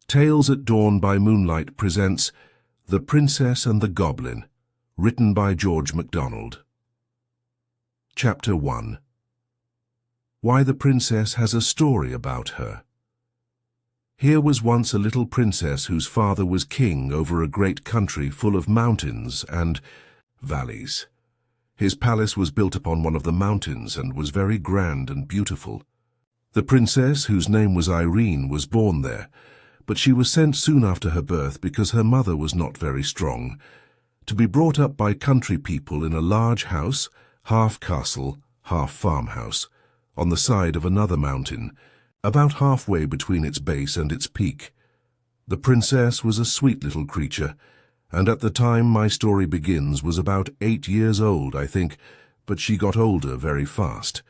Tales at Dawn by Moonlight presents The Princess and the Goblin, written by George MacDonald. Chapter 1. Why the Princess has a story about her. Here was once a little princess whose father was king over a great country full of mountains and valleys. His palace was built upon one of the mountains and was very grand and beautiful. The princess, whose name was Irene, was born there, but she was sent soon after her birth because her mother was not very strong, to be brought up by country people in a large house, half castle, half farmhouse, on the side of another mountain, about halfway between its base and its peak. The princess was a sweet little creature, and at the time my story begins was about 8 years old, I think, but she got older very fast.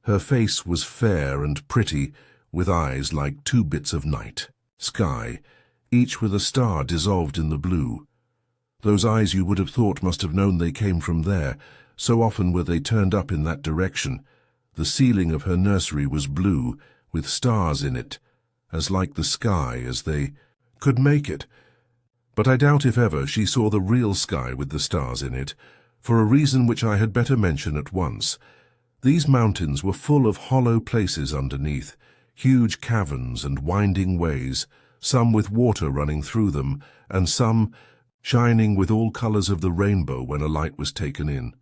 Her face was fair and pretty, with eyes like two bits of night sky, each with a star dissolved in the blue. Those eyes you would have thought must have known they came from there, so often were they turned up in that direction. The ceiling of her nursery was blue, with stars in it, as like the sky as they could make it. But I doubt if ever she saw the real sky with the stars in it, for a reason which I had better mention at once. These mountains were full of hollow places underneath, huge caverns and winding ways, some with water running through them, and some shining with all colors of the rainbow when a light was taken in.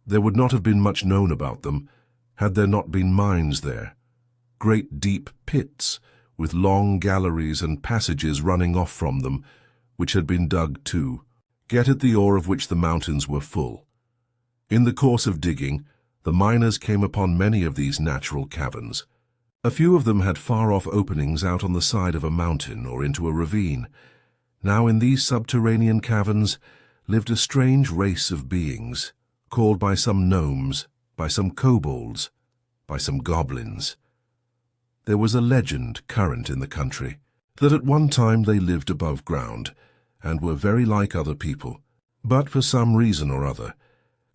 There would not have been much known about them, had there not been mines there. Great deep pits, with long galleries and passages running off from them, which had been dug to get at the ore of which the mountains were full. In the course of digging, the miners came upon many of these natural caverns. A few of them had far-off openings out on the side of a mountain or into a ravine. Now in these subterranean caverns lived a strange race of beings, called by some gnomes, by some kobolds, by some goblins. There was a legend current in the country that at one time they lived above ground, and were very like other people, but for some reason or other,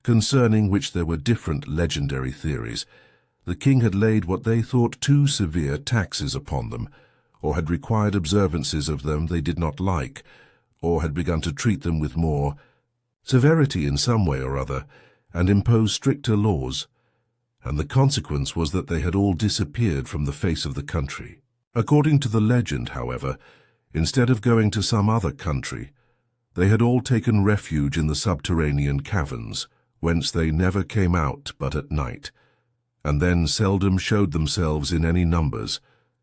concerning which there were different legendary theories, the king had laid what they thought too severe taxes upon them, or had required observances of them they did not like, or had begun to treat them with more severity in some way or other, and impose stricter laws, and the consequence was that they had all disappeared from the face of the country. According to the legend, however, instead of going to some other country, they had all taken refuge in the subterranean caverns, whence they never came out but at night, and then seldom showed themselves in any numbers,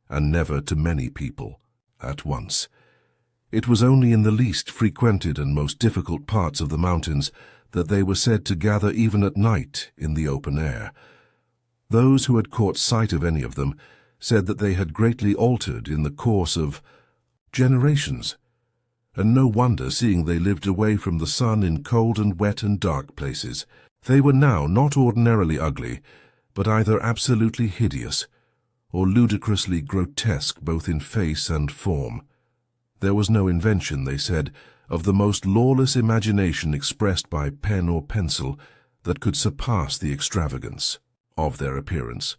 and never to many people at once. It was only in the least frequented and most difficult parts of the mountains that they were said to gather even at night in the open air. Those who had caught sight of any of them said that they had greatly altered in the course of generations, and no wonder, seeing they lived away from the sun in cold and wet and dark places. They were now not ordinarily ugly, but either absolutely hideous, or ludicrously grotesque both in face and form. There was no invention, they said, of the most lawless imagination expressed by pen or pencil that could surpass the extravagance of their appearance.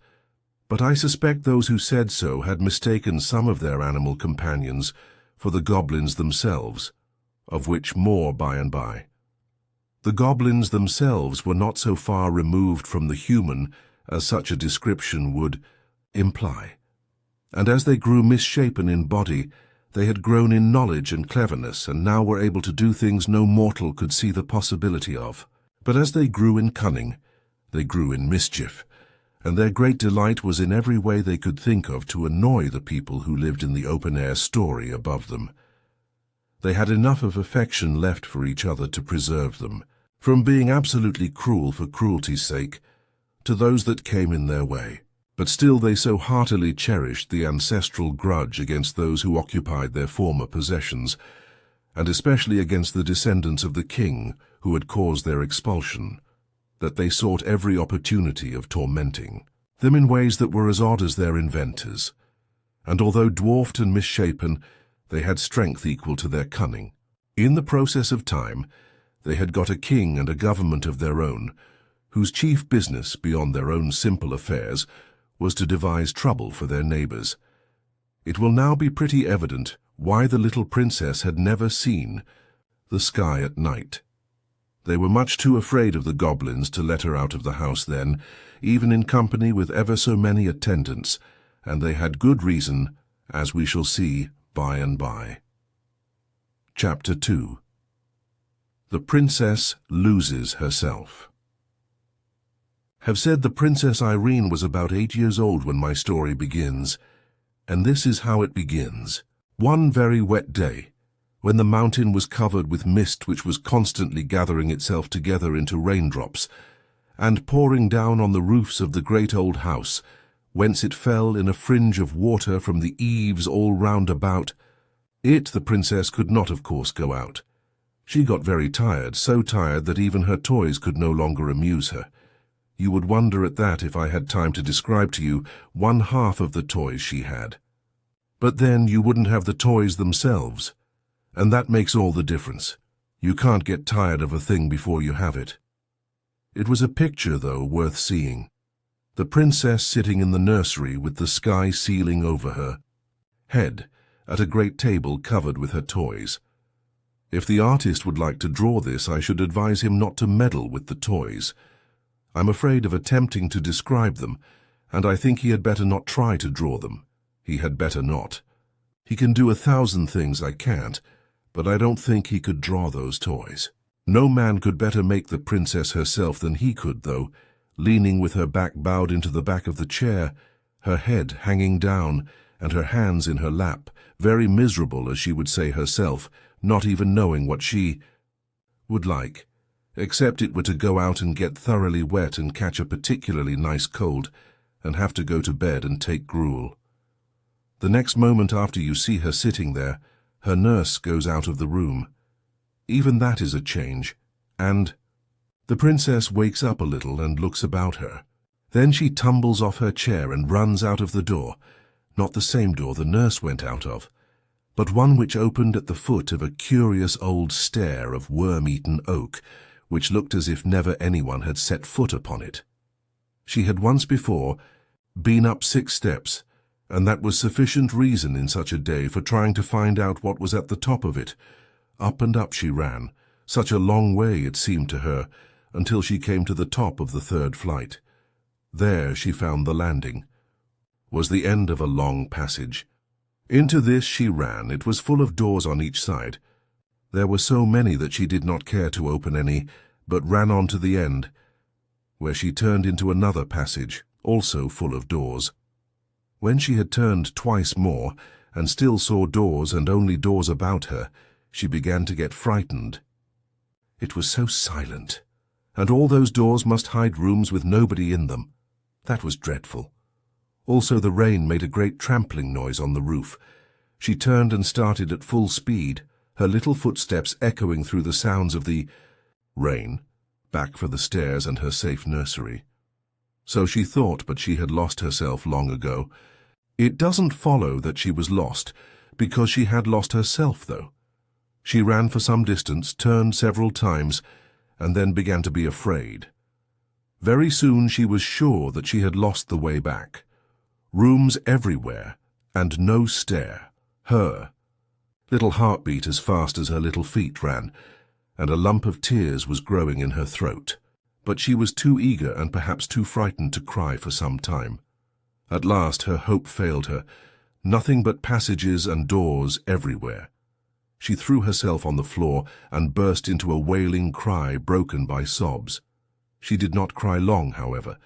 But I suspect those who said so had mistaken some of their animal companions for the goblins themselves, of which more by and by. The goblins themselves were not so far removed from the human as such a description would imply, and as they grew misshapen in body, they had grown in knowledge and cleverness, and now were able to do things no mortal could see the possibility of. But as they grew in cunning, they grew in mischief, and their great delight was in every way they could think of to annoy the people who lived in the open-air story above them. They had enough of affection left for each other to preserve them from being absolutely cruel for cruelty's sake to those that came in their way. But still they so heartily cherished the ancestral grudge against those who occupied their former possessions, and especially against the descendants of the king who had caused their expulsion, that they sought every opportunity of tormenting them in ways that were as odd as their inventors. And although dwarfed and misshapen, they had strength equal to their cunning. In the process of time, they had got a king and a government of their own, whose chief business, beyond their own simple affairs, was to devise trouble for their neighbors. It will now be pretty evident why the little princess had never seen the sky at night. They were much too afraid of the goblins to let her out of the house then, even in company with ever so many attendants, and they had good reason, as we shall see by and by. Chapter 2. The Princess Loses Herself. Have said the Princess Irene was about 8 years old when my story begins, and this is how it begins. One very wet day, when the mountain was covered with mist which was constantly gathering itself together into raindrops, and pouring down on the roofs of the great old house, whence it fell in a fringe of water from the eaves all round about, the princess could not of course go out. She got very tired, so tired that even her toys could no longer amuse her. You would wonder at that if I had time to describe to you one half of the toys she had. But then you wouldn't have the toys themselves. And that makes all the difference. You can't get tired of a thing before you have it. It was a picture, though, worth seeing. The princess sitting in the nursery with the sky ceiling over her head, at a great table covered with her toys. If the artist would like to draw this, I should advise him not to meddle with the toys. I'm afraid of attempting to describe them, and I think he had better not try to draw them. He had better not. He can do 1,000 things I can't, but I don't think he could draw those toys. No man could better make the princess herself than he could, though, leaning with her back bowed into the back of the chair, her head hanging down, and her hands in her lap, very miserable, as she would say herself, not even knowing what she would like, except it were to go out and get thoroughly wet and catch a particularly nice cold, and have to go to bed and take gruel. The next moment after you see her sitting there, her nurse goes out of the room. Even that is a change, and the princess wakes up a little and looks about her. Then she tumbles off her chair and runs out of the door, not the same door the nurse went out of, but one which opened at the foot of a curious old stair of worm-eaten oak, which looked as if never anyone had set foot upon it. She had once before been up 6 steps, and that was sufficient reason in such a day for trying to find out what was at the top of it. Up and up she ran, such a long way it seemed to her, until she came to the top of the 3rd flight. There she found the landing. Was the end of a long passage. Into this she ran. It was full of doors on each side. There were so many that she did not care to open any, but ran on to the end, where she turned into another passage, also full of doors. When she had turned twice more, and still saw doors and only doors about her, she began to get frightened. It was so silent, and all those doors must hide rooms with nobody in them. That was dreadful. Also the rain made a great trampling noise on the roof. She turned and started at full speed, her little footsteps echoing through the sounds of the rain, back for the stairs and her safe nursery. So she thought, but she had lost herself long ago. It doesn't follow that she was lost, because she had lost herself, though. She ran for some distance, turned several times, and then began to be afraid. Very soon she was sure that she had lost the way back. Rooms everywhere, and no stair. Her little heart beat as fast as her little feet ran, and a lump of tears was growing in her throat. But she was too eager and perhaps too frightened to cry for some time. At last her hope failed her. Nothing but passages and doors everywhere. She threw herself on the floor and burst into a wailing cry broken by sobs. She did not cry long, however,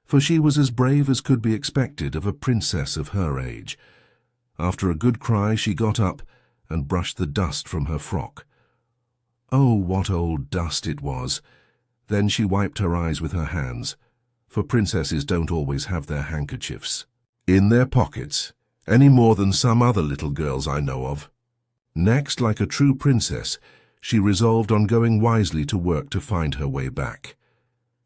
for she was as brave as could be expected of a princess of her age. After a good cry she got up and brushed the dust from her frock. Oh, what old dust it was! Then she wiped her eyes with her hands, for princesses don't always have their handkerchiefs in their pockets, any more than some other little girls I know of. Next, like a true princess, she resolved on going wisely to work to find her way back.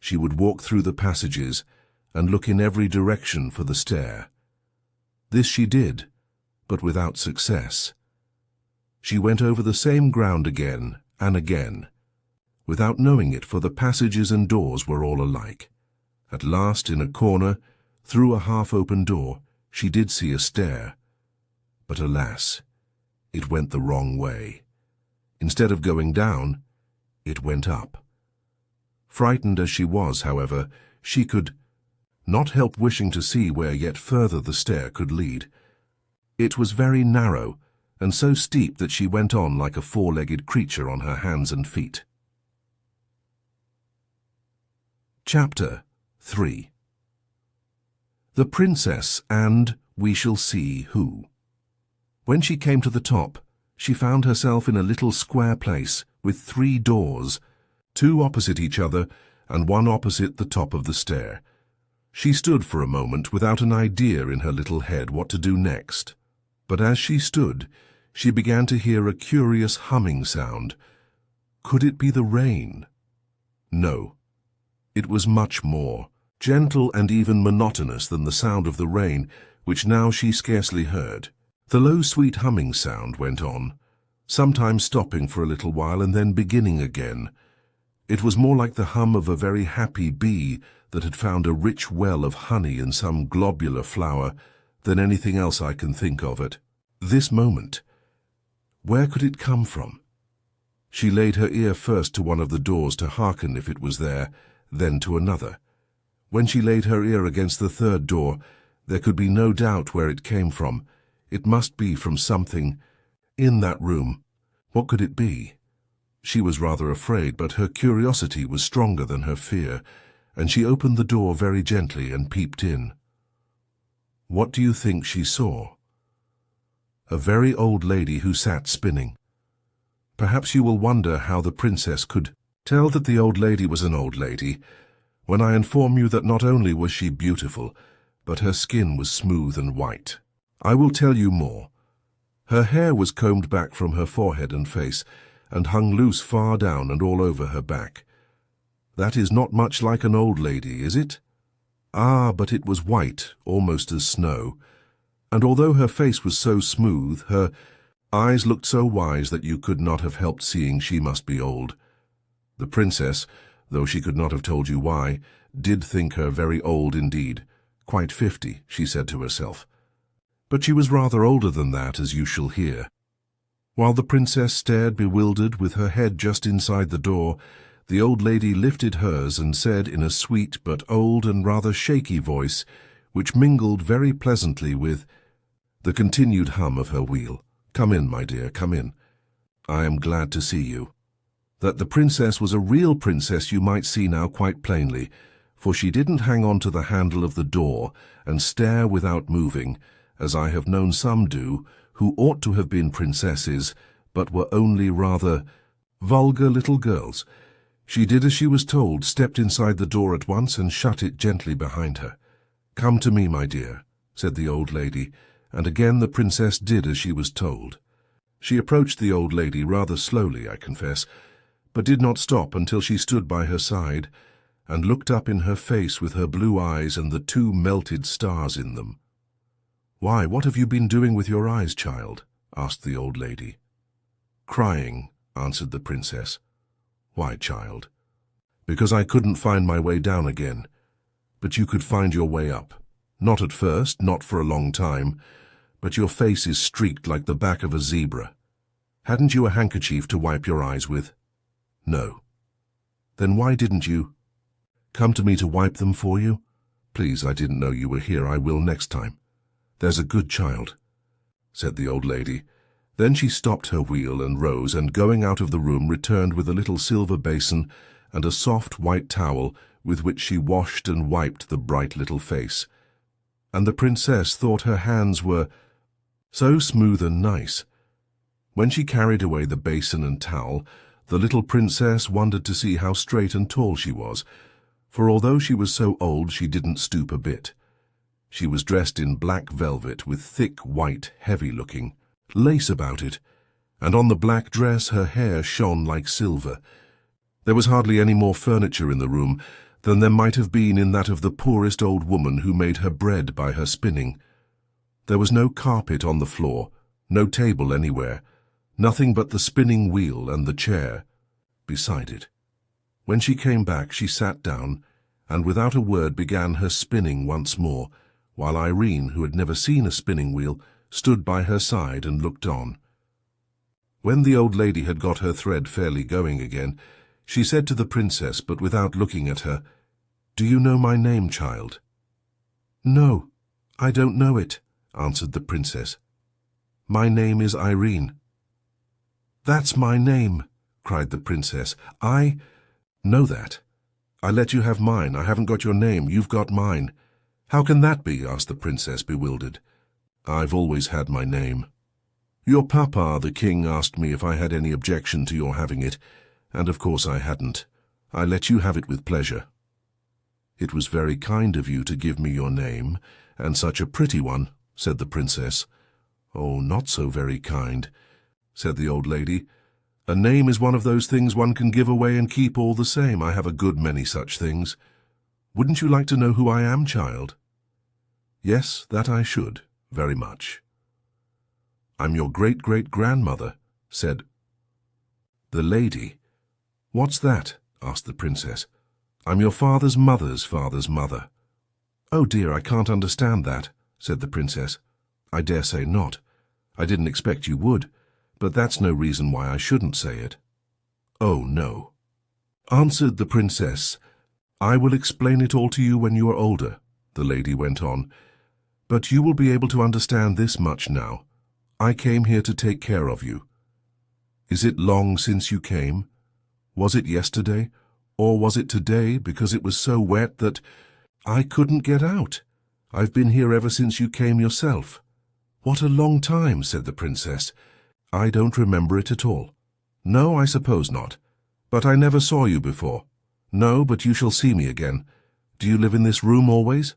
She would walk through the passages and look in every direction for the stair. This she did, but without success. She went over the same ground again and again, without knowing it, for the passages and doors were all alike. At last, in a corner, through a half-open door, she did see a stair. But alas, it went the wrong way. Instead of going down, it went up. Frightened as she was, however, she could not help wishing to see where yet further the stair could lead. It was very narrow, and so steep that she went on like a four-legged creature on her hands and feet. Chapter 3. The Princess and We Shall See Who. When she came to the top, she found herself in a little square place with 3 doors, 2 opposite each other and 1 opposite the top of the stair. She stood for a moment without an idea in her little head what to do next. But as she stood, she began to hear a curious humming sound. Could it be the rain? No. It was much more gentle and even monotonous than the sound of the rain, which now she scarcely heard. The low, sweet humming sound went on, sometimes stopping for a little while and then beginning again. It was more like the hum of a very happy bee that had found a rich well of honey in some globular flower than anything else I can think of at this moment. Where could it come from? She laid her ear first to one of the doors to hearken if it was there, then to another. When she laid her ear against the 3rd door, there could be no doubt where it came from. It must be from something in that room. What could it be? She was rather afraid, but her curiosity was stronger than her fear, and she opened the door very gently and peeped in. What do you think she saw? A very old lady who sat spinning. Perhaps you will wonder how the princess could tell that the old lady was an old lady, when I inform you that not only was she beautiful, but her skin was smooth and white. I will tell you more. Her hair was combed back from her forehead and face, and hung loose far down and all over her back. That is not much like an old lady, is it? Ah, but it was white, almost as snow, and although her face was so smooth, her eyes looked so wise that you could not have helped seeing she must be old. The princess, though she could not have told you why, did think her very old indeed. Quite 50, she said to herself. But she was rather older than that, as you shall hear. While the princess stared bewildered with her head just inside the door, the old lady lifted hers and said in a sweet but old and rather shaky voice, which mingled very pleasantly with the continued hum of her wheel, "Come in, my dear, come in. I am glad to see you." That the princess was a real princess you might see now quite plainly, for she didn't hang on to the handle of the door and stare without moving, as I have known some do, who ought to have been princesses, but were only rather vulgar little girls. She did as she was told, stepped inside the door at once and shut it gently behind her. "Come to me, my dear," said the old lady, and again the princess did as she was told. She approached the old lady rather slowly, I confess, but did not stop until she stood by her side and looked up in her face with her blue eyes and the 2 melted stars in them. "Why, what have you been doing with your eyes, child?" asked the old lady. "Crying," answered the princess. "Why, child?" "Because I couldn't find my way down again. But you could find your way up. Not at first, not for a long time, but your face is streaked like the back of a zebra. Hadn't you a handkerchief to wipe your eyes with?" "No." "Then why didn't you come to me to wipe them for you?" "Please, I didn't know you were here. I will next time." "There's a good child," said the old lady. Then she stopped her wheel and rose, and going out of the room returned with a little silver basin and a soft white towel with which she washed and wiped the bright little face. And the princess thought her hands were so smooth and nice. When she carried away the basin and towel, the little princess wondered to see how straight and tall she was, for although she was so old she didn't stoop a bit. She was dressed in black velvet with thick, white, heavy-looking lace about it, and on the black dress her hair shone like silver. There was hardly any more furniture in the room than there might have been in that of the poorest old woman who made her bread by her spinning. There was no carpet on the floor, no table anywhere, nothing but the spinning wheel and the chair beside it. When she came back, she sat down, and without a word began her spinning once more, while Irene, who had never seen a spinning wheel, stood by her side and looked on. When the old lady had got her thread fairly going again, she said to the princess, but without looking at her, "Do you know my name, child?" "No, I don't know it," answered the princess. "My name is Irene." "That's my name," cried the princess. "I know that. I let you have mine. I haven't got your name. You've got mine." "How can that be?" asked the princess, bewildered. "I've always had my name. Your papa, the king, asked me if I had any objection to your having it, and of course I hadn't. I let you have it with pleasure." "It was very kind of you to give me your name, and such a pretty one," said the princess. "Oh, not so very kind," said the old lady. "A name is one of those things one can give away and keep all the same. I have a good many such things. Wouldn't you like to know who I am, child?" "Yes, that I should, very much." "I'm your great-great-grandmother," said the lady. "What's that?" asked the princess. "I'm your father's mother's mother." "Oh dear, I can't understand that," said the princess. "I dare say not. I didn't expect you would, but that's no reason why I shouldn't say it." "Oh, no," answered the princess. "I will explain it all to you when you are older," the lady went on. "But you will be able to understand this much now. I came here to take care of you. Is it long since you came? Was it yesterday, or was it today, because it was so wet that I couldn't get out? I've been here ever since you came yourself." "What a long time," said the princess. "I don't remember it at all." "No, I suppose not. But I never saw you before." "No, but you shall see me again. Do you live in this room always?"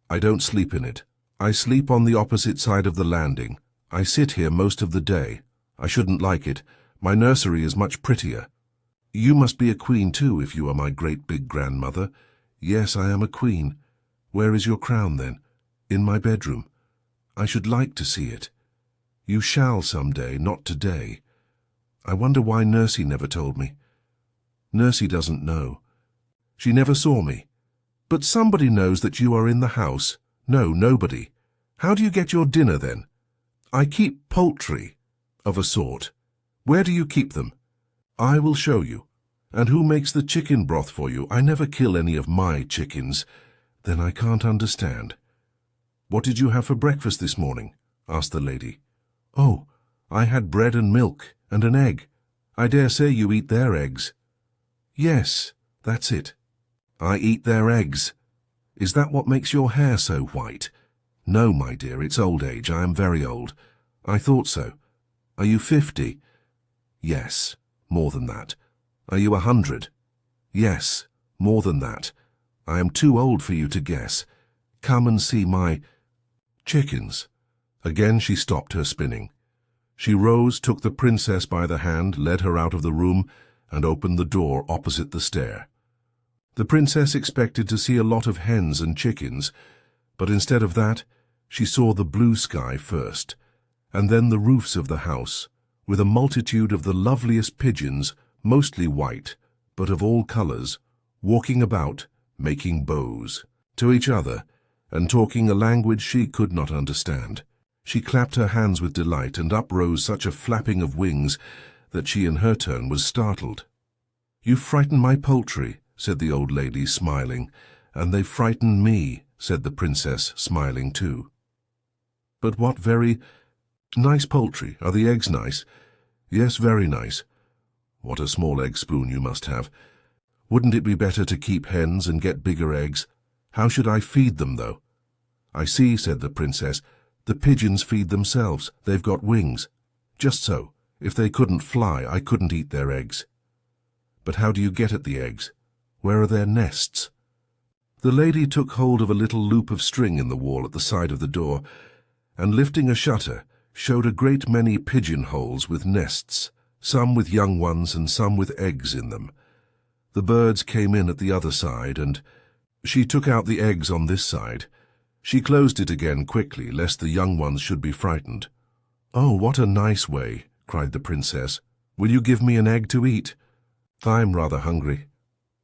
"I don't sleep in it. I sleep on the opposite side of the landing. I sit here most of the day. I shouldn't like it. My nursery is much prettier." "You must be a queen too, if you are my great-big-grandmother." "Yes, I am a queen." "Where is your crown, then?" "In my bedroom." "I should like to see it." "You shall some day, not today." "I wonder why Nursey never told me." "Nursey doesn't know. She never saw me." "But somebody knows that you are in the house." "No, nobody." "How do you get your dinner, then?" "I keep poultry, of a sort." "Where do you keep them?" "I will show you." "And who makes the chicken broth for you?" "I never kill any of my chickens." "Then I can't understand." "What did you have for breakfast this morning?" asked the lady. "Oh, I had bread and milk and an egg. I dare say you eat their eggs." "Yes, that's it. I eat their eggs." "Is that what makes your hair so white?" "No, my dear, it's old age. I am very old." "I thought so." "Are you 50? "Yes, more than that." "Are you 100? "Yes, more than that." "I am too old for you to guess. Come and see my chickens." Again she stopped her spinning. She rose, took the princess by the hand, led her out of the room, and opened the door opposite the stair. The princess expected to see a lot of hens and chickens, but instead of that, she saw the blue sky first, and then the roofs of the house, with a multitude of the loveliest pigeons, mostly white, but of all colours, walking about, making bows to each other, and talking a language she could not understand. She clapped her hands with delight, and up rose such a flapping of wings that she in her turn was startled. "You frightened my poultry," said the old lady, smiling. "And they frightened me," said the princess, smiling too. "But what very nice poultry. Are the eggs nice?" "Yes, very nice." "What a small egg spoon you must have. Wouldn't it be better to keep hens and get bigger eggs? How should I feed them, though?" "I see," said the princess. "The pigeons feed themselves. They've got wings." "Just so. If they couldn't fly, I couldn't eat their eggs." "But how do you get at the eggs? Where are their nests?" The lady took hold of a little loop of string in the wall at the side of the door, and lifting a shutter, showed a great many pigeon-holes with nests, some with young ones and some with eggs in them. The birds came in at the other side, and she took out the eggs on this side. She closed it again quickly, lest the young ones should be frightened. "Oh, what a nice way!" cried the princess. "Will you give me an egg to eat?" "I'm rather hungry."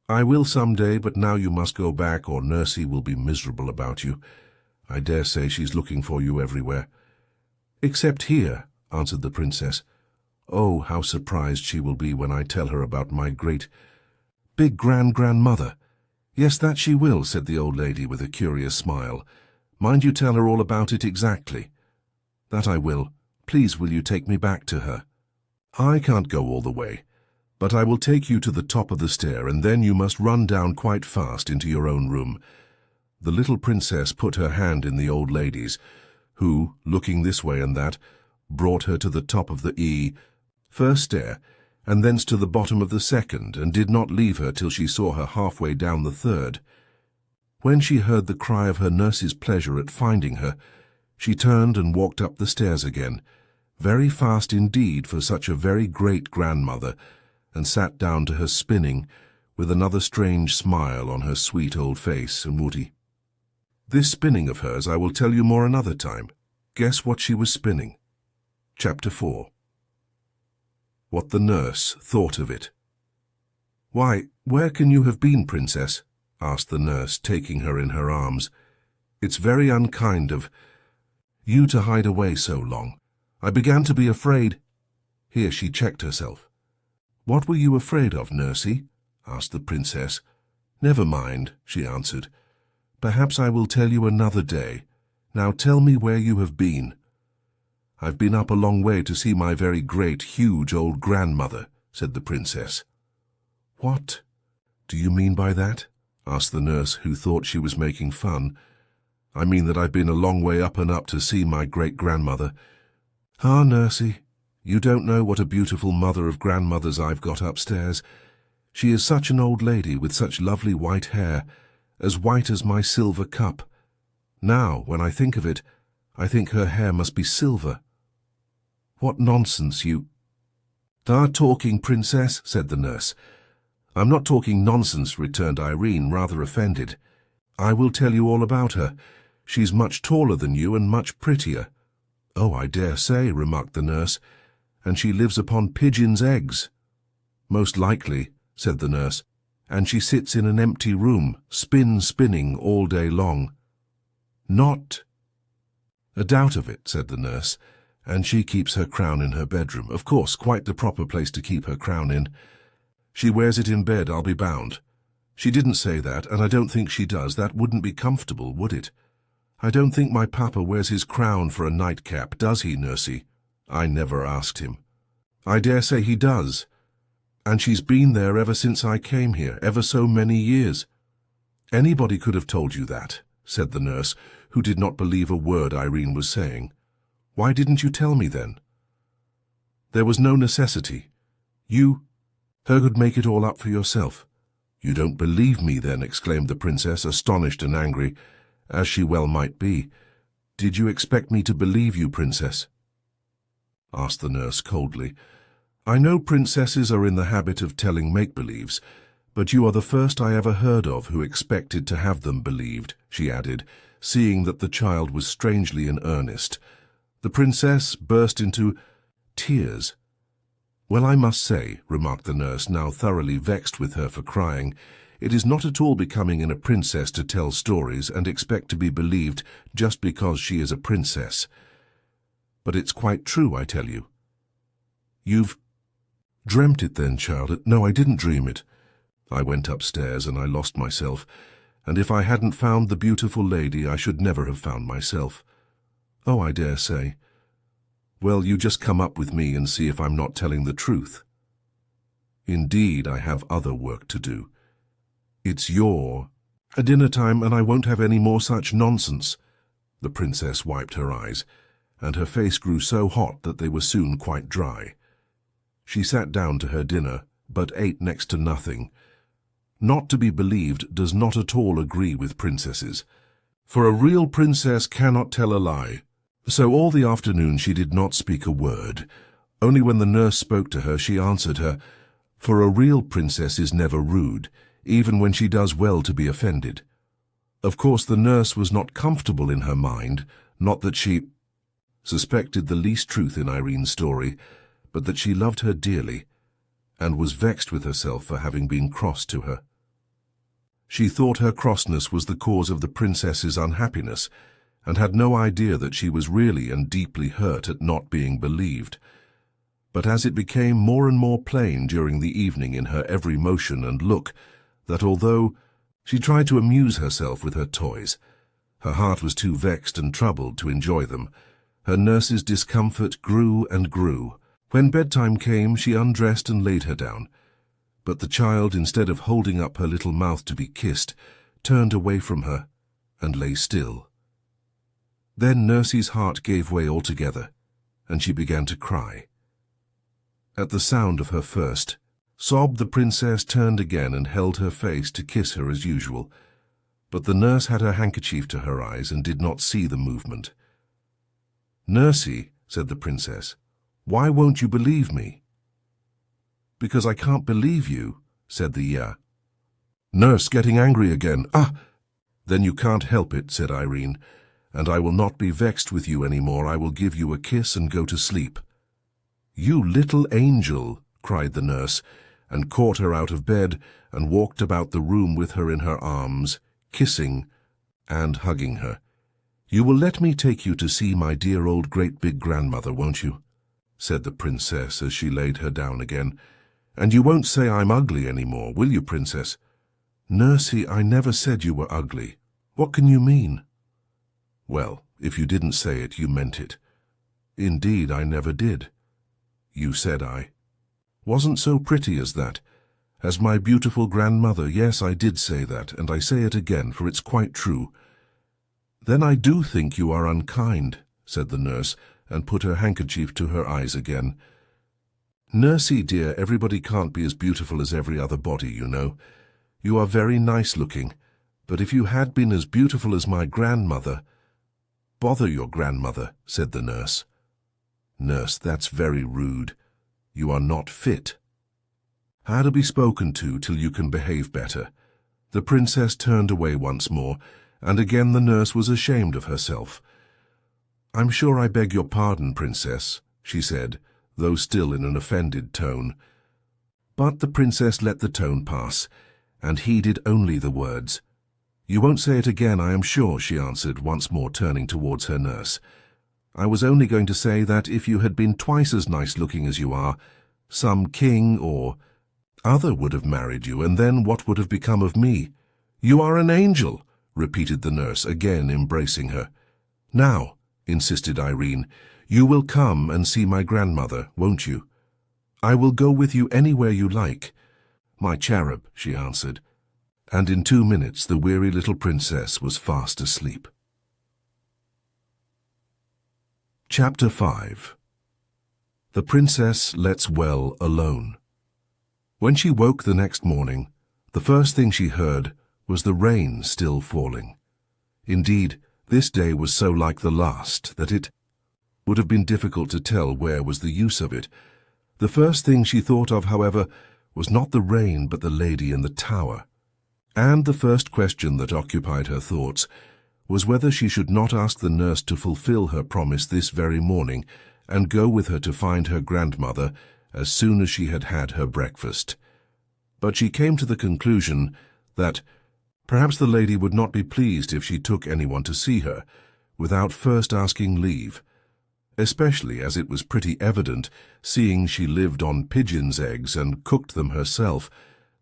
"I will some day, but now you must go back, or Nursey will be miserable about you. I dare say she's looking for you everywhere." "Except here," answered the princess. Oh, how surprised she will be when I tell her about my great, big grandmother. Yes, that she will, said the old lady with a curious smile. Mind you tell her all about it exactly. That I will. Please will you take me back to her? I can't go all the way, but I will take you to the top of the stair, and then you must run down quite fast into your own room. The little princess put her hand in the old lady's, who, looking this way and that, brought her to the top of the first stair, and thence to the bottom of the second, and did not leave her till she saw her halfway down the third. When she heard the cry of her nurse's pleasure at finding her, she turned and walked up the stairs again, very fast indeed for such a very great grandmother, and sat down to her spinning, with another strange smile on her sweet old face, and Moody. This spinning of hers I will tell you more another time. Guess what she was spinning? Chapter 4. What the nurse thought of it. Why, where can you have been, princess? Asked the nurse, taking her in her arms. It's very unkind of you to hide away so long. I began to be afraid. Here she checked herself. What were you afraid of, nursie? Asked the princess. Never mind, she answered. Perhaps I will tell you another day. Now tell me where you have been. I've been up a long way to see my very great, huge old grandmother, said the princess. What do you mean by that? Asked the nurse, who thought she was making fun. I mean that I've been a long way up and up to see my great-grandmother. Ah, nursie, you don't know what a beautiful mother of grandmothers I've got upstairs. She is such an old lady with such lovely white hair, as white as my silver cup. Now, when I think of it, I think her hair must be silver. What nonsense you are talking, princess, said the nurse. I'm not talking nonsense, returned Irene, rather offended. I will tell you all about her. She's much taller than you and much prettier. Oh, I dare say, remarked the nurse. And she lives upon pigeons' eggs. Most likely, said the nurse. And she sits in an empty room, spinning all day long. Not a doubt of it, said the nurse. And she keeps her crown in her bedroom. Of course, quite the proper place to keep her crown in. She wears it in bed, I'll be bound. She didn't say that, and I don't think she does. That wouldn't be comfortable, would it? I don't think my papa wears his crown for a nightcap, does he, nursie? I never asked him. I dare say he does. And she's been there ever since I came here, ever so many years. Anybody could have told you that, said the nurse, who did not believe a word Irene was saying. Why didn't you tell me then? There was no necessity. You could make it all up for yourself. You don't believe me then, exclaimed the princess, astonished and angry, as she well might be. Did you expect me to believe you, princess? Asked the nurse coldly. I know princesses are in the habit of telling make-believes, but you are the first I ever heard of who expected to have them believed, she added, seeing that the child was strangely in earnest. The princess burst into tears. Well, I must say, remarked the nurse, now thoroughly vexed with her for crying, it is not at all becoming in a princess to tell stories and expect to be believed just because she is a princess. But it's quite true, I tell you. You've dreamt it then, child? No, I didn't dream it. I went upstairs and I lost myself, and if I hadn't found the beautiful lady, I should never have found myself. Oh, I dare say. Well, you just come up with me and see if I'm not telling the truth. Indeed, I have other work to do. It's your dinner time, and I won't have any more such nonsense. The princess wiped her eyes, and her face grew so hot that they were soon quite dry. She sat down to her dinner, but ate next to nothing. Not to be believed does not at all agree with princesses, for a real princess cannot tell a lie. So all the afternoon she did not speak a word. Only when the nurse spoke to her she answered her, for a real princess is never rude, even when she does well to be offended. Of course the nurse was not comfortable in her mind, not that she suspected the least truth in Irene's story, but that she loved her dearly, and was vexed with herself for having been cross to her. She thought her crossness was the cause of the princess's unhappiness, and had no idea that she was really and deeply hurt at not being believed. But as it became more and more plain during the evening in her every motion and look, that although she tried to amuse herself with her toys, her heart was too vexed and troubled to enjoy them, her nurse's discomfort grew and grew. When bedtime came, she undressed and laid her down. But the child, instead of holding up her little mouth to be kissed, turned away from her and lay still. Then Nursie's heart gave way altogether, and she began to cry. At the sound of her first sob, the princess turned again and held her face to kiss her as usual, but the nurse had her handkerchief to her eyes and did not see the movement. "Nursie," said the princess, "why won't you believe me?" "Because I can't believe you," said the J.R.R. "Nurse, getting angry again. Ah! Then you can't help it," said Irene, "and I will not be vexed with you any more. I will give you a kiss and go to sleep." "You little angel," cried the nurse, and caught her out of bed and walked about the room with her in her arms, kissing and hugging her. "You will let me take you to see my dear old great-big-grandmother, won't you?" said the princess as she laid her down again. "And you won't say I'm ugly any more, will you, princess?" "Nursie, I never said you were ugly. What can you mean?" "Well, if you didn't say it, you meant it." "Indeed, I never did." "You said I wasn't so pretty as that. As my beautiful grandmother, yes, I did say that, and I say it again, for it's quite true." "Then I do think you are unkind," said the nurse, and put her handkerchief to her eyes again. "Nursie, dear, everybody can't be as beautiful as every other body, you know. You are very nice-looking, but if you had been as beautiful as my grandmother—" "Bother your grandmother," said the nurse. "Nurse, that's very rude. You are not fit." "How to be spoken to till you can behave better." The princess turned away once more, and again the nurse was ashamed of herself. "I'm sure I beg your pardon, princess," she said, though still in an offended tone. But the princess let the tone pass, and heeded only the words. "You won't say it again, I am sure," she answered, once more turning towards her nurse. "I was only going to say that if you had been twice as nice-looking as you are, some king or other would have married you, and then what would have become of me?" "You are an angel," repeated the nurse, again embracing her. "Now," insisted Irene, "you will come and see my grandmother, won't you?" "I will go with you anywhere you like." "My cherub," she answered, and in 2 minutes the weary little princess was fast asleep. Chapter 5. The princess lets well alone. When she woke the next morning, the first thing she heard was the rain still falling. Indeed, this day was so like the last that it would have been difficult to tell where was the use of it. The first thing she thought of, however, was not the rain but the lady in the tower. And the first question that occupied her thoughts was whether she should not ask the nurse to fulfill her promise this very morning and go with her to find her grandmother as soon as she had had her breakfast. But she came to the conclusion that perhaps the lady would not be pleased if she took anyone to see her without first asking leave, especially as it was pretty evident, seeing she lived on pigeons' eggs and cooked them herself,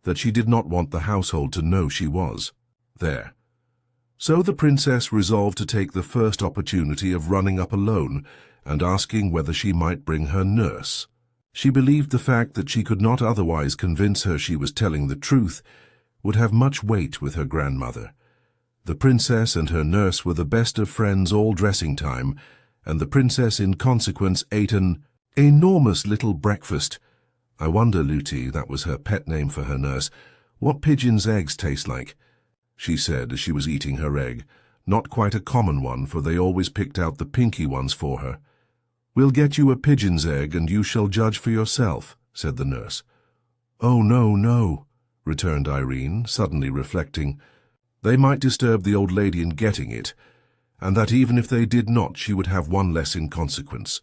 that she did not want the household to know she was there. So the princess resolved to take the first opportunity of running up alone and asking whether she might bring her nurse. She believed the fact that she could not otherwise convince her she was telling the truth would have much weight with her grandmother. The princess and her nurse were the best of friends all dressing time, and the princess in consequence ate an enormous little breakfast. I wonder, Luti, that was her pet name for her nurse, what pigeons' eggs taste like, she said as she was eating her egg, not quite a common one, for they always picked out the pinky ones for her. "We'll get you a pigeon's egg, and you shall judge for yourself," said the nurse. "Oh, no, no," returned Irene, suddenly reflecting. They might disturb the old lady in getting it, and that even if they did not, she would have one less in consequence.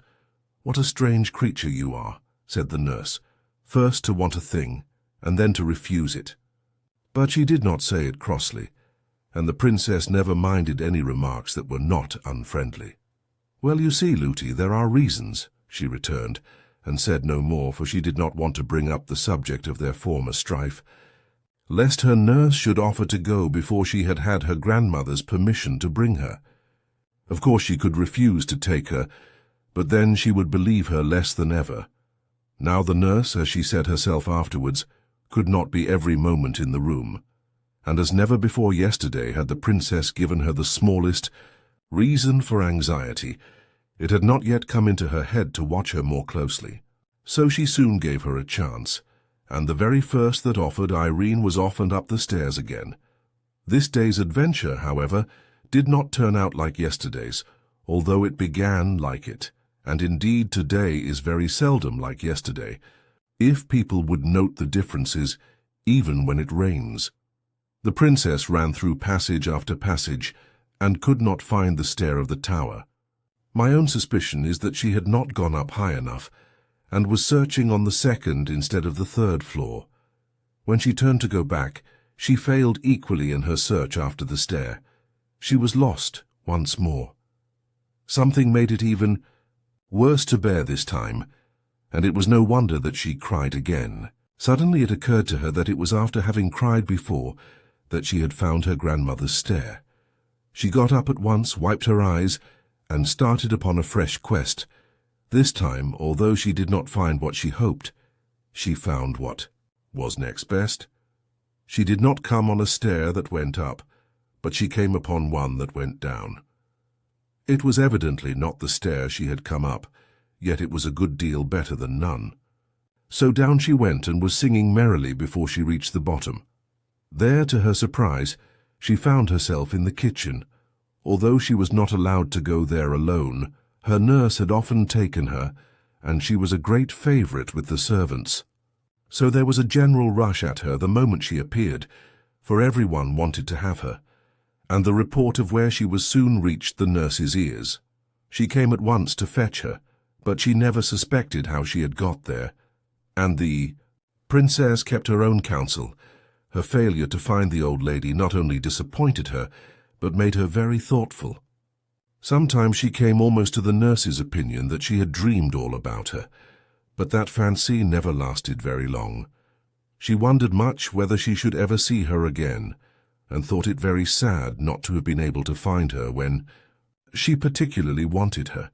"What a strange creature you are," said the nurse, "first to want a thing, and then to refuse it." But she did not say it crossly, and the princess never minded any remarks that were not unfriendly. "Well, you see, Luti, there are reasons," she returned, and said no more, for she did not want to bring up the subject of their former strife, lest her nurse should offer to go before she had had her grandmother's permission to bring her. Of course she could refuse to take her, but then she would believe her less than ever. Now the nurse, as she said herself afterwards, could not be every moment in the room, and as never before yesterday had the princess given her the smallest reason for anxiety, it had not yet come into her head to watch her more closely. So she soon gave her a chance, and the very first that offered, Irene was off and up the stairs again. This day's adventure, however, did not turn out like yesterday's, although it began like it, and indeed today is very seldom like yesterday, if people would note the differences, even when it rains. The princess ran through passage after passage, and could not find the stair of the tower. My own suspicion is that she had not gone up high enough, and was searching on the second instead of the third floor. When she turned to go back, she failed equally in her search after the stair. She was lost once more. Something made it even worse to bear this time, and it was no wonder that she cried again. Suddenly it occurred to her that it was after having cried before that she had found her grandmother's stair. She got up at once, wiped her eyes, and started upon a fresh quest. This time, although she did not find what she hoped, she found what was next best. She did not come on a stair that went up, but she came upon one that went down. It was evidently not the stair she had come up, yet it was a good deal better than none. So down she went and was singing merrily before she reached the bottom. There, to her surprise, she found herself in the kitchen. Although she was not allowed to go there alone, her nurse had often taken her, and she was a great favourite with the servants. So there was a general rush at her the moment she appeared, for everyone wanted to have her, and the report of where she was soon reached the nurse's ears. She came at once to fetch her, but she never suspected how she had got there, and the princess kept her own counsel. Her failure to find the old lady not only disappointed her, but made her very thoughtful. Sometimes she came almost to the nurse's opinion that she had dreamed all about her, but that fancy never lasted very long. She wondered much whether she should ever see her again, and thought it very sad not to have been able to find her when she particularly wanted her.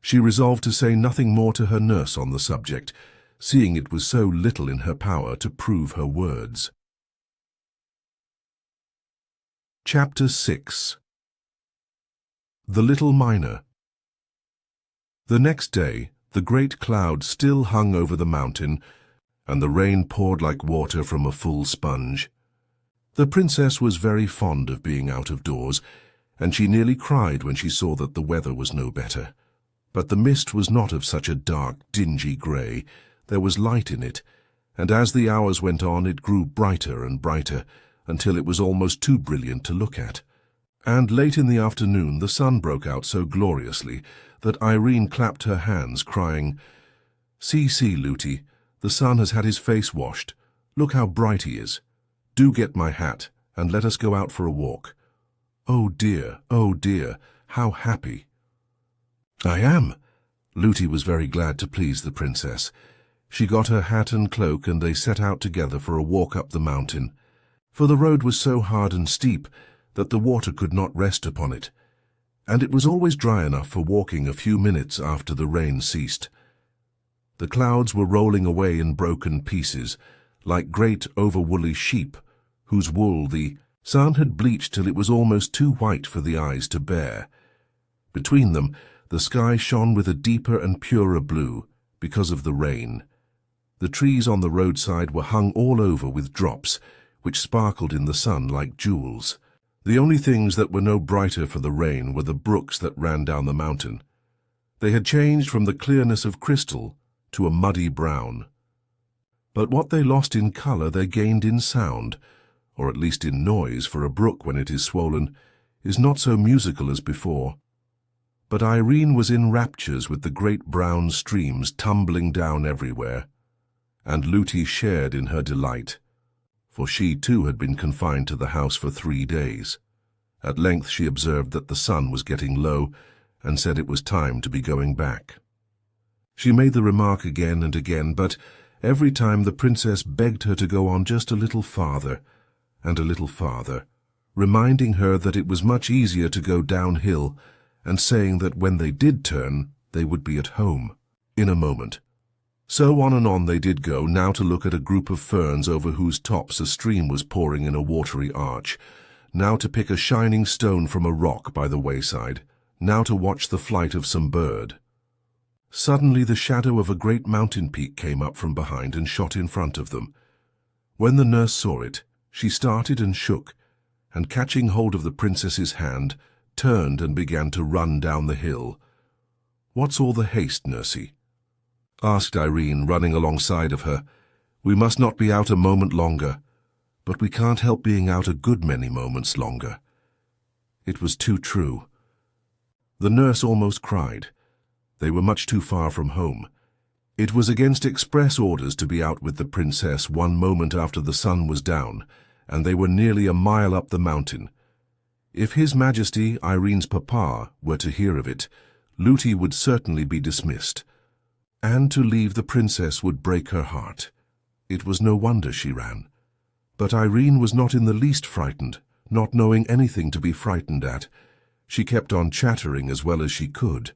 She resolved to say nothing more to her nurse on the subject, seeing it was so little in her power to prove her words. Chapter 6. The Little Miner. The next day, the great cloud still hung over the mountain, and the rain poured like water from a full sponge. The princess was very fond of being out of doors, and she nearly cried when she saw that the weather was no better. But the mist was not of such a dark, dingy grey. There was light in it, and as the hours went on it grew brighter and brighter, until it was almost too brilliant to look at. And late in the afternoon the sun broke out so gloriously that Irene clapped her hands, crying, "See, see, Looty, the sun has had his face washed. Look how bright he is. Do get my hat, and let us go out for a walk. Oh dear, how happy." "I am." Looty was very glad to please the princess. She got her hat and cloak, and they set out together for a walk up the mountain. For the road was so hard and steep that the water could not rest upon it, and it was always dry enough for walking a few minutes after the rain ceased. The clouds were rolling away in broken pieces, like great over-woolly sheep, whose wool the sun had bleached till it was almost too white for the eyes to bear. Between them, the sky shone with a deeper and purer blue, because of the rain. The trees on the roadside were hung all over with drops, which sparkled in the sun like jewels. The only things that were no brighter for the rain were the brooks that ran down the mountain. They had changed from the clearness of crystal to a muddy brown. But what they lost in colour they gained in sound, or at least in noise, for a brook, when it is swollen, is not so musical as before. But Irene was in raptures with the great brown streams tumbling down everywhere, and Looty shared in her delight, for she too had been confined to the house for 3 days. At length she observed that the sun was getting low, and said it was time to be going back. She made the remark again and again, but every time the princess begged her to go on just a little farther and a little farther, reminding her that it was much easier to go downhill and saying that when they did turn, they would be at home in a moment. So on and on they did go, now to look at a group of ferns over whose tops a stream was pouring in a watery arch, now to pick a shining stone from a rock by the wayside, now to watch the flight of some bird. Suddenly the shadow of a great mountain peak came up from behind and shot in front of them. When the nurse saw it, she started and shook, and catching hold of the princess's hand, turned and began to run down the hill. "What's all the haste, nursie?" asked Irene, running alongside of her. "We must not be out a moment longer, but we can't help being out a good many moments longer." It was too true. The nurse almost cried. They were much too far from home. It was against express orders to be out with the princess one moment after the sun was down, and they were nearly a mile up the mountain. If His Majesty, Irene's papa, were to hear of it, Lootie would certainly be dismissed, and to leave the princess would break her heart. It was no wonder she ran. But Irene was not in the least frightened, not knowing anything to be frightened at. She kept on chattering as well as she could,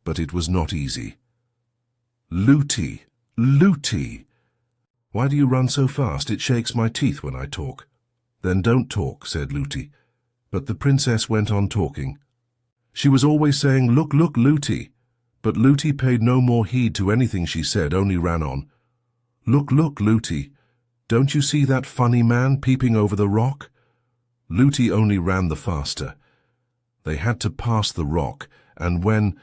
but it was not easy. "Lootie! Lootie! Why do you run so fast? It shakes my teeth when I talk." "Then don't talk," said Lootie. But the princess went on talking. She was always saying, "Look, look, Lootie." But Lootie paid no more heed to anything she said, only ran on. "Look, look, Lootie. Don't you see that funny man peeping over the rock?" Lootie only ran the faster. They had to pass the rock, and when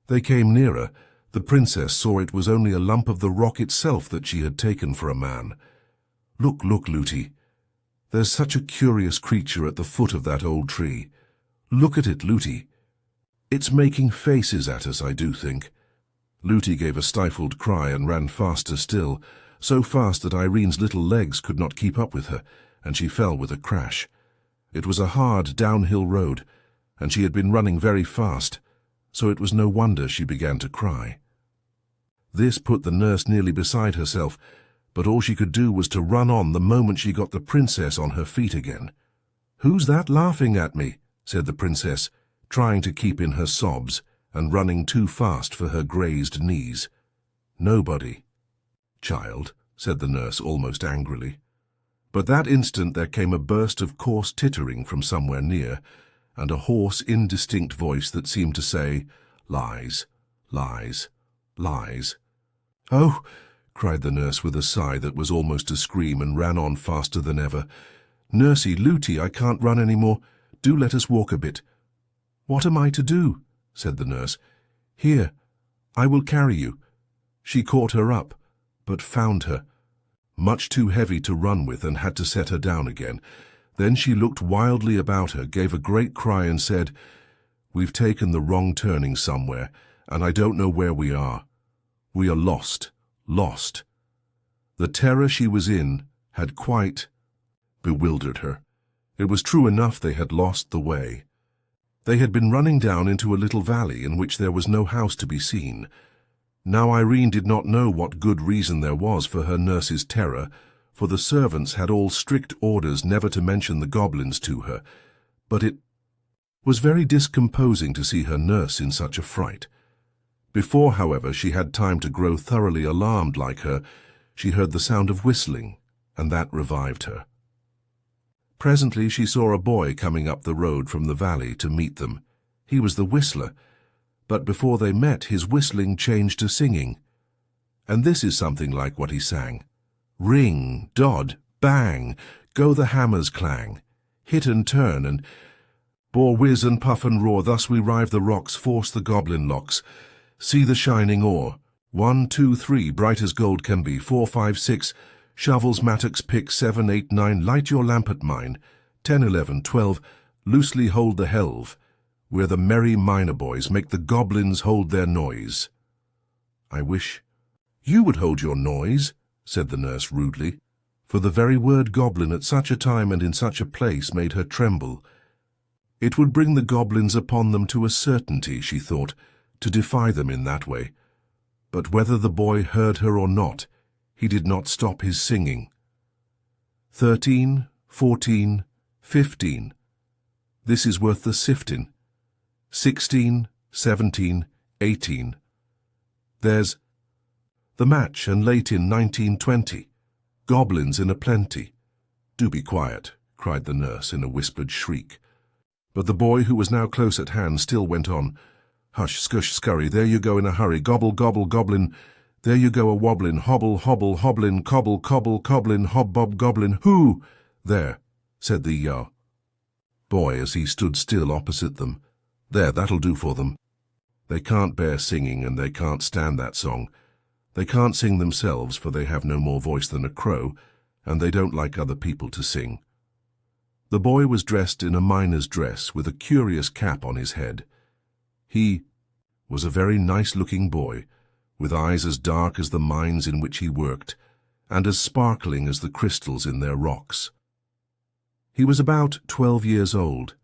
they came nearer, the princess saw it was only a lump of the rock itself that she had taken for a man. "Look, look, Lootie. There's such a curious creature at the foot of that old tree. Look at it, Lootie. It's making faces at us, I do think." Lootie gave a stifled cry and ran faster still, so fast that Irene's little legs could not keep up with her, and she fell with a crash. It was a hard downhill road, and she had been running very fast, so it was no wonder she began to cry. This put the nurse nearly beside herself, but all she could do was to run on the moment she got the princess on her feet again. "Who's that laughing at me?" said the princess, trying to keep in her sobs and running too fast for her grazed knees. "Nobody, child," said the nurse almost angrily. But that instant there came a burst of coarse tittering from somewhere near, and a hoarse, indistinct voice that seemed to say, "Lies, lies, lies." "Oh!" cried the nurse with a sigh that was almost a scream, and ran on faster than ever. "Nursie, Lootie, I can't run any more. Do let us walk a bit." "What am I to do?" said the nurse. "Here, I will carry you." She caught her up, but found her much too heavy to run with, and had to set her down again. Then she looked wildly about her, gave a great cry, and said, "We've taken the wrong turning somewhere, and I don't know where we are. We are lost, lost." The terror she was in had quite bewildered her. It was true enough, they had lost the way. They had been running down into a little valley in which there was no house to be seen. Now Irene did not know what good reason there was for her nurse's terror, for the servants had all strict orders never to mention the goblins to her, but it was very discomposing to see her nurse in such a fright. Before, however, she had time to grow thoroughly alarmed like her, she heard the sound of whistling, and that revived her. Presently she saw a boy coming up the road from the valley to meet them. He was the whistler, but before they met his whistling changed to singing. And this is something like what he sang. "Ring, dod, bang, go the hammers clang, hit and turn and bore whiz and puff and roar, thus we rive the rocks, force the goblin locks, see the shining ore. 1, 2, 3, bright as gold can be, 4, 5, 6, shovels, mattocks, picks, 7, 8, 9, light your lamp at mine, 10, 11, 12, loosely hold the helve, where the merry miner boys make the goblins hold their noise." "I wish you would hold your noise," said the nurse rudely, for the very word goblin at such a time and in such a place made her tremble. It would bring the goblins upon them to a certainty, she thought, to defy them in that way. but whether the boy heard her or not, he did not stop his singing. 13, 14, 15. This is worth the sifting. 16, 17, 18. There's the match and late in 1920. Goblins in a plenty. Do be quiet, cried the nurse in a whispered shriek. But the boy, who was now close at hand, still went on. Hush, scush, scurry, there you go in a hurry, gobble, gobble, goblin. There you go a-wobblin, hobble, hobble, hobblin, cobble, cobble, coblin, hob-bob, goblin, who? There, said the boy as he stood still opposite them. There, that'll do for them. They can't bear singing, and they can't stand that song. They can't sing themselves, for they have no more voice than a crow, and they don't like other people to sing. The boy was dressed in a miner's dress with a curious cap on his head. He was a very nice-looking boy, with eyes as dark as the mines in which he worked, and as sparkling as the crystals in their rocks. He was about 12 years old.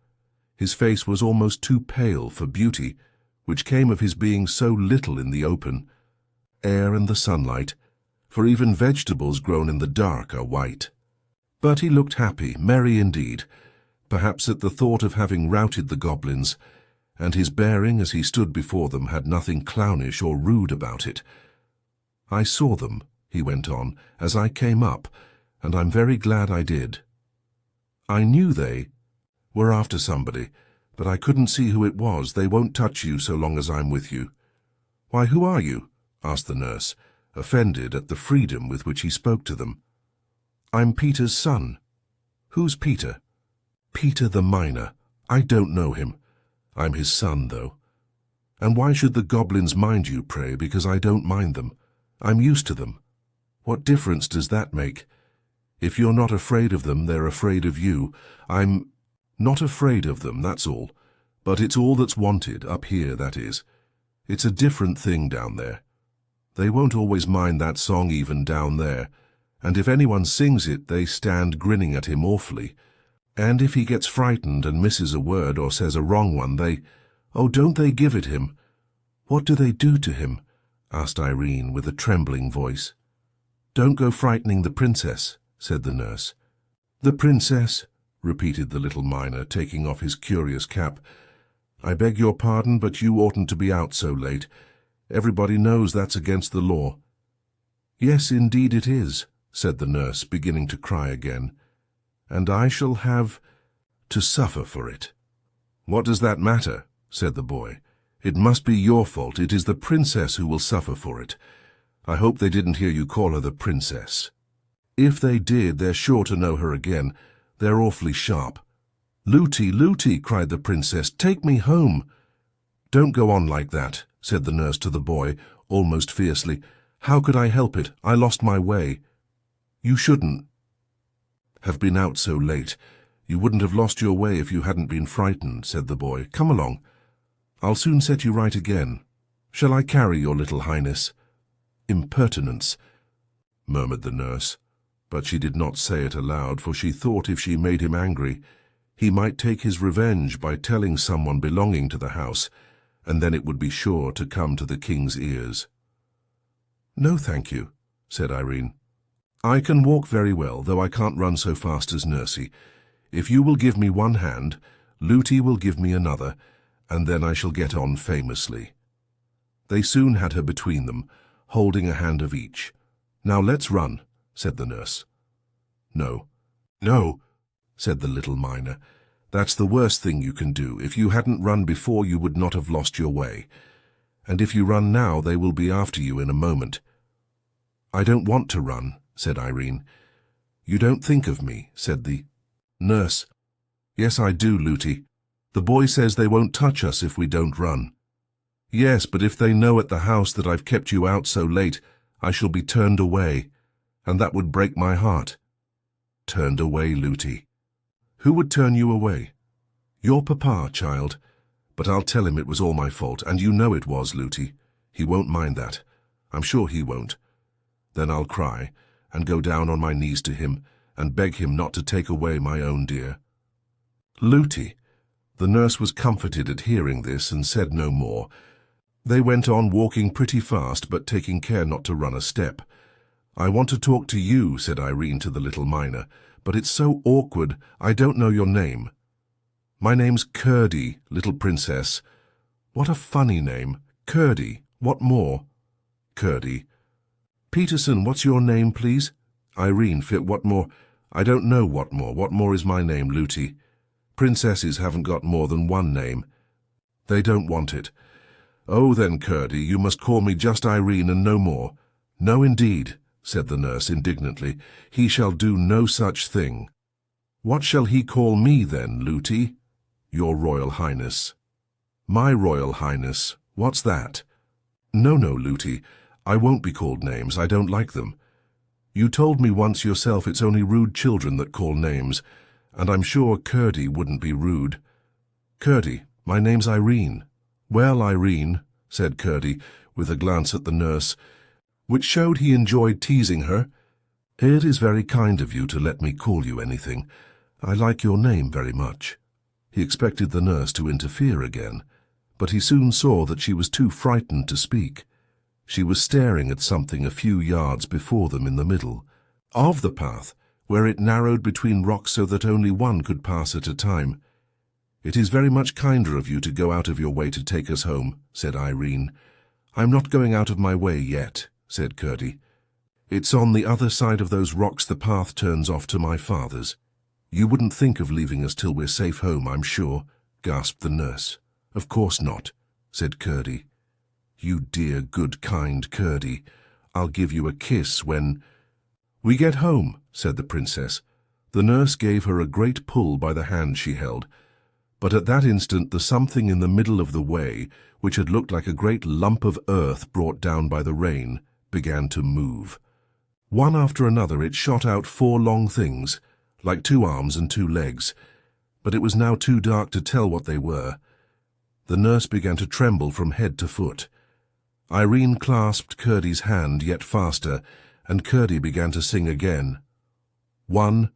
His face was almost too pale for beauty, which came of his being so little in the open air and the sunlight, for even vegetables grown in the dark are white. But he looked happy, merry indeed, perhaps at the thought of having routed the goblins, and his bearing as he stood before them had nothing clownish or rude about it. I saw them, he went on, as I came up, and I'm very glad I did. I knew they were after somebody, but I couldn't see who it was. They won't touch you so long as I'm with you. Why, who are you? Asked the nurse, offended at the freedom with which he spoke to them. I'm Peter's son. Who's Peter? Peter the miner. I don't know him. I'm his son, though. And why should the goblins mind you, pray? Because I don't mind them. I'm used to them. What difference does that make? If you're not afraid of them, they're afraid of you. I'm not afraid of them, that's all. But it's all that's wanted, up here, that is. It's a different thing down there. They won't always mind that song even down there, and if anyone sings it, they stand grinning at him awfully. And if he gets frightened and misses a word or says a wrong one, oh, don't they give it him? What do they do to him? Asked Irene with a trembling voice. Don't go frightening the princess, said the nurse. The princess, repeated the little miner, taking off his curious cap. I beg your pardon, but you oughtn't to be out so late. Everybody knows that's against the law. Yes, indeed it is, said the nurse, beginning to cry again. And I shall have to suffer for it. What does that matter? Said the boy. It must be your fault. It is the princess who will suffer for it. I hope they didn't hear you call her the princess. If they did, they're sure to know her again. They're awfully sharp. Looty, Looty, cried the princess, take me home. Don't go on like that, said the nurse to the boy, almost fiercely. How could I help it? I lost my way. You shouldn't have been out so late. You wouldn't have lost your way if you hadn't been frightened, said the boy. Come along. I'll soon set you right again. Shall I carry your little highness? Impertinence, murmured the nurse, but she did not say it aloud, for she thought if she made him angry, he might take his revenge by telling someone belonging to the house, and then it would be sure to come to the king's ears. No, thank you, said Irene. I can walk very well, though I can't run so fast as Nursey. If you will give me one hand, Looty will give me another, and then I shall get on famously. They soon had her between them, holding a hand of each. Now let's run, said the nurse. No, no, said the little miner. That's the worst thing you can do. If you hadn't run before, you would not have lost your way. And if you run now, they will be after you in a moment. I don't want to run, said Irene. You don't think of me, said the nurse. Yes, I do, Looty. The boy says they won't touch us if we don't run. Yes, but if they know at the house that I've kept you out so late, I shall be turned away, and that would break my heart. Turned away, Looty. Who would turn you away? Your papa, child. But I'll tell him it was all my fault, and you know it was, Looty. He won't mind that. I'm sure he won't. Then I'll cry, and go down on my knees to him, and beg him not to take away my own dear. Looty. The nurse was comforted at hearing this, and said no more, They went on walking pretty fast, but taking care not to run a step. "I want to talk to you," said Irene to the little miner, "but it's so awkward, I don't know your name." "My name's Curdie, little princess." "What a funny name. Curdie. What more?" "Curdie." "Peterson, what's your name, please?" "Irene, fit what more?" "I don't know what more. What more is my name, Looty. Princesses haven't got more than one name." "They don't want it." "Oh, then, Curdie, you must call me just Irene and no more." "No, indeed," said the nurse indignantly. "He shall do no such thing." "What shall he call me, then, Looty?" "Your Royal Highness." "My Royal Highness? What's that?" "No, Looty. I won't be called names. I don't like them. You told me once yourself it's only rude children that call names, and I'm sure Curdie wouldn't be rude." "Curdie, my name's Irene." "Well, Irene," said Curdie, with a glance at the nurse, which showed he enjoyed teasing her, "it is very kind of you to let me call you anything. I like your name very much." He expected the nurse to interfere again, but he soon saw that she was too frightened to speak. She was staring at something a few yards before them in the middle of the path, where it narrowed between rocks so that only one could pass at a time. "It is very much kinder of you to go out of your way to take us home," said Irene. "I'm not going out of my way yet," said Curdie. "It's on the other side of those rocks the path turns off to my father's." "You wouldn't think of leaving us till we're safe home, I'm sure," gasped the nurse. "Of course not," said Curdie. "You dear, good, kind Curdie, I'll give you a kiss when—" "We get home," said the princess. The nurse gave her a great pull by the hand she held, but at that instant the something in the middle of the way, which had looked like a great lump of earth brought down by the rain, began to move. One after another it shot out 4 long things, like 2 arms and 2 legs, but it was now too dark to tell what they were. The nurse began to tremble from head to foot. Irene clasped Curdie's hand yet faster, and Curdie began to sing again. 1,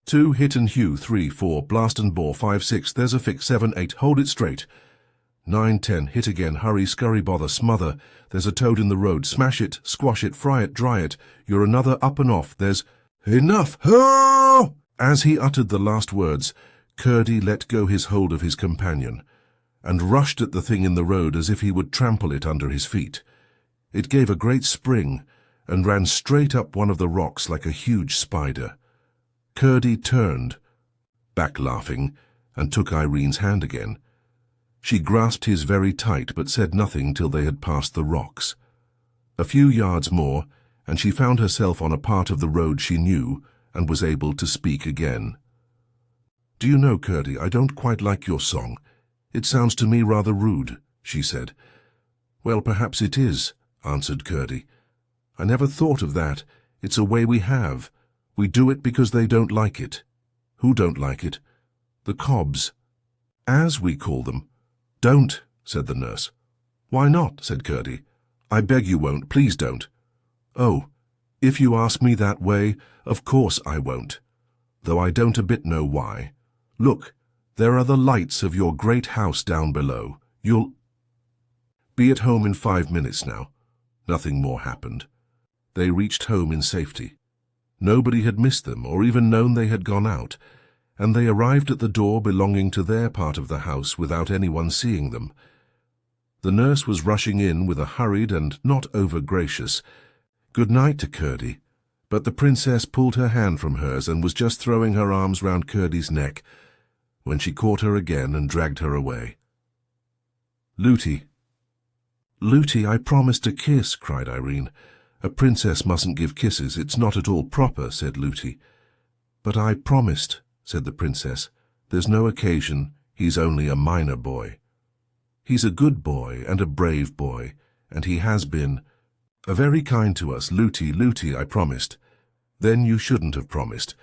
2, hit and hew, 3, 4, blast and bore, 5, 6, there's a fix, 7, 8, hold it straight. 9, 10, hit again, hurry, scurry, bother, smother, there's a toad in the road, smash it, squash it, fry it, dry it, you're another up and off, there's— Enough! Oh! As he uttered the last words, Curdie let go his hold of his companion, and rushed at the thing in the road as if he would trample it under his feet. It gave a great spring, and ran straight up one of the rocks like a huge spider. Curdie turned, back laughing, and took Irene's hand again. She grasped his very tight, but said nothing till they had passed the rocks. A few yards more, and she found herself on a part of the road she knew, and was able to speak again. "Do you know, Curdie, I don't quite like your song. It sounds to me rather rude," she said. "Well, perhaps it is," answered Curdie. "I never thought of that. It's a way we have. We do it because they don't like it." "Who don't like it?" "The Cobs. As we call them." "Don't," said the nurse. "Why not?" said Curdie. "I beg you won't. Please don't." "Oh, if you ask me that way, of course I won't. Though I don't a bit know why. Look, there are the lights of your great house down below. You'll be at home in 5 minutes now." Nothing more happened. They reached home in safety. Nobody had missed them or even known they had gone out, and they arrived at the door belonging to their part of the house without anyone seeing them. The nurse was rushing in with a hurried and not over-gracious "Good night" to Curdie, but the princess pulled her hand from hers and was just throwing her arms round Curdie's neck when she caught her again and dragged her away. "Looty." "Looty, I promised a kiss," cried Irene. "A princess mustn't give kisses. It's not at all proper," said Looty. "But I promised," said the princess. "There's no occasion. He's only a minor boy." "He's a good boy and a brave boy, and he has been very kind to us. Looty, Looty, I promised." "Then you shouldn't have promised.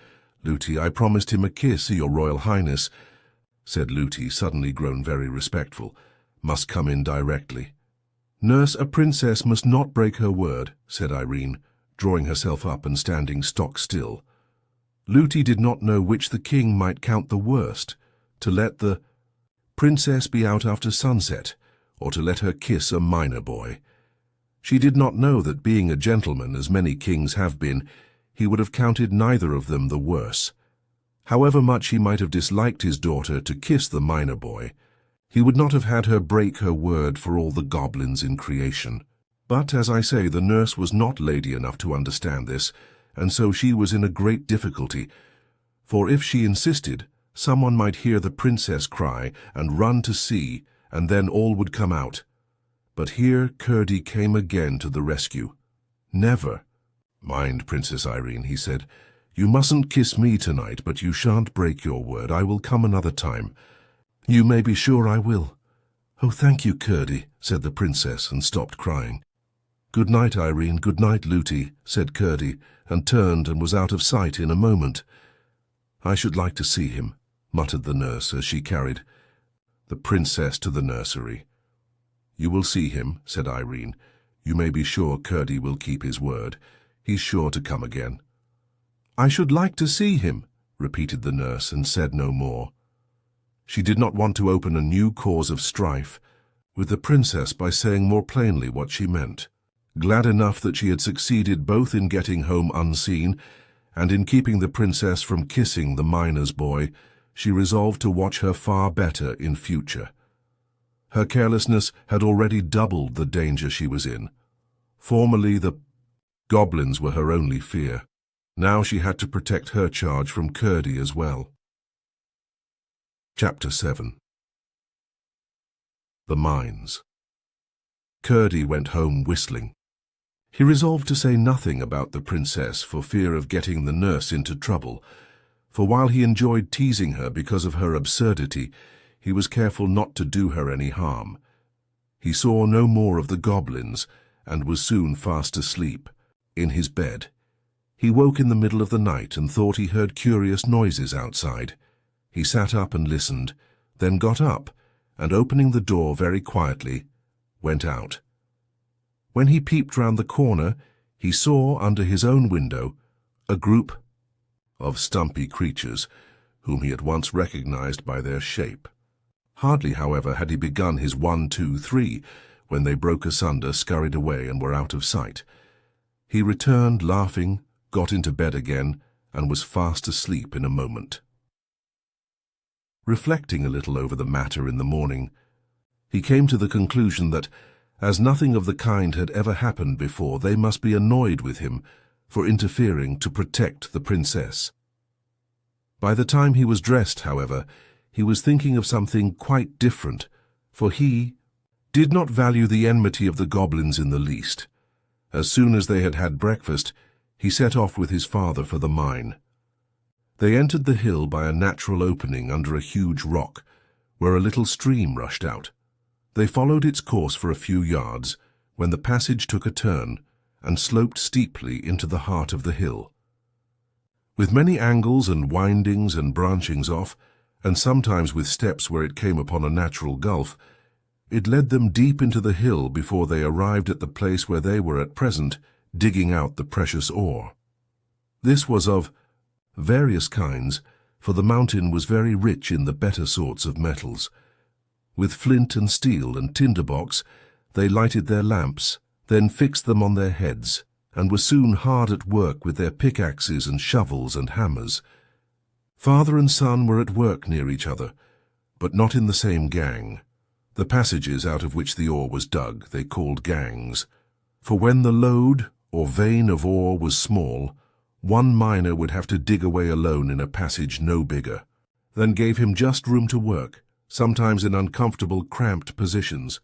Looty, I promised him a kiss, Your Royal Highness," said Looty, suddenly grown very respectful. "Must come in directly." "Nurse, a princess must not break her word," said Irene, drawing herself up and standing stock still. Looty did not know which the king might count the worst, to let the princess be out after sunset, or to let her kiss a miner boy. She did not know that, being a gentleman, as many kings have been, he would have counted neither of them the worse. However much he might have disliked his daughter to kiss the miner boy, he would not have had her break her word for all the goblins in creation. But, as I say, the nurse was not lady enough to understand this, and so she was in a great difficulty, for if she insisted, someone might hear the princess cry and run to see, and then all would come out. But here Curdie came again to the rescue. "Never. Mind, Princess Irene," he said. "You mustn't kiss me tonight, but you shan't break your word. I will come another time. You may be sure I will." "Oh, thank you, Curdie," said the princess, and stopped crying. "Good night, Irene. Good night, Lootie," said Curdie, and turned and was out of sight in a moment. "I should like to see him," muttered the nurse as she carried the princess to the nursery. "You will see him," said Irene. "You may be sure Curdie will keep his word. He's sure to come again." "I should like to see him," repeated the nurse, and said no more. She did not want to open a new cause of strife with the princess by saying more plainly what she meant. Glad enough that she had succeeded both in getting home unseen and in keeping the princess from kissing the miner's boy, she resolved to watch her far better in future. Her carelessness had already doubled the danger she was in. Formerly the goblins were her only fear. Now she had to protect her charge from Curdie as well. Chapter 7. The Mines. Curdie went home whistling. He resolved to say nothing about the princess for fear of getting the nurse into trouble, for while he enjoyed teasing her because of her absurdity, he was careful not to do her any harm. He saw no more of the goblins, and was soon fast asleep, in his bed. He woke in the middle of the night and thought he heard curious noises outside. He sat up and listened, then got up, and opening the door very quietly, went out. When he peeped round the corner, he saw, under his own window, a group of stumpy creatures, whom he at once recognized by their shape. Hardly, however, had he begun his 1, 2, 3, when they broke asunder, scurried away, and were out of sight. He returned, laughing, got into bed again, and was fast asleep in a moment. Reflecting a little over the matter in the morning, he came to the conclusion that, as nothing of the kind had ever happened before, they must be annoyed with him for interfering to protect the princess. By the time he was dressed, however, he was thinking of something quite different, for he did not value the enmity of the goblins in the least. As soon as they had had breakfast, he set off with his father for the mine. They entered the hill by a natural opening under a huge rock, where a little stream rushed out. They followed its course for a few yards, when the passage took a turn and sloped steeply into the heart of the hill. With many angles and windings and branchings off, and sometimes with steps where it came upon a natural gulf, it led them deep into the hill before they arrived at the place where they were at present digging out the precious ore. This was of various kinds, for the mountain was very rich in the better sorts of metals. With flint and steel and tinderbox, they lighted their lamps, then fixed them on their heads, and were soon hard at work with their pickaxes and shovels and hammers. Father and son were at work near each other, but not in the same gang. The passages out of which the ore was dug they called gangs, for when the lode or vein of ore was small, one miner would have to dig away alone in a passage no bigger, then gave him just room to work, sometimes in uncomfortable, cramped positions.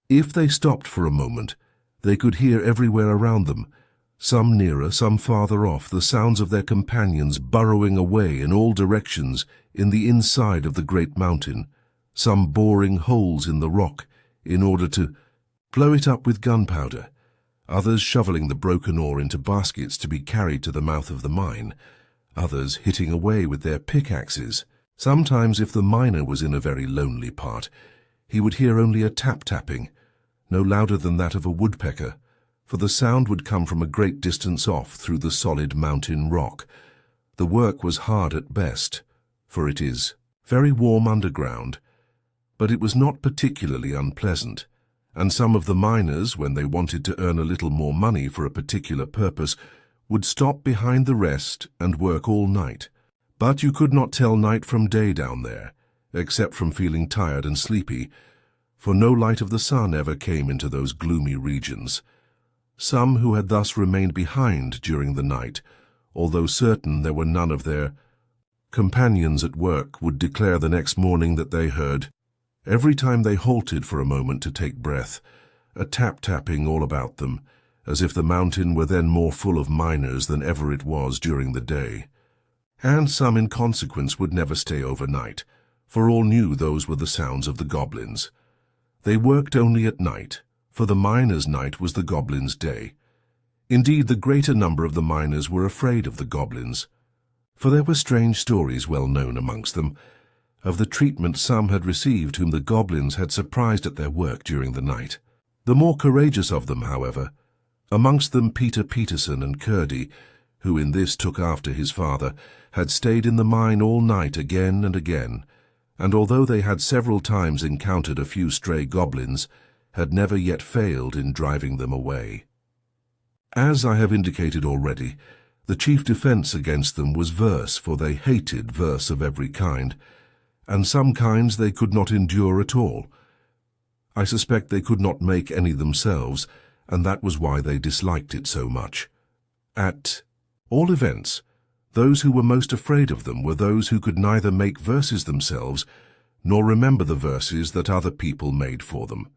If they stopped for a moment, they could hear everywhere around them, some nearer, some farther off, the sounds of their companions burrowing away in all directions in the inside of the great mountain, some boring holes in the rock in order to blow it up with gunpowder, others shoveling the broken ore into baskets to be carried to the mouth of the mine, others hitting away with their pickaxes. Sometimes, if the miner was in a very lonely part, he would hear only a tap-tapping, no louder than that of a woodpecker, for the sound would come from a great distance off through the solid mountain rock. The work was hard at best, for it is very warm underground, But it was not particularly unpleasant, and some of the miners, when they wanted to earn a little more money for a particular purpose, would stop behind the rest and work all night. But you could not tell night from day down there, except from feeling tired and sleepy, for no light of the sun ever came into those gloomy regions. Some who had thus remained behind during the night, although certain there were none of their companions at work, would declare the next morning that they heard, every time they halted for a moment to take breath, a tap-tapping all about them, as if the mountain were then more full of miners than ever it was during the day. And some in consequence would never stay overnight, for all knew those were the sounds of the goblins. They worked only at night, for the miners' night was the goblins' day. Indeed, the greater number of the miners were afraid of the goblins, for there were strange stories well known amongst them, of the treatment some had received whom the goblins had surprised at their work during the night. The more courageous of them, however, amongst them Peter Peterson and Curdie, who in this took after his father, had stayed in the mine all night again and again, and although they had several times encountered a few stray goblins, had never yet failed in driving them away. As I have indicated already, the chief defence against them was verse, for they hated verse of every kind, and some kinds they could not endure at all. I suspect they could not make any themselves, and that was why they disliked it so much. At all events, those who were most afraid of them were those who could neither make verses themselves nor remember the verses that other people made for them,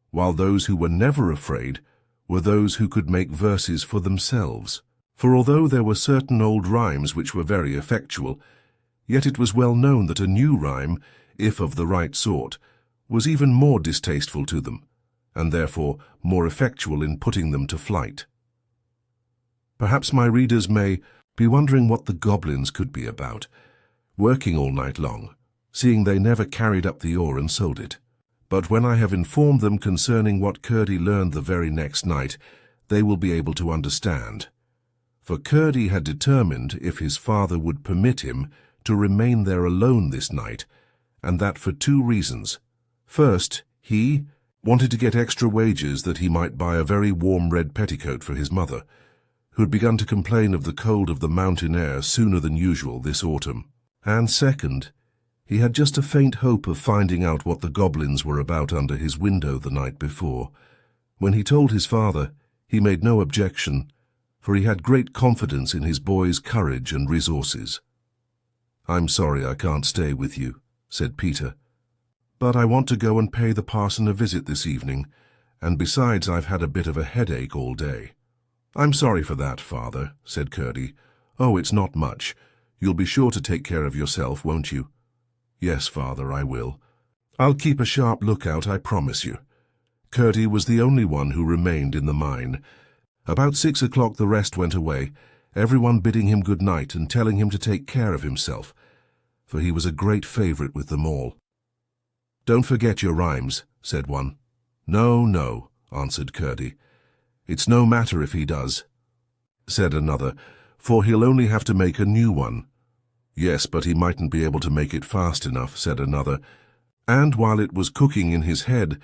while those who were never afraid were those who could make verses for themselves. For although there were certain old rhymes which were very effectual, yet it was well known that a new rhyme, if of the right sort, was even more distasteful to them, and therefore more effectual in putting them to flight. Perhaps my readers may be wondering what the goblins could be about, working all night long, seeing they never carried up the ore and sold it. But when I have informed them concerning what Curdie learned the very next night, they will be able to understand. For Curdie had determined, if his father would permit him, to remain there alone this night, and that for two reasons. First, he wanted to get extra wages that he might buy a very warm red petticoat for his mother, who had begun to complain of the cold of the mountain air sooner than usual this autumn. And second, he had just a faint hope of finding out what the goblins were about under his window the night before. When he told his father, he made no objection, for he had great confidence in his boy's courage and resources. "I'm sorry I can't stay with you," said Peter, "but I want to go and pay the parson a visit this evening, and besides I've had a bit of a headache all day." "I'm sorry for that, father," said Curdie. "Oh, it's not much. You'll be sure to take care of yourself, won't you?" "Yes, father, I will. I'll keep a sharp lookout, I promise you." Curdie was the only one who remained in the mine. About 6 o'clock the rest went away, everyone bidding him good night and telling him to take care of himself, for he was a great favourite with them all. "Don't forget your rhymes," said one. "No, no," answered Curdie. "It's no matter if he does," said another, "for he'll only have to make a new one." "Yes, but he mightn't be able to make it fast enough," said another, "and while it was cooking in his head,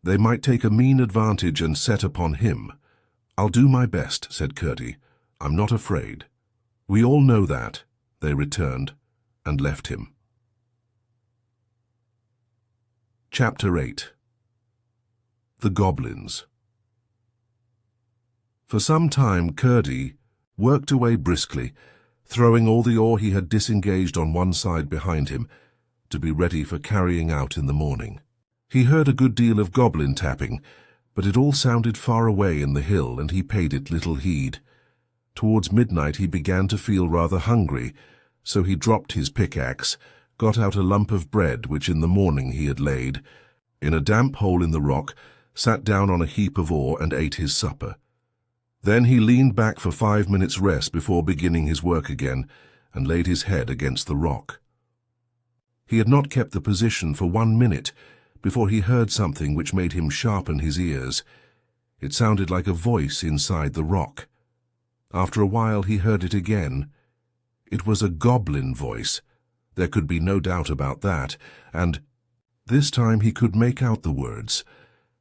they might take a mean advantage and set upon him." "I'll do my best," said Curdie. "I'm not afraid." "We all know that," they returned, and left him. Chapter 8. The Goblins. For some time Curdie worked away briskly, throwing all the ore he had disengaged on one side behind him, to be ready for carrying out in the morning. He heard a good deal of goblin tapping, but it all sounded far away in the hill, and he paid it little heed. Towards midnight he began to feel rather hungry, so he dropped his pickaxe, got out a lump of bread which in the morning he had laid in a damp hole in the rock, sat down on a heap of ore and ate his supper. Then he leaned back for 5 minutes' rest before beginning his work again, and laid his head against the rock. He had not kept the position for 1 minute before he heard something which made him sharpen his ears. It sounded like a voice inside the rock. After a while he heard it again. It was a goblin voice. There could be no doubt about that, and This time he could make out the words.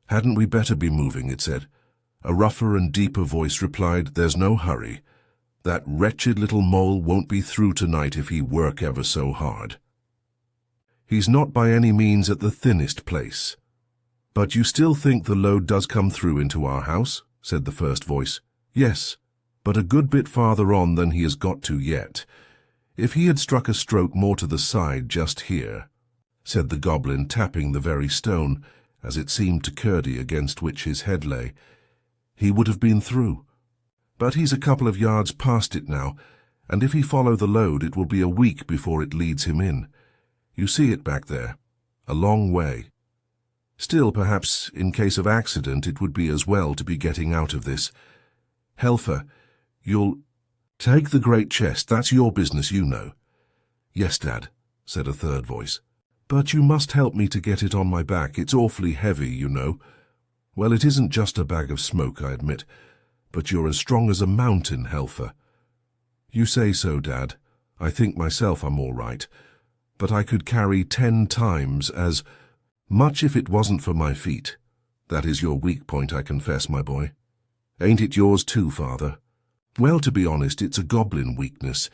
"Hadn't we better be moving?" it said. A rougher and deeper voice replied, "There's no hurry. That wretched little mole won't be through tonight if he work ever so hard. He's not by any means at the thinnest place." "But you still think the load does come through into our house?" said the first voice. "Yes, but a good bit farther on than he has got to yet. If he had struck a stroke more to the side just here," said the goblin, tapping the very stone, as it seemed to Curdie, against which his head lay, "he would have been through. But he's a couple of yards past it now, and if he follow the load it will be a week before it leads him in. You see it back there, a long way. Still, perhaps, in case of accident, it would be as well to be getting out of this. Helfer, you'll take the great chest. That's your business, you know." "Yes, Dad," said a third voice. "But you must help me to get it on my back. It's awfully heavy, you know." "Well, it isn't just a bag of smoke, I admit, but you're as strong as a mountain, Helfer." "You say so, Dad. I think myself I'm all right, but I could carry 10 times as much if it wasn't for my feet. That is your weak point, I confess, my boy." "Ain't it yours too, Father?" "Well, to be honest, it's a goblin weakness.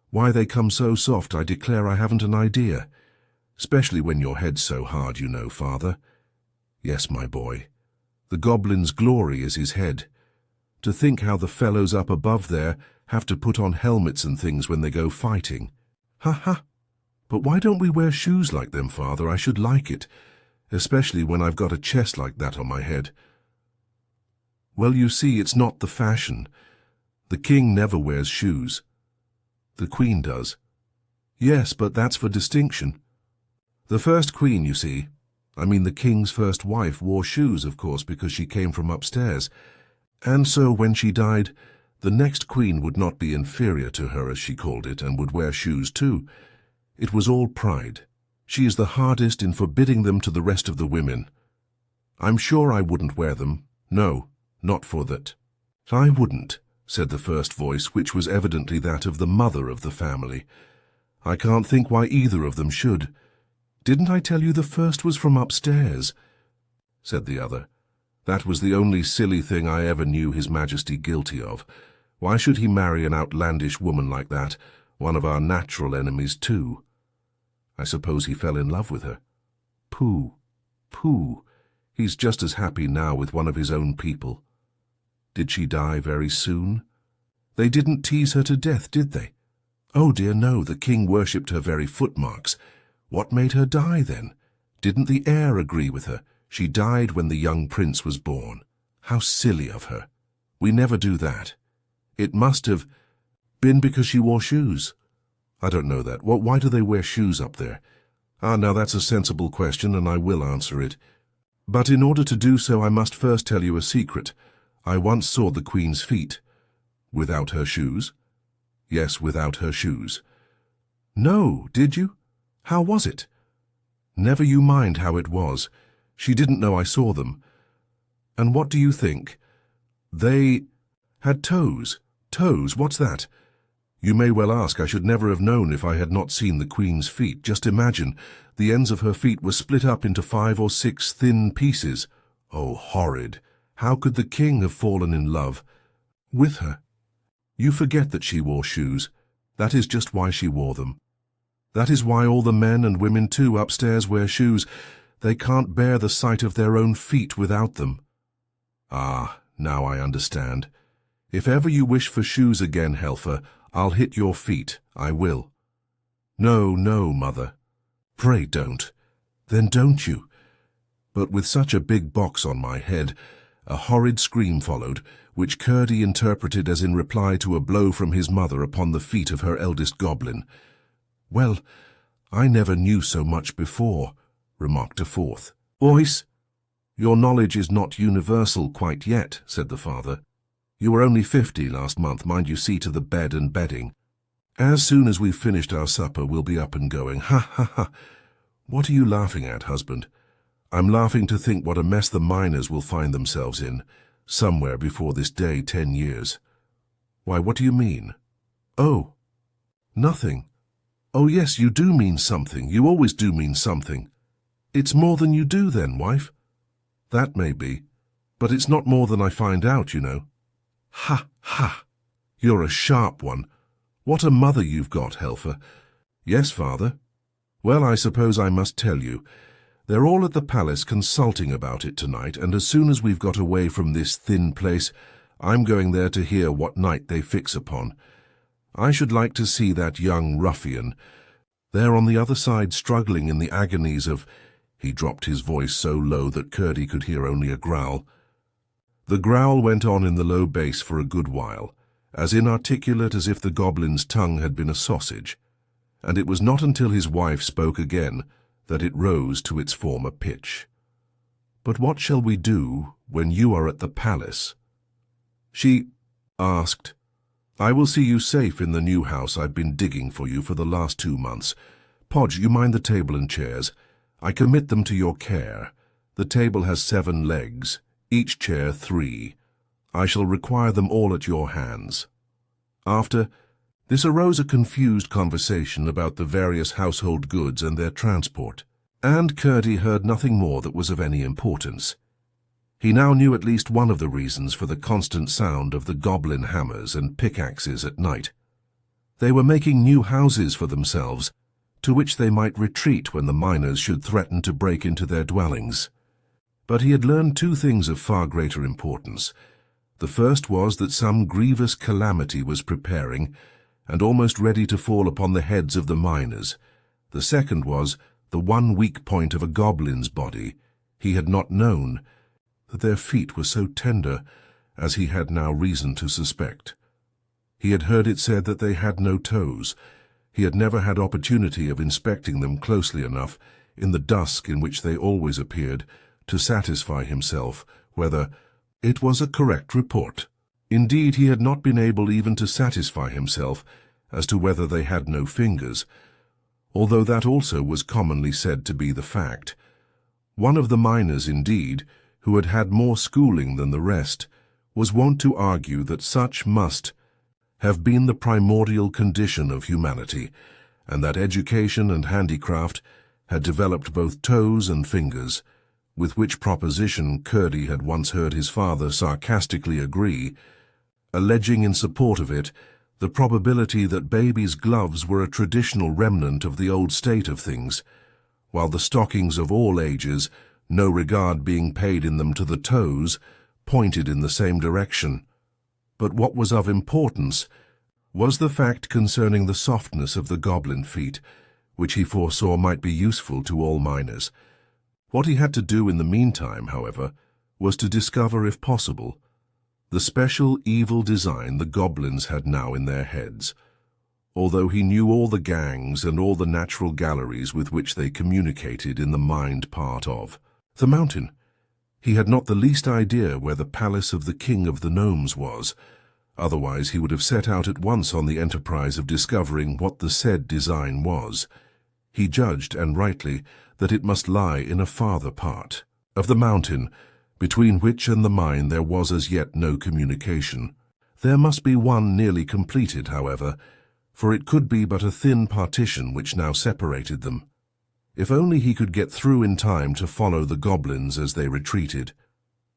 Why they come so soft, I declare I haven't an idea. Especially when your head's so hard, you know, Father." "Yes, my boy. The goblin's glory is his head. To think how the fellows up above there have to put on helmets and things when they go fighting." "Ha ha! But why don't we wear shoes like them, Father? I should like it, especially when I've got a chest like that on my head." "Well, you see, it's not the fashion. The king never wears shoes. The queen does." "Yes, but that's for distinction. The first queen, you see, I mean the king's first wife, wore shoes, of course, because she came from upstairs. And so when she died, the next queen would not be inferior to her, as she called it, and would wear shoes too. It was all pride. She is the hardest in forbidding them to the rest of the women. I'm sure I wouldn't wear them. No, not for that." "I wouldn't," said the first voice, which was evidently that of the mother of the family. "I can't think why either of them should. Didn't I tell you the first was from upstairs?" said the other. "That was the only silly thing I ever knew His Majesty guilty of. Why should he marry an outlandish woman like that, one of our natural enemies too? I suppose he fell in love with her. Pooh, pooh, he's just as happy now with one of his own people. Did she die very soon? They didn't tease her to death, did they? Oh dear no, the king worshipped her very footmarks. What made her die then? Didn't the heir agree with her? She died when the young prince was born. How silly of her. We never do that. It must have been because she wore shoes." "I don't know that. Why do they wear shoes up there?" "Ah, now that's a sensible question, and I will answer it. But in order to do so, I must first tell you a secret. I once saw the Queen's feet." "Without her shoes?" "Yes, without her shoes." "No, did you? How was it?" "Never you mind how it was. She didn't know I saw them. And what do you think? They had toes." "Toes? What's that?" "You may well ask. I should never have known if I had not seen the Queen's feet. Just imagine, the ends of her feet were split up into 5 or 6 thin pieces. Oh, horrid! How could the king have fallen in love with her? You forget that she wore shoes. That is just why she wore them. That is why all the men and women too upstairs wear shoes. They can't bear the sight of their own feet without them." "Ah, now I understand. If ever you wish for shoes again, Helfer, I'll hit your feet. I will." "No, no, Mother. Pray don't." "Then don't you?" But with such a big box on my head, a horrid scream followed, which Curdie interpreted as in reply to a blow from his mother upon the feet of her eldest goblin. "Well, I never knew so much before," remarked a fourth. "Ois, your knowledge is not universal quite yet," said the father. "You were only 50 last month, mind you see to the bed and bedding. As soon as we've finished our supper, we'll be up and going. Ha, ha, ha! What are you laughing at, husband?" "I'm laughing to think what a mess the miners will find themselves in, somewhere before this day 10 years. "Why, what do you mean?" "Oh, nothing." "Oh yes, you do mean something. You always do mean something." It's more than you do then, wife. That may be, but it's not more than I find out, you know. Ha, ha! You're a sharp one. What a mother you've got, Helfer. Yes, father. Well, I suppose I must tell you. They're all at the palace consulting about it tonight, and as soon as we've got away from this thin place, I'm going there to hear what night they fix upon. I should like to see that young ruffian. There on the other side, struggling in the agonies of... He dropped his voice so low that Curdie could hear only a growl. The growl went on in the low bass for a good while, as inarticulate as if the goblin's tongue had been a sausage, and it was not until his wife spoke again that it rose to its former pitch. "But what shall we do when you are at the palace?" She asked. "I will see you safe in the new house I've been digging for you for the last 2 months. Podge, you mind the table and chairs. I commit them to your care. The table has 7 legs, each chair 3. I shall require them all at your hands." After this arose a confused conversation about the various household goods and their transport, and Curdie heard nothing more that was of any importance. He now knew at least one of the reasons for the constant sound of the goblin hammers and pickaxes at night. They were making new houses for themselves, to which they might retreat when the miners should threaten to break into their dwellings. But he had learned 2 things of far greater importance. The first was that some grievous calamity was preparing, and almost ready to fall upon the heads of the miners. The second was the one weak point of a goblin's body. He had not known that their feet were so tender, as he had now reason to suspect. He had heard it said that they had no toes. He had never had opportunity of inspecting them closely enough, in the dusk in which they always appeared, to satisfy himself whether it was a correct report. Indeed, he had not been able even to satisfy himself as to whether they had no fingers, although that also was commonly said to be the fact. One of the miners, indeed, who had had more schooling than the rest, was wont to argue that such must have been the primordial condition of humanity, and that education and handicraft had developed both toes and fingers, with which proposition Curdie had once heard his father sarcastically agree, alleging in support of it the probability that babies' gloves were a traditional remnant of the old state of things, while the stockings of all ages, no regard being paid in them to the toes, pointed in the same direction. But what was of importance was the fact concerning the softness of the goblin feet, which he foresaw might be useful to all miners. What he had to do in the meantime, however, was to discover, if possible, the special evil design the goblins had now in their heads, although he knew all the gangs and all the natural galleries with which they communicated in the mind part of the mountain. He had not the least idea where the palace of the King of the Gnomes was, otherwise he would have set out at once on the enterprise of discovering what the said design was. He judged, and rightly, that it must lie in a farther part of the mountain, between which and the mine there was as yet no communication. There must be one nearly completed, however, for it could be but a thin partition which now separated them. If only he could get through in time to follow the goblins as they retreated.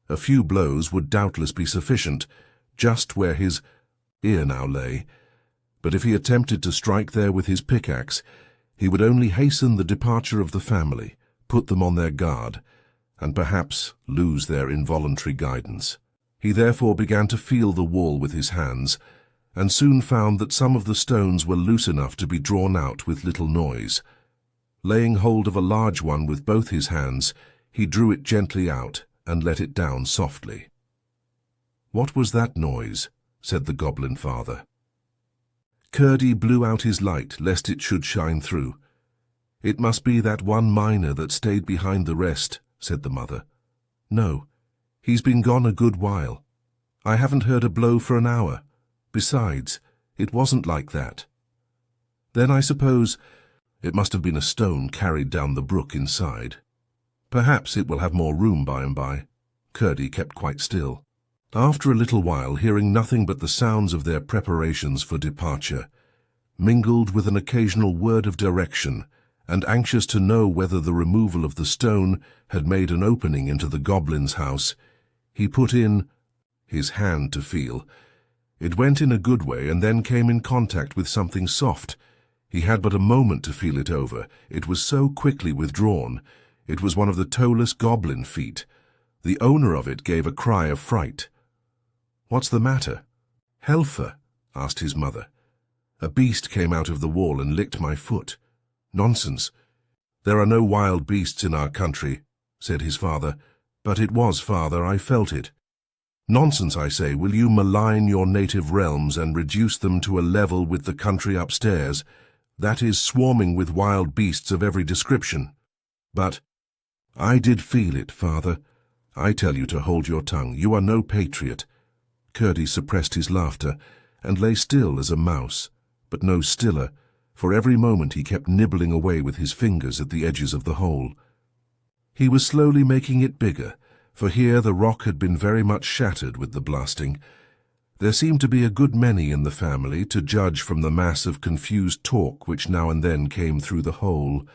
A few blows would doubtless be sufficient, just where his ear now lay, but if he attempted to strike there with his pickaxe, he would only hasten the departure of the family, put them on their guard, and perhaps lose their involuntary guidance. He therefore began to feel the wall with his hands, and soon found that some of the stones were loose enough to be drawn out with little noise. Laying hold of a large one with both his hands, he drew it gently out and let it down softly. "What was that noise?" said the goblin father. Curdie blew out his light, lest it should shine through. "It must be that one miner that stayed behind the rest," said the mother. "No, he's been gone a good while. I haven't heard a blow for an hour. Besides, it wasn't like that." "Then I suppose it must have been a stone carried down the brook inside. Perhaps it will have more room by and by." Curdie kept quite still. After a little while, hearing nothing but the sounds of their preparations for departure, mingled with an occasional word of direction and anxious to know whether the removal of the stone had made an opening into the goblin's house, he put in his hand to feel. It went in a good way and then came in contact with something soft. He had but a moment to feel it over. It was so quickly withdrawn. It was one of the toeless goblin feet. The owner of it gave a cry of fright. "What's the matter?" "Helfer," asked his mother. "A beast came out of the wall and licked my foot." "Nonsense. There are no wild beasts in our country," said his father. "But it was, father, I felt it." "Nonsense, I say. Will you malign your native realms and reduce them to a level with the country upstairs? That is swarming with wild beasts of every description." "But I did feel it, father. I tell you to hold your tongue. You are no patriot." Curdie suppressed his laughter and lay still as a mouse, but no stiller, for every moment he kept nibbling away with his fingers at the edges of the hole. He was slowly making it bigger, for here the rock had been very much shattered with the blasting. There seemed to be a good many in the family, to judge from the mass of confused talk which now and then came through the hole.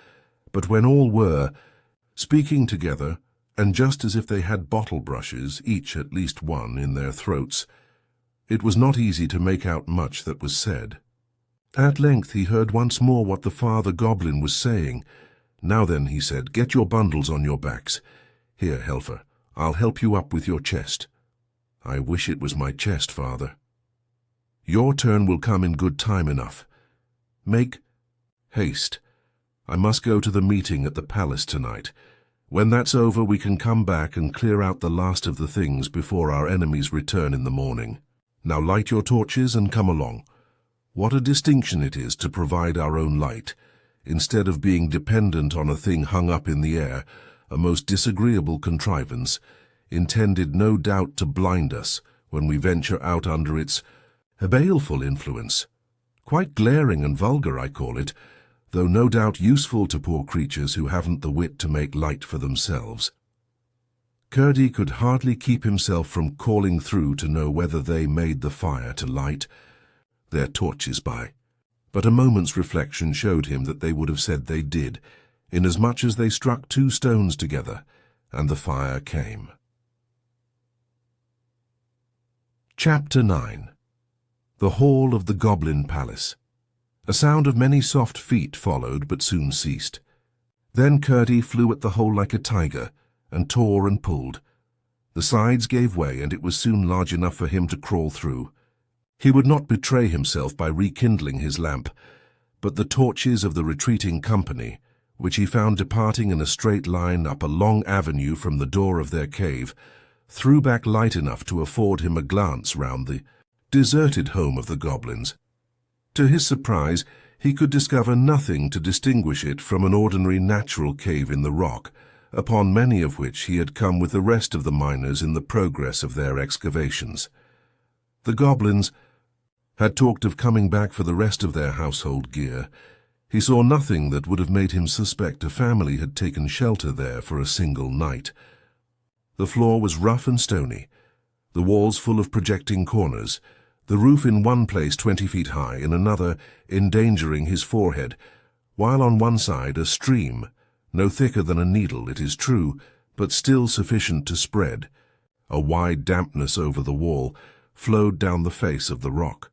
But when all were speaking together, and just as if they had bottle brushes, each at least one, in their throats, it was not easy to make out much that was said. At length he heard once more what the father goblin was saying. "Now then," he said, "get your bundles on your backs. Here, Helfer, I'll help you up with your chest." "I wish it was my chest, father." "Your turn will come in good time enough. Make haste. I must go to the meeting at the palace tonight. When that's over, we can come back and clear out the last of the things before our enemies return in the morning. Now light your torches and come along. What a distinction it is to provide our own light, instead of being dependent on a thing hung up in the air, a most disagreeable contrivance, intended no doubt to blind us when we venture out under its baleful influence. Quite glaring and vulgar, I call it, though no doubt useful to poor creatures who haven't the wit to make light for themselves." Curdie could hardly keep himself from calling through to know whether they made the fire to light their torches by, but a moment's reflection showed him that they would have said they did, inasmuch as they struck two stones together, and the fire came. Chapter 9. The Hall of the Goblin Palace. A sound of many soft feet followed, but soon ceased. Then Curdie flew at the hole like a tiger, and tore and pulled. The sides gave way, and it was soon large enough for him to crawl through. He would not betray himself by rekindling his lamp, but the torches of the retreating company, which he found departing in a straight line up a long avenue from the door of their cave, threw back light enough to afford him a glance round the deserted home of the goblins. To his surprise, he could discover nothing to distinguish it from an ordinary natural cave in the rock, upon many of which he had come with the rest of the miners in the progress of their excavations. The goblins had talked of coming back for the rest of their household gear. He saw nothing that would have made him suspect a family had taken shelter there for a single night. The floor was rough and stony, the walls full of projecting corners, the roof in one place 20 feet high, in another endangering his forehead, while on one side a stream, no thicker than a needle, it is true, but still sufficient to spread, a wide dampness over the wall, flowed down the face of the rock.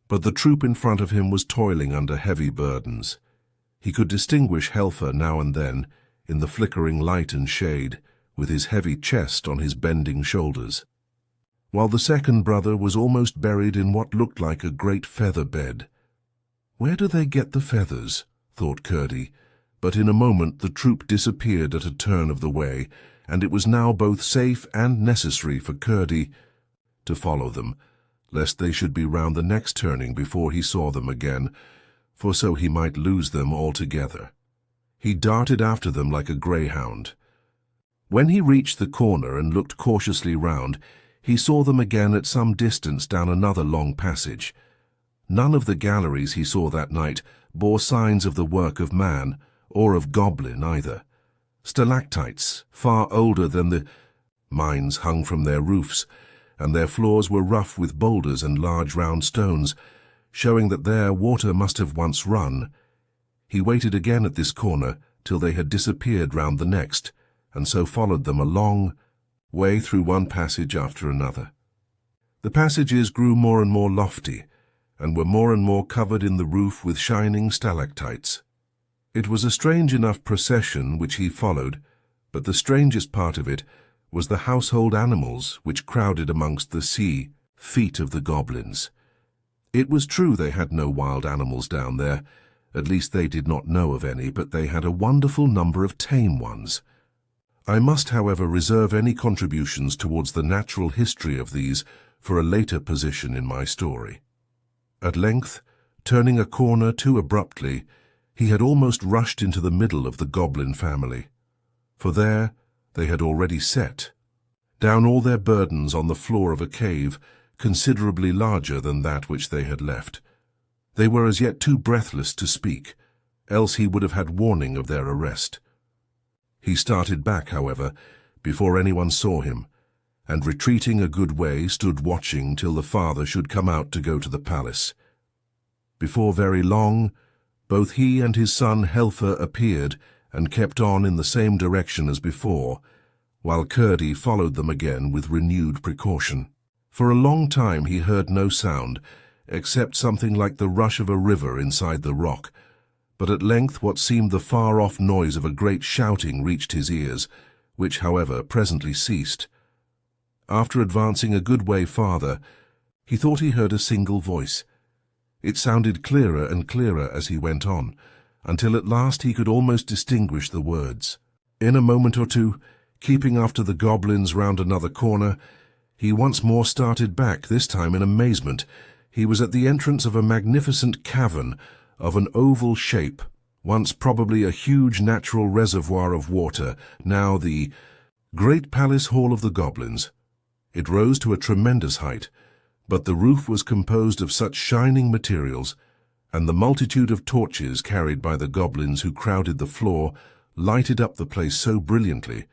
But the troop in front of him was toiling under heavy burdens. He could distinguish Helfer now and then, in the flickering light and shade, with his heavy chest on his bending shoulders, while the second brother was almost buried in what looked like a great feather bed. "Where do they get the feathers?" thought Curdie, but in a moment the troop disappeared at a turn of the way, and it was now both safe and necessary for Curdie to follow them, lest they should be round the next turning before he saw them again, for so he might lose them altogether. He darted after them like a greyhound. When he reached the corner and looked cautiously round, he saw them again at some distance down another long passage. None of the galleries he saw that night bore signs of the work of man, or of goblin either. Stalactites, far older than the mines, hung from their roofs, and their floors were rough with boulders and large round stones, showing that there water must have once run. He waited again at this corner till they had disappeared round the next, and so followed them a long way through one passage after another. The passages grew more and more lofty, and were more and more covered in the roof with shining stalactites. It was a strange enough procession which he followed, but the strangest part of it was the household animals which crowded amongst the feet of the goblins. It was true they had no wild animals down there, at least they did not know of any, but they had a wonderful number of tame ones. I must, however, reserve any contributions towards the natural history of these for a later position in my story. At length, turning a corner too abruptly, he had almost rushed into the middle of the goblin family, for there they had already set down all their burdens on the floor of a cave considerably larger than that which they had left. They were as yet too breathless to speak, else he would have had warning of their arrest. He started back, however, before anyone saw him, and retreating a good way stood watching till the father should come out to go to the palace. Before very long, both he and his son Helfer appeared and kept on in the same direction as before, while Curdie followed them again with renewed precaution. For a long time he heard no sound, except something like the rush of a river inside the rock, but at length what seemed the far-off noise of a great shouting reached his ears, which, however, presently ceased. After advancing a good way farther, he thought he heard a single voice. It sounded clearer and clearer as he went on, until at last he could almost distinguish the words. In a moment or two, keeping after the goblins round another corner, he once more started back, this time in amazement. He was at the entrance of a magnificent cavern of an oval shape, once probably a huge natural reservoir of water, now the great palace hall of the goblins. It rose to a tremendous height, but the roof was composed of such shining materials, and the multitude of torches carried by the goblins who crowded the floor lighted up the place so brilliantly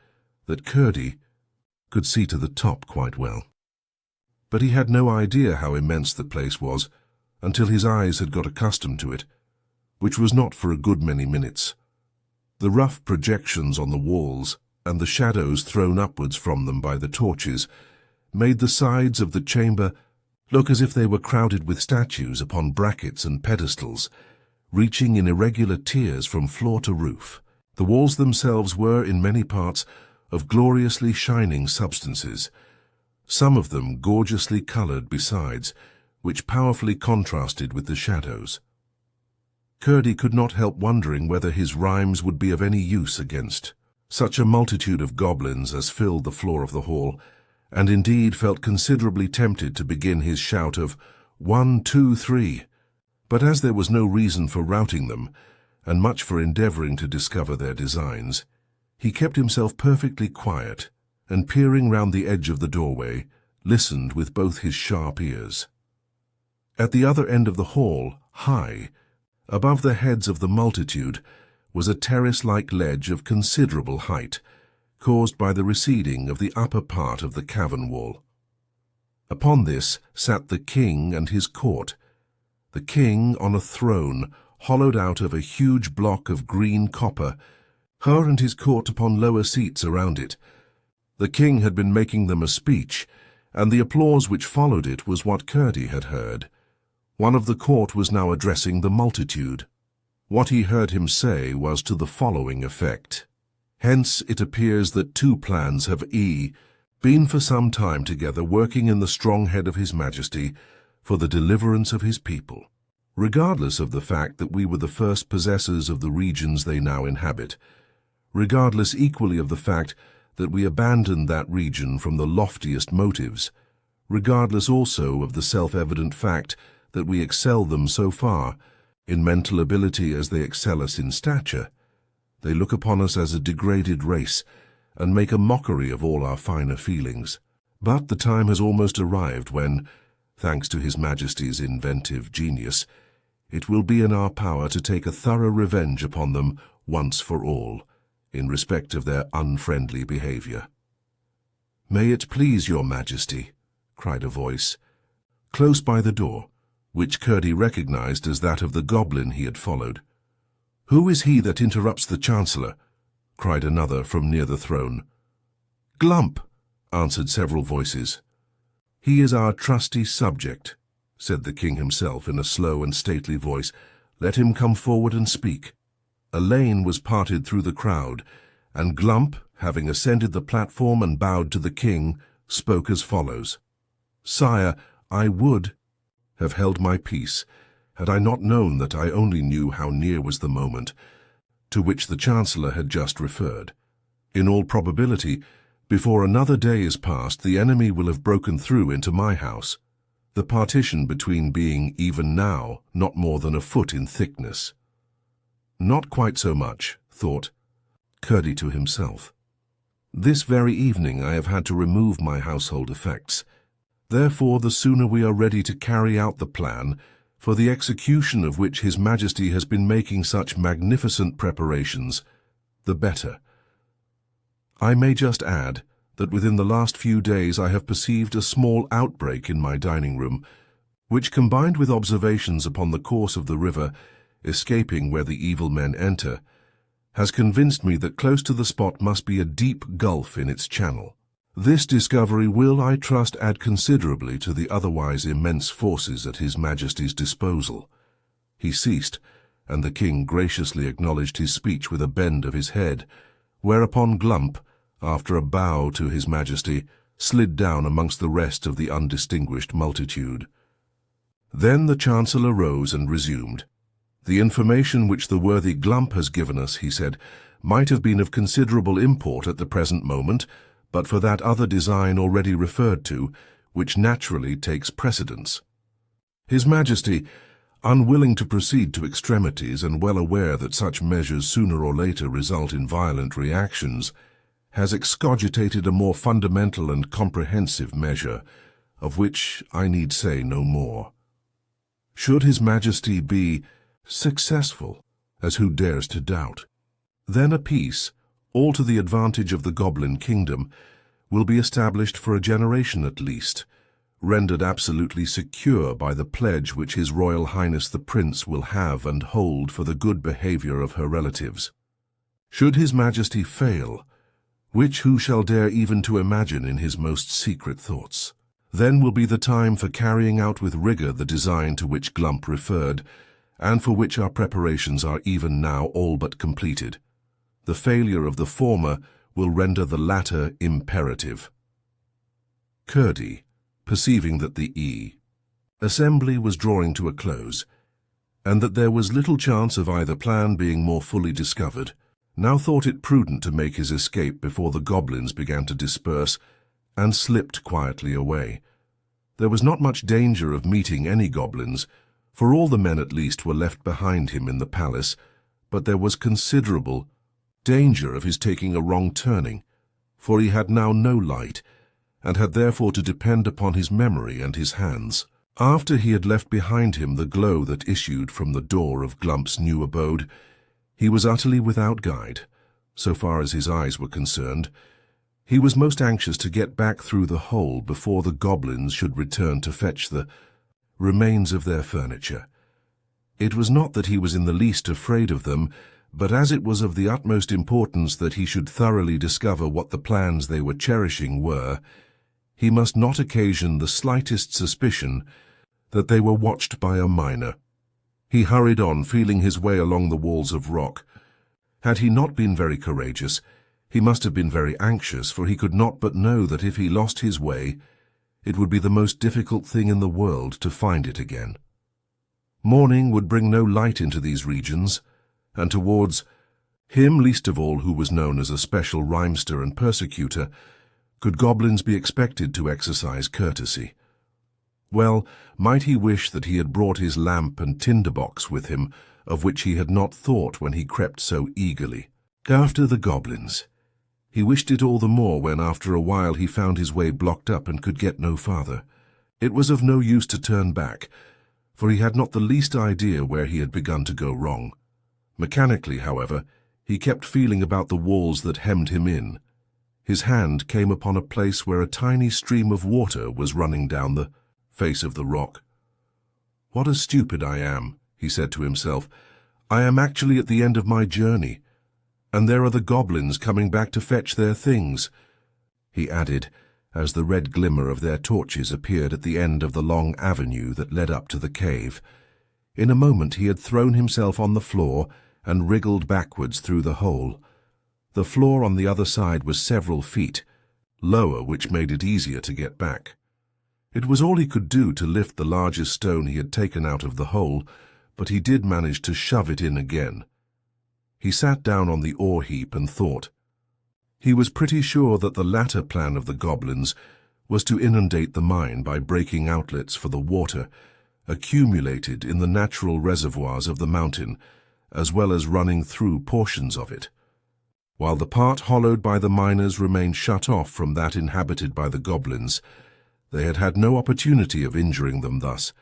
that Curdie could see to the top quite well. But he had no idea how immense the place was until his eyes had got accustomed to it, which was not for a good many minutes. The rough projections on the walls and the shadows thrown upwards from them by the torches made the sides of the chamber look as if they were crowded with statues upon brackets and pedestals, reaching in irregular tiers from floor to roof. The walls themselves were, in many parts, of gloriously shining substances, some of them gorgeously coloured besides, which powerfully contrasted with the shadows. Curdie could not help wondering whether his rhymes would be of any use against such a multitude of goblins as filled the floor of the hall, and indeed felt considerably tempted to begin his shout of 1, 2, 3. But as there was no reason for routing them, and much for endeavouring to discover their designs, he kept himself perfectly quiet, and peering round the edge of the doorway, listened with both his sharp ears. At the other end of the hall, high, above the heads of the multitude, was a terrace-like ledge of considerable height, caused by the receding of the upper part of the cavern wall. Upon this sat the king and his court, the king on a throne hollowed out of a huge block of green copper, her and his court upon lower seats around it. The king had been making them a speech, and the applause which followed it was what Curdie had heard. One of the court was now addressing the multitude. What he heard him say was to the following effect. Hence it appears that two plans have been for some time together working in the strong head of His Majesty for the deliverance of his people. Regardless of the fact that we were the first possessors of the regions they now inhabit, regardless equally of the fact that we abandoned that region from the loftiest motives, regardless also of the self-evident fact that we excel them so far in mental ability as they excel us in stature, they look upon us as a degraded race and make a mockery of all our finer feelings. But the time has almost arrived when, thanks to His Majesty's inventive genius, it will be in our power to take a thorough revenge upon them once for all, in respect of their unfriendly behaviour. "May it please your Majesty," cried a voice, close by the door, which Curdie recognized as that of the goblin he had followed. "Who is he that interrupts the Chancellor?" cried another from near the throne. "Glump," answered several voices. "He is our trusty subject," said the king himself in a slow and stately voice. "Let him come forward and speak." A lane was parted through the crowd, and Glump, having ascended the platform and bowed to the king, spoke as follows. "Sire, I would have held my peace, had I not known that I only knew how near was the moment to which the Chancellor had just referred. In all probability, before another day is past, the enemy will have broken through into my house, the partition between being even now not more than a foot in thickness." "Not quite so much," thought Curdie to himself. "This very evening I have had to remove my household effects. Therefore, the sooner we are ready to carry out the plan, for the execution of which His Majesty has been making such magnificent preparations, the better. I may just add that within the last few days I have perceived a small outbreak in my dining room, which, combined with observations upon the course of the river, escaping where the evil men enter, has convinced me that close to the spot must be a deep gulf in its channel. This discovery will, I trust, add considerably to the otherwise immense forces at His Majesty's disposal." He ceased, and the king graciously acknowledged his speech with a bend of his head, whereupon Glump, after a bow to His Majesty, slid down amongst the rest of the undistinguished multitude. Then the Chancellor rose and resumed. "The information which the worthy Glump has given us," he said, "might have been of considerable import at the present moment, but for that other design already referred to, which naturally takes precedence. His Majesty, unwilling to proceed to extremities and well aware that such measures sooner or later result in violent reactions, has excogitated a more fundamental and comprehensive measure, of which I need say no more. Should His Majesty be successful, as who dares to doubt, then a peace, all to the advantage of the Goblin Kingdom, will be established for a generation at least, rendered absolutely secure by the pledge which His Royal Highness the Prince will have and hold for the good behavior of her relatives. Should His Majesty fail, which who shall dare even to imagine in his most secret thoughts, then will be the time for carrying out with rigor the design to which Glump referred, and for which our preparations are even now all but completed. The failure of the former will render the latter imperative." Curdie, perceiving that the assembly was drawing to a close, and that there was little chance of either plan being more fully discovered, now thought it prudent to make his escape before the goblins began to disperse, and slipped quietly away. There was not much danger of meeting any goblins, for all the men at least were left behind him in the palace, but there was considerable danger of his taking a wrong turning, for he had now no light, and had therefore to depend upon his memory and his hands. After he had left behind him the glow that issued from the door of Glump's new abode, he was utterly without guide, so far as his eyes were concerned. He was most anxious to get back through the hole before the goblins should return to fetch the remains of their furniture. It was not that he was in the least afraid of them, but as it was of the utmost importance that he should thoroughly discover what the plans they were cherishing were, he must not occasion the slightest suspicion that they were watched by a miner. He hurried on, feeling his way along the walls of rock. Had he not been very courageous, he must have been very anxious, for he could not but know that if he lost his way, it would be the most difficult thing in the world to find it again. Morning would bring no light into these regions, and towards him, least of all who was known as a special rhymester and persecutor, could goblins be expected to exercise courtesy. Well might he wish that he had brought his lamp and tinder-box with him, of which he had not thought when he crept so eagerly after the goblins. He wished it all the more when after a while he found his way blocked up and could get no farther. It was of no use to turn back, for he had not the least idea where he had begun to go wrong. Mechanically, however, he kept feeling about the walls that hemmed him in. His hand came upon a place where a tiny stream of water was running down the face of the rock. "What a stupid I am," he said to himself. I am actually at the end of my journey, and there are the goblins coming back to fetch their things," he added, as the red glimmer of their torches appeared at the end of the long avenue that led up to the cave. In a moment he had thrown himself on the floor and wriggled backwards through the hole. The floor on the other side was several feet lower, which made it easier to get back. It was all he could do to lift the largest stone he had taken out of the hole, but he did manage to shove it in again. He sat down on the ore heap and thought. He was pretty sure that the latter plan of the goblins was to inundate the mine by breaking outlets for the water accumulated in the natural reservoirs of the mountain, as well as running through portions of it. While the part hollowed by the miners remained shut off from that inhabited by the goblins, they had had no opportunity of injuring them thus.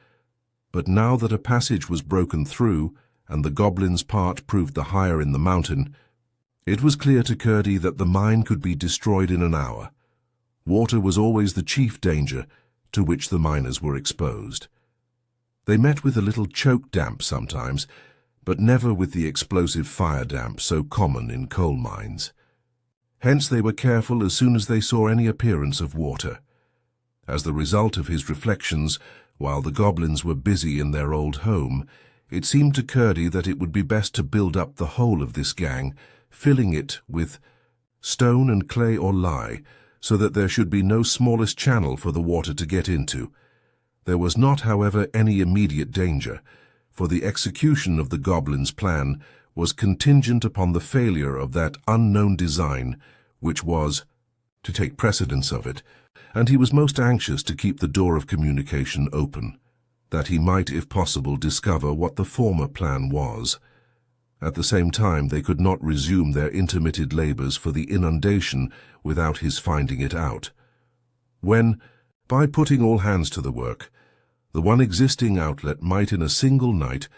But now that a passage was broken through, and the goblins' part proved the higher in the mountain, it was clear to Curdie that the mine could be destroyed in an hour. Water was always the chief danger to which the miners were exposed. They met with a little choke damp sometimes, but never with the explosive fire damp so common in coal mines. Hence they were careful as soon as they saw any appearance of water. As the result of his reflections, while the goblins were busy in their old home, it seemed to Curdie that it would be best to build up the whole of this gang, filling it with stone and clay or lye, so that there should be no smallest channel for the water to get into. There was not, however, any immediate danger, for the execution of the goblins' plan was contingent upon the failure of that unknown design which was to take precedence of it, and he was most anxious to keep the door of communication open, that he might, if possible, discover what the former plan was. At the same time, they could not resume their intermitted labors for the inundation without his finding it out. When, by putting all hands to the work, the one existing outlet might in a single night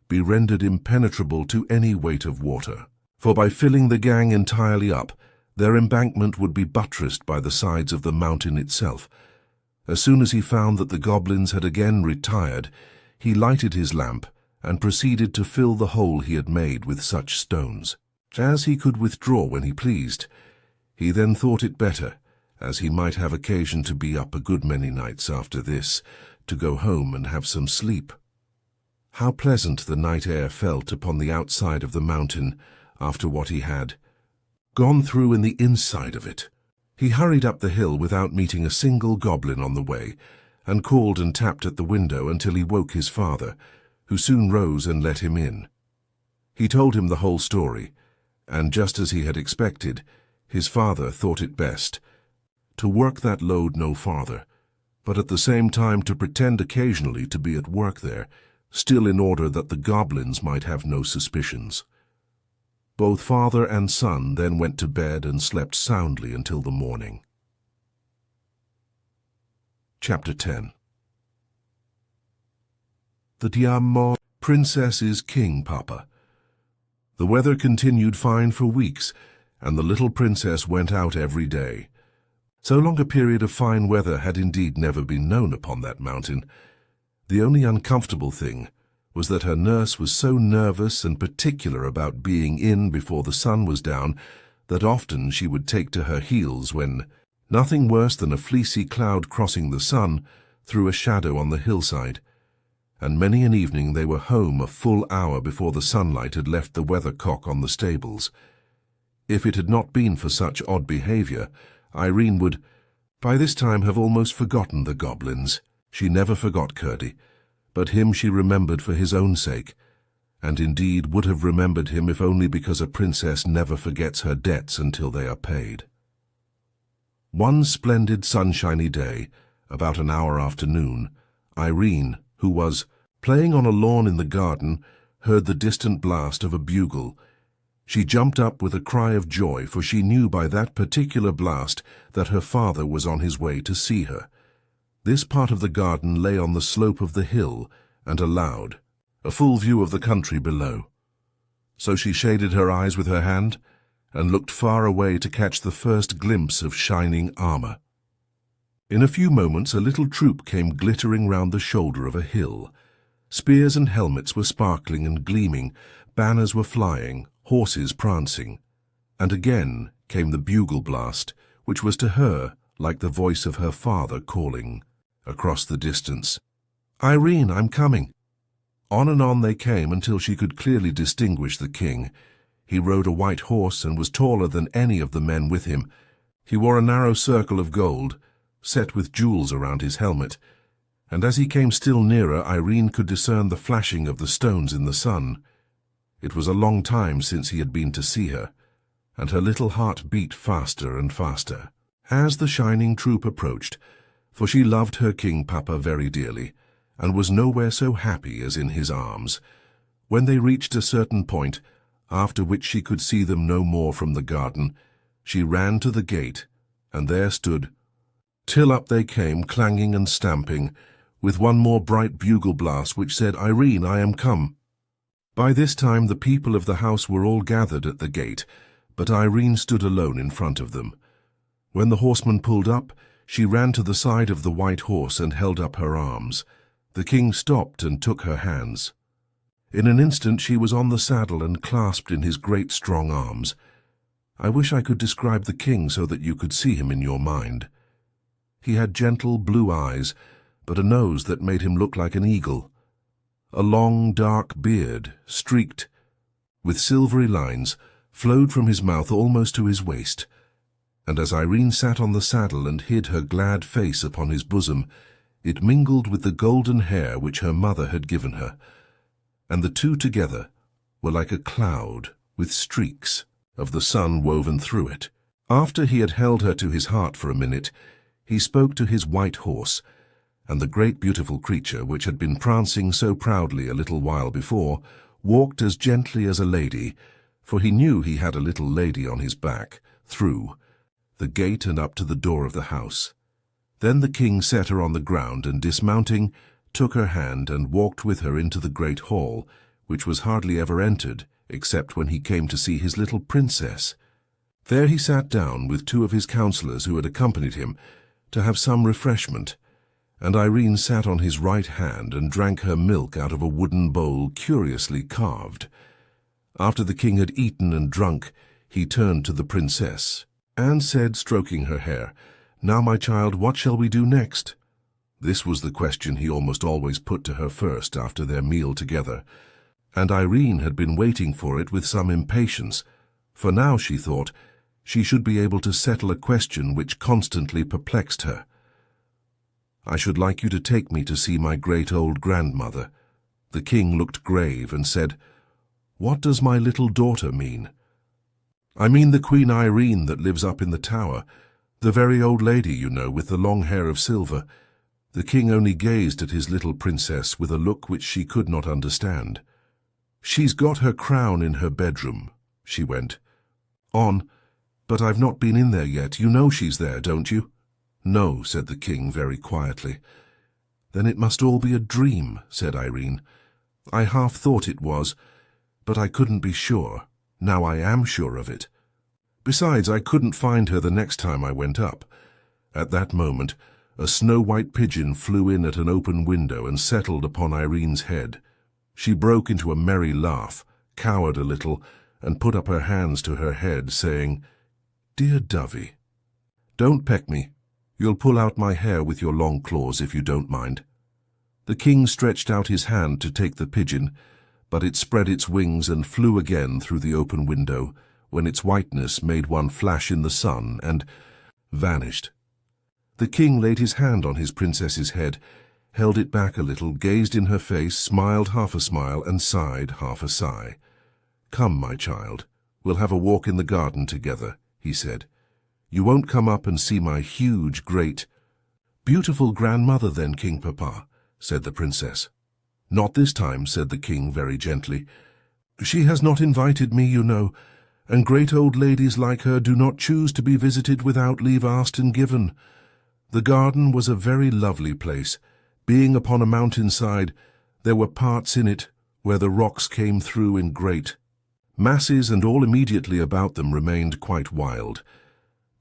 be rendered impenetrable to any weight of water, for by filling the gang entirely up, their embankment would be buttressed by the sides of the mountain itself. As soon as he found that the goblins had again retired, he lighted his lamp and proceeded to fill the hole he had made with such stones, as he could withdraw when he pleased. He then thought it better, as he might have occasion to be up a good many nights after this, to go home and have some sleep. How pleasant the night air felt upon the outside of the mountain after what he had gone through in the inside of it. He hurried up the hill without meeting a single goblin on the way, and called and tapped at the window until he woke his father, who soon rose and let him in. He told him the whole story, and just as he had expected, his father thought it best to work that load no farther, but at the same time to pretend occasionally to be at work there, still in order that the goblins might have no suspicions. Both father and son then went to bed and slept soundly until the morning. Chapter 10. The J.R.R. Princess is king, Papa. The weather continued fine for weeks, and the little princess went out every day. So long a period of fine weather had indeed never been known upon that mountain. The only uncomfortable thing was that her nurse was so nervous and particular about being in before the sun was down that often she would take to her heels when nothing worse than a fleecy cloud crossing the sun threw a shadow on the hillside, and many an evening they were home a full hour before the sunlight had left the weathercock on the stables. If it had not been for such odd behavior, Irene would, by this time, have almost forgotten the goblins. She never forgot Curdie, but him she remembered for his own sake, and indeed would have remembered him if only because a princess never forgets her debts until they are paid. One splendid sunshiny day, about an hour after noon, Irene, who was playing on a lawn in the garden, heard the distant blast of a bugle. She jumped up with a cry of joy, for she knew by that particular blast that her father was on his way to see her. This part of the garden lay on the slope of the hill and allowed a full view of the country below. So she shaded her eyes with her hand and looked far away to catch the first glimpse of shining armor. In a few moments a little troop came glittering round the shoulder of a hill. Spears and helmets were sparkling and gleaming, banners were flying, horses prancing. And again came the bugle blast, which was to her like the voice of her father calling across the distance. "Irene, I'm coming." On and on they came until she could clearly distinguish the king. He rode a white horse and was taller than any of the men with him. He wore a narrow circle of gold, set with jewels around his helmet, and as he came still nearer, Irene could discern the flashing of the stones in the sun. It was a long time since he had been to see her, and her little heart beat faster and faster as the shining troop approached, for she loved her King Papa very dearly, and was nowhere so happy as in his arms. When they reached a certain point, after which she could see them no more from the garden, she ran to the gate, and there stood, till up they came, clanging and stamping, with one more bright bugle blast which said, "Irene, I am come." By this time the people of the house were all gathered at the gate, but Irene stood alone in front of them. When the horseman pulled up, she ran to the side of the white horse and held up her arms. The king stopped and took her hands. In an instant she was on the saddle and clasped in his great strong arms. I wish I could describe the king so that you could see him in your mind. He had gentle blue eyes, but a nose that made him look like an eagle. A long dark beard, streaked with silvery lines, flowed from his mouth almost to his waist, and as Irene sat on the saddle and hid her glad face upon his bosom, it mingled with the golden hair which her mother had given her, and the two together were like a cloud with streaks of the sun woven through it. After he had held her to his heart for a minute, he spoke to his white horse, and the great beautiful creature, which had been prancing so proudly a little while before, walked as gently as a lady, for he knew he had a little lady on his back, through the gate and up to the door of the house. Then the king set her on the ground, and dismounting, took her hand and walked with her into the great hall, which was hardly ever entered, except when he came to see his little princess. There he sat down with two of his counselors who had accompanied him, to have some refreshment, and Irene sat on his right hand and drank her milk out of a wooden bowl curiously carved. After the king had eaten and drunk, he turned to the princess, and said, stroking her hair, "Now, my child, what shall we do next?" This was the question he almost always put to her first after their meal together, and Irene had been waiting for it with some impatience, for now, she thought, she should be able to settle a question which constantly perplexed her. "I should like you to take me to see my great old grandmother." The king looked grave and said, "What does my little daughter mean?" "I mean the Queen Irene that lives up in the tower, the very old lady, you know, with the long hair of silver." The king only gazed at his little princess with a look which she could not understand. "She's got her crown in her bedroom," she went on, "but I've not been in there yet. You know she's there, don't you?" "No," said the king very quietly. "Then it must all be a dream," said Irene. "I half thought it was, but I couldn't be sure. Now I am sure of it. Besides, I couldn't find her the next time I went up." At that moment, a snow-white pigeon flew in at an open window and settled upon Irene's head. She broke into a merry laugh, cowered a little, and put up her hands to her head, saying, "Dear Dovey, don't peck me. You'll pull out my hair with your long claws if you don't mind." The king stretched out his hand to take the pigeon, but it spread its wings and flew again through the open window, when its whiteness made one flash in the sun and vanished. The king laid his hand on his princess's head, held it back a little, gazed in her face, smiled half a smile, and sighed half a sigh. "Come, my child, we'll have a walk in the garden together," he said. "You won't come up and see my huge, great—" "Beautiful grandmother, then, King Papa," said the princess. "Not this time," said the king very gently. "She has not invited me, you know, and great old ladies like her do not choose to be visited without leave asked and given. The garden was a very lovely place. Being upon a mountainside, there were parts in it where the rocks came through in great masses, and all immediately about them remained quite wild.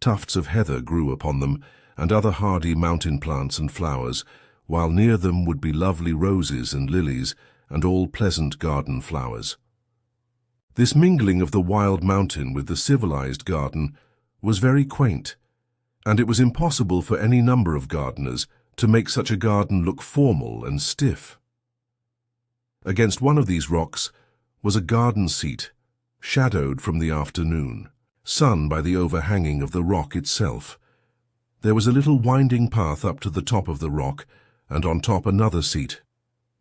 Tufts of heather grew upon them, and other hardy mountain plants and flowers, while near them would be lovely roses and lilies and all pleasant garden flowers. This mingling of the wild mountain with the civilized garden was very quaint, and it was impossible for any number of gardeners to make such a garden look formal and stiff. Against one of these rocks was a garden seat, shadowed from the afternoon sun by the overhanging of the rock itself. There was a little winding path up to the top of the rock, and on top another seat.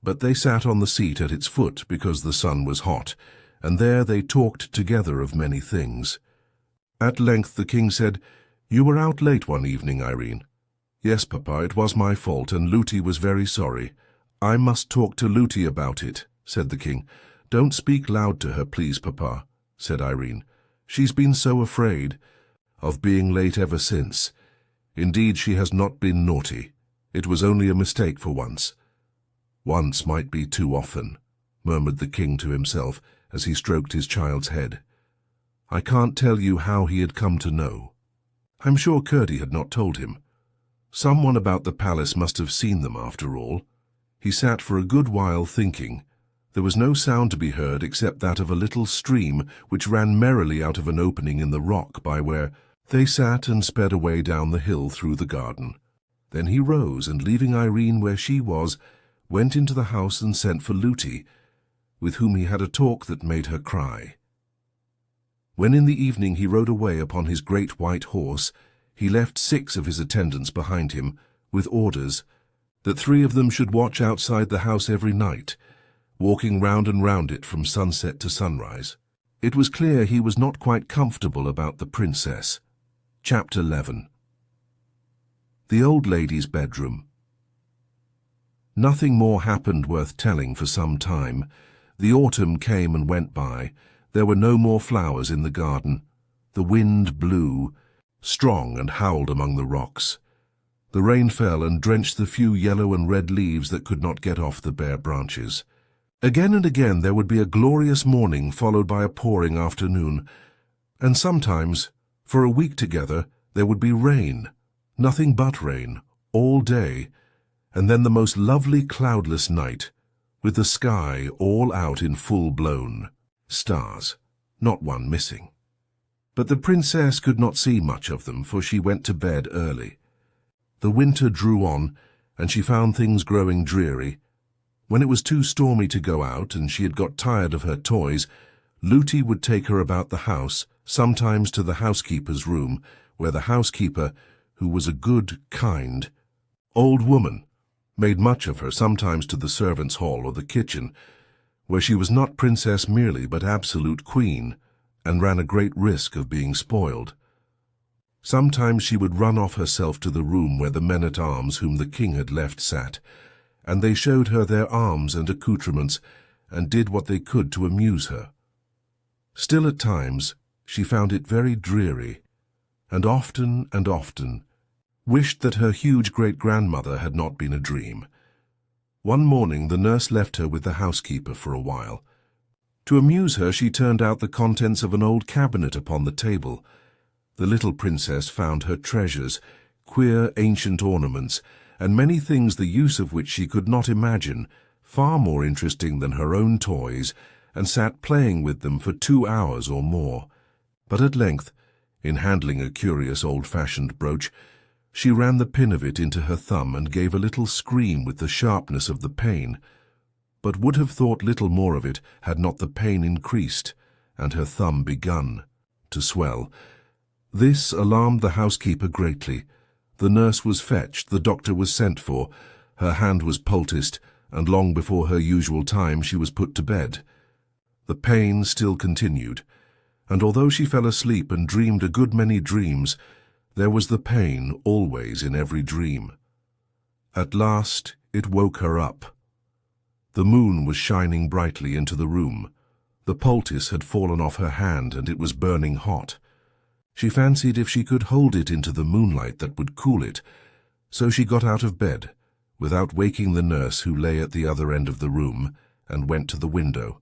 But they sat on the seat at its foot because the sun was hot, and there they talked together of many things. At length the king said, "You were out late one evening, Irene." "Yes, Papa, it was my fault, and Lootie was very sorry." "I must talk to Lootie about it," said the king. "Don't speak loud to her, please, Papa," said Irene. "She's been so afraid of being late ever since. Indeed, she has not been naughty. It was only a mistake for once." "Once might be too often," murmured the king to himself as he stroked his child's head. I can't tell you how he had come to know. I'm sure Curdie had not told him. Someone about the palace must have seen them after all. He sat for a good while thinking. There was no sound to be heard except that of a little stream which ran merrily out of an opening in the rock by where they sat and sped away down the hill through the garden. Then he rose and, leaving Irene where she was, went into the house and sent for Lootie, with whom he had a talk that made her cry. When in the evening he rode away upon his great white horse, he left 6 of his attendants behind him, with orders that 3 of them should watch outside the house every night, walking round and round it from sunset to sunrise. It was clear he was not quite comfortable about the princess. Chapter 11. The Old Lady's Bedroom. Nothing more happened worth telling for some time. The autumn came and went by. There were no more flowers in the garden. The wind blew strong and howled among the rocks. The rain fell and drenched the few yellow and red leaves that could not get off the bare branches. Again and again there would be a glorious morning followed by a pouring afternoon, and sometimes, for a week together, there would be rain, nothing but rain, all day, and then the most lovely cloudless night, with the sky all out in full-blown stars, not one missing. But the princess could not see much of them, for she went to bed early. The winter drew on, and she found things growing dreary. When it was too stormy to go out, and she had got tired of her toys, Lootie would take her about the house, sometimes to the housekeeper's room, where the housekeeper, who was a good, kind old woman, made much of her, sometimes to the servants' hall or the kitchen, where she was not princess merely but absolute queen, and ran a great risk of being spoiled. Sometimes she would run off herself to the room where the men-at-arms whom the king had left sat, and they showed her their arms and accoutrements, and did what they could to amuse her. Still at times she found it very dreary, and often wished that her huge great-grandmother had not been a dream. One morning the nurse left her with the housekeeper for a while. To amuse her she turned out the contents of an old cabinet upon the table. The little princess found her treasures, queer ancient ornaments, and many things the use of which she could not imagine, far more interesting than her own toys, and sat playing with them for 2 hours or more. But at length, in handling a curious old-fashioned brooch, she ran the pin of it into her thumb and gave a little scream with the sharpness of the pain, but would have thought little more of it had not the pain increased and her thumb begun to swell. This alarmed the housekeeper greatly. The nurse was fetched, the doctor was sent for, her hand was poulticed, and long before her usual time she was put to bed. The pain still continued, and although she fell asleep and dreamed a good many dreams, there was the pain always in every dream. At last it woke her up. The moon was shining brightly into the room. The poultice had fallen off her hand and it was burning hot. She fancied if she could hold it into the moonlight that would cool it, so she got out of bed, without waking the nurse who lay at the other end of the room, and went to the window.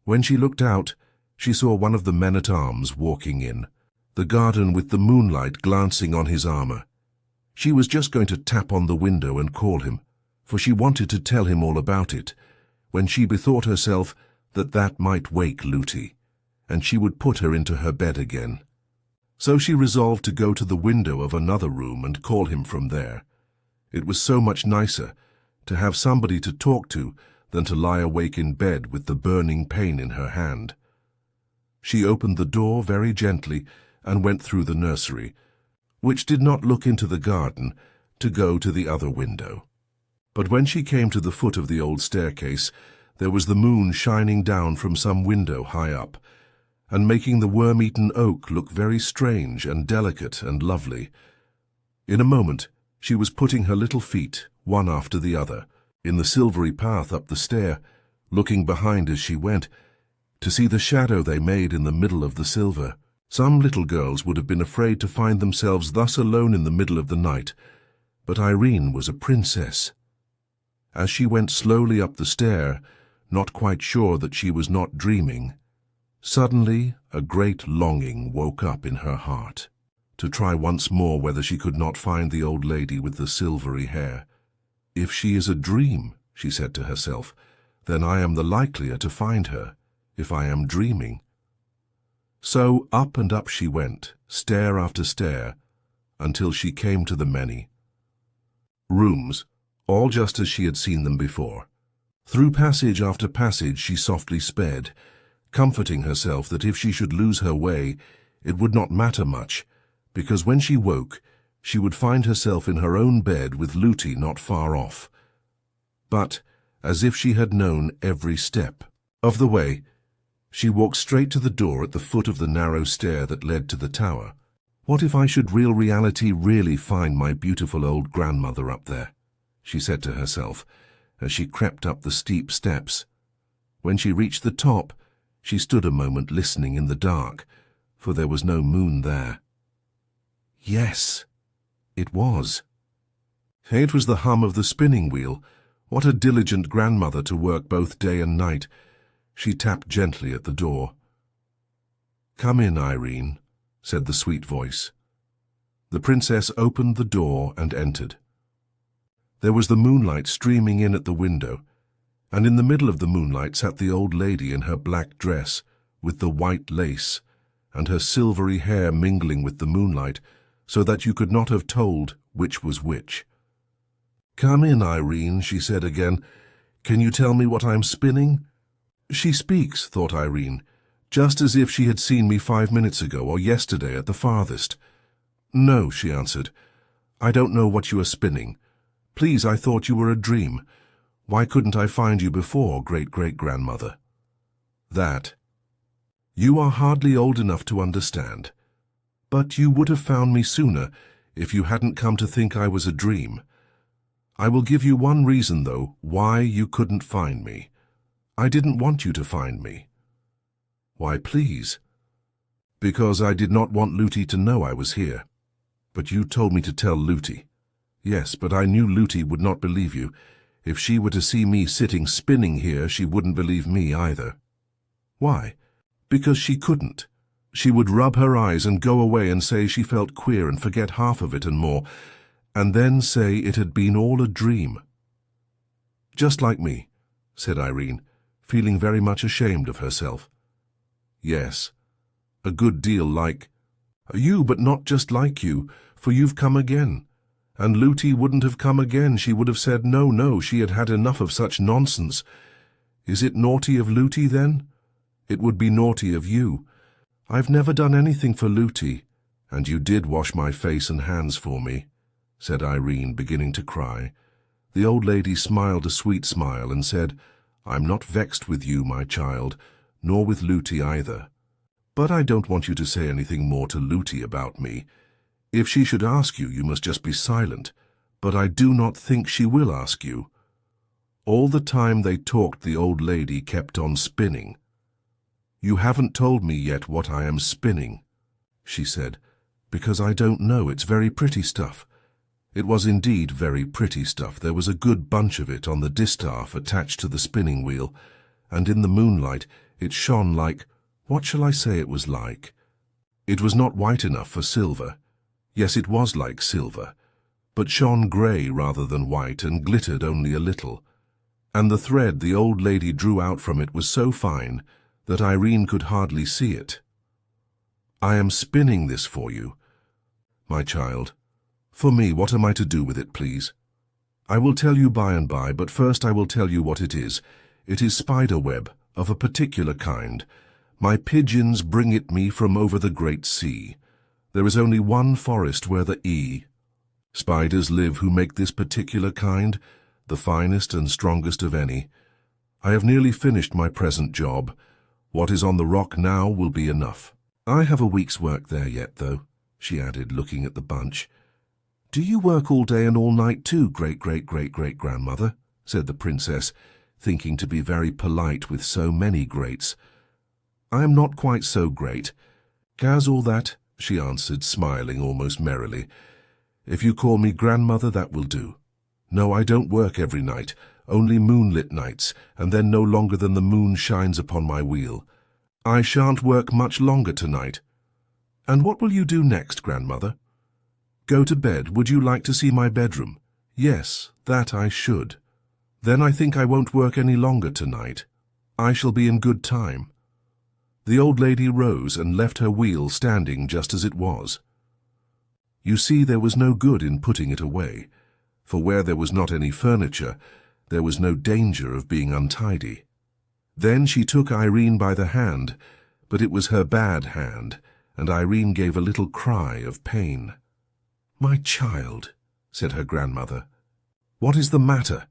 When she looked out, she saw one of the men-at-arms walking in, the garden with the moonlight glancing on his armor. She was just going to tap on the window and call him. for she wanted to tell him all about it, when she bethought herself that that might wake Looty, and she would put her into her bed again. So she resolved to go to the window of another room and call him from there. It was so much nicer to have somebody to talk to than to lie awake in bed with the burning pain in her hand. She opened the door very gently and went through the nursery, which did not look into the garden, to go to the other window. But when she came to the foot of the old staircase, there was the moon shining down from some window high up, and making the worm-eaten oak look very strange and delicate and lovely. In a moment she was putting her little feet, one after the other, in the silvery path up the stair, looking behind as she went, to see the shadow they made in the middle of the silver. Some little girls would have been afraid to find themselves thus alone in the middle of the night, but Irene was a princess. As she went slowly up the stair, not quite sure that she was not dreaming, suddenly a great longing woke up in her heart, to try once more whether she could not find the old lady with the silvery hair. If she is a dream, she said to herself, then I am the likelier to find her, if I am dreaming. So up and up she went, stair after stair, until she came to the many rooms, all just as she had seen them before. Through passage after passage she softly sped, comforting herself that if she should lose her way, it would not matter much, because when she woke, she would find herself in her own bed with Looty not far off. But, as if she had known every step of the way, she walked straight to the door at the foot of the narrow stair that led to the tower. What if I should real reality really find my beautiful old grandmother up there? She said to herself, as she crept up the steep steps. When she reached the top, she stood a moment listening in the dark, for there was no moon there. Yes, it was. It was the hum of the spinning wheel. What a diligent grandmother to work both day and night. She tapped gently at the door. "Come in, Irene," said the sweet voice. The princess opened the door and entered. There was the moonlight streaming in at the window, and in the middle of the moonlight sat the old lady in her black dress, with the white lace, and her silvery hair mingling with the moonlight, so that you could not have told which was which. "Come in, Irene," she said again. "Can you tell me what I'm spinning?" She speaks, thought Irene, just as if she had seen me 5 minutes ago or yesterday at the farthest. "No," she answered. "I don't know what you are spinning. Please, I thought you were a dream. Why couldn't I find you before, great-great-grandmother?" "That. You are hardly old enough to understand. But you would have found me sooner if you hadn't come to think I was a dream. I will give you one reason, though, why you couldn't find me. I didn't want you to find me." "Why, please?" "Because I did not want Looty to know I was here. But you told me to tell Looty." "Yes, but I knew Looty would not believe you. If she were to see me sitting spinning here, she wouldn't believe me either." "Why?" "Because she couldn't. She would rub her eyes and go away and say she felt queer and forget half of it and more, and then say it had been all a dream." "Just like me," said Irene, feeling very much ashamed of herself. "Yes, a good deal like you, but not just like you, for you've come again. And Looty wouldn't have come again. She would have said no, she had had enough of such nonsense. Is it naughty of Looty, then? It would be naughty of you. I've never done anything for Looty, and you did wash my face and hands for me," said Irene, beginning to cry. The old lady smiled a sweet smile and said, "I'm not vexed with you, my child, nor with Looty either. But I don't want you to say anything more to Looty about me. If she should ask you, you must just be silent, but I do not think she will ask you." All the time they talked, the old lady kept on spinning. "You haven't told me yet what I am spinning," she said, "because I don't know. It's very pretty stuff." It was indeed very pretty stuff. There was a good bunch of it on the distaff attached to the spinning wheel, and in the moonlight it shone like, what shall I say it was like? It was not white enough for silver. Yes, it was like silver, but shone grey rather than white and glittered only a little, and the thread the old lady drew out from it was so fine that Irene could hardly see it. "I am spinning this for you, my child. For me, what am I to do with it, please?" "I will tell you by and by, but first I will tell you what it is. It is spider web, of a particular kind. My pigeons bring it me from over the great sea. There is only one forest where the spiders live who make this particular kind, the finest and strongest of any. I have nearly finished my present job. What is on the rock now will be enough. I have a week's work there yet, though," she added, looking at the bunch. "Do you work all day and all night too, great-great-great-great-grandmother?" said the princess, thinking to be very polite with so many greats. "I am not quite so great. Gaz all that," she answered, smiling almost merrily. "If you call me grandmother, that will do. No, I don't work every night, only moonlit nights, and then no longer than the moon shines upon my wheel. I shan't work much longer tonight." "And what will you do next, grandmother?" "Go to bed. Would you like to see my bedroom?" "Yes, that I should." "Then I think I won't work any longer tonight. I shall be in good time." The old lady rose and left her wheel standing just as it was. You see, there was no good in putting it away, for where there was not any furniture, there was no danger of being untidy. Then she took Irene by the hand, but it was her bad hand, and Irene gave a little cry of pain. "My child," said her grandmother, "what is the matter?"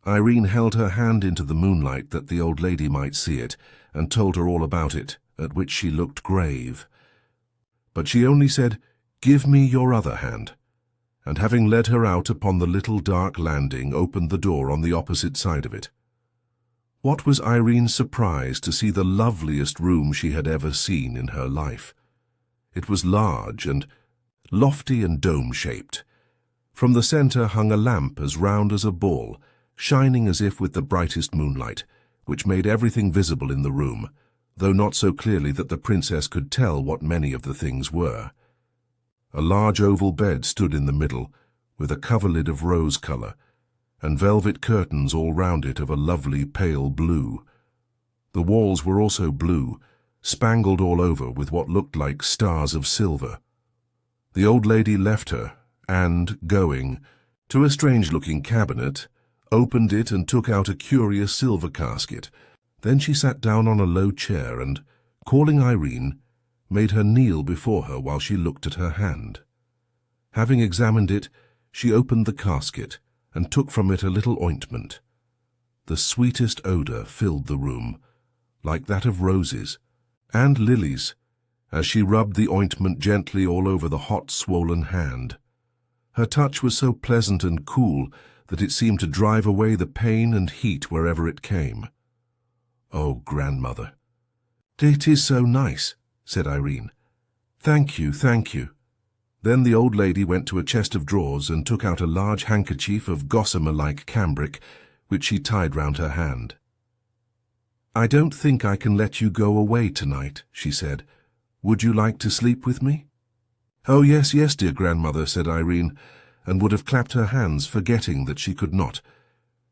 Irene held her hand into the moonlight that the old lady might see it, and told her all about it, at which she looked grave. But she only said, "Give me your other hand," and having led her out upon the little dark landing, opened the door on the opposite side of it. What was Irene's surprise to see the loveliest room she had ever seen in her life. It was large and lofty and dome-shaped. From the centre hung a lamp as round as a ball, shining as if with the brightest moonlight, which made everything visible in the room, though not so clearly that the princess could tell what many of the things were. A large oval bed stood in the middle, with a coverlid of rose colour, and velvet curtains all round it of a lovely pale blue. The walls were also blue, spangled all over with what looked like stars of silver. The old lady left her, and, going to a strange-looking cabinet, opened it and took out a curious silver casket. Then she sat down on a low chair and, calling Irene, made her kneel before her while she looked at her hand. Having examined it, she opened the casket and took from it a little ointment. The sweetest odour filled the room, like that of roses and lilies, as she rubbed the ointment gently all over the hot, swollen hand. Her touch was so pleasant and cool that it seemed to drive away the pain and heat wherever it came. "Oh, grandmother." "It is so nice," said Irene. "Thank you, thank you." Then the old lady went to a chest of drawers and took out a large handkerchief of gossamer-like cambric, which she tied round her hand. "I don't think I can let you go away tonight," she said. "Would you like to sleep with me?" "Oh, yes, yes, dear grandmother," said Irene, and would have clapped her hands, forgetting that she could not.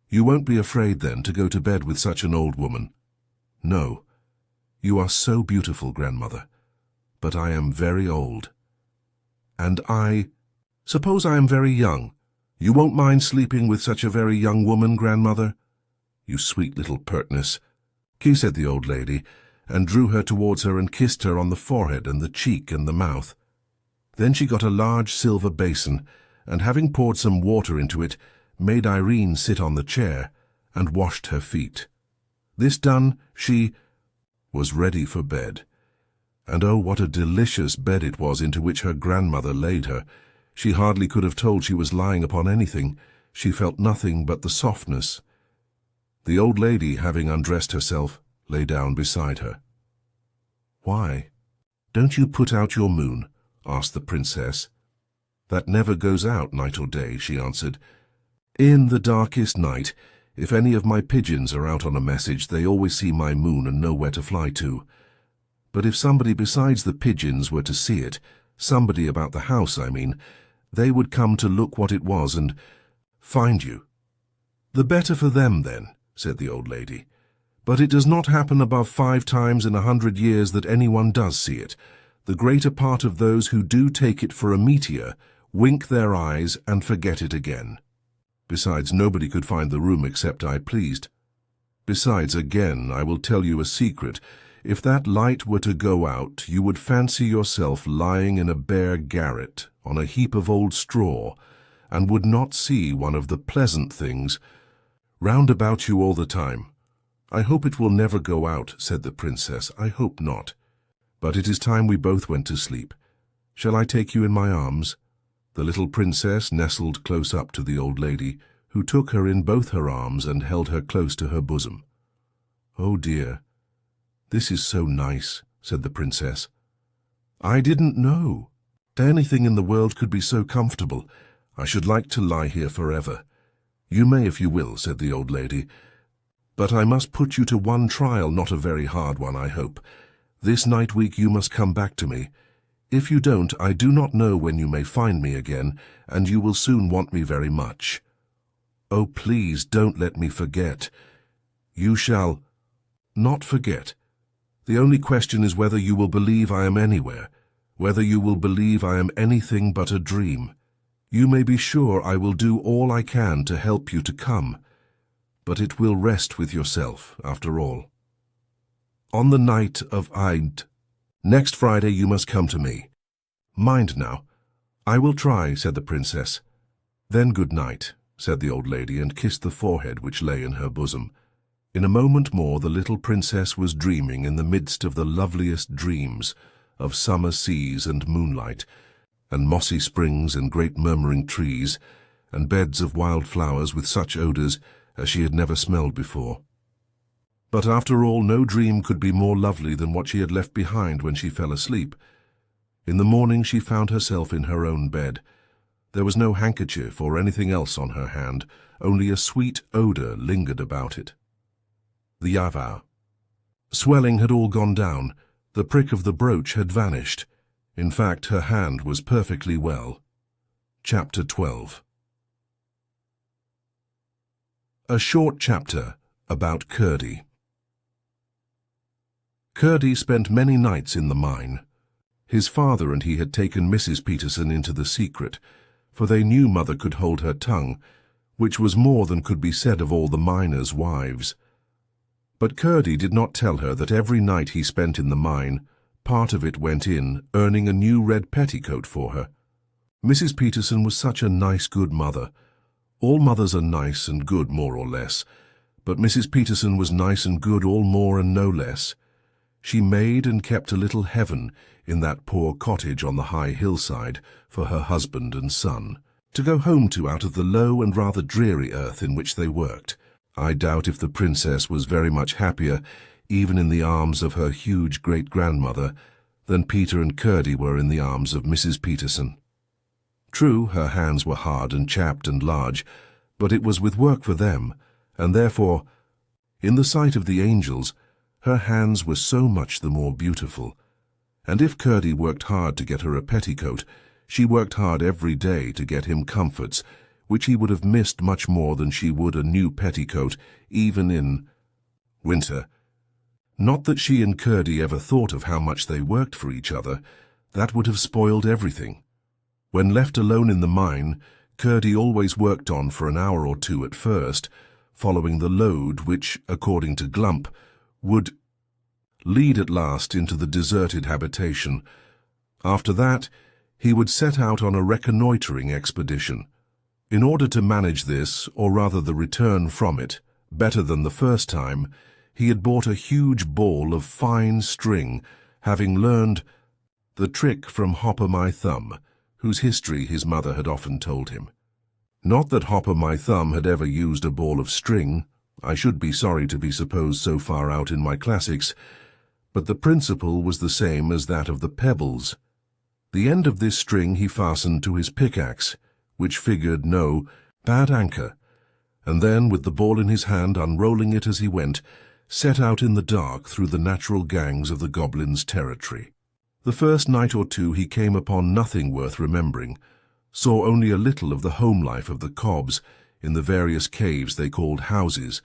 "You won't be afraid, then, to go to bed with such an old woman?" "No. You are so beautiful, grandmother. But I am very old. And suppose I am very young. You won't mind sleeping with such a very young woman, grandmother?" "You sweet little pertness," said the old lady, and drew her towards her and kissed her on the forehead and the cheek and the mouth. Then she got a large silver basin, and having poured some water into it, made Irene sit on the chair and washed her feet. This done, she was ready for bed. And oh, what a delicious bed it was into which her grandmother laid her. She hardly could have told she was lying upon anything. She felt nothing but the softness. The old lady, having undressed herself, lay down beside her. "Why, don't you put out your moon?" asked the princess. "That never goes out night or day," she answered. "In the darkest night, if any of my pigeons are out on a message, they always see my moon and know where to fly to. But if somebody besides the pigeons were to see it, somebody about the house, I mean, they would come to look what it was and find you. The better for them, then, said the old lady. But it does not happen above 5 times in 100 years that anyone does see it. The greater part of those who do take it for a meteor wink their eyes and forget it again. Besides, nobody could find the room except I pleased. Besides, again, I will tell you a secret. If that light were to go out, you would fancy yourself lying in a bare garret on a heap of old straw, and would not see one of the pleasant things round about you all the time. I hope it will never go out, said the princess. I hope not. But it is time we both went to sleep. Shall I take you in my arms? The little princess nestled close up to the old lady, who took her in both her arms and held her close to her bosom. Oh dear, this is so nice, said the princess. I didn't know anything in the world could be so comfortable. I should like to lie here forever. You may if you will, said the old lady. But I must put you to one trial, not a very hard one, I hope. This night week you must come back to me. If you don't, I do not know when you may find me again, and you will soon want me very much. Oh, please don't let me forget. You shall not forget. The only question is whether you will believe I am anywhere, whether you will believe I am anything but a dream. You may be sure I will do all I can to help you to come, but it will rest with yourself, after all. On the night of Eid, next Friday you must come to me. Mind now. I will try, said the princess. Then good night, said the old lady, and kissed the forehead which lay in her bosom. In a moment more the little princess was dreaming in the midst of the loveliest dreams of summer seas and moonlight, and mossy springs and great murmuring trees, and beds of wild flowers with such odours as she had never smelled before. But after all, no dream could be more lovely than what she had left behind when she fell asleep. In the morning she found herself in her own bed. There was no handkerchief or anything else on her hand, only a sweet odour lingered about it. The J.R.R. Swelling had all gone down. The prick of the brooch had vanished. In fact, her hand was perfectly well. Chapter 12. A short chapter about Curdie. Curdie spent many nights in the mine. His father and he had taken Mrs. Peterson into the secret, for they knew Mother could hold her tongue, which was more than could be said of all the miners' wives. But Curdie did not tell her that every night he spent in the mine, part of it went in, earning a new red petticoat for her. Mrs. Peterson was such a nice, good mother. All mothers are nice and good, more or less, but Mrs. Peterson was nice and good all more and no less. She made and kept a little heaven in that poor cottage on the high hillside for her husband and son, to go home to out of the low and rather dreary earth in which they worked. I doubt if the princess was very much happier, even in the arms of her huge great-grandmother, than Peter and Curdie were in the arms of Mrs. Peterson. True, her hands were hard and chapped and large, but it was with work for them, and therefore, in the sight of the angels, her hands were so much the more beautiful. And if Curdie worked hard to get her a petticoat, she worked hard every day to get him comforts, which he would have missed much more than she would a new petticoat, even in winter. Not that she and Curdie ever thought of how much they worked for each other. That would have spoiled everything. When left alone in the mine, Curdie always worked on for an hour or two at first, following the lode which, according to Glump, would lead at last into the deserted habitation. After that, he would set out on a reconnoitring expedition. In order to manage this, or rather the return from it, better than the first time, he had bought a huge ball of fine string, having learned the trick from Hopper My Thumb, whose history his mother had often told him. Not that Hopper My Thumb had ever used a ball of string. I should be sorry to be supposed so far out in my classics, but the principle was the same as that of the pebbles. The end of this string he fastened to his pickaxe, which figured no bad anchor, and then, with the ball in his hand, unrolling it as he went, set out in the dark through the natural gangs of the goblins' territory. The first night or two he came upon nothing worth remembering. saw only a little of the home life of the Cobs in the various caves they called houses,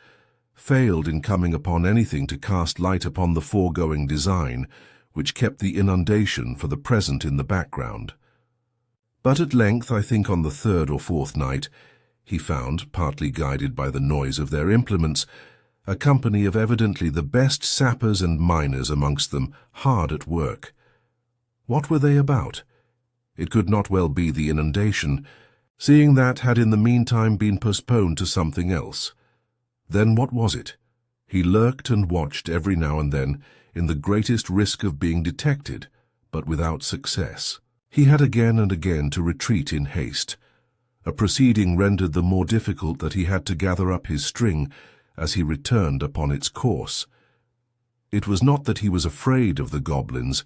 failed in coming upon anything to cast light upon the foregoing design, which kept the inundation for the present in the background. But at length, I think on the third or fourth night, he found, partly guided by the noise of their implements, a company of evidently the best sappers and miners amongst them, hard at work. What were they about? It could not well be the inundation, seeing that had in the meantime been postponed to something else. Then what was it? He lurked and watched every now and then, in the greatest risk of being detected, but without success. He had again and again to retreat in haste, a proceeding rendered the more difficult that he had to gather up his string as he returned upon its course. It was not that he was afraid of the goblins,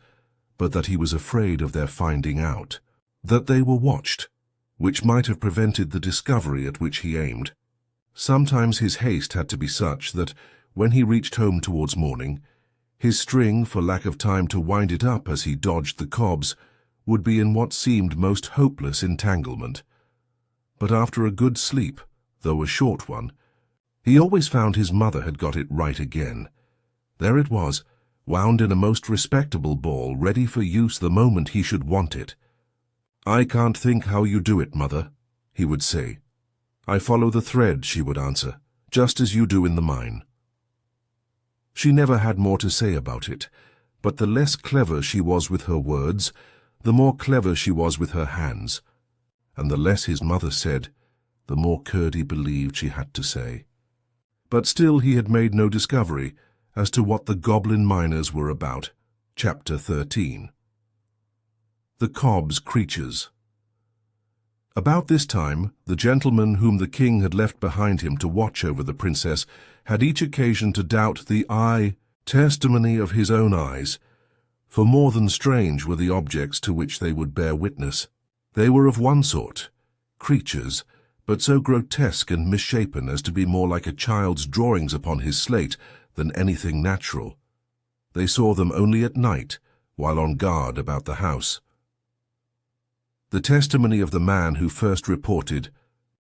but that he was afraid of their finding out, that they were watched, which might have prevented the discovery at which he aimed. Sometimes his haste had to be such that, when he reached home towards morning, his string, for lack of time to wind it up as he dodged the cobs, would be in what seemed most hopeless entanglement. But after a good sleep, though a short one, he always found his mother had got it right again. There it was, wound in a most respectable ball, ready for use the moment he should want it. "I can't think how you do it, mother," he would say. "I follow the thread," she would answer, "just as you do in the mine." She never had more to say about it, but the less clever she was with her words, the more clever she was with her hands, and the less his mother said, the more Curdie believed she had to say. But still he had made no discovery as to what the Goblin-Miners were about. Chapter 13. The Cobs Creatures. About this time, the gentlemen whom the king had left behind him to watch over the princess had each occasion to doubt the testimony of his own eyes, for more than strange were the objects to which they would bear witness. They were of one sort, creatures, but so grotesque and misshapen as to be more like a child's drawings upon his slate than anything natural. They saw them only at night, while on guard about the house. The testimony of the man who first reported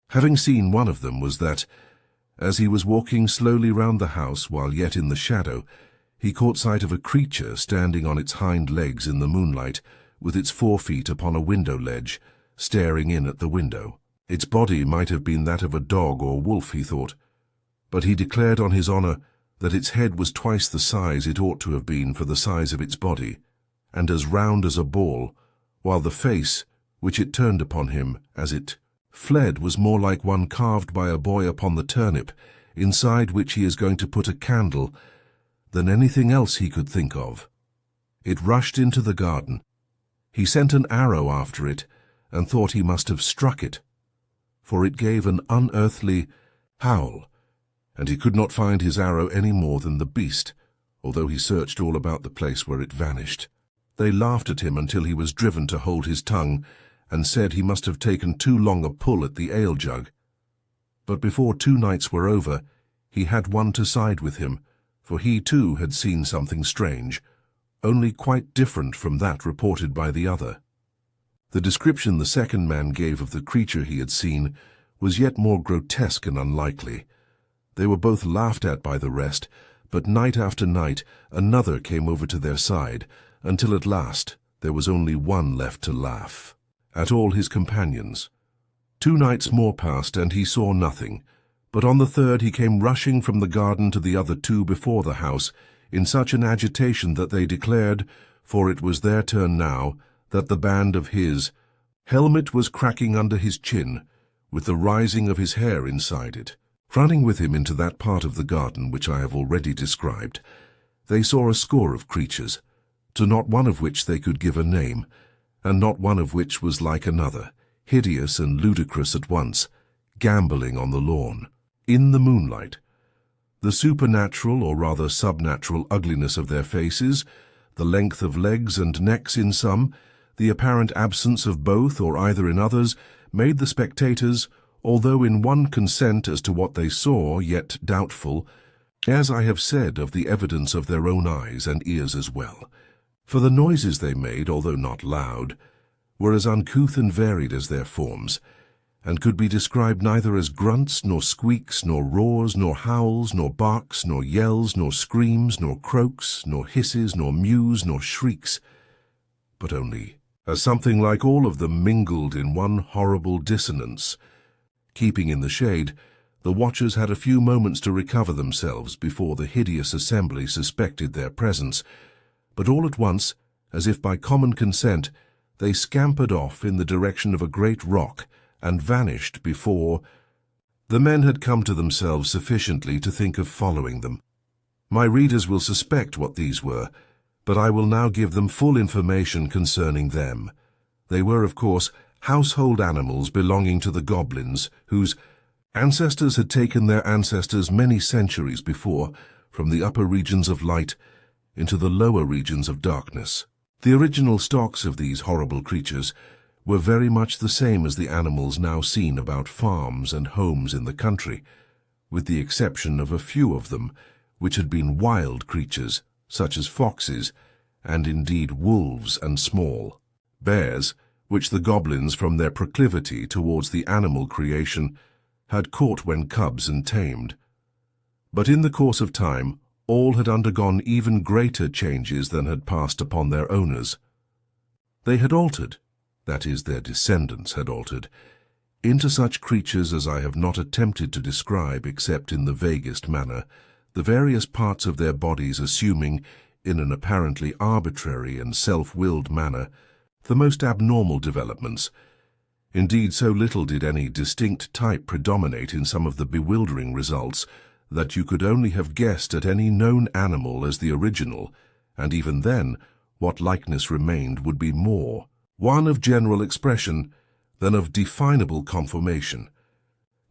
having seen one of them was that, as he was walking slowly round the house while yet in the shadow, he caught sight of a creature standing on its hind legs in the moonlight, with its 4 feet upon a window ledge, staring in at the window. Its body might have been that of a dog or wolf, he thought, but he declared on his honour that its head was twice the size it ought to have been for the size of its body, and as round as a ball, while the face, which it turned upon him as it fled, was more like one carved by a boy upon the turnip, inside which he is going to put a candle, than anything else he could think of. It rushed into the garden. He sent an arrow after it, and thought he must have struck it, for it gave an unearthly howl, and he could not find his arrow any more than the beast, although he searched all about the place where it vanished. They laughed at him until he was driven to hold his tongue, and said he must have taken too long a pull at the ale-jug. But before 2 nights were over, he had one to side with him, for he too had seen something strange, only quite different from that reported by the other. The description the second man gave of the creature he had seen was yet more grotesque and unlikely. They were both laughed at by the rest, but night after night another came over to their side, until at last there was only one left to laugh at all his companions. 2 nights more passed, and he saw nothing, but on the third he came rushing from the garden to the other 2 before the house, in such an agitation that they declared, for it was their turn now, that the band of his helmet was cracking under his chin, with the rising of his hair inside it. Running with him into that part of the garden which I have already described, they saw a score of creatures, to not one of which they could give a name, and not one of which was like another, hideous and ludicrous at once, gambolling on the lawn, in the moonlight. The supernatural, or rather subnatural, ugliness of their faces, the length of legs and necks in some, the apparent absence of both or either in others, made the spectators, although in one consent as to what they saw, yet doubtful, as I have said, of the evidence of their own eyes and ears as well. For the noises they made, although not loud, were as uncouth and varied as their forms, and could be described neither as grunts, nor squeaks, nor roars, nor howls, nor barks, nor yells, nor screams, nor croaks, nor hisses, nor mews, nor shrieks, but only as something like all of them mingled in one horrible dissonance. Keeping in the shade, the watchers had a few moments to recover themselves before the hideous assembly suspected their presence, but all at once, as if by common consent, they scampered off in the direction of a great rock and vanished before the men had come to themselves sufficiently to think of following them. My readers will suspect what these were, but I will now give them full information concerning them. They were, of course, household animals belonging to the goblins, whose ancestors had taken their ancestors many centuries before from the upper regions of light into the lower regions of darkness. The original stocks of these horrible creatures were very much the same as the animals now seen about farms and homes in the country, with the exception of a few of them, which had been wild creatures, such as foxes, and indeed wolves and small bears, which the goblins, from their proclivity towards the animal creation, had caught when cubs and tamed. But in the course of time, all had undergone even greater changes than had passed upon their owners. They had altered, that is, their descendants had altered, into such creatures as I have not attempted to describe except in the vaguest manner, the various parts of their bodies assuming, in an apparently arbitrary and self-willed manner, the most abnormal developments. Indeed, so little did any distinct type predominate in some of the bewildering results that you could only have guessed at any known animal as the original, and even then, what likeness remained would be more one of general expression than of definable conformation.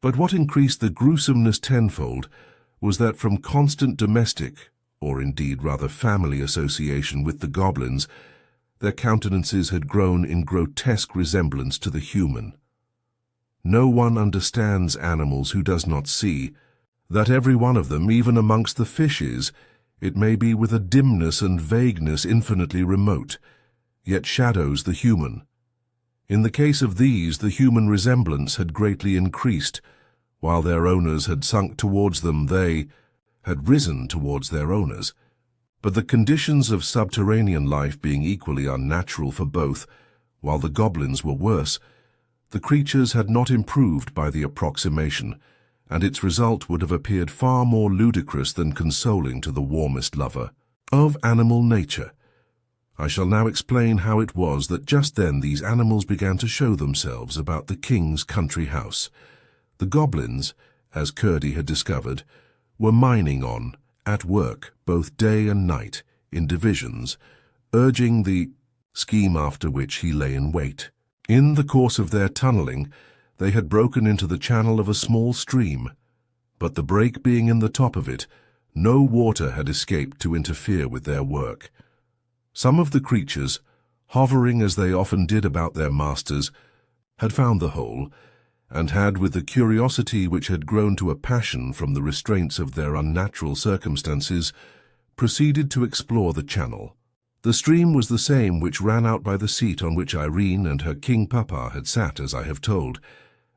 But what increased the gruesomeness tenfold was that from constant domestic, or indeed rather family association with the goblins, their countenances had grown in grotesque resemblance to the human. No one understands animals who does not see that every one of them, even amongst the fishes, it may be with a dimness and vagueness infinitely remote, yet shadows the human. In the case of these, the human resemblance had greatly increased. While their owners had sunk towards them, they had risen towards their owners. But the conditions of subterranean life being equally unnatural for both, while the goblins were worse, the creatures had not improved by the approximation, and its result would have appeared far more ludicrous than consoling to the warmest lover of animal nature. I shall now explain how it was that just then these animals began to show themselves about the king's country house. The goblins, as Curdie had discovered, were mining on, at work, both day and night, in divisions, urging the scheme after which he lay in wait. In the course of their tunneling, they had broken into the channel of a small stream, but the break being in the top of it, no water had escaped to interfere with their work. Some of the creatures, hovering as they often did about their masters, had found the hole, and had, with the curiosity which had grown to a passion from the restraints of their unnatural circumstances, proceeded to explore the channel. The stream was the same which ran out by the seat on which Irene and her king papa had sat, as I have told,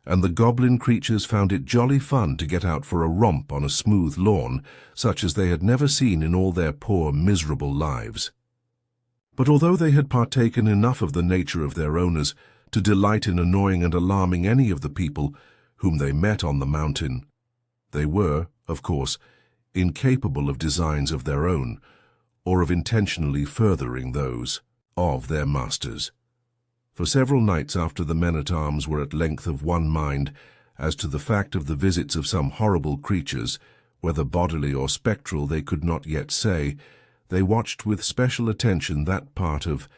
and the goblin creatures found it jolly fun to get out for a romp on a smooth lawn, such as they had never seen in all their poor, miserable lives. But although they had partaken enough of the nature of their owners to delight in annoying and alarming any of the people whom they met on the mountain, they were, of course, incapable of designs of their own, or of intentionally furthering those of their masters. For several nights after the men-at-arms were at length of one mind as to the fact of the visits of some horrible creatures, whether bodily or spectral they could not yet say, they watched with special attention that part of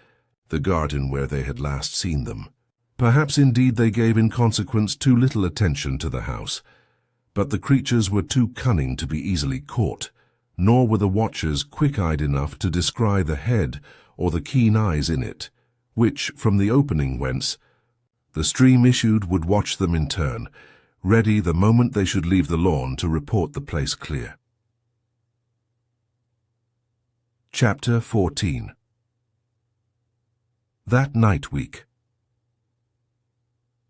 the garden where they had last seen them. Perhaps indeed they gave in consequence too little attention to the house, but the creatures were too cunning to be easily caught, nor were the watchers quick-eyed enough to descry the head or the keen eyes in it, which, from the opening whence the stream issued, would watch them in turn, ready the moment they should leave the lawn to report the place clear. Chapter 14. That night week,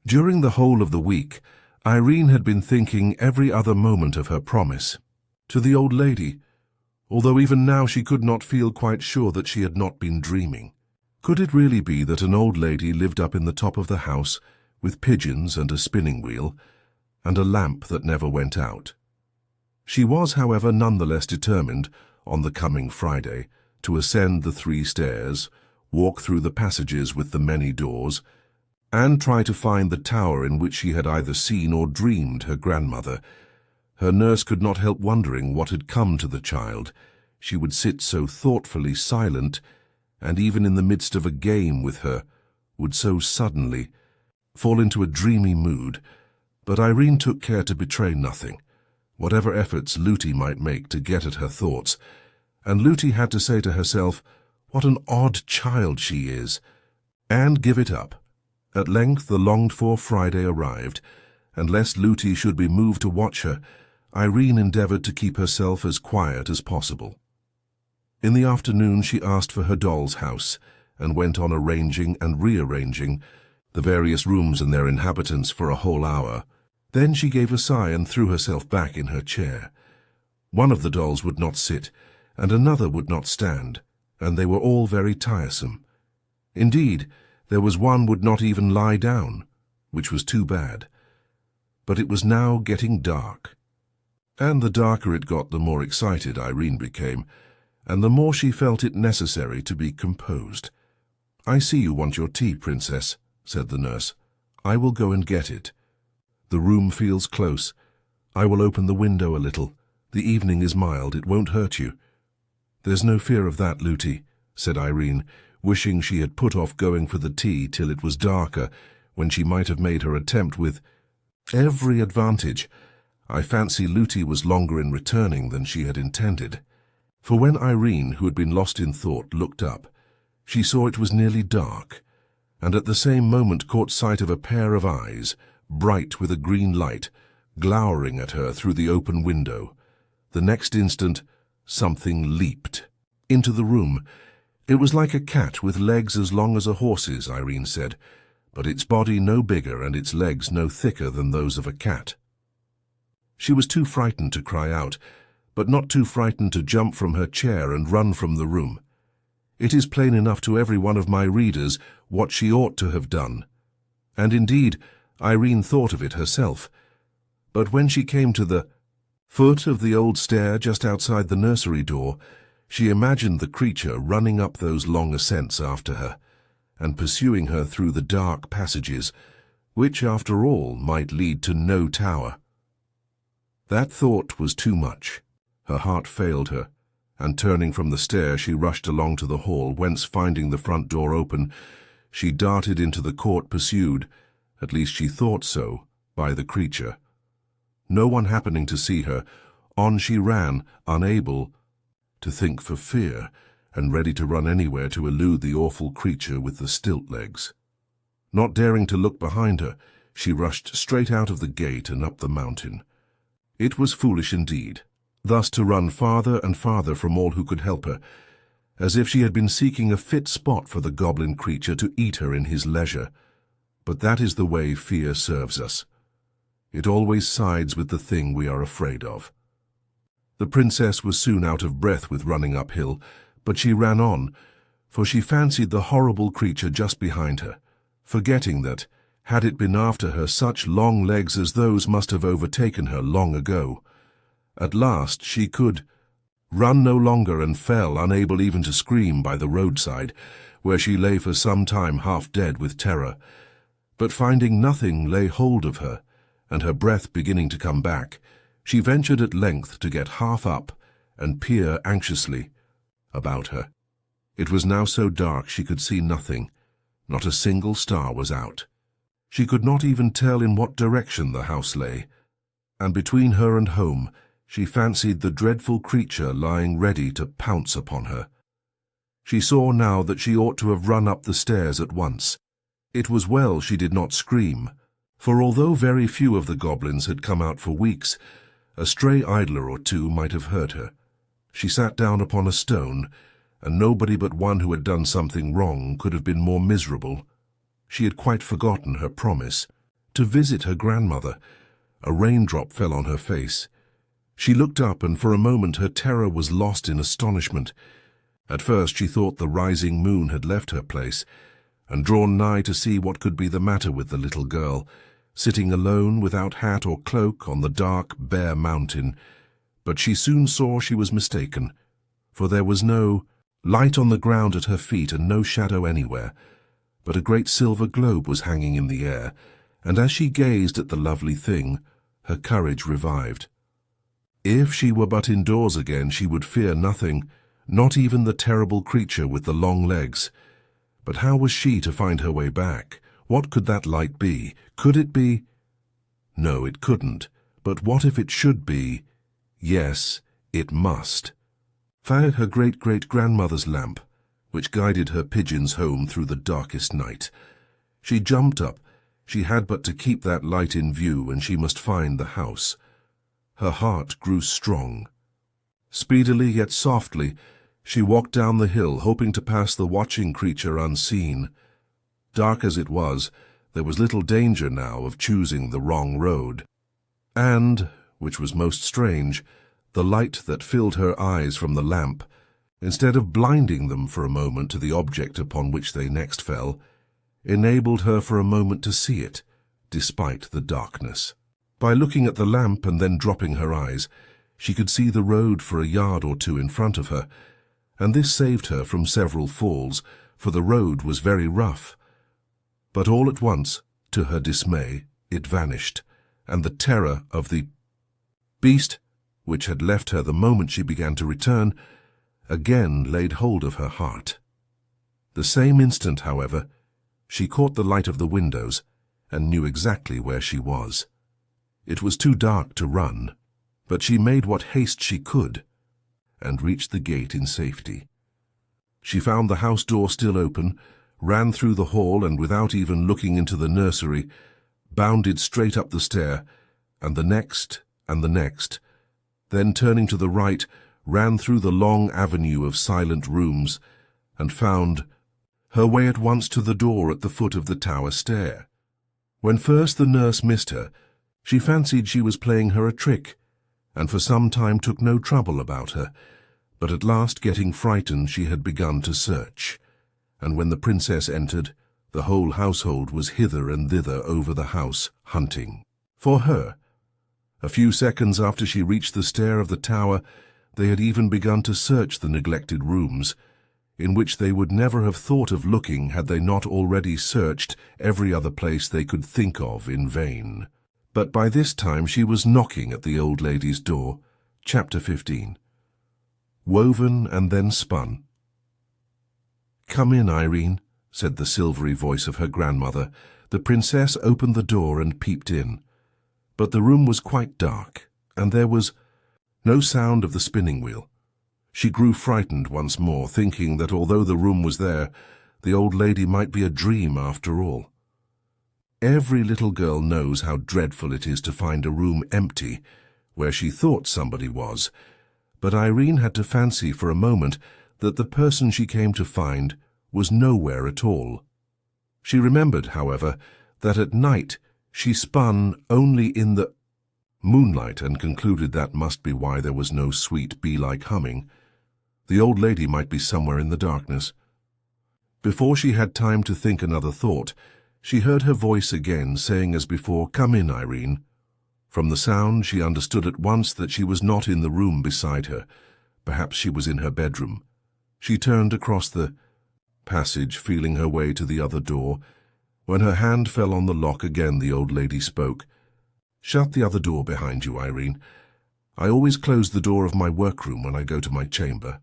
During the whole of the week, Irene had been thinking every other moment of her promise to the old lady, although even now she could not feel quite sure that she had not been dreaming. Could it really be that an old lady lived up in the top of the house with pigeons and a spinning wheel and a lamp that never went out? She was, however, nonetheless determined, on the coming Friday, to ascend the 3 stairs, walk through the passages with the many doors, and try to find the tower in which she had either seen or dreamed her grandmother. Her nurse could not help wondering what had come to the child. She would sit so thoughtfully silent, and even in the midst of a game with her, would so suddenly fall into a dreamy mood. But Irene took care to betray nothing, whatever efforts Lootie might make to get at her thoughts, and Lootie had to say to herself, "What an odd child she is," and give it up. At length the longed-for Friday arrived, and lest Lootie should be moved to watch her, Irene endeavoured to keep herself as quiet as possible. In the afternoon she asked for her doll's house, and went on arranging and rearranging the various rooms and their inhabitants for a whole hour. Then she gave a sigh and threw herself back in her chair. One of the dolls would not sit, and another would not stand, and they were all very tiresome. Indeed, there was one would not even lie down, which was too bad. But it was now getting dark, and the darker it got, the more excited Irene became, and the more she felt it necessary to be composed. "I see you want your tea, Princess," said the nurse. "I will go and get it. The room feels close. I will open the window a little. The evening is mild, it won't hurt you." "There's no fear of that, Lootie," said Irene, wishing she had put off going for the tea till it was darker, when she might have made her attempt with every advantage. I fancy Lootie was longer in returning than she had intended. For when Irene, who had been lost in thought, looked up, she saw it was nearly dark, and at the same moment caught sight of a pair of eyes, bright with a green light, glowering at her through the open window. The next instant, something leaped into the room. It was like a cat with legs as long as a horse's, Irene said, but its body no bigger and its legs no thicker than those of a cat. She was too frightened to cry out, but not too frightened to jump from her chair and run from the room. It is plain enough to every one of my readers what she ought to have done, and indeed Irene thought of it herself. But when she came to the foot of the old stair just outside the nursery door, she imagined the creature running up those long ascents after her, and pursuing her through the dark passages, which, after all, might lead to no tower. That thought was too much. Her heart failed her, and turning from the stair she rushed along to the hall, whence, finding the front door open, she darted into the court, pursued, at least she thought so, by the creature. No one happening to see her, on she ran, unable to think for fear, and ready to run anywhere to elude the awful creature with the stilt legs. Not daring to look behind her, she rushed straight out of the gate and up the mountain. It was foolish indeed, thus to run farther and farther from all who could help her, as if she had been seeking a fit spot for the goblin creature to eat her in his leisure. But that is the way fear serves us. It always sides with the thing we are afraid of. The princess was soon out of breath with running uphill, but she ran on, for she fancied the horrible creature just behind her, forgetting that, had it been after her, such long legs as those must have overtaken her long ago. At last she could run no longer, and fell, unable even to scream, by the roadside, where she lay for some time half dead with terror. But finding nothing lay hold of her, and her breath beginning to come back, she ventured at length to get half up and peer anxiously about her. It was now so dark she could see nothing. Not a single star was out. She could not even tell in what direction the house lay, and between her and home she fancied the dreadful creature lying ready to pounce upon her. She saw now that she ought to have run up the stairs at once. It was well she did not scream, for although very few of the goblins had come out for weeks, a stray idler or two might have heard her. She sat down upon a stone, and nobody but one who had done something wrong could have been more miserable. She had quite forgotten her promise. to visit her grandmother. A raindrop fell on her face. She looked up, and for a moment her terror was lost in astonishment. At first she thought the rising moon had left her place, and drawn nigh to see what could be the matter with the little girl, sitting alone without hat or cloak on the dark, bare mountain. But she soon saw she was mistaken, for there was no light on the ground at her feet and no shadow anywhere, but a great silver globe was hanging in the air, and as she gazed at the lovely thing, her courage revived. If she were but indoors again, she would fear nothing, not even the terrible creature with the long legs. But how was she to find her way back? What could that light be? Could it be? No, it couldn't. But what if it should be? Yes, it must. Found her great-great-grandmother's lamp, which guided her pigeons home through the darkest night. She jumped up. She had but to keep that light in view, and she must find the house. Her heart grew strong. Speedily yet softly, she walked down the hill, hoping to pass the watching creature unseen. Dark as it was, there was little danger now of choosing the wrong road. And, which was most strange, the light that filled her eyes from the lamp, instead of blinding them for a moment to the object upon which they next fell, enabled her for a moment to see it, despite the darkness. By looking at the lamp and then dropping her eyes, she could see the road for a yard or two in front of her, and this saved her from several falls, for the road was very rough. But all at once, to her dismay, it vanished, and the terror of the beast, which had left her the moment she began to return, again laid hold of her heart. The same instant, however, she caught the light of the windows and knew exactly where she was. It was too dark to run, but she made what haste she could, and reached the gate in safety. She found the house door still open, ran through the hall, and without even looking into the nursery, bounded straight up the stair, and the next, then turning to the right, ran through the long avenue of silent rooms, and found her way at once to the door at the foot of the tower stair. When first the nurse missed her, she fancied she was playing her a trick, and for some time took no trouble about her, but at last, getting frightened, she had begun to search, and when the princess entered, the whole household was hither and thither over the house, hunting for her. A few seconds after she reached the stair of the tower, they had even begun to search the neglected rooms, in which they would never have thought of looking had they not already searched every other place they could think of in vain. But by this time she was knocking at the old lady's door. Chapter 15. Woven and then spun. "Come in, Irene," said the silvery voice of her grandmother. The princess opened the door and peeped in. But the room was quite dark, and there was no sound of the spinning wheel. She grew frightened once more, thinking that although the room was there, the old lady might be a dream after all. Every little girl knows how dreadful it is to find a room empty, where she thought somebody was, but Irene had to fancy for a moment that the person she came to find was nowhere at all. She remembered, however, that at night she spun only in the moonlight, and concluded that must be why there was no sweet bee-like humming. The old lady might be somewhere in the darkness. Before she had time to think another thought, she heard her voice again, saying as before, "Come in, Irene." From the sound she understood at once that she was not in the room beside her. Perhaps she was in her bedroom. She turned across the passage, feeling her way to the other door. When her hand fell on the lock again, the old lady spoke. "Shut the other door behind you, Irene. I always close the door of my workroom when I go to my chamber."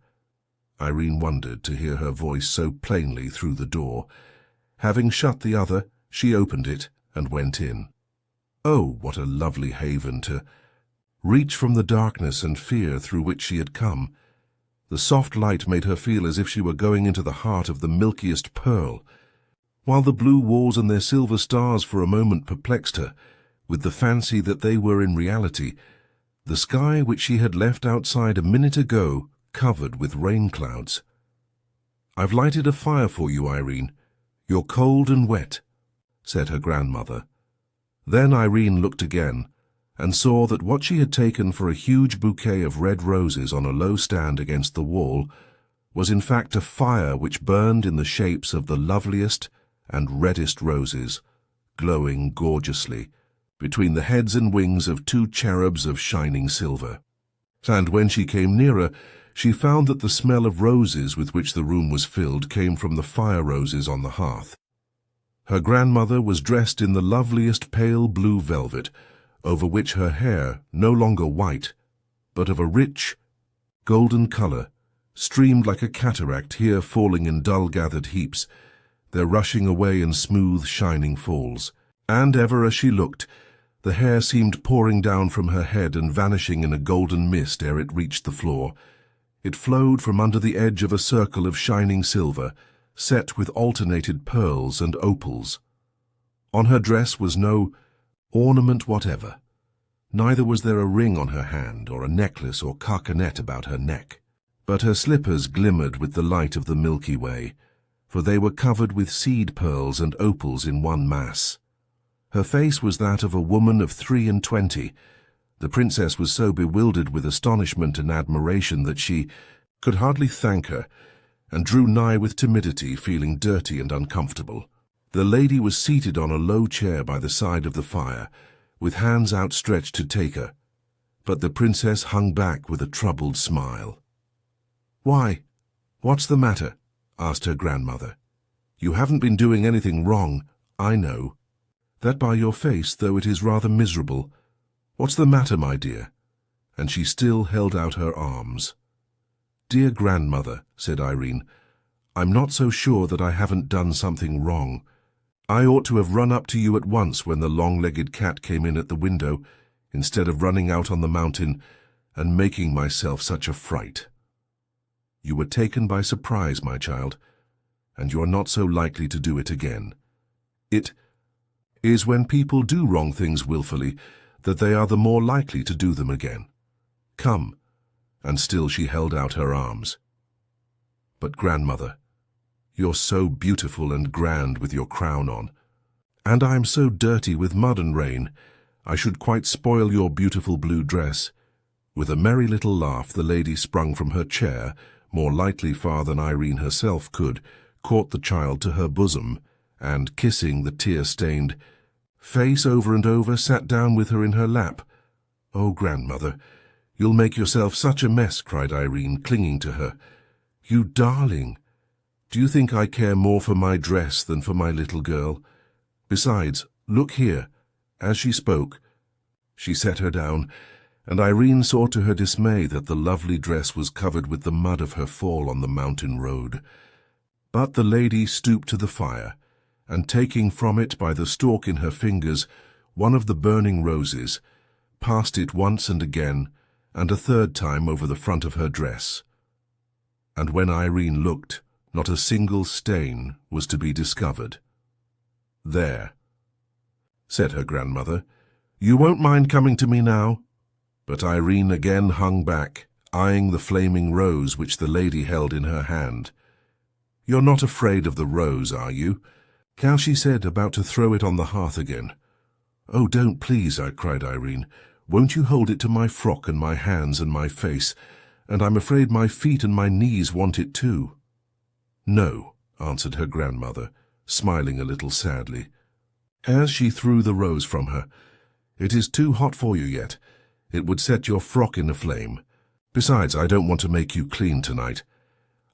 Irene wondered to hear her voice so plainly through the door. Having shut the other, she opened it and went in. Oh, what a lovely haven to reach from the darkness and fear through which she had come. The soft light made her feel as if she were going into the heart of the milkiest pearl, while the blue walls and their silver stars for a moment perplexed her, with the fancy that they were in reality the sky which she had left outside a minute ago, covered with rain clouds. "I've lighted a fire for you, Irene. You're cold and wet," said her grandmother. Then Irene looked again, and saw that what she had taken for a huge bouquet of red roses on a low stand against the wall was in fact a fire which burned in the shapes of the loveliest and reddest roses, glowing gorgeously, between the heads and wings of two cherubs of shining silver. And when she came nearer, she found that the smell of roses with which the room was filled came from the fire roses on the hearth. Her grandmother was dressed in the loveliest pale blue velvet, over which her hair, no longer white, but of a rich, golden color, streamed like a cataract, here falling in dull-gathered heaps, there rushing away in smooth, shining falls. And ever as she looked, the hair seemed pouring down from her head and vanishing in a golden mist ere it reached the floor. It flowed from under the edge of a circle of shining silver, set with alternated pearls and opals. On her dress was no ornament whatever. Neither was there a ring on her hand or a necklace or carcanet about her neck. But her slippers glimmered with the light of the Milky Way, for they were covered with seed pearls and opals in one mass. Her face was that of a woman of 23. The princess was so bewildered with astonishment and admiration that she could hardly thank her, and drew nigh with timidity, feeling dirty and uncomfortable. The lady was seated on a low chair by the side of the fire, with hands outstretched to take her, but the princess hung back with a troubled smile. "Why, what's the matter?" asked her grandmother. "You haven't been doing anything wrong, I know. That by your face, though it is rather miserable. What's the matter, my dear?" And she still held out her arms. "Dear grandmother," said Irene, "I'm not so sure that I haven't done something wrong. I ought to have run up to you at once when the long-legged cat came in at the window, instead of running out on the mountain and making myself such a fright. You were taken by surprise, my child, and you're not so likely to do it again. It is when people do wrong things willfully that they are the more likely to do them again. Come." And still she held out her arms. "But grandmother, you're so beautiful and grand with your crown on, and I am so dirty with mud and rain, I should quite spoil your beautiful blue dress." With a merry little laugh, the lady sprung from her chair, more lightly far than Irene herself could, caught the child to her bosom, and, kissing the tear-stained face over and over, sat down with her in her lap. "Oh, grandmother, you'll make yourself such a mess," cried Irene, clinging to her. "You darling! Do you think I care more for my dress than for my little girl? Besides, look here." As she spoke, she set her down, and Irene saw to her dismay that the lovely dress was covered with the mud of her fall on the mountain road. But the lady stooped to the fire, and taking from it by the stalk in her fingers one of the burning roses, passed it once and again, and a third time over the front of her dress. And when Irene looked, not a single stain was to be discovered. "There," said her grandmother, "you won't mind coming to me now?" But Irene again hung back, eyeing the flaming rose which the lady held in her hand. "You're not afraid of the rose, are you?" Now she said, about to throw it on the hearth again. "Oh, don't, please," cried Irene. "Won't you hold it to my frock and my hands and my face? And I'm afraid my feet and my knees want it too." "No," answered her grandmother, smiling a little sadly, as she threw the rose from her. "It is too hot for you yet. It would set your frock in a flame. Besides, I don't want to make you clean tonight.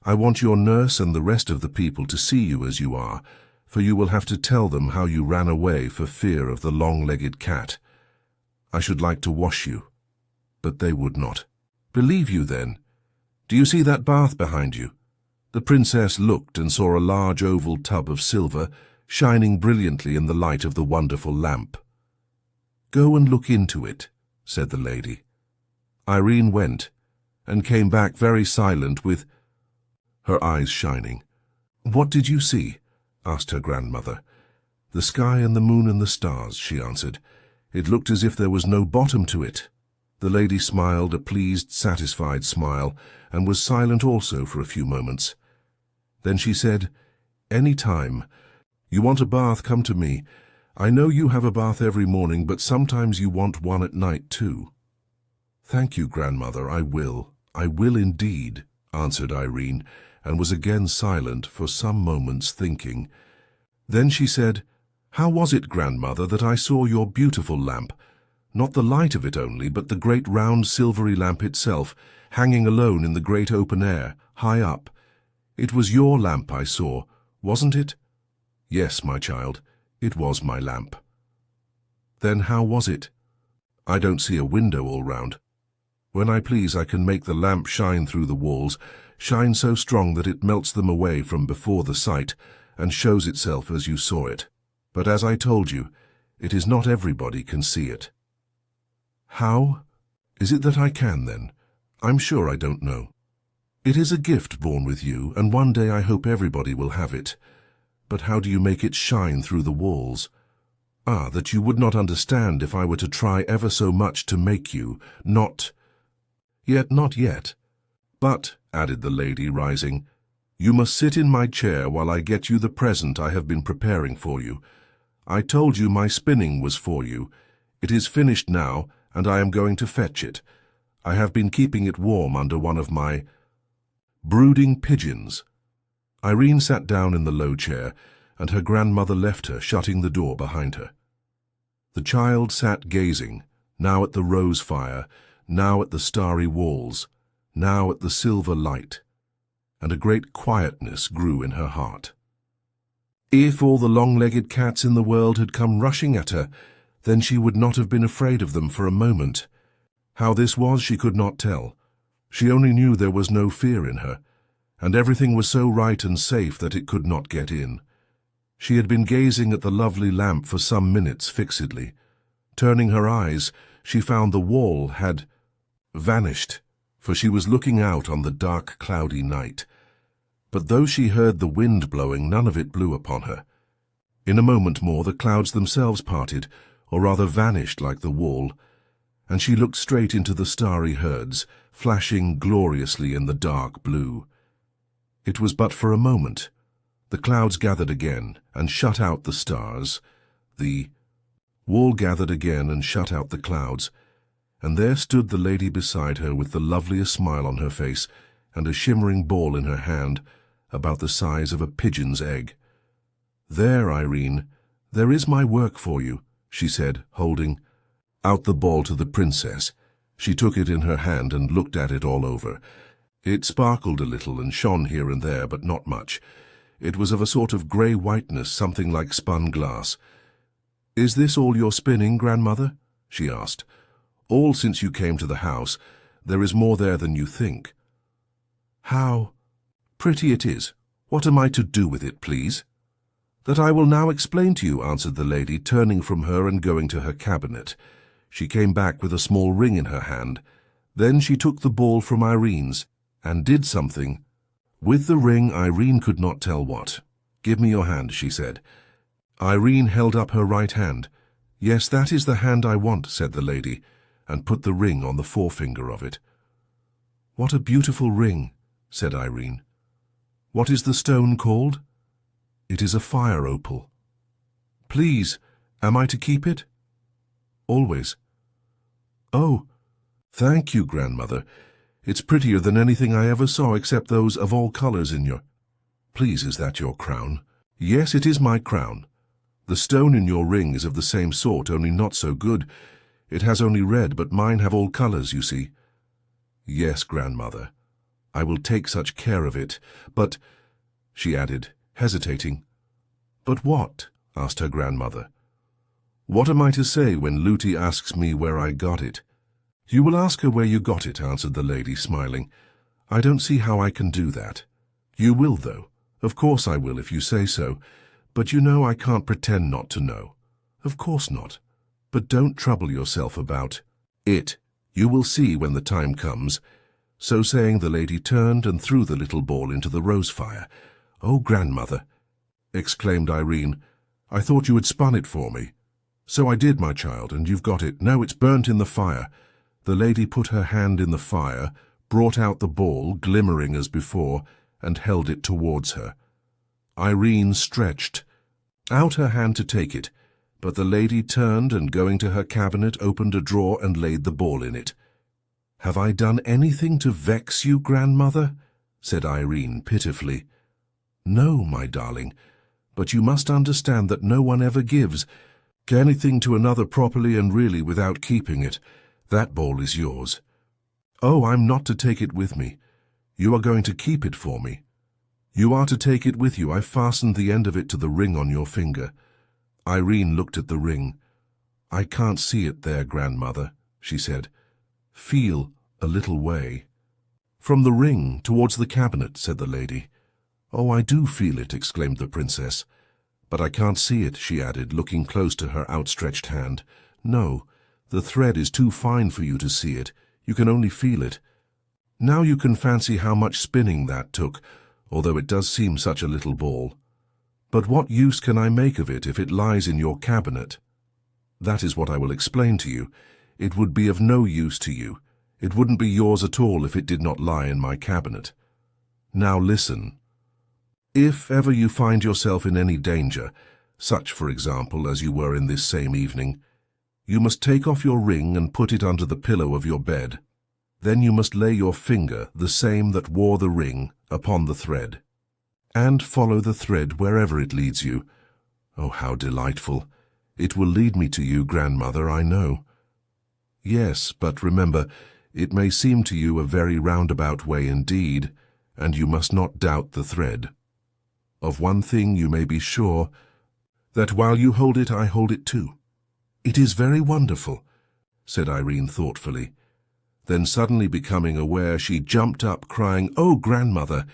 I want your nurse and the rest of the people to see you as you are, for you will have to tell them how you ran away for fear of the long-legged cat. I should like to wash you, but they would not." "Believe you, then? Do you see that bath behind you?" The princess looked and saw a large oval tub of silver, shining brilliantly in the light of the wonderful lamp. "Go and look into it," said the lady. Irene went, and came back very silent, with her eyes shining. "What did you see?" asked her grandmother. "The sky and the moon and the stars," she answered. "It looked as if there was no bottom to it." The lady smiled a pleased, satisfied smile, and was silent also for a few moments. Then she said, "Any time. You want a bath, come to me. I know you have a bath every morning, but sometimes you want one at night too." "Thank you, grandmother, I will indeed," answered Irene, and was again silent for some moments thinking. Then she said, "How was it, grandmother, that I saw your beautiful lamp? Not the light of it only, but the great round silvery lamp itself, hanging alone in the great open air, high up. It was your lamp I saw, wasn't it?" "Yes, my child, it was my lamp." "Then how was it?" "I don't see a window all round. When I please I can make the lamp shine through the walls, shine so strong that it melts them away from before the sight, and shows itself as you saw it. But as I told you, it is not everybody can see it." "How is it that I can, then? I'm sure I don't know." "It is a gift born with you, and one day I hope everybody will have it. But how do you make it shine through the walls?" "Ah, that you would not understand if I were to try ever so much to make you, not yet. But," added the lady, rising, "you must sit in my chair while I get you the present I have been preparing for you. I told you my spinning was for you. It is finished now, and I am going to fetch it. I have been keeping it warm under one of my brooding pigeons." Irene sat down in the low chair, and her grandmother left her, shutting the door behind her. The child sat gazing, now at the rose fire, now at the starry walls, now at the silver light, and a great quietness grew in her heart. If all the long-legged cats in the world had come rushing at her, then she would not have been afraid of them for a moment. How this was she could not tell. She only knew there was no fear in her, and everything was so right and safe that it could not get in. She had been gazing at the lovely lamp for some minutes fixedly. Turning her eyes, she found the wall had vanished, for she was looking out on the dark, cloudy night. But though she heard the wind blowing, none of it blew upon her. In a moment more the clouds themselves parted, or rather vanished like the wall, and she looked straight into the starry herds, flashing gloriously in the dark blue. It was but for a moment. The clouds gathered again and shut out the stars. The wall gathered again and shut out the clouds, and there stood the lady beside her with the loveliest smile on her face and a shimmering ball in her hand about the size of a pigeon's egg. "There, Irene, there is my work for you," she said, holding out the ball to the princess. She took it in her hand and looked at it all over. It sparkled a little and shone here and there, but not much. It was of a sort of grey whiteness, something like spun glass. "Is this all your spinning, grandmother?" she asked. "All since you came to the house. There is more there than you think." "How pretty it is. What am I to do with it, please?" "That I will now explain to you," answered the lady, turning from her and going to her cabinet. She came back with a small ring in her hand. Then she took the ball from Irene's and did something with the ring. Irene could not tell what. "Give me your hand," she said. Irene held up her right hand. "Yes, that is the hand I want," said the lady, and put the ring on the forefinger of it. "What a beautiful ring," said Irene. "What is the stone called?" "It is a fire opal." "Please, am I to keep it?" "Always." "Oh, thank you, grandmother. It's prettier than anything I ever saw except those of all colors in your— Please, is that your crown?" "Yes, it is my crown. The stone in your ring is of the same sort, only not so good. It has only red, but mine have all colors, you see." "Yes, grandmother. I will take such care of it. But," she added, hesitating. "But what?" asked her grandmother. "What am I to say when Looty asks me where I got it?" "You will ask her where you got it," answered the lady, smiling. "I don't see how I can do that." "You will, though. Of course I will, if you say so. But you know I can't pretend not to know." "Of course not. But don't trouble yourself about it. You will see when the time comes." So saying, the lady turned and threw the little ball into the rose fire. "Oh, grandmother," exclaimed Irene, "I thought you had spun it for me." "So I did, my child, and you've got it. No, it's burnt in the fire." The lady put her hand in the fire, brought out the ball, glimmering as before, and held it towards her. Irene stretched out her hand to take it, But the lady turned and, going to her cabinet, opened a drawer and laid the ball in it. "Have I done anything to vex you, grandmother?" said Irene pitifully. "No, my darling, but you must understand that no one ever gives anything to another properly and really without keeping it. That ball is yours. Oh, I'm not to take it with me. You are going to keep it for me. You are to take it with you. I've fastened the end of it to the ring on your finger." Irene looked at the ring. "I can't see it there, grandmother," she said. "Feel a little way." "From the ring towards the cabinet," said the lady. "Oh, I do feel it," exclaimed the princess. "But I can't see it," she added, looking close to her outstretched hand. "No, the thread is too fine for you to see it. You can only feel it. Now you can fancy how much spinning that took, although it does seem such a little ball. But what use can I make of it if it lies in your cabinet? That is what I will explain to you. It would be of no use to you. It wouldn't be yours at all if it did not lie in my cabinet. Now listen. If ever you find yourself in any danger, such, for example, as you were in this same evening, you must take off your ring and put it under the pillow of your bed. Then you must lay your finger, the same that wore the ring, upon the thread, and follow the thread wherever it leads you. Oh, how delightful! It will lead me to you, grandmother, I know. Yes, but remember, it may seem to you a very roundabout way indeed, and you must not doubt the thread. Of one thing you may be sure, that while you hold it, I hold it too." "It is very wonderful," said Irene thoughtfully. Then suddenly becoming aware, she jumped up, crying, "Oh, grandmother,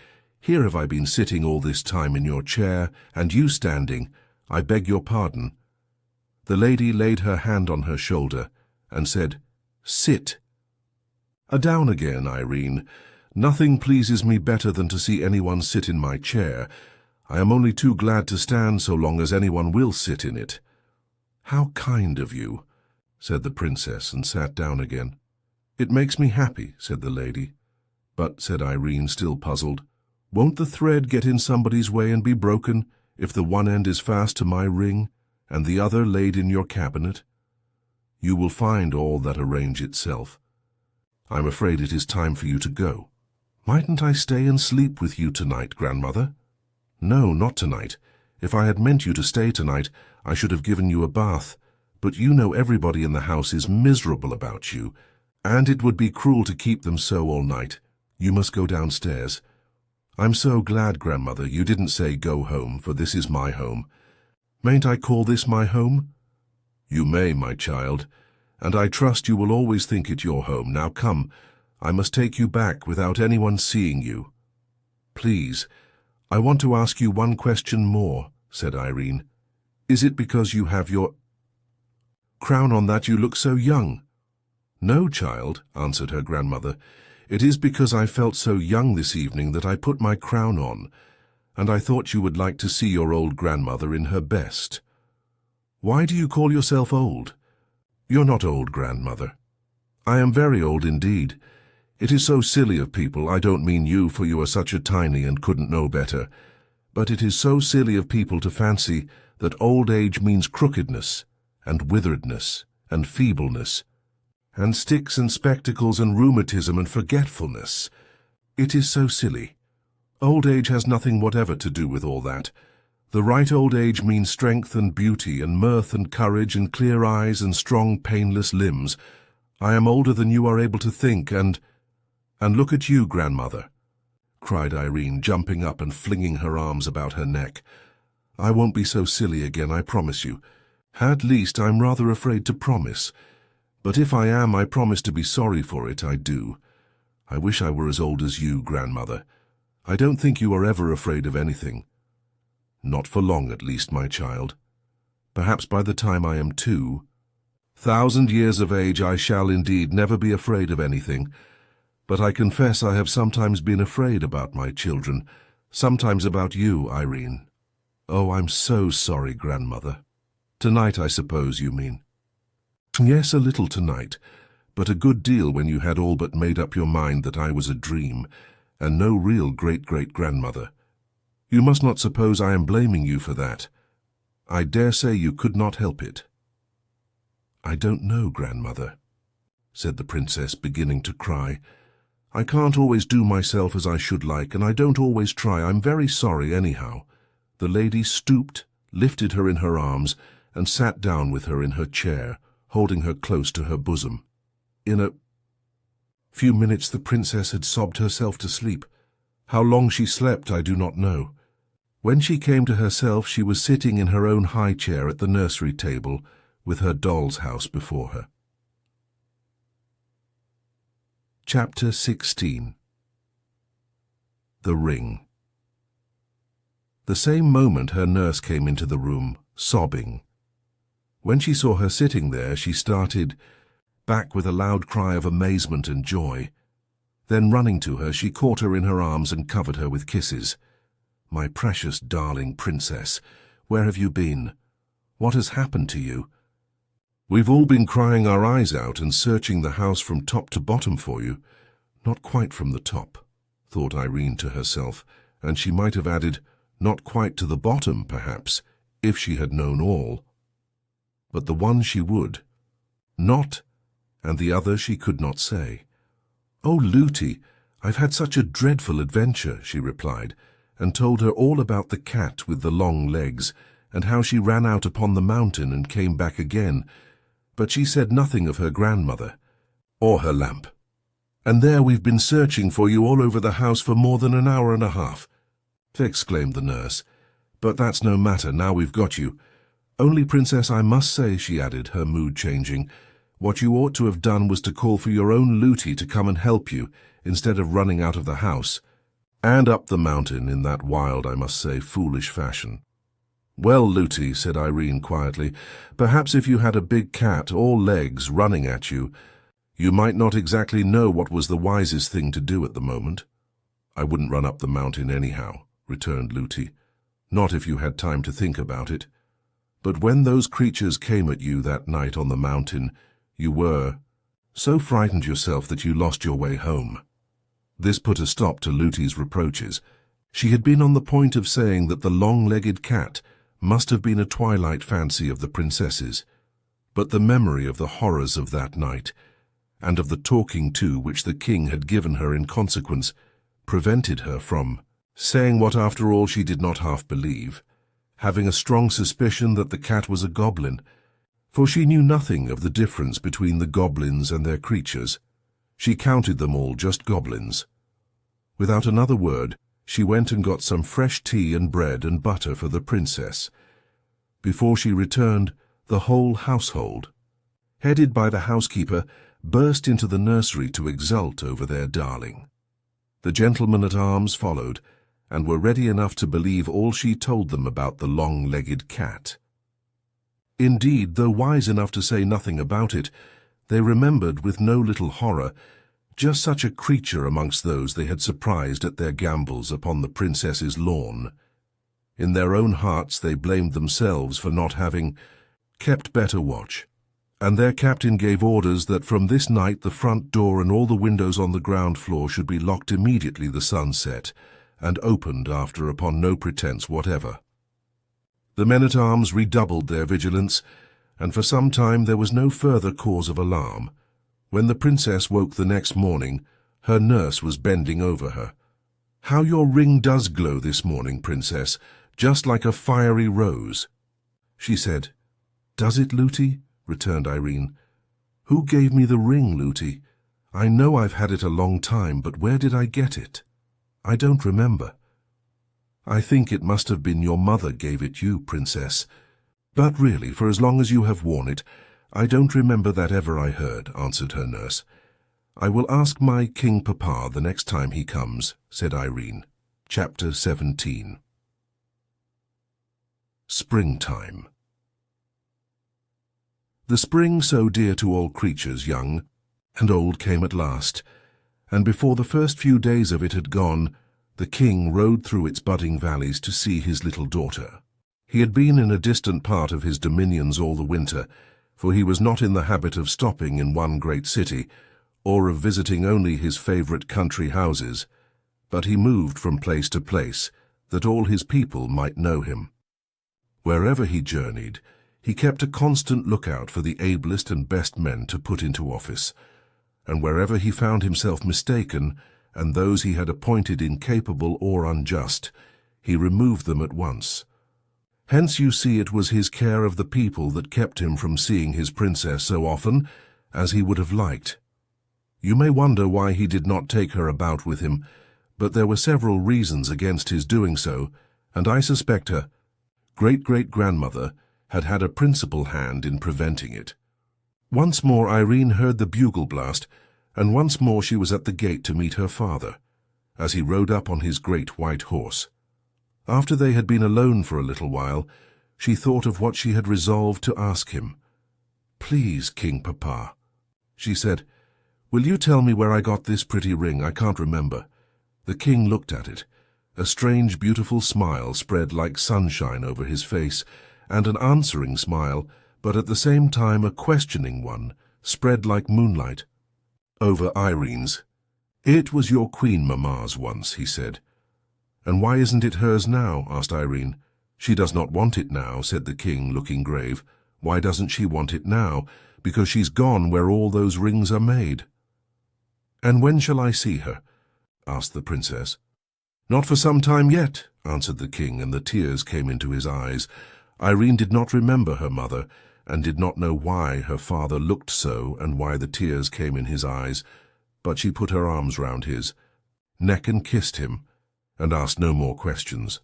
here have I been sitting all this time in your chair, and you standing. I beg your pardon." The lady laid her hand on her shoulder and said, "Sit." "Down again, Irene. Nothing pleases me better than to see anyone sit in my chair. I am only too glad to stand so long as anyone will sit in it." "How kind of you," said the princess, and sat down again. "It makes me happy," said the lady. "But," said Irene, still puzzled, "won't the thread get in somebody's way and be broken if the one end is fast to my ring and the other laid in your cabinet?" "You will find all that arrange itself. I'm afraid it is time for you to go." "Mightn't I stay and sleep with you tonight, grandmother?" "No, not tonight. If I had meant you to stay tonight, I should have given you a bath. But you know everybody in the house is miserable about you, and it would be cruel to keep them so all night. You must go downstairs." "I'm so glad, grandmother, you didn't say go home, for this is my home." "Mayn't I call this my home?" "You may, my child, and I trust you will always think it your home. Now come, I must take you back without anyone seeing you." "Please, I want to ask you one question more," said Irene. "Is it because you have your crown on that you look so young?" "No, child," answered her grandmother. "It is because I felt so young this evening that I put my crown on, and I thought you would like to see your old grandmother in her best." "Why do you call yourself old?" "You're not old, grandmother." "I am very old indeed. It is so silly of people, I don't mean you, for you are such a tiny and couldn't know better, but it is so silly of people to fancy that old age means crookedness, and witheredness, and feebleness, and sticks and spectacles and rheumatism and forgetfulness. It is so silly. Old age has nothing whatever to do with all that. The right old age means strength and beauty and mirth and courage and clear eyes and strong, painless limbs. I am older than you are able to think, and look at you, grandmother," cried Irene, jumping up and flinging her arms about her neck. "I won't be so silly again, I promise you. At least, I'm rather afraid to promise. But if I am, I promise to be sorry for it, I do. I wish I were as old as you, grandmother. I don't think you are ever afraid of anything." "Not for long, at least, my child. Perhaps by the time I am 2,000 years of age, I shall indeed never be afraid of anything. But I confess I have sometimes been afraid about my children, sometimes about you, Irene." "Oh, I'm so sorry, grandmother. Tonight, I suppose you mean?" "Yes, a little tonight, but a good deal when you had all but made up your mind that I was a dream, and no real great-great-grandmother. You must not suppose I am blaming you for that. I dare say you could not help it." "I don't know, grandmother," said the princess, beginning to cry. "I can't always do myself as I should like, and I don't always try. I'm very sorry anyhow." The lady stooped, lifted her in her arms, and sat down with her in her chair, holding her close to her bosom. In a few minutes the princess had sobbed herself to sleep. How long she slept I do not know. When she came to herself, she was sitting in her own high chair at the nursery table, with her doll's house before her. Chapter 16. The Ring. The same moment her nurse came into the room, sobbing. When she saw her sitting there, she started back with a loud cry of amazement and joy. Then, running to her, she caught her in her arms and covered her with kisses. "My precious, darling princess, where have you been? What has happened to you? We've all been crying our eyes out and searching the house from top to bottom for you." "Not quite from the top," thought Irene to herself, and she might have added, "not quite to the bottom, perhaps, if she had known all." But the one she would not, and the other she could not say. "Oh, Lootie, I've had such a dreadful adventure," she replied, and told her all about the cat with the long legs, and how she ran out upon the mountain and came back again. But she said nothing of her grandmother, or her lamp. "And there we've been searching for you all over the house for more than an hour and a half," exclaimed the nurse. "But that's no matter, now we've got you. Only, Princess, I must say," she added, her mood changing, "what you ought to have done was to call for your own Lootie to come and help you, instead of running out of the house, and up the mountain in that wild, I must say, foolish fashion." "Well, Lootie," said Irene quietly, "perhaps if you had a big cat, all legs, running at you, you might not exactly know what was the wisest thing to do at the moment." "I wouldn't run up the mountain anyhow," returned Lootie, "not if you had time to think about it. But when those creatures came at you that night on the mountain, you were so frightened yourself that you lost your way home." This put a stop to Lootie's reproaches. She had been on the point of saying that the long-legged cat must have been a twilight fancy of the princess's, but the memory of the horrors of that night, and of the talking to which the king had given her in consequence, prevented her from saying what after all she did not half believe, having a strong suspicion that the cat was a goblin, for she knew nothing of the difference between the goblins and their creatures. She counted them all just goblins. Without another word, she went and got some fresh tea and bread and butter for the princess. Before she returned, the whole household, headed by the housekeeper, burst into the nursery to exult over their darling. The gentlemen-at-arms followed, and were ready enough to believe all she told them about the long-legged cat. Indeed, though wise enough to say nothing about it, they remembered with no little horror just such a creature amongst those they had surprised at their gambols upon the princess's lawn. In their own hearts they blamed themselves for not having kept better watch, and their captain gave orders that from this night the front door and all the windows on the ground floor should be locked immediately the sun set, and opened after upon no pretence whatever. The men-at-arms redoubled their vigilance, and for some time there was no further cause of alarm. When the princess woke the next morning, her nurse was bending over her. "How your ring does glow this morning, princess, just like a fiery rose," she said. "Does it, Lootie?" returned Irene. "Who gave me the ring, Lootie? I know I've had it a long time, but where did I get it? I don't remember." "I think it must have been your mother gave it you, princess. But really, for as long as you have worn it, I don't remember that ever I heard," answered her nurse. "I will ask my King Papa the next time he comes," said Irene. Chapter 17. Springtime. The spring so dear to all creatures, young and old, came at last, and before the first few days of it had gone, the king rode through its budding valleys to see his little daughter. He had been in a distant part of his dominions all the winter, for he was not in the habit of stopping in one great city, or of visiting only his favourite country houses, but he moved from place to place, that all his people might know him. Wherever he journeyed, he kept a constant lookout for the ablest and best men to put into office, and wherever he found himself mistaken, and those he had appointed incapable or unjust, he removed them at once. Hence you see it was his care of the people that kept him from seeing his princess so often as he would have liked. You may wonder why he did not take her about with him, but there were several reasons against his doing so, and I suspect her great-great-grandmother had had a principal hand in preventing it. Once more Irene heard the bugle blast, and once more she was at the gate to meet her father, as he rode up on his great white horse. After they had been alone for a little while, she thought of what she had resolved to ask him. "Please, King Papa," she said, "will you tell me where I got this pretty ring? I can't remember." The king looked at it. A strange, beautiful smile spread like sunshine over his face, and an answering smile, but at the same time a questioning one, spread like moonlight over Irene's. "It was your Queen Mamma's once," he said. "And why isn't it hers now?" asked Irene. "She does not want it now," said the king, looking grave. "Why doesn't she want it now? Because she's gone where all those rings are made." "And when shall I see her?" asked the princess. "Not for some time yet," answered the king, and the tears came into his eyes. Irene did not remember her mother, and did not know why her father looked so and why the tears came in his eyes, but she put her arms round his neck and kissed him, and asked no more questions.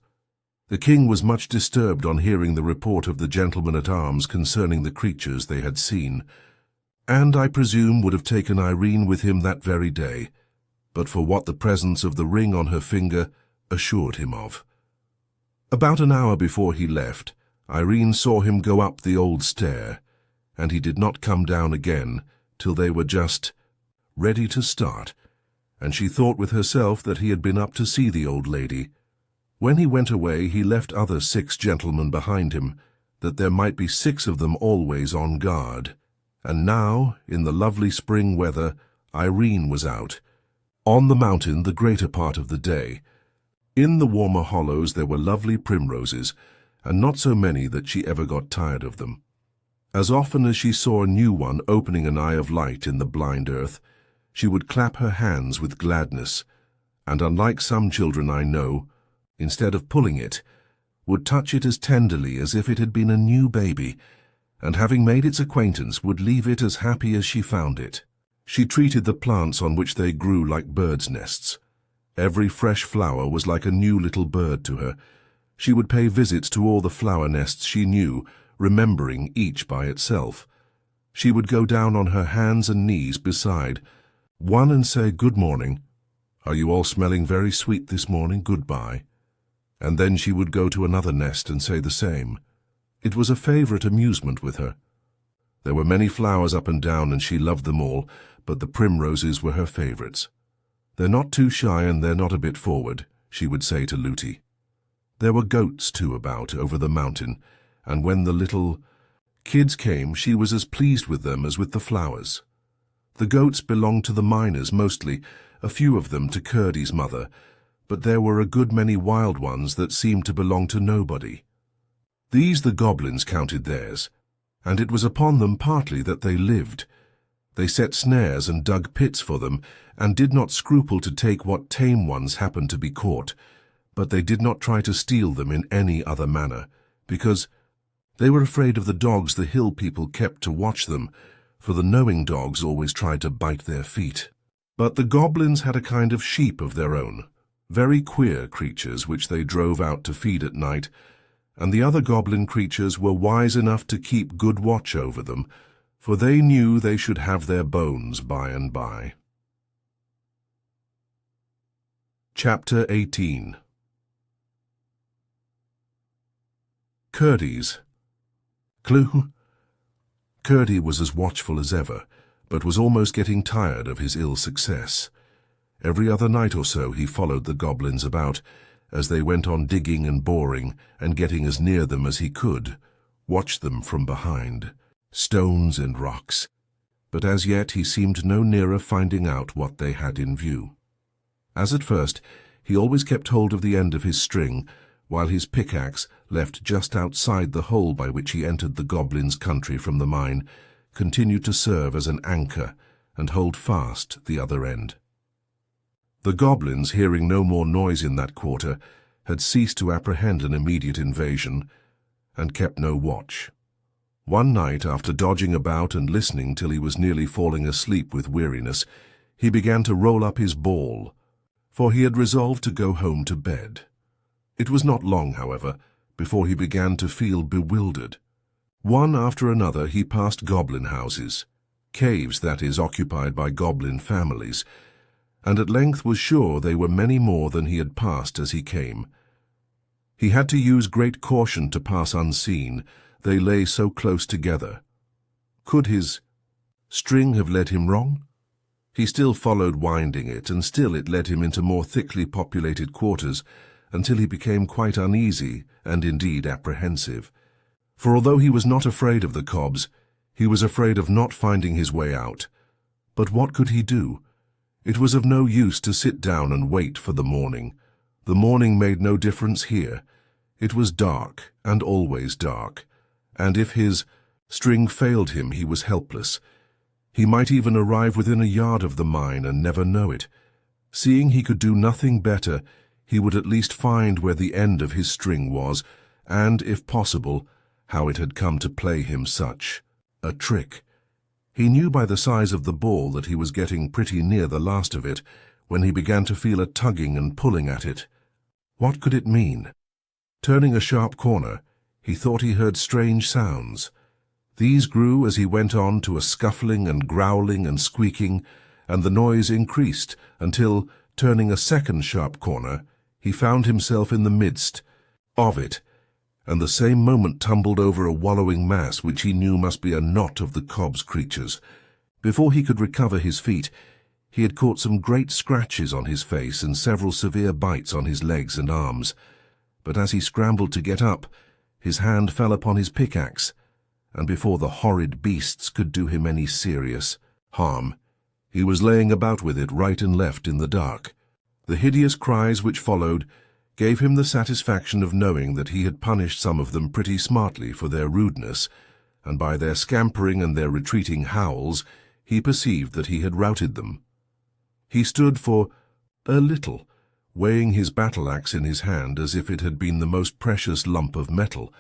The king was much disturbed on hearing the report of the gentlemen-at-arms concerning the creatures they had seen, and I presume would have taken Irene with him that very day, but for what the presence of the ring on her finger assured him of. About an hour before he left, Irene saw him go up the old stair, and he did not come down again till they were just ready to start, and she thought with herself that he had been up to see the old lady. When he went away, he left other 6 gentlemen behind him, that there might be 6 of them always on guard. And now, in the lovely spring weather, Irene was out, on the mountain the greater part of the day. In the warmer hollows there were lovely primroses, and not so many that she ever got tired of them. As often as she saw a new one opening an eye of light in the blind earth, she would clap her hands with gladness, and unlike some children I know, instead of pulling it, would touch it as tenderly as if it had been a new baby, and having made its acquaintance would leave it as happy as she found it. She treated the plants on which they grew like birds' nests. Every fresh flower was like a new little bird to her. She would pay visits to all the flower nests she knew, remembering each by itself. She would go down on her hands and knees beside one and say, "Good morning. Are you all smelling very sweet this morning? Goodbye." And then she would go to another nest and say the same. It was a favorite amusement with her. There were many flowers up and down, and she loved them all, but the primroses were her favorites. "They're not too shy, and they're not a bit forward," she would say to Looty. There were goats, too, about over the mountain, and when the little kids came, she was as pleased with them as with the flowers. The goats belonged to the miners mostly, a few of them to Curdie's mother, but there were a good many wild ones that seemed to belong to nobody. These the goblins counted theirs, and it was upon them partly that they lived. They set snares and dug pits for them, and did not scruple to take what tame ones happened to be caught, but they did not try to steal them in any other manner, because they were afraid of the dogs the hill people kept to watch them, for the knowing dogs always tried to bite their feet. But the goblins had a kind of sheep of their own, very queer creatures which they drove out to feed at night, and the other goblin creatures were wise enough to keep good watch over them, for they knew they should have their bones by and by. Chapter 18. Curdie's. Clue. Curdie was as watchful as ever, but was almost getting tired of his ill success. Every other night or so he followed the goblins about, as they went on digging and boring, and getting as near them as he could, watched them from behind, stones and rocks, but as yet he seemed no nearer finding out what they had in view. As at first, he always kept hold of the end of his string, while his pickaxe, left just outside the hole by which he entered the goblins' country from the mine, continued to serve as an anchor and hold fast the other end. The goblins, hearing no more noise in that quarter, had ceased to apprehend an immediate invasion, and kept no watch. One night, after dodging about and listening till he was nearly falling asleep with weariness, he began to roll up his ball, for he had resolved to go home to bed. It was not long, however, before he began to feel bewildered. One after another he passed goblin houses, caves, that is, occupied by goblin families, and at length was sure they were many more than he had passed as he came. He had to use great caution to pass unseen, they lay so close together. Could his string have led him wrong? He still followed winding it, and still it led him into more thickly populated quarters, until he became quite uneasy and indeed apprehensive. For although he was not afraid of the Cobs, he was afraid of not finding his way out. But what could he do? It was of no use to sit down and wait for the morning. The morning made no difference here. It was dark, and always dark, and if his string failed him, he was helpless. He might even arrive within a yard of the mine and never know it. Seeing he could do nothing better, he would at least find where the end of his string was, and, if possible, how it had come to play him such a trick. He knew by the size of the ball that he was getting pretty near the last of it, when he began to feel a tugging and pulling at it. What could it mean? Turning a sharp corner, he thought he heard strange sounds. These grew as he went on to a scuffling and growling and squeaking, and the noise increased until, turning a second sharp corner, he found himself in the midst of it, and the same moment tumbled over a wallowing mass which he knew must be a knot of the Cobs Creatures. Before he could recover his feet, he had caught some great scratches on his face and several severe bites on his legs and arms. But as he scrambled to get up, his hand fell upon his pickaxe, and before the horrid beasts could do him any serious harm, he was laying about with it right and left in the dark. The hideous cries which followed gave him the satisfaction of knowing that he had punished some of them pretty smartly for their rudeness, and by their scampering and their retreating howls he perceived that he had routed them. He stood for a little, weighing his battle-axe in his hand as if it had been the most precious lump of metal.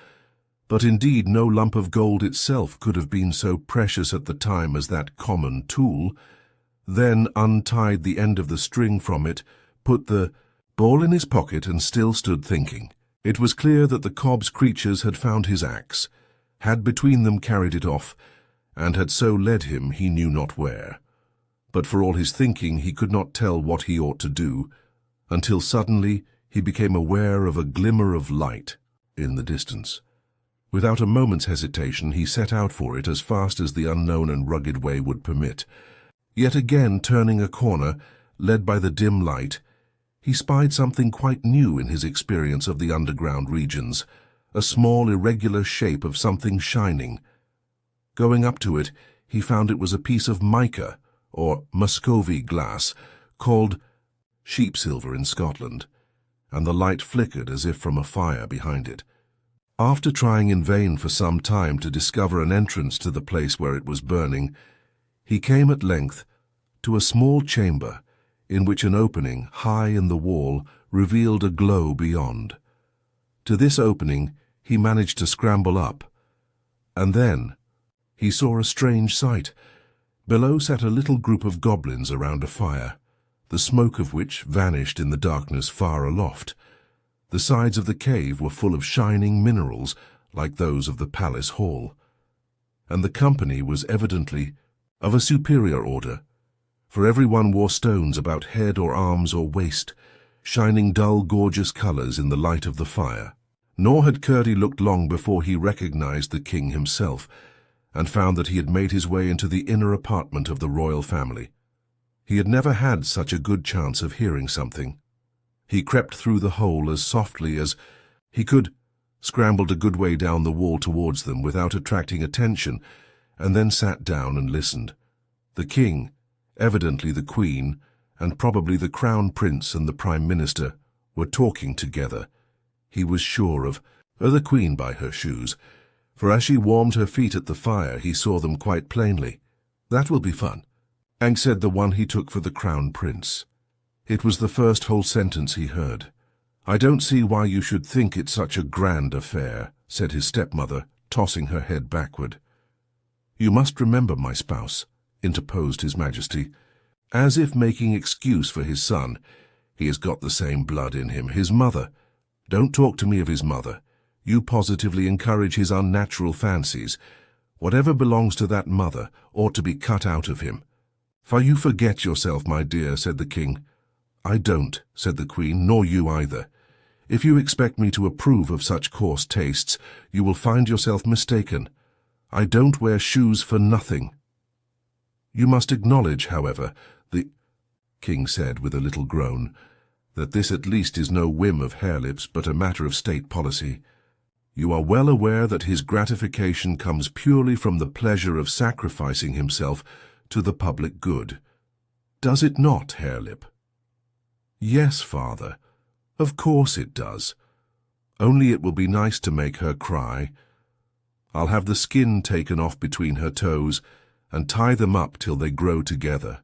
But indeed no lump of gold itself could have been so precious at the time as that common tool, then untied the end of the string from it, put the ball in his pocket, and still stood thinking. It was clear that the Cobs Creatures had found his axe, had between them carried it off, and had so led him he knew not where. But for all his thinking he could not tell what he ought to do, until suddenly he became aware of a glimmer of light in the distance. Without a moment's hesitation he set out for it as fast as the unknown and rugged way would permit. Yet again, turning a corner, led by the dim light, he spied something quite new in his experience of the underground regions, a small irregular shape of something shining. Going up to it, he found it was a piece of mica, or Muscovy glass, called sheep silver in Scotland, and the light flickered as if from a fire behind it. After trying in vain for some time to discover an entrance to the place where it was burning, he came at length to a small chamber, in which an opening, high in the wall, revealed a glow beyond. To this opening he managed to scramble up, and then he saw a strange sight. Below sat a little group of goblins around a fire, the smoke of which vanished in the darkness far aloft. The sides of the cave were full of shining minerals, like those of the palace hall, and the company was evidently of a superior order, for everyone wore stones about head or arms or waist, shining dull, gorgeous colors in the light of the fire. Nor had Curdie looked long before he recognized the king himself, and found that he had made his way into the inner apartment of the royal family. He had never had such a good chance of hearing something. He crept through the hole as softly as he could, scrambled a good way down the wall towards them without attracting attention, and then sat down and listened. The king, evidently the queen, and probably the crown prince and the prime minister, were talking together. he was sure of the queen by her shoes, for as she warmed her feet at the fire he saw them quite plainly. "That will be fun," Ang said, the one he took for the crown prince. It was the first whole sentence he heard. "I don't see why you should think it such a grand affair," said his stepmother, tossing her head backward. "You must remember, my spouse," interposed His Majesty, as if making excuse for his son. "He has got the same blood in him, his mother. Don't talk to me of his mother. You positively encourage his unnatural fancies. Whatever belongs to that mother ought to be cut out of him." "For you forget yourself, my dear," said the king. "I don't," said the queen, "nor you either. If you expect me to approve of such coarse tastes, you will find yourself mistaken. I don't wear shoes for nothing." "You must acknowledge, however," the king said with a little groan, "that this at least is no whim of Harelip's, but a matter of state policy. You are well aware that his gratification comes purely from the pleasure of sacrificing himself to the public good. Does it not, Harelip?" "Yes, father. Of course it does. Only it will be nice to make her cry. I'll have the skin taken off between her toes and tie them up till they grow together.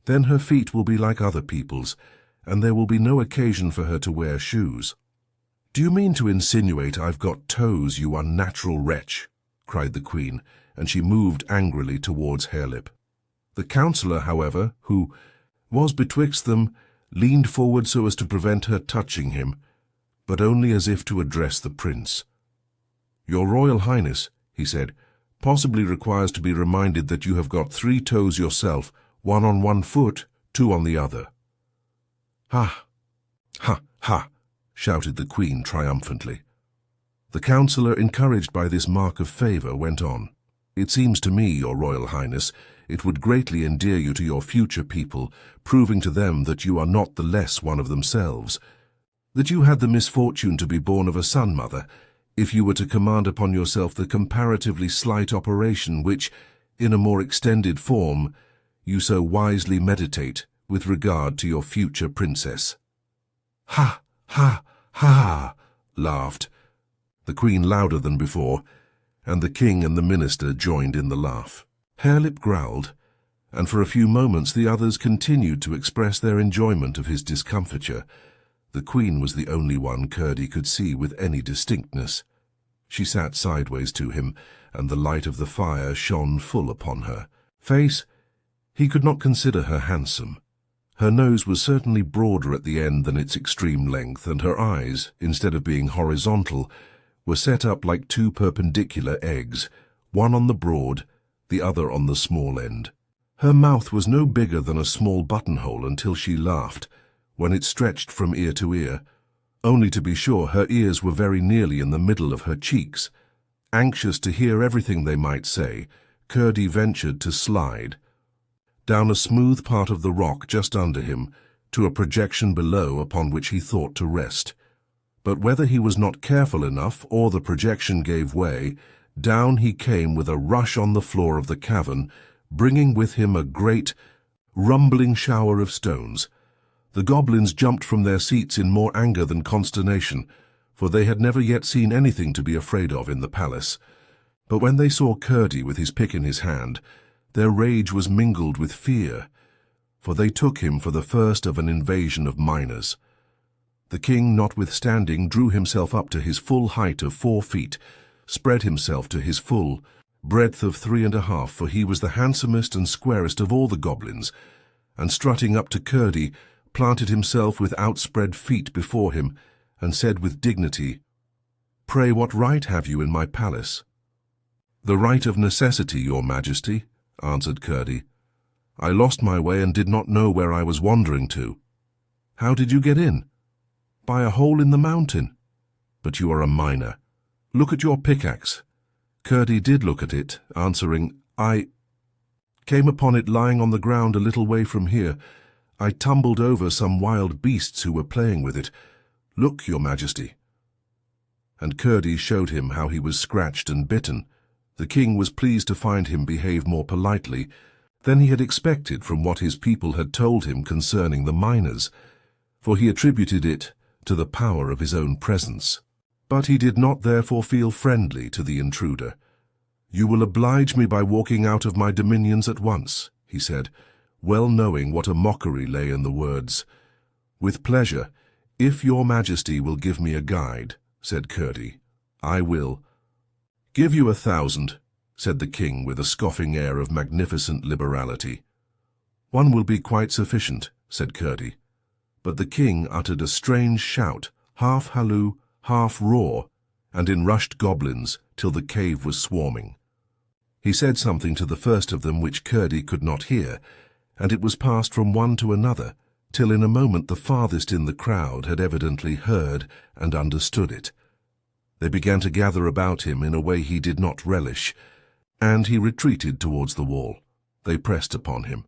Then her feet will be like other people's, and there will be no occasion for her to wear shoes." "Do you mean to insinuate I've got toes, you unnatural wretch?" cried the queen, and she moved angrily towards Harelip. The counsellor, however, who was betwixt them, leaned forward so as to prevent her touching him, but only as if to address the prince. "Your Royal Highness," he said, "possibly requires to be reminded that you have got 3 toes yourself, 1 on one foot, 2 on the other." "Ha! Ha! Ha!" shouted the queen triumphantly. The counsellor, encouraged by this mark of favour, went on. "It seems to me, Your Royal Highness, it would greatly endear you to your future people, proving to them that you are not the less one of themselves, that you had the misfortune to be born of a son, mother, if you were to command upon yourself the comparatively slight operation which, in a more extended form, you so wisely meditate with regard to your future princess." "Ha! Ha! Ha!" laughed the queen louder than before, and the king and the minister joined in the laugh. Harelip growled, and for a few moments the others continued to express their enjoyment of his discomfiture. The queen was the only one Curdie could see with any distinctness. She sat sideways to him, and the light of the fire shone full upon her face. He could not consider her handsome. Her nose was certainly broader at the end than its extreme length, and her eyes, instead of being horizontal, were set up like 2 perpendicular eggs, one on the broad, the other on the small end. Her mouth was no bigger than a small buttonhole until she laughed, when it stretched from ear to ear, only to be sure her ears were very nearly in the middle of her cheeks. Anxious to hear everything they might say, Curdie ventured to slide down a smooth part of the rock just under him to a projection below upon which he thought to rest. But whether he was not careful enough or the projection gave way, down he came with a rush on the floor of the cavern, bringing with him a great, rumbling shower of stones. The goblins jumped from their seats in more anger than consternation, for they had never yet seen anything to be afraid of in the palace. But when they saw Curdie with his pick in his hand, their rage was mingled with fear, for they took him for the first of an invasion of miners. The king, notwithstanding, drew himself up to his full height of 4 feet, spread himself to his full breadth of 3.5, for he was the handsomest and squarest of all the goblins, and strutting up to Curdie, planted himself with outspread feet before him, and said with dignity, "Pray, what right have you in my palace?" "The right of necessity, your majesty," answered Curdie. "I lost my way and did not know where I was wandering to." "How did you get in?" "By a hole in the mountain." "But you are a miner. Look at your pickaxe." Curdie did look at it, answering, "I came upon it lying on the ground a little way from here. I tumbled over some wild beasts who were playing with it. Look, your majesty." And Curdie showed him how he was scratched and bitten. The king was pleased to find him behave more politely than he had expected from what his people had told him concerning the miners, for he attributed it to the power of his own presence. But he did not therefore feel friendly to the intruder. "You will oblige me by walking out of my dominions at once," he said, well knowing what a mockery lay in the words. "With pleasure, if your majesty will give me a guide," said Curdie. "I will." "Give you 1,000, said the king with a scoffing air of magnificent liberality. "One will be quite sufficient," said Curdie. But the king uttered a strange shout, half halloo, half roar, and in rushed goblins till the cave was swarming. He said something to the first of them which Curdie could not hear, and it was passed from one to another, till in a moment the farthest in the crowd had evidently heard and understood it. They began to gather about him in a way he did not relish, and he retreated towards the wall. They pressed upon him.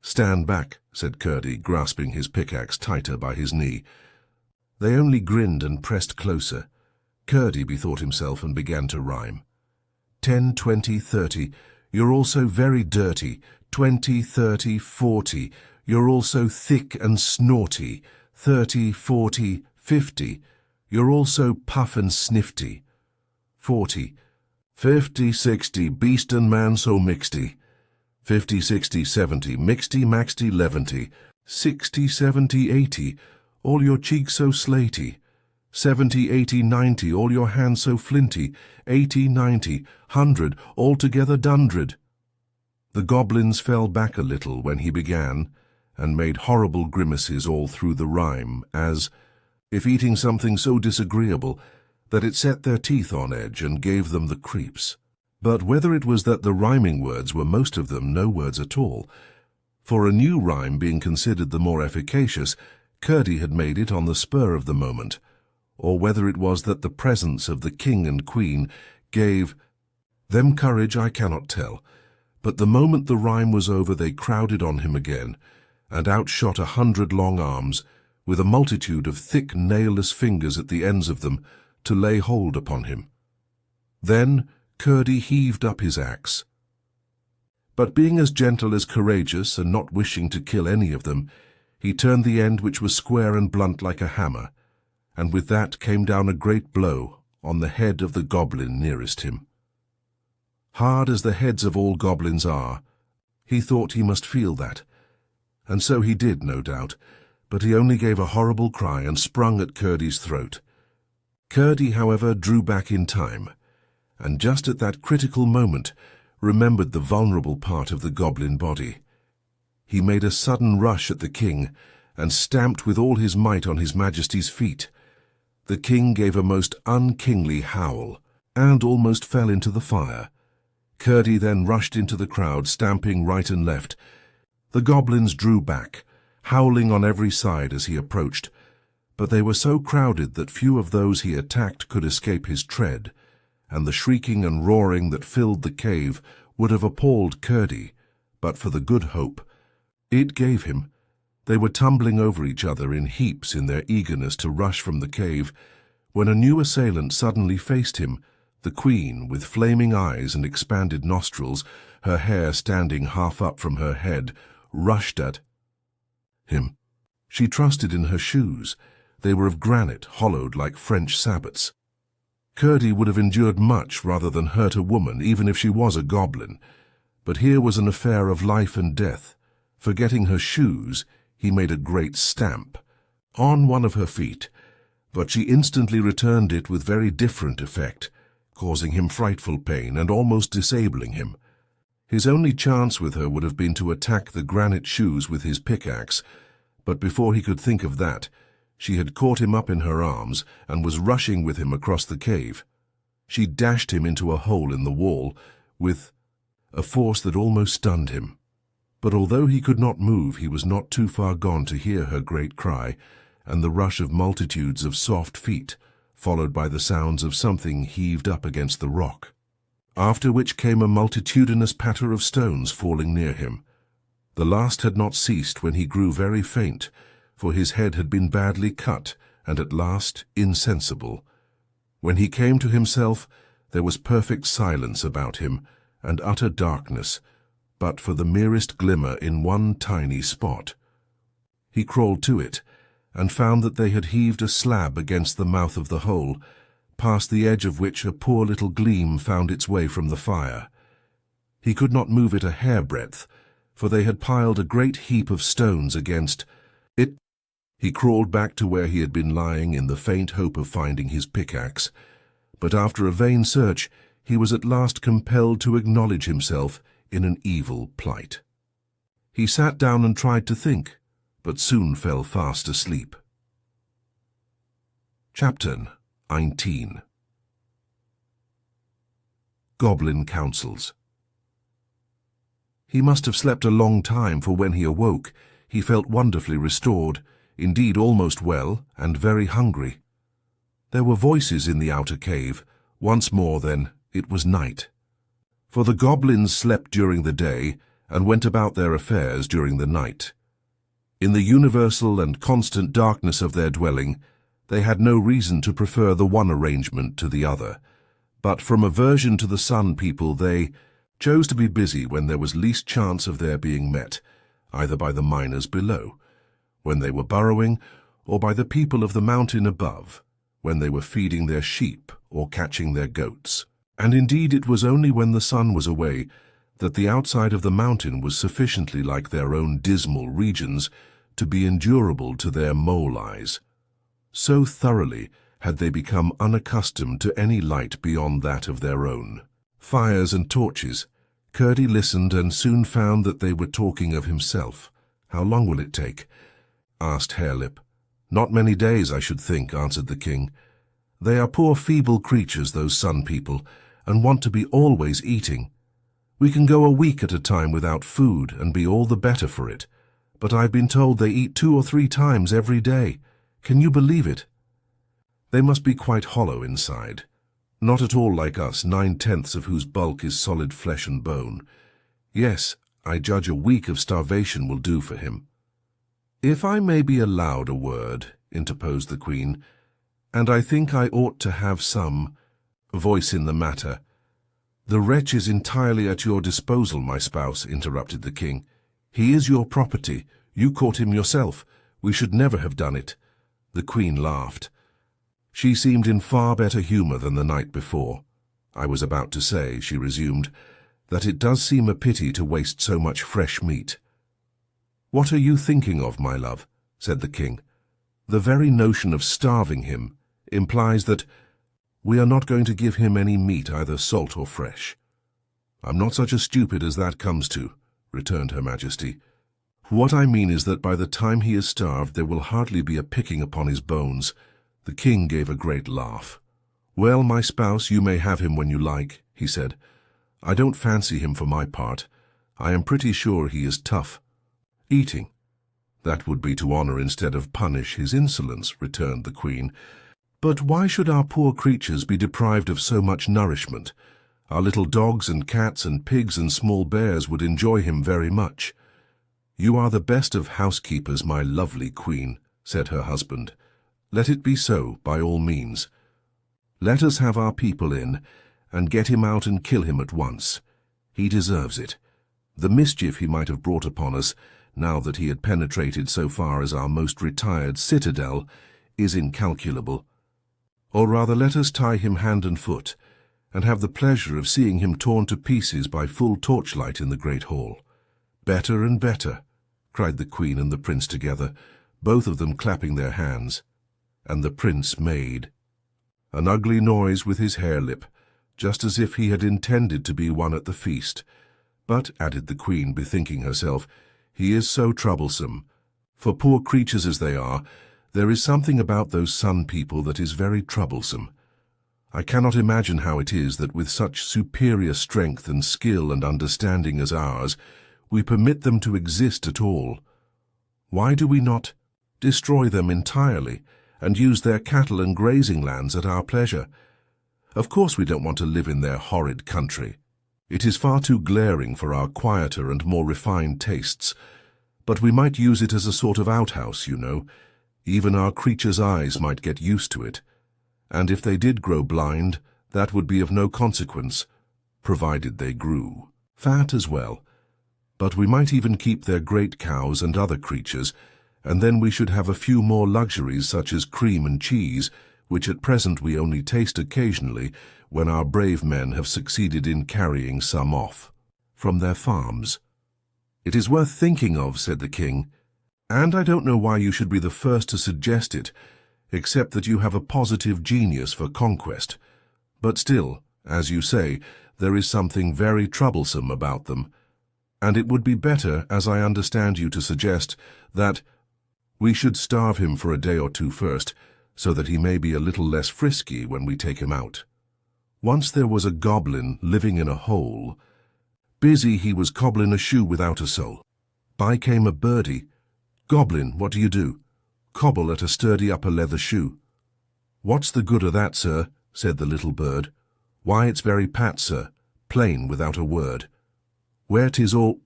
"Stand back," said Curdie, grasping his pickaxe tighter by his knee. They only grinned and pressed closer. Curdie bethought himself and began to rhyme. 10, 20, 30, you're all so very dirty. 20, 30, 40, you're all so thick and snorty. 30, 40, 50, you're all so puff and snifty. 40, 50, 60, beast and man so mixty. 50, 60, 70, mixty, maxty, leventy. 60, 70, 80, all your cheeks so slaty. 70, 80, 90, all your hands so flinty. 80, 90, 100, altogether dundred. The goblins fell back a little when he began, and made horrible grimaces all through the rhyme, as if eating something so disagreeable that it set their teeth on edge and gave them the creeps. But whether it was that the rhyming words were most of them no words at all, for a new rhyme being considered the more efficacious, Curdie had made it on the spur of the moment, or whether it was that the presence of the king and queen gave them courage, I cannot tell, but the moment the rhyme was over they crowded on him again, and outshot 100 long arms, with a multitude of thick nailless fingers at the ends of them, to lay hold upon him. Then Curdie heaved up his axe. But being as gentle as courageous, and not wishing to kill any of them, he turned the end which was square and blunt like a hammer, and with that came down a great blow on the head of the goblin nearest him. Hard as the heads of all goblins are, he thought he must feel that, and so he did, no doubt, but he only gave a horrible cry and sprung at Curdie's throat. Curdie, however, drew back in time, and just at that critical moment remembered the vulnerable part of the goblin body. He made a sudden rush at the king, and stamped with all his might on his majesty's feet. The king gave a most unkingly howl, and almost fell into the fire. Curdie then rushed into the crowd, stamping right and left. The goblins drew back, howling on every side as he approached, but they were so crowded that few of those he attacked could escape his tread, and the shrieking and roaring that filled the cave would have appalled Curdie, but for the good hope it gave him. They were tumbling over each other in heaps in their eagerness to rush from the cave, when a new assailant suddenly faced him, the queen, with flaming eyes and expanded nostrils, her hair standing half up from her head, rushed at him. She trusted in her shoes. They were of granite, hollowed like French sabots. Curdie would have endured much rather than hurt a woman, even if she was a goblin. But here was an affair of life and death. Forgetting her shoes, he made a great stamp on one of her feet, but she instantly returned it with very different effect, causing him frightful pain and almost disabling him. His only chance with her would have been to attack the granite shoes with his pickaxe, but before he could think of that, she had caught him up in her arms and was rushing with him across the cave. She dashed him into a hole in the wall with a force that almost stunned him. But although he could not move, he was not too far gone to hear her great cry and the rush of multitudes of soft feet, followed by the sounds of something heaved up against the rock, after which came a multitudinous patter of stones falling near him. The last had not ceased when he grew very faint, for his head had been badly cut and at last insensible. When he came to himself, there was perfect silence about him and utter darkness, but for the merest glimmer in one tiny spot. He crawled to it, and found that they had heaved a slab against the mouth of the hole, past the edge of which a poor little gleam found its way from the fire. He could not move it a hairbreadth, for they had piled a great heap of stones against it. He crawled back to where he had been lying in the faint hope of finding his pickaxe, but after a vain search he was at last compelled to acknowledge himself in an evil plight. He sat down and tried to think, but soon fell fast asleep. Chapter 19. Goblin Counsels. He must have slept a long time, for when he awoke, he felt wonderfully restored, indeed almost well, and very hungry. There were voices in the outer cave. Once more, then, it was night. For the goblins slept during the day, and went about their affairs during the night. In the universal and constant darkness of their dwelling, they had no reason to prefer the one arrangement to the other, but from aversion to the Sun People they chose to be busy when there was least chance of their being met, either by the miners below, when they were burrowing, or by the people of the mountain above, when they were feeding their sheep or catching their goats. And indeed it was only when the sun was away that the outside of the mountain was sufficiently like their own dismal regions to be endurable to their mole eyes. So thoroughly had they become unaccustomed to any light beyond that of their own. Fires and torches. Curdie listened and soon found that they were talking of himself. "How long will it take?" asked Harelip. "Not many days, I should think," answered the king. "They are poor feeble creatures, those Sun People, and want to be always eating. We can go a week at a time without food and be all the better for it, but I've been told they eat 2 or 3 times every day. Can you believe it? They must be quite hollow inside, not at all like us, 9/10 of whose bulk is solid flesh and bone. Yes, I judge a week of starvation will do for him." "If I may be allowed a word," interposed the queen, "and I think I ought to have some voice in the matter." "The wretch is entirely at your disposal, my spouse," interrupted the king. "He is your property. You caught him yourself. We should never have done it." The queen laughed. She seemed in far better humor than the night before. "I was about to say," she resumed, "that it does seem a pity to waste so much fresh meat." "What are you thinking of, my love?" said the king. "The very notion of starving him implies that we are not going to give him any meat, either salt or fresh." "I'm not such a stupid as that comes to," returned Her Majesty. "What I mean is that by the time he is starved there will hardly be a picking upon his bones." The king gave a great laugh. "Well, my spouse, you may have him when you like," he said. "I don't fancy him for my part. I am pretty sure he is tough." "Eating? That would be to honor instead of punish his insolence," returned the queen. "But why should our poor creatures be deprived of so much nourishment? Our little dogs and cats and pigs and small bears would enjoy him very much." "You are the best of housekeepers, my lovely queen," said her husband. "Let it be so, by all means. Let us have our people in, and get him out and kill him at once. He deserves it. The mischief he might have brought upon us, now that he had penetrated so far as our most retired citadel, is incalculable. Or rather, let us tie him hand and foot, and have the pleasure of seeing him torn to pieces by full torchlight in the great hall." "Better and better," cried the queen and the prince together, both of them clapping their hands. And the prince made an ugly noise with his hare-lip, just as if he had intended to be one at the feast. "But," added the queen, bethinking herself, "he is so troublesome. For poor creatures as they are, there is something about those Sun People that is very troublesome. I cannot imagine how it is that with such superior strength and skill and understanding as ours, we permit them to exist at all. Why do we not destroy them entirely, and use their cattle and grazing lands at our pleasure? Of course we don't want to live in their horrid country. It is far too glaring for our quieter and more refined tastes, but we might use it as a sort of outhouse, you know. Even our creatures' eyes might get used to it, and if they did grow blind, that would be of no consequence, provided they grew fat as well. But we might even keep their great cows and other creatures, and then we should have a few more luxuries such as cream and cheese, which at present we only taste occasionally when our brave men have succeeded in carrying some off from their farms." "It is worth thinking of," said the king, "and I don't know why you should be the first to suggest it, except that you have a positive genius for conquest. But still, as you say, there is something very troublesome about them, and it would be better, as I understand you to suggest, that we should starve him for a day or two first, so that he may be a little less frisky when we take him out. Once there was a goblin living in a hole. Busy he was cobbling a shoe without a sole. By came a birdie. 'Goblin, what do you do?' 'Cobble at a sturdy upper leather shoe.' 'What's the good of that, sir?' said the little bird. 'Why, it's very pat, sir, plain without a word. Where 'tis all—'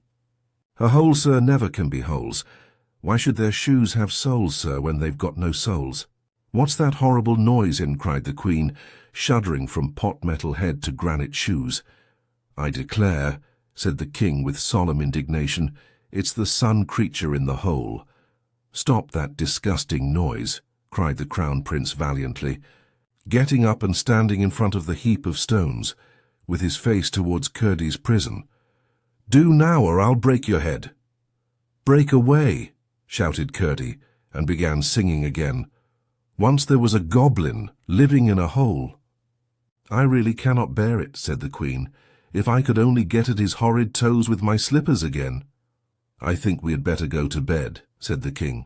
'A hole, sir, never can be holes. Why should their shoes have soles, sir, when they've got no soles?' 'What's that horrible noise in?' cried the queen, shuddering from pot-metal head to granite shoes. 'I declare,' said the king with solemn indignation, 'it's the sun creature in the hole.' 'Stop that disgusting noise,' cried the crown prince valiantly, getting up and standing in front of the heap of stones, with his face towards Curdie's prison. 'Do now, or I'll break your head.' 'Break away,' shouted Curdie, and began singing again. 'Once there was a goblin living in a hole.' 'I really cannot bear it,' said the queen. 'If I could only get at his horrid toes with my slippers again.' 'I think we had better go to bed,' said the king.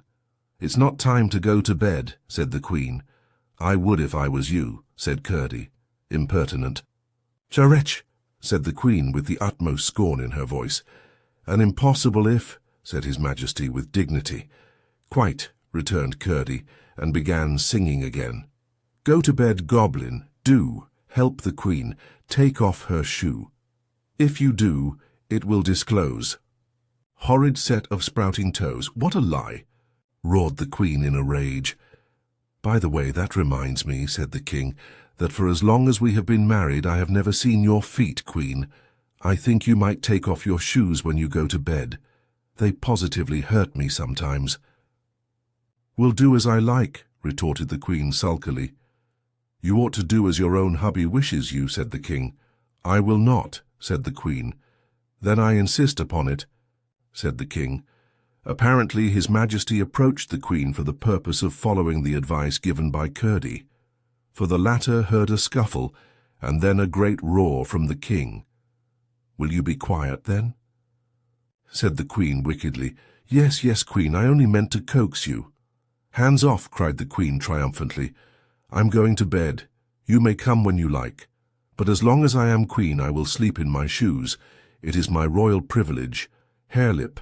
'It's not time to go to bed,' said the queen. 'I would if I was you,' said Curdie. 'Impertinent.' 'Charech,' said the queen with the utmost scorn in her voice. 'An impossible if,' said his majesty with dignity. 'Quite,' returned Curdie, and began singing again. 'Go to bed, goblin, do, help the queen, take off her shoe. If you do, it will disclose.' 'Horrid set of sprouting toes, what a lie!' roared the queen in a rage. 'By the way, that reminds me,' said the king, 'that for as long as we have been married I have never seen your feet, queen. I think you might take off your shoes when you go to bed. They positively hurt me sometimes.' 'Will do as I like,' retorted the queen sulkily. 'You ought to do as your own hubby wishes you,' said the king. 'I will not,' said the queen. 'Then I insist upon it,' said the king. Apparently his majesty approached the queen for the purpose of following the advice given by Curdie, for the latter heard a scuffle and then a great roar from the king. 'Will you be quiet, then?' said the queen wickedly. 'Yes, yes, queen, I only meant to coax you.' 'Hands off,' cried the queen triumphantly. 'I'm going to bed. You may come when you like. But as long as I am queen I will sleep in my shoes. It is my royal privilege. Harelip.'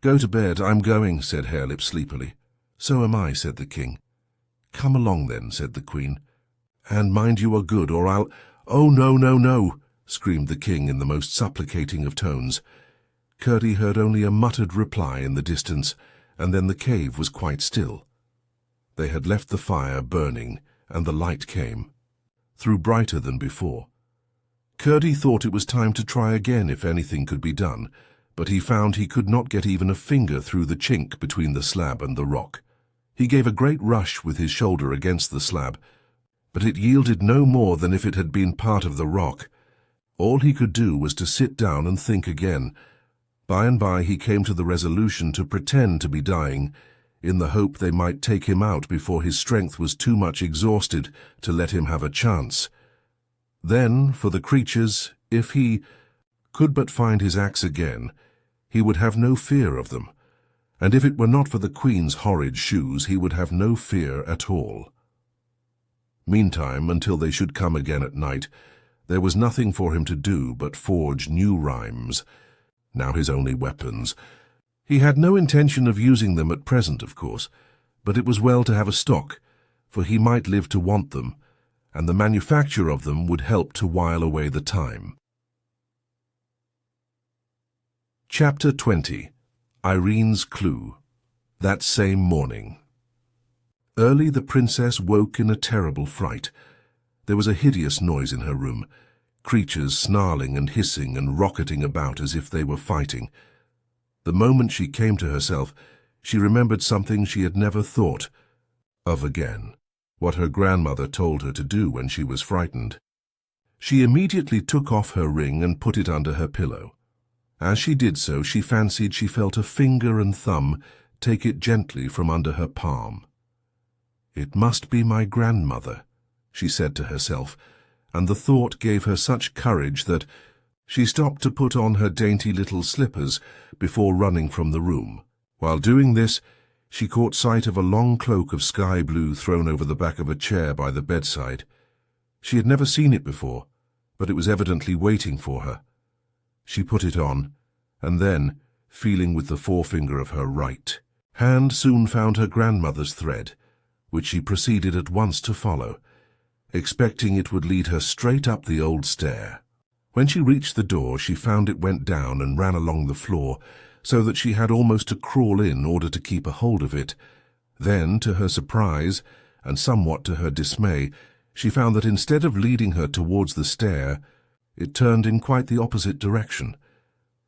'Go to bed, I'm going,' said Harelip sleepily. 'So am I,' said the king. 'Come along then,' said the queen. 'And mind you are good, or I'll—' 'Oh, no, no, no!' screamed the king in the most supplicating of tones. Curdie heard only a muttered reply in the distance, and then the cave was quite still. They had left the fire burning, and the light came, through brighter than before. Curdie thought it was time to try again if anything could be done, but he found he could not get even a finger through the chink between the slab and the rock. He gave a great rush with his shoulder against the slab, but it yielded no more than if it had been part of the rock. All he could do was to sit down and think again. By and by he came to the resolution to pretend to be dying, in the hope they might take him out before his strength was too much exhausted to let him have a chance. Then, for the creatures, if he could but find his axe again, he would have no fear of them, and if it were not for the queen's horrid shoes, he would have no fear at all. Meantime, until they should come again at night, there was nothing for him to do but forge new rhymes, now his only weapons. He had no intention of using them at present, of course, but it was well to have a stock, for he might live to want them, and the manufacture of them would help to while away the time. Chapter 20. Irene's Clue. That same morning. Early the princess woke in a terrible fright. There was a hideous noise in her room, creatures snarling and hissing and rocketing about as if they were fighting. The moment she came to herself, she remembered something she had never thought of again, what her grandmother told her to do when she was frightened. She immediately took off her ring and put it under her pillow. As she did so, she fancied she felt a finger and thumb take it gently from under her palm. "It must be my grandmother," she said to herself, and the thought gave her such courage that she stopped to put on her dainty little slippers before running from the room. While doing this, she caught sight of a long cloak of sky blue thrown over the back of a chair by the bedside. She had never seen it before, but it was evidently waiting for her. She put it on, and then, feeling with the forefinger of her right hand, soon found her grandmother's thread, which she proceeded at once to follow, expecting it would lead her straight up the old stair. When she reached the door, she found it went down and ran along the floor, so that she had almost to crawl in order to keep a hold of it. Then, to her surprise, and somewhat to her dismay, she found that instead of leading her towards the stair, it turned in quite the opposite direction.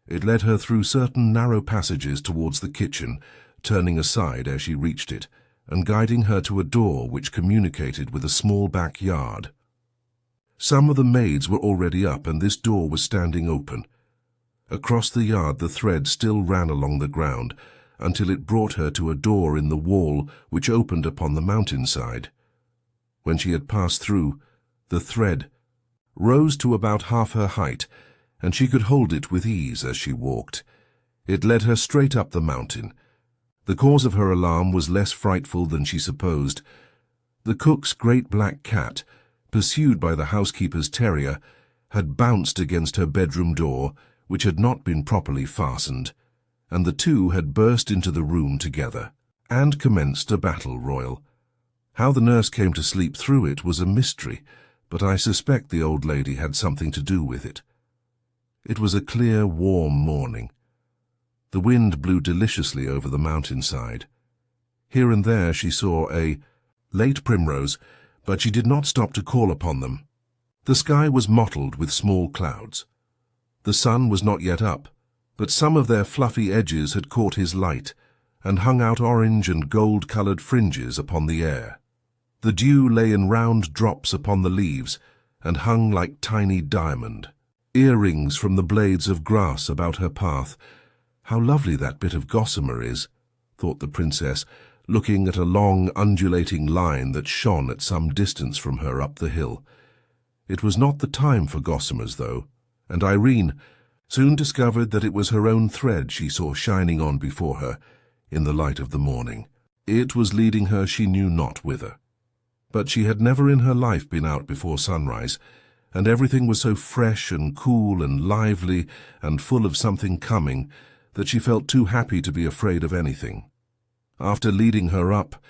It led her through certain narrow passages towards the kitchen, turning aside as she reached it, and guiding her to a door which communicated with a small backyard. Some of the maids were already up, and this door was standing open. Across the yard the thread still ran along the ground, until it brought her to a door in the wall which opened upon the mountainside. When she had passed through, the thread rose to about half her height, and she could hold it with ease as she walked. It led her straight up the mountain. The cause of her alarm was less frightful than she supposed. The cook's great black cat, pursued by the housekeeper's terrier, had bounced against her bedroom door, which had not been properly fastened, and the two had burst into the room together, and commenced a battle royal. How the nurse came to sleep through it was a mystery, but I suspect the old lady had something to do with it. It was a clear, warm morning. The wind blew deliciously over the mountainside. Here and there she saw a late primrose, but she did not stop to call upon them. The sky was mottled with small clouds. The sun was not yet up, but some of their fluffy edges had caught his light, and hung out orange and gold-coloured fringes upon the air. The dew lay in round drops upon the leaves, and hung like tiny diamond. Earrings from the blades of grass about her path. "How lovely that bit of gossamer is," thought the princess, looking at a long, undulating line that shone at some distance from her up the hill. It was not the time for gossamers, though, and Irene soon discovered that it was her own thread she saw shining on before her in the light of the morning. It was leading her she knew not whither. But she had never in her life been out before sunrise, and everything was so fresh and cool and lively and full of something coming that she felt too happy to be afraid of anything. After leading her up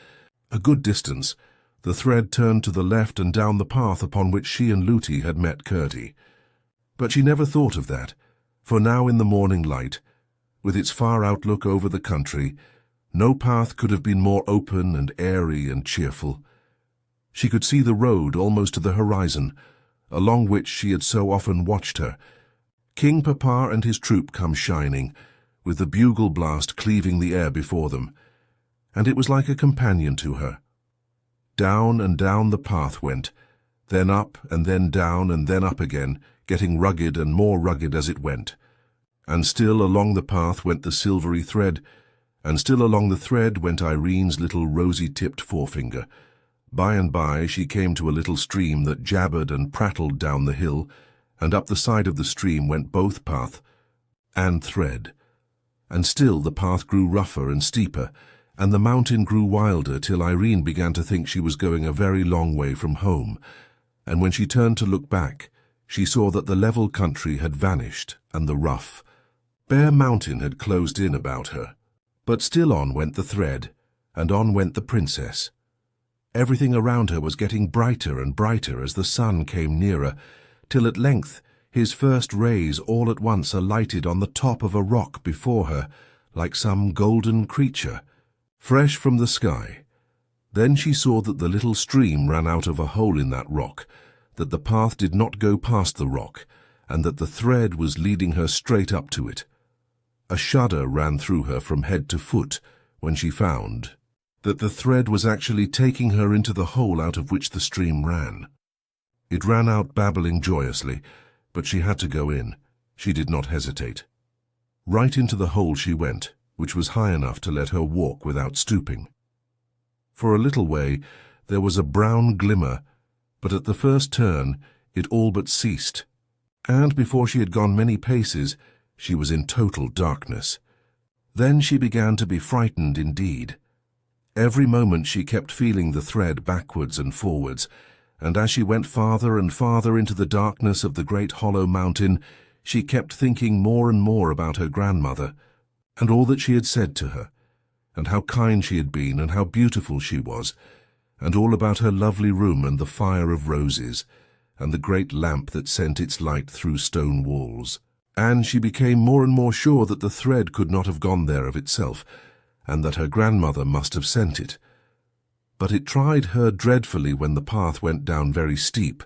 a good distance, the thread turned to the left and down the path upon which she and Lootie had met Curdie. But she never thought of that, for now in the morning light, with its far outlook over the country, no path could have been more open and airy and cheerful. She could see the road almost to the horizon, along which she had so often watched her. King Papa and his troop come shining, with the bugle blast cleaving the air before them, and it was like a companion to her. Down and down the path went, then up and then down and then up again, getting rugged and more rugged as it went. And still along the path went the silvery thread, and still along the thread went Irene's little rosy-tipped forefinger. By and by she came to a little stream that jabbered and prattled down the hill, and up the side of the stream went both path and thread. And still the path grew rougher and steeper, and the mountain grew wilder, till Irene began to think she was going a very long way from home, and when she turned to look back, she saw that the level country had vanished, and the rough, bare mountain had closed in about her. But still on went the thread, and on went the princess. Everything around her was getting brighter and brighter as the sun came nearer, till at length his first rays all at once alighted on the top of a rock before her, like some golden creature, fresh from the sky. Then she saw that the little stream ran out of a hole in that rock, that the path did not go past the rock, and that the thread was leading her straight up to it. A shudder ran through her from head to foot when she found that the thread was actually taking her into the hole out of which the stream ran. It ran out babbling joyously, but she had to go in. She did not hesitate. Right into the hole she went, which was high enough to let her walk without stooping. For a little way there was a brown glimmer, but at the first turn it all but ceased, and before she had gone many paces she was in total darkness. Then she began to be frightened indeed. Every moment she kept feeling the thread backwards and forwards, and as she went farther and farther into the darkness of the great hollow mountain, she kept thinking more and more about her grandmother, and all that she had said to her, and how kind she had been, and how beautiful she was, and all about her lovely room and the fire of roses, and the great lamp that sent its light through stone walls. And she became more and more sure that the thread could not have gone there of itself, and that her grandmother must have sent it. But it tried her dreadfully when the path went down very steep,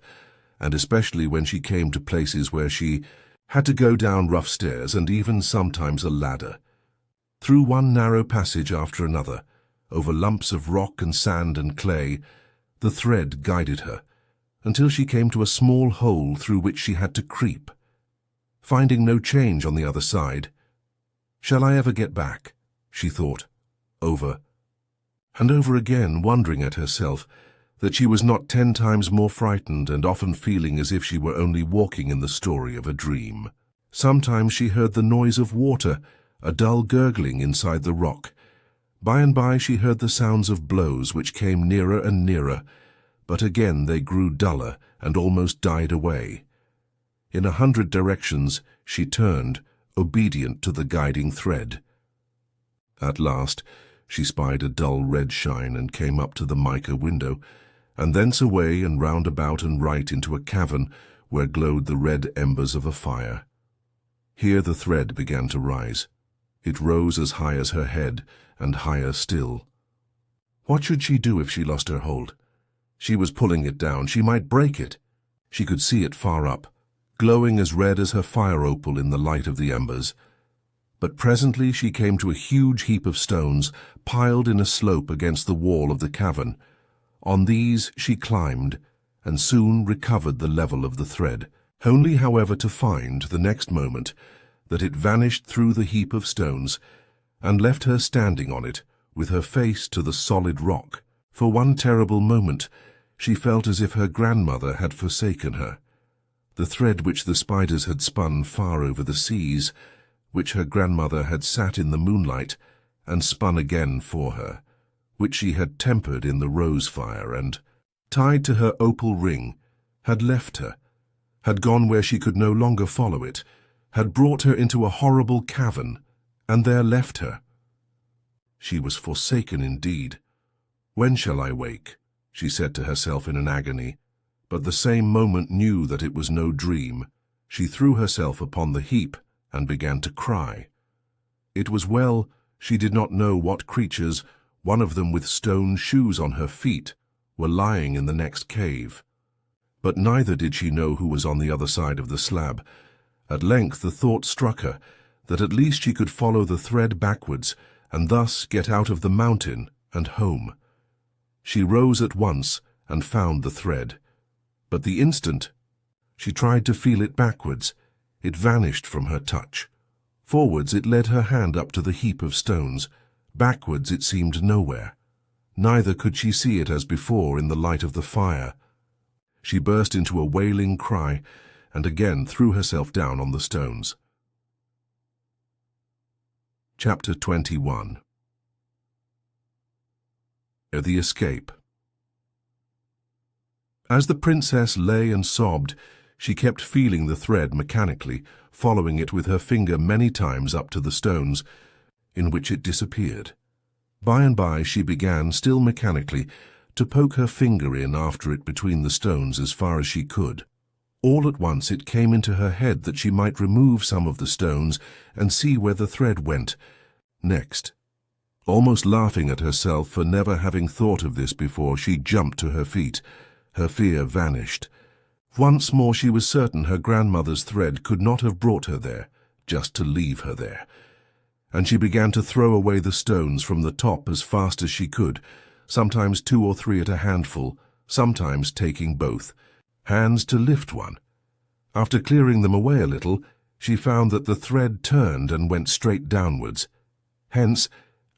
and especially when she came to places where she had to go down rough stairs and even sometimes a ladder. Through one narrow passage after another, over lumps of rock and sand and clay, the thread guided her, until she came to a small hole through which she had to creep. Finding no change on the other side, "Shall I ever get back?" she thought, over and over again, wondering at herself that she was not 10 times more frightened, and often feeling as if she were only walking in the story of a dream. Sometimes she heard the noise of water, a dull gurgling inside the rock. By and by she heard the sounds of blows which came nearer and nearer, but again they grew duller and almost died away. In 100 directions she turned, obedient to the guiding thread. At last she spied a dull red shine and came up to the mica window, and thence away and round about and right into a cavern where glowed the red embers of a fire. Here the thread began to rise. It rose as high as her head, and higher still. What should she do if she lost her hold? She was pulling it down. She might break it. She could see it far up, glowing as red as her fire opal in the light of the embers. But presently she came to a huge heap of stones piled in a slope against the wall of the cavern. On these she climbed, and soon recovered the level of the thread, only, however, to find, the next moment, that it vanished through the heap of stones, and left her standing on it, with her face to the solid rock. For one terrible moment she felt as if her grandmother had forsaken her. The thread which the spiders had spun far over the seas, which her grandmother had sat in the moonlight and spun again for her, which she had tempered in the rose fire and, tied to her opal ring, had left her, had gone where she could no longer follow it, had brought her into a horrible cavern, and there left her. She was forsaken indeed. "When shall I wake?" she said to herself in an agony, but the same moment knew that it was no dream. She threw herself upon the heap and began to cry. It was well she did not know what creatures, one of them with stone shoes on her feet, were lying in the next cave. But neither did she know who was on the other side of the slab. At length the thought struck her that at least she could follow the thread backwards and thus get out of the mountain and home. She rose at once and found the thread. But the instant she tried to feel it backwards, it vanished from her touch. Forwards it led her hand up to the heap of stones. Backwards it seemed nowhere. Neither could she see it as before in the light of the fire. She burst into a wailing cry and again threw herself down on the stones. Chapter 21. The Escape. As the princess lay and sobbed, she kept feeling the thread mechanically, following it with her finger many times up to the stones, in which it disappeared. By and by she began, still mechanically, to poke her finger in after it between the stones as far as she could. All at once it came into her head that she might remove some of the stones and see where the thread went next. Almost laughing at herself for never having thought of this before, she jumped to her feet. Her fear vanished. Once more she was certain her grandmother's thread could not have brought her there, just to leave her there. and she began to throw away the stones from the top as fast as she could, sometimes 2 or 3 at a handful, sometimes taking both hands to lift one. After clearing them away a little, she found that the thread turned and went straight downwards. Hence,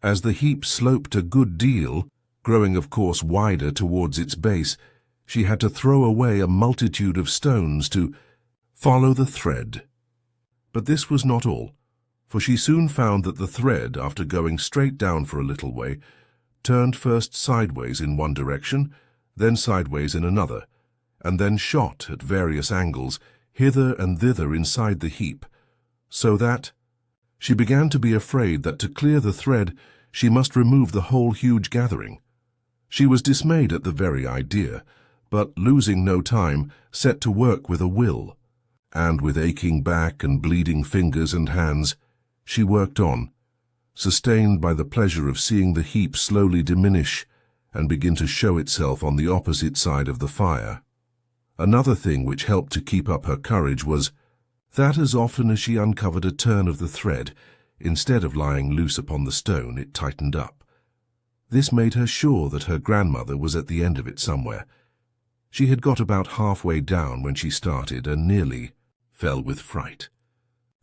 as the heap sloped a good deal, growing of course wider towards its base, she had to throw away a multitude of stones to follow the thread. But this was not all, for she soon found that the thread, after going straight down for a little way, turned first sideways in one direction, then sideways in another, and then shot at various angles, hither and thither inside the heap, so that she began to be afraid that to clear the thread she must remove the whole huge gathering. She was dismayed at the very idea, but, losing no time, set to work with a will, and with aching back and bleeding fingers and hands, she worked on, sustained by the pleasure of seeing the heap slowly diminish and begin to show itself on the opposite side of the fire. Another thing which helped to keep up her courage was that as often as she uncovered a turn of the thread, instead of lying loose upon the stone, it tightened up. This made her sure that her grandmother was at the end of it somewhere. She had got about halfway down when she started and nearly fell with fright.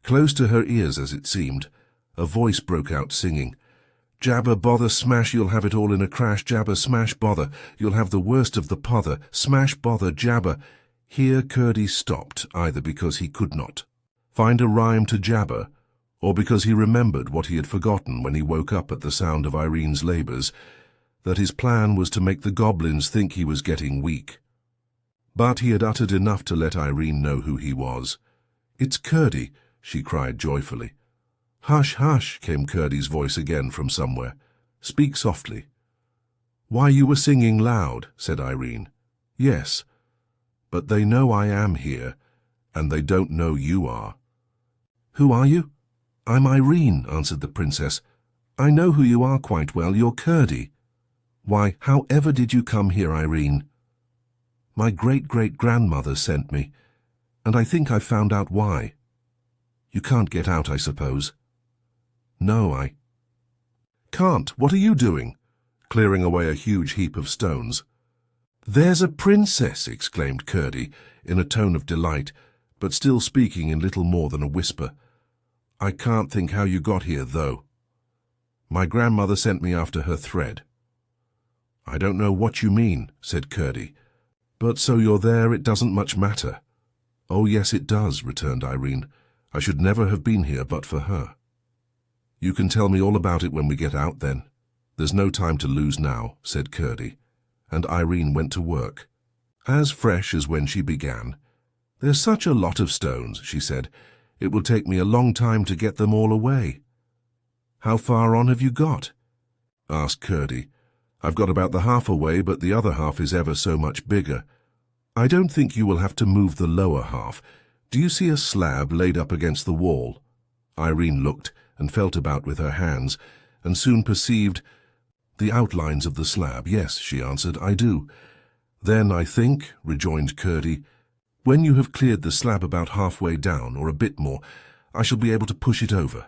Close to her ears, as it seemed, a voice broke out singing, "Jabber, bother, smash, you'll have it all in a crash. Jabber, smash, bother, you'll have the worst of the pother. Smash, bother, jabber." Here Curdie stopped, either because he could not find a rhyme to jabber, or because he remembered what he had forgotten when he woke up at the sound of Irene's labours, that his plan was to make the goblins think he was getting weak. But he had uttered enough to let Irene know who he was. "It's Curdie," she cried joyfully. "Hush, hush," came Curdie's voice again from somewhere. "Speak softly." "Why, you were singing loud," said Irene. "Yes, but they know I am here, and they don't know you are." "Who are you?" "I'm Irene," answered the princess. "I know who you are quite well. You're Curdie." "Why, how ever did you come here, Irene?" "My great-great-grandmother sent me, and I think I've found out why." "You can't get out, I suppose?" "No, I can't. What are you doing?" clearing away a huge heap of stones. "There's a princess!" exclaimed Curdie, in a tone of delight, but still speaking in little more than a whisper. "I can't think how you got here, though." "My grandmother sent me after her thread." "I don't know what you mean," said Curdie. "But so you're there, it doesn't much matter." "Oh, yes, it does," returned Irene. "I should never have been here but for her." "You can tell me all about it when we get out, then. There's no time to lose now," said Curdie, and Irene went to work, as fresh as when she began. "There's such a lot of stones," she said. "It will take me a long time to get them all away." "How far on have you got?" asked Curdie. "I've got about the half away, but the other half is ever so much bigger. I don't think you will have to move the lower half. Do you see a slab laid up against the wall?" Irene looked and felt about with her hands, and soon perceived the outlines of the slab. "Yes," she answered, "I do." "Then I think," rejoined Curdie, "when you have cleared the slab about halfway down, or a bit more, I shall be able to push it over."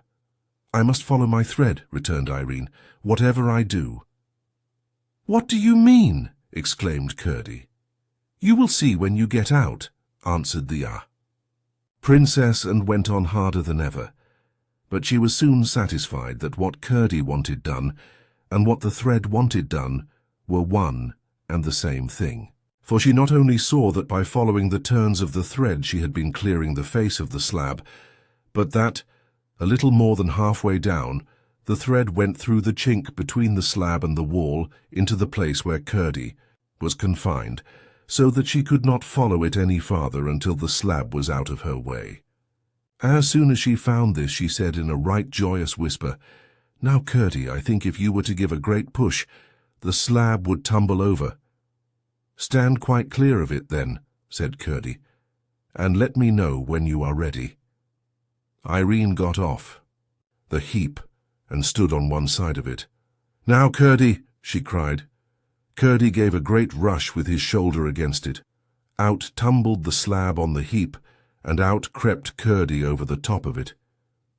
"I must follow my thread," returned Irene, "whatever I do." "What do you mean?" exclaimed Curdie. "You will see when you get out," answered the princess, and went on harder than ever. But she was soon satisfied that what Curdie wanted done and what the thread wanted done were one and the same thing. For she not only saw that by following the turns of the thread she had been clearing the face of the slab, but that, a little more than halfway down, the thread went through the chink between the slab and the wall into the place where Curdie was confined, so that she could not follow it any farther until the slab was out of her way. As soon as she found this, she said in a right joyous whisper, "Now, Curdie, I think if you were to give a great push, the slab would tumble over." "Stand quite clear of it, then," said Curdie, "and let me know when you are ready." Irene got off the heap and stood on one side of it. "Now, Curdie," she cried. Curdie gave a great rush with his shoulder against it. Out tumbled the slab on the heap, and out crept Curdie over the top of it.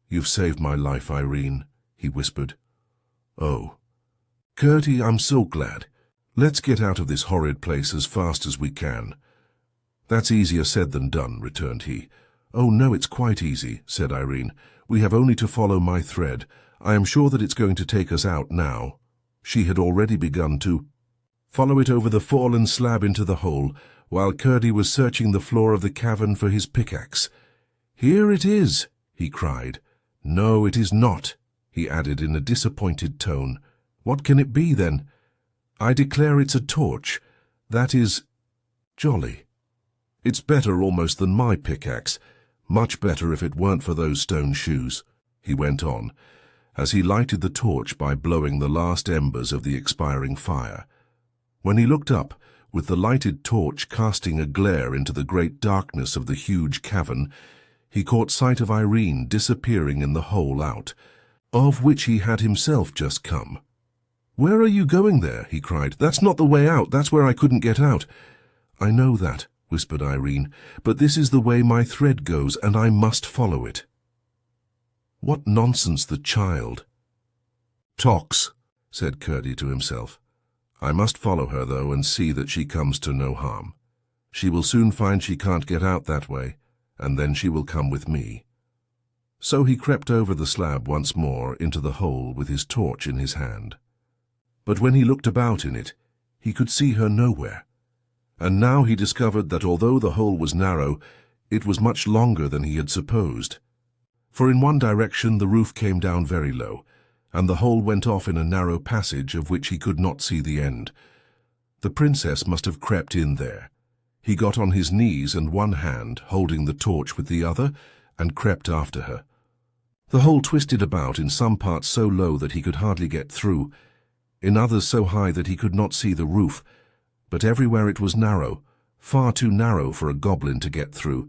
"You've saved my life, Irene," he whispered. "Oh. Curdie, I'm so glad. Let's get out of this horrid place as fast as we can." "That's easier said than done," returned he. "Oh, no, it's quite easy," said Irene. "We have only to follow my thread. I am sure that it's going to take us out now." She had already begun to follow it over the fallen slab into the hole, while Curdie was searching the floor of the cavern for his pickaxe. "Here it is," he cried. "No, it is not," he added in a disappointed tone. "What can it be, then?" "I declare it's a torch. That is jolly. It's better almost than my pickaxe. Much better if it weren't for those stone shoes," he went on, as he lighted the torch by blowing the last embers of the expiring fire. When he looked up, with the lighted torch casting a glare into the great darkness of the huge cavern, he caught sight of Irene disappearing in the hole out, of which he had himself just come. "Where are you going there?" he cried. "That's not the way out. That's where I couldn't get out." "I know that," whispered Irene, "but this is the way my thread goes, and I must follow it." What nonsense, the child! "Talks," said Curdie to himself. "I must follow her, though, and see that she comes to no harm. She will soon find she can't get out that way, and then she will come with me." So he crept over the slab once more into the hole with his torch in his hand. But when he looked about in it, he could see her nowhere. And now he discovered that although the hole was narrow, it was much longer than he had supposed. For in one direction the roof came down very low, and the hole went off in a narrow passage of which he could not see the end. The princess must have crept in there. He got on his knees and one hand, holding the torch with the other, and crept after her. The hole twisted about, in some parts so low that he could hardly get through, in others so high that he could not see the roof, but everywhere it was narrow, far too narrow for a goblin to get through,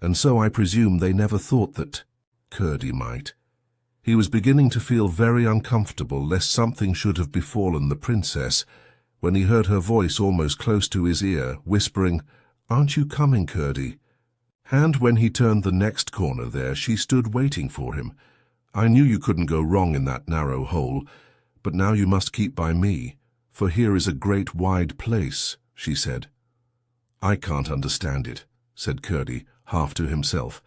and so I presume they never thought that Curdie might. He was beginning to feel very uncomfortable lest something should have befallen the princess, when he heard her voice almost close to his ear, whispering, "Aren't you coming, Curdie?" And when he turned the next corner there, she stood waiting for him. "I knew you couldn't go wrong in that narrow hole, but now you must keep by me, for here is a great wide place," she said. "I can't understand it," said Curdie, half to himself.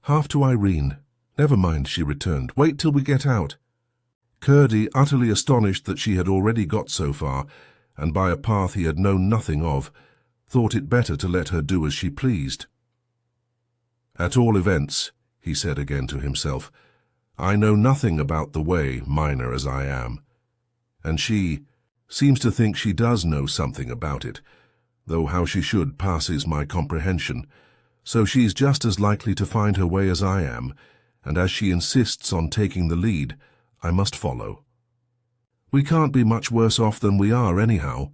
Half to Irene. "Never mind," she returned. "Wait till we get out." Curdie, utterly astonished that she had already got so far, and by a path he had known nothing of, thought it better to let her do as she pleased. "At all events," he said again to himself, "I know nothing about the way, miner as I am. And she seems to think she does know something about it, though how she should passes my comprehension. So she's just as likely to find her way as I am, and as she insists on taking the lead, I must follow. We can't be much worse off than we are anyhow."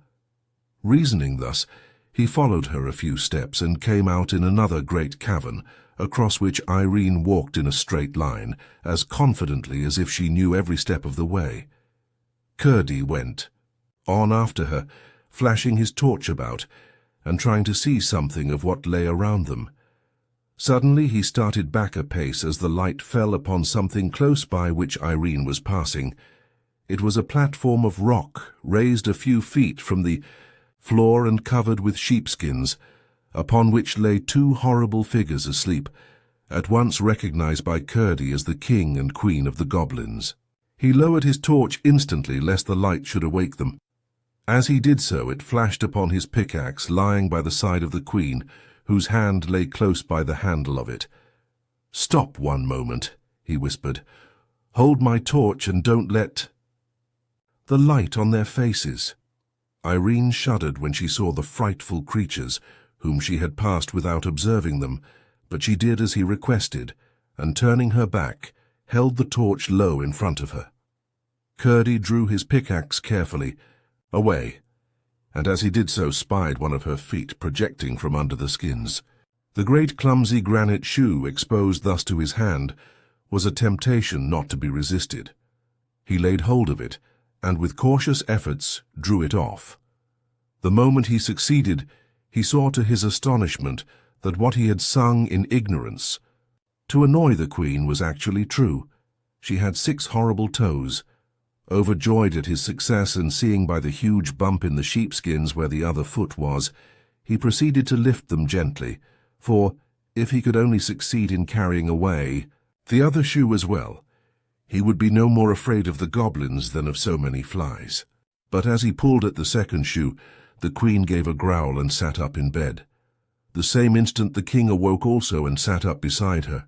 Reasoning thus, he followed her a few steps and came out in another great cavern, across which Irene walked in a straight line, as confidently as if she knew every step of the way. Curdie went on after her, flashing his torch about, and trying to see something of what lay around them. Suddenly he started back a pace as the light fell upon something close by which Irene was passing. It was a platform of rock, raised a few feet from the floor and covered with sheepskins, upon which lay two horrible figures asleep, at once recognized by Curdie as the king and queen of the goblins. He lowered his torch instantly lest the light should awake them. As he did so, it flashed upon his pickaxe lying by the side of the queen, whose hand lay close by the handle of it. "Stop 1 moment," he whispered. "Hold my torch and don't let the light on their faces." Irene shuddered when she saw the frightful creatures, whom she had passed without observing them, but she did as he requested, and turning her back, held the torch low in front of her. Curdie drew his pickaxe carefully away, and as he did so spied one of her feet projecting from under the skins. The great clumsy granite shoe exposed thus to his hand was a temptation not to be resisted. He laid hold of it, and with cautious efforts drew it off. The moment he succeeded, he saw to his astonishment that what he had sung in ignorance to annoy the queen was actually true, She had 6 horrible toes. Overjoyed at his success and seeing by the huge bump in the sheepskins where the other foot was, he proceeded to lift them gently, for, if he could only succeed in carrying away the other shoe as well, he would be no more afraid of the goblins than of so many flies. But as he pulled at the second shoe, the queen gave a growl and sat up in bed. The same instant the king awoke also and sat up beside her.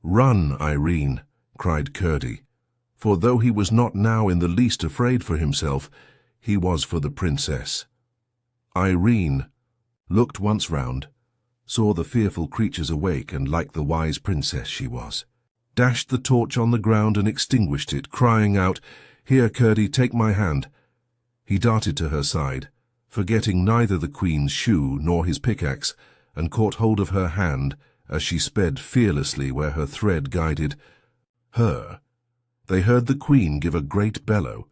"Run, Irene," cried Curdie, for though he was not now in the least afraid for himself, he was for the princess. Irene looked once round, saw the fearful creatures awake, and, like the wise princess she was, dashed the torch on the ground and extinguished it, crying out, "Here, Curdie, take my hand." He darted to her side, forgetting neither the queen's shoe nor his pickaxe, and caught hold of her hand as she sped fearlessly where her thread guided her. They heard the queen give a great bellow,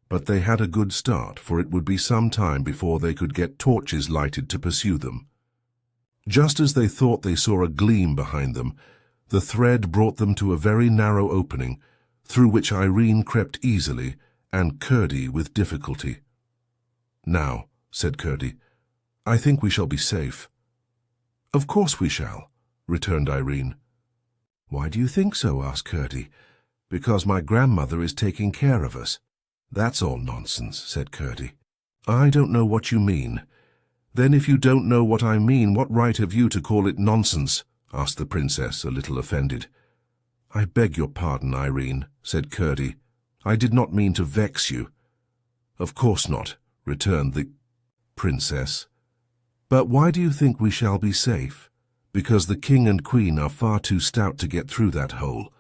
but they had a good start, for it would be some time before they could get torches lighted to pursue them. Just as they thought they saw a gleam behind them, the thread brought them to a very narrow opening, through which Irene crept easily, and Curdie with difficulty. "Now," said Curdie, "I think we shall be safe." "Of course we shall," returned Irene. "Why do you think so?" asked Curdie. "Because my grandmother is taking care of us." "That's all nonsense," said Curdie. "I don't know what you mean." "Then if you don't know what I mean, what right have you to call it nonsense?" asked the princess, a little offended. "I beg your pardon, Irene," said Curdie. "I did not mean to vex you." "Of course not," returned the princess. "But why do you think we shall be safe?" "Because the king and queen are far too stout to get through that hole."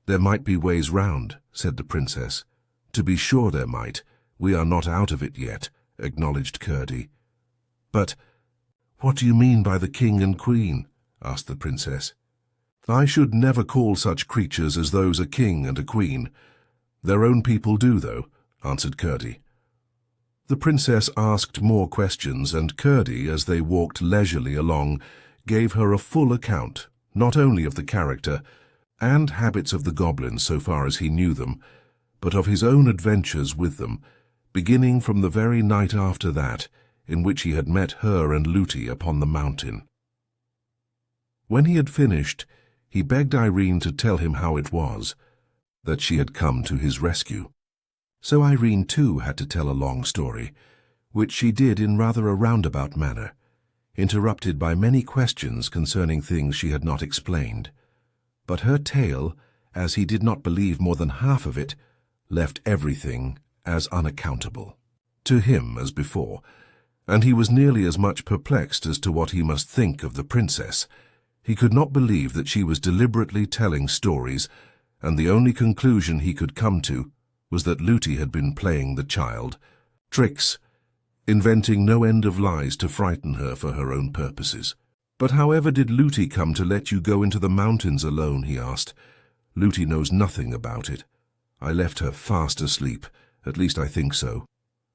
"There might be ways round," said the princess. "To be sure there might. We are not out of it yet," acknowledged Curdie. "But what do you mean by the king and queen?" asked the princess. "I should never call such creatures as those a king and a queen. Their own people do, though," answered Curdie. The princess asked more questions, and Curdie, as they walked leisurely along, gave her a full account, not only of the character and habits of the goblins so far as he knew them, but of his own adventures with them, beginning from the very night after that, in which he had met her and Looty upon the mountain. When he had finished, he begged Irene to tell him how it was that she had come to his rescue. So Irene too had to tell a long story, which she did in rather a roundabout manner, interrupted by many questions concerning things she had not explained. But her tale, as he did not believe more than half of it, left everything as unaccountable to him as before, and he was nearly as much perplexed as to what he must think of the princess. He could not believe that she was deliberately telling stories, and the only conclusion he could come to was that Looty had been playing the child tricks, inventing no end of lies to frighten her for her own purposes. "But however did Looty come to let you go into the mountains alone?" he asked. "Looty knows nothing about it. I left her fast asleep, at least I think so.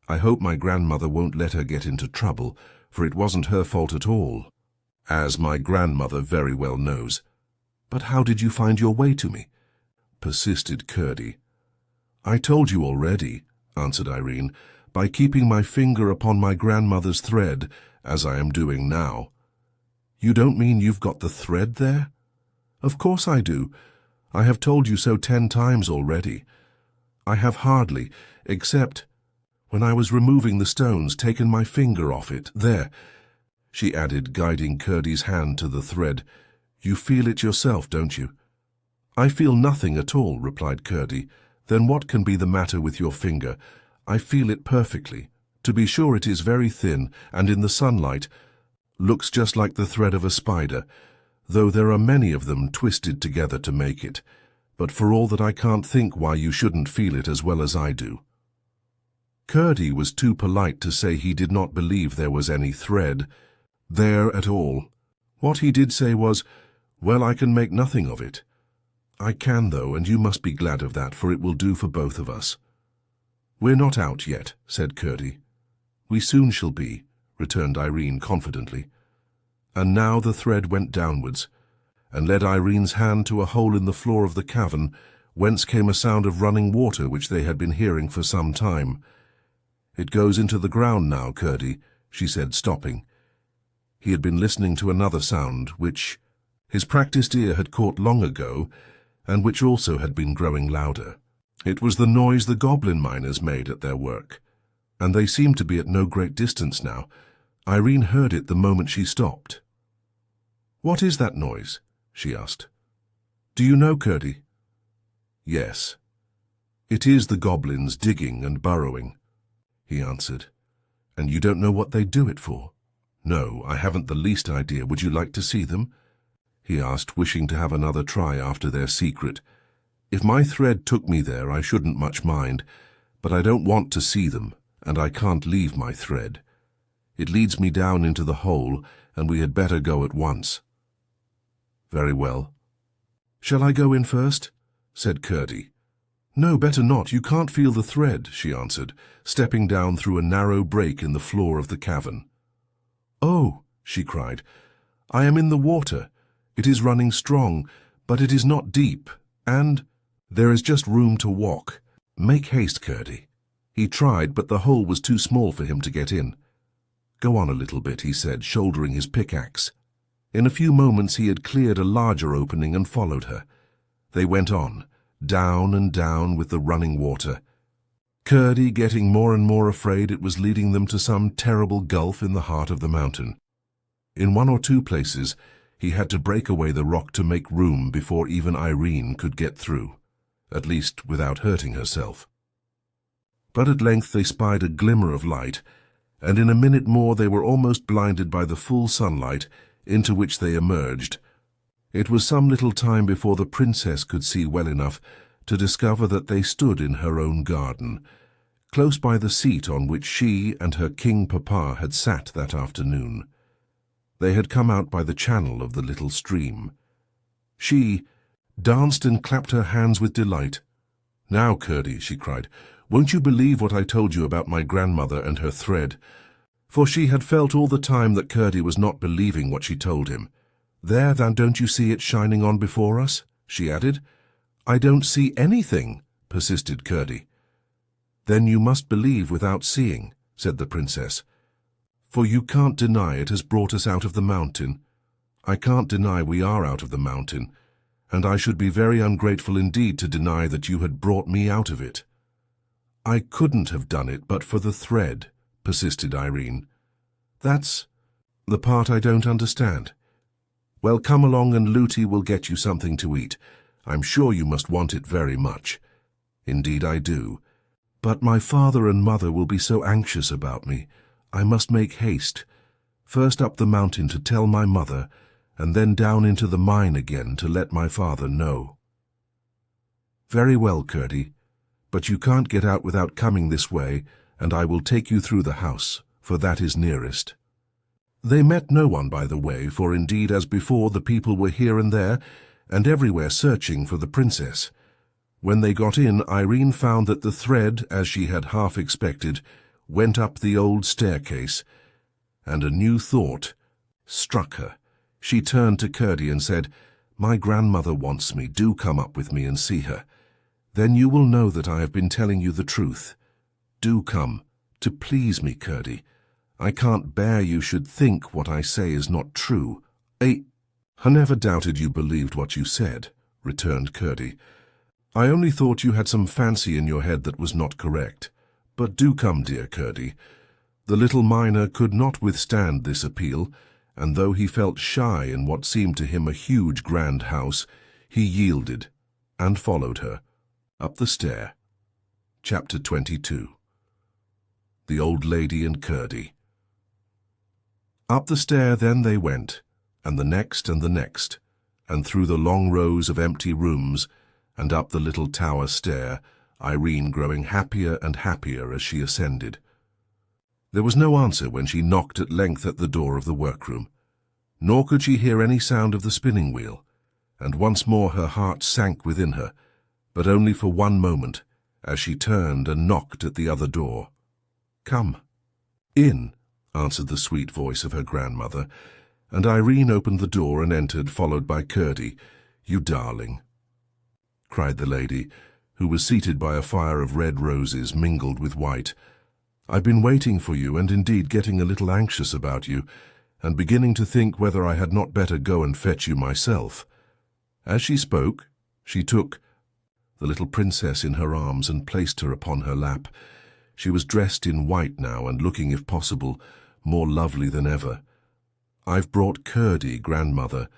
I hope my grandmother won't let her get into trouble, for it wasn't her fault at all, as my grandmother very well knows." "But how did you find your way to me?" persisted Curdie. "I told you already," answered Irene, "by keeping my finger upon my grandmother's thread, as I am doing now." "You don't mean you've got the thread there?" "Of course I do. I have told you so 10 times already. I have hardly, except when I was removing the stones, taken my finger off it. There," she added, guiding Curdie's hand to the thread. "You feel it yourself, don't you?" "I feel nothing at all," replied Curdie. "Then what can be the matter with your finger? I feel it perfectly. To be sure, it is very thin, and in the sunlight looks just like the thread of a spider, though there are many of them twisted together to make it. But for all that, I can't think why you shouldn't feel it as well as I do." Curdie was too polite to say he did not believe there was any thread there at all. What he did say was, "Well, I can make nothing of it." "I can, though, and you must be glad of that, for it will do for both of us." "We're not out yet," said Curdie. "We soon shall be," returned Irene confidently. And now the thread went downwards, and led Irene's hand to a hole in the floor of the cavern, whence came a sound of running water which they had been hearing for some time. "It goes into the ground now, Curdie," she said, stopping. He had been listening to another sound, which his practiced ear had caught long ago, and which also had been growing louder. It was the noise the Goblin-Miners made at their work, and they seemed to be at no great distance now. Irene heard it the moment she stopped. "What is that noise?" she asked. "Do you know, Curdie?" "Yes. It is the goblins digging and burrowing," he answered. "And you don't know what they do it for?" "No, I haven't the least idea. Would you like to see them?" he asked, wishing to have another try after their secret. "If my thread took me there, I shouldn't much mind, but I don't want to see them, and I can't leave my thread. It leads me down into the hole, and we had better go at once." "Very well." "Shall I go in first?" said Curdie. "No, better not. You can't feel the thread," she answered, stepping down through a narrow break in the floor of the cavern. "Oh," she cried, "I am in the water. It is running strong, but it is not deep, and there is just room to walk. Make haste, Curdie." He tried, but the hole was too small for him to get in. "Go on a little bit," he said, shouldering his pickaxe. In a few moments he had cleared a larger opening and followed her. They went on, down and down with the running water. Curdie getting more and more afraid it was leading them to some terrible gulf in the heart of the mountain. In one or two places he had to break away the rock to make room before even Irene could get through, at least without hurting herself. But at length they spied a glimmer of light, and in a minute more they were almost blinded by the full sunlight into which they emerged. It was some little time before the princess could see well enough to discover that they stood in her own garden, close by the seat on which she and her king papa had sat that afternoon. They had come out by the channel of the little stream. She danced and clapped her hands with delight. "Now, Curdie," she cried, "won't you believe what I told you about my grandmother and her thread?" For she had felt all the time that Curdie was not believing what she told him. "There, then, don't you see it shining on before us?" she added. "I don't see anything," persisted Curdie. "Then you must believe without seeing," said the princess. "For you can't deny it has brought us out of the mountain. I can't deny we are out of the mountain, and I should be very ungrateful indeed to deny that you had brought me out of it." "I couldn't have done it but for the thread," persisted Irene. "That's the part I don't understand." "Well, come along and Looty will get you something to eat. I'm sure you must want it very much." "Indeed I do. But my father and mother will be so anxious about me. I must make haste. First up the mountain to tell my mother, and then down into the mine again to let my father know." "Very well, Curdie, but you can't get out without coming this way, and I will take you through the house, for that is nearest." They met no one by the way, for indeed as before the people were here and there, and everywhere searching for the princess. When they got in, Irene found that the thread, as she had half expected, went up the old staircase, and a new thought struck her. She turned to Curdie and said, "My grandmother wants me. Do come up with me and see her. Then you will know that I have been telling you the truth. Do come, to please me, Curdie. I can't bear you should think what I say is not true." "I never doubted you believed what you said," returned Curdie. "I only thought you had some fancy in your head that was not correct. But do come, dear Curdie." The little miner could not withstand this appeal, and though he felt shy in what seemed to him a huge grand house, he yielded, and followed her, up the stair. Chapter 22. The Old Lady and Curdie. Up the stair then they went, and the next, and through the long rows of empty rooms, and up the little tower stair, Irene growing happier and happier as she ascended. There was no answer when she knocked at length at the door of the workroom, nor could she hear any sound of the spinning wheel, and once more her heart sank within her, but only for one moment, as she turned and knocked at the other door. "Come in," answered the sweet voice of her grandmother, and Irene opened the door and entered, followed by Curdie. "You darling." cried the lady, who was seated by a fire of red roses mingled with white. "I've been waiting for you, and indeed getting a little anxious about you, and beginning to think whether I had not better go and fetch you myself." As she spoke, she took the little princess in her arms and placed her upon her lap. She was dressed in white now and looking, if possible, more lovely than ever. "I've brought Curdie, grandmother.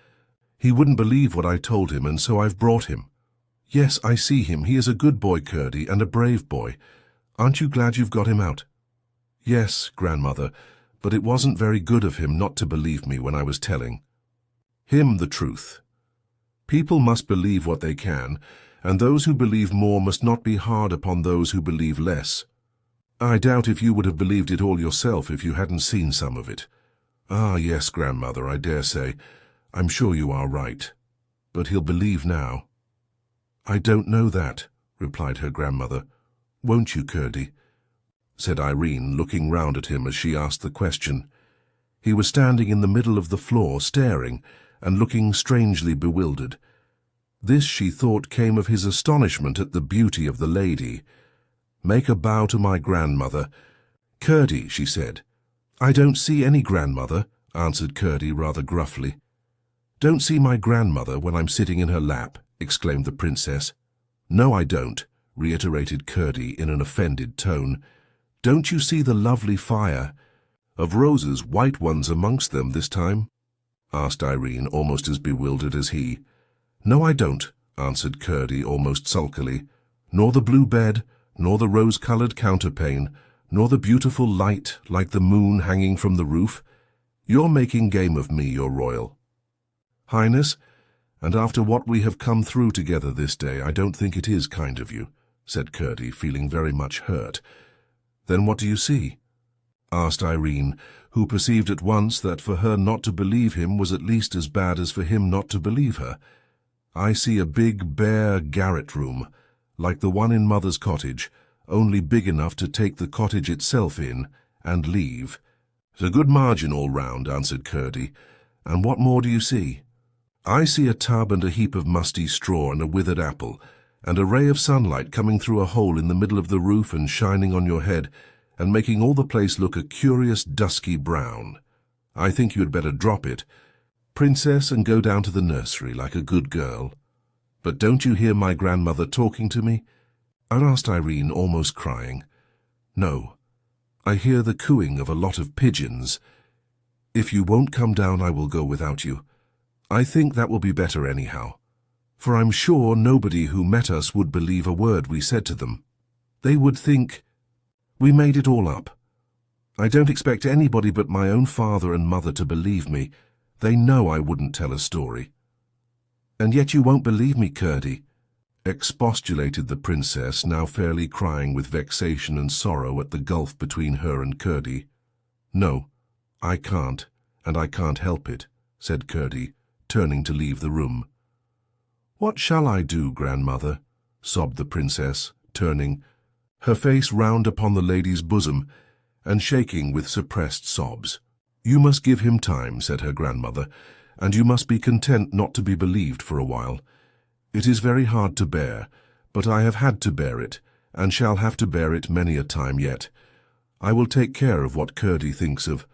He wouldn't believe what I told him, and so I've brought him. Yes, I see him. He is a good boy, Curdie, and a brave boy. Aren't you glad you've got him out?" "Yes, grandmother, but it wasn't very good of him not to believe me when I was telling him the truth. People must believe what they can, and those who believe more must not be hard upon those who believe less. I doubt if you would have believed it all yourself if you hadn't seen some of it." "Ah, yes, grandmother, I dare say. I'm sure you are right. But he'll believe now." "I don't know that," replied her grandmother. "Won't you, Curdie?" said Irene, looking round at him as she asked the question. He was standing in the middle of the floor, staring, and looking strangely bewildered. This, she thought, came of his astonishment at the beauty of the lady. "Make a bow to my grandmother." "Curdie," she said. "I don't see any grandmother," answered Curdie rather gruffly. "Don't see my grandmother when I'm sitting in her lap?" exclaimed the princess. "No, I don't," reiterated Curdie in an offended tone. "Don't you see the lovely fire? Of roses, white ones amongst them this time?" asked Irene, almost as bewildered as he. "No, I don't," answered Curdie almost sulkily. "Nor the blue bed, nor the rose-coloured counterpane, nor the beautiful light like the moon hanging from the roof. You're making game of me, your royal highness, and after what we have come through together this day, I don't think it is kind of you," said Curdie, feeling very much hurt. "Then what do you see?" asked Irene, who perceived at once that for her not to believe him was at least as bad as for him not to believe her. "I see a big, bare garret room, like the one in Mother's cottage, only big enough to take the cottage itself in and leave." "It's a good margin all round," answered Curdie. "And what more do you see?" "I see a tub and a heap of musty straw and a withered apple, and a ray of sunlight coming through a hole in the middle of the roof and shining on your head, and making all the place look a curious dusky brown. I think you had better drop it, princess, and go down to the nursery like a good girl." "But don't you hear my grandmother talking to me?" asked Irene, almost crying. "No, I hear the cooing of a lot of pigeons. If you won't come down, I will go without you. I think that will be better anyhow, for I'm sure nobody who met us would believe a word we said to them. They would think we made it all up. I don't expect anybody but my own father and mother to believe me. They know I wouldn't tell a story." "And yet you won't believe me, Curdie," expostulated the princess, now fairly crying with vexation and sorrow at the gulf between her and Curdie. "No, I can't, and I can't help it," said Curdie, turning to leave the room. "What shall I do, grandmother?" sobbed the princess, turning, her face round upon the lady's bosom, and shaking with suppressed sobs. "You must give him time," said her grandmother, "and you must be content not to be believed for a while. It is very hard to bear, but I have had to bear it, and shall have to bear it many a time yet. I will take care of what Curdie thinks of."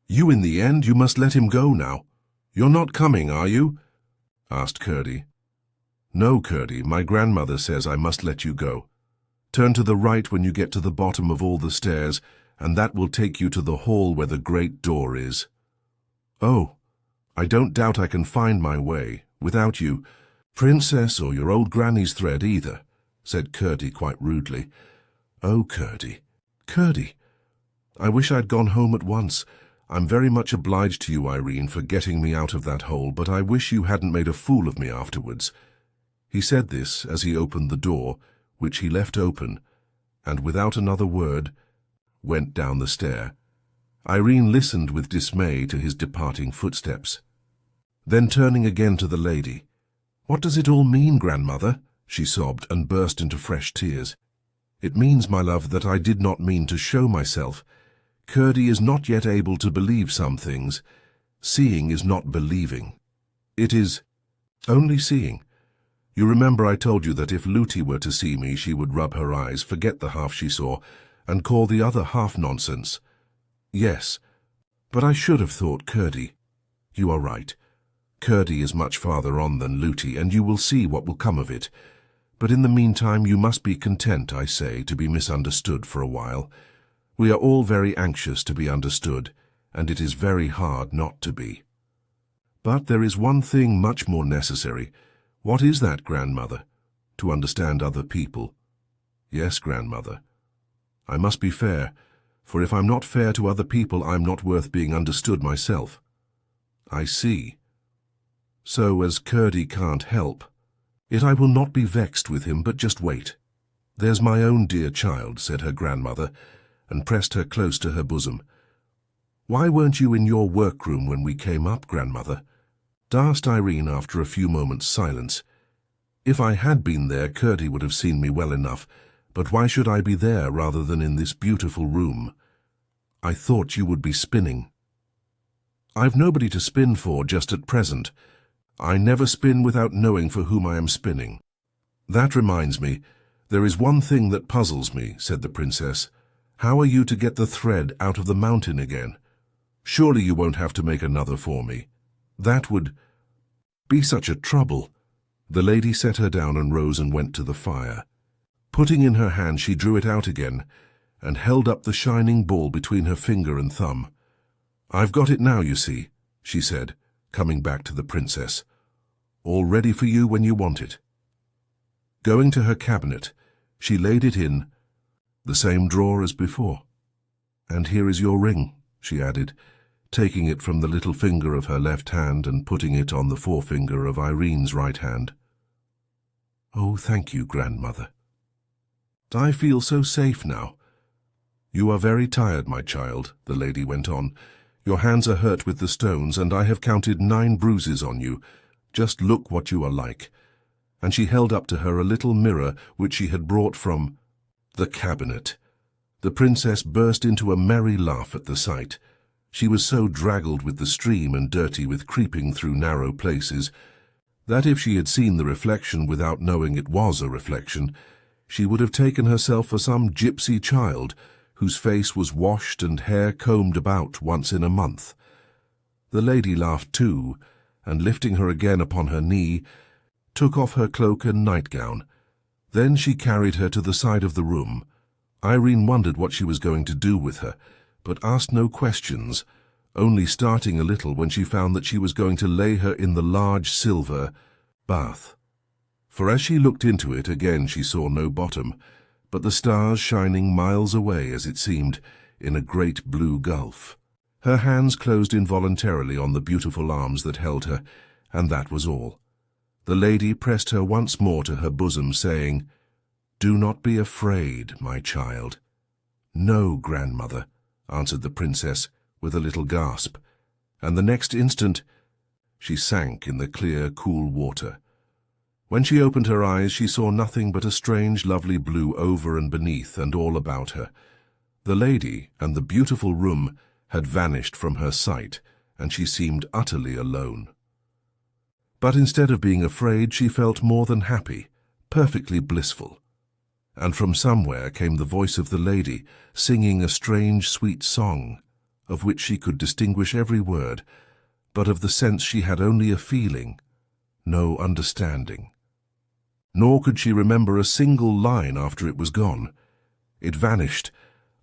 "You in the end, you must let him go now. You're not coming, are you?" asked Curdie. "No, Curdie, my grandmother says I must let you go. Turn to the right when you get to the bottom of all the stairs, and that will take you to the hall where the great door is." "Oh, I don't doubt I can find my way, without you, princess, or your old granny's thread either," said Curdie quite rudely. "Oh, Curdie, Curdie, I wish I'd gone home at once. I'm very much obliged to you, Irene, for getting me out of that hole, but I wish you hadn't made a fool of me afterwards." He said this as he opened the door, which he left open, and without another word, went down the stair. Irene listened with dismay to his departing footsteps. Then turning again to the lady, "What does it all mean, grandmother?" she sobbed, and burst into fresh tears. "It means, my love, that I did not mean to show myself. Curdie is not yet able to believe some things. Seeing is not believing. It is only seeing. You remember I told you that if Lootie were to see me, she would rub her eyes, forget the half she saw, and call the other half nonsense. Yes, but I should have thought Curdie. You are right. Curdie is much farther on than Lootie, and you will see what will come of it. But in the meantime you must be content, I say, to be misunderstood for a while. We are all very anxious to be understood, and it is very hard not to be. But there is one thing much more necessary. What is that, grandmother? To understand other people. Yes, grandmother. I must be fair, for if I'm not fair to other people, I'm not worth being understood myself. I see. So, as Curdie can't help, yet I will not be vexed with him, but just wait. There's my own dear child, said her grandmother, and pressed her close to her bosom. Why weren't you in your workroom when we came up, grandmother? Asked Irene after a few moments' silence. If I had been there, Curdie would have seen me well enough, but why should I be there rather than in this beautiful room? I thought you would be spinning. I've nobody to spin for just at present. I never spin without knowing for whom I am spinning. That reminds me, there is one thing that puzzles me, said the princess. How are you to get the thread out of the mountain again? Surely you won't have to make another for me. That would be such a trouble. The lady set her down and rose and went to the fire. Putting in her hand, she drew it out again and held up the shining ball between her finger and thumb. I've got it now, you see, she said, coming back to the princess. All ready for you when you want it. Going to her cabinet, she laid it in the same drawer as before. And here is your ring, she added, taking it from the little finger of her left hand and putting it on the forefinger of Irene's right hand. Oh, thank you, grandmother. I feel so safe now. You are very tired, my child, the lady went on. Your hands are hurt with the stones, and I have counted 9 bruises on you. Just look what you are like. And she held up to her a little mirror which she had brought from the cabinet. The princess burst into a merry laugh at the sight. She was so draggled with the stream and dirty with creeping through narrow places, that if she had seen the reflection without knowing it was a reflection, she would have taken herself for some gypsy child whose face was washed and hair combed about once in a month. The lady laughed too, and lifting her again upon her knee, took off her cloak and nightgown. Then she carried her to the side of the room. Irene wondered what she was going to do with her, but asked no questions, only starting a little when she found that she was going to lay her in the large silver bath. For as she looked into it again she saw no bottom, but the stars shining miles away, as it seemed, in a great blue gulf. Her hands closed involuntarily on the beautiful arms that held her, and that was all. The lady pressed her once more to her bosom, saying, "Do not be afraid, my child." "No, grandmother," answered the princess with a little gasp, and the next instant she sank in the clear, cool water. When she opened her eyes, she saw nothing but a strange, lovely blue over and beneath and all about her. The lady and the beautiful room had vanished from her sight, and she seemed utterly alone. But instead of being afraid, she felt more than happy, perfectly blissful. And from somewhere came the voice of the lady, singing a strange, sweet song, of which she could distinguish every word, but of the sense she had only a feeling, no understanding. Nor could she remember a single line after it was gone. It vanished,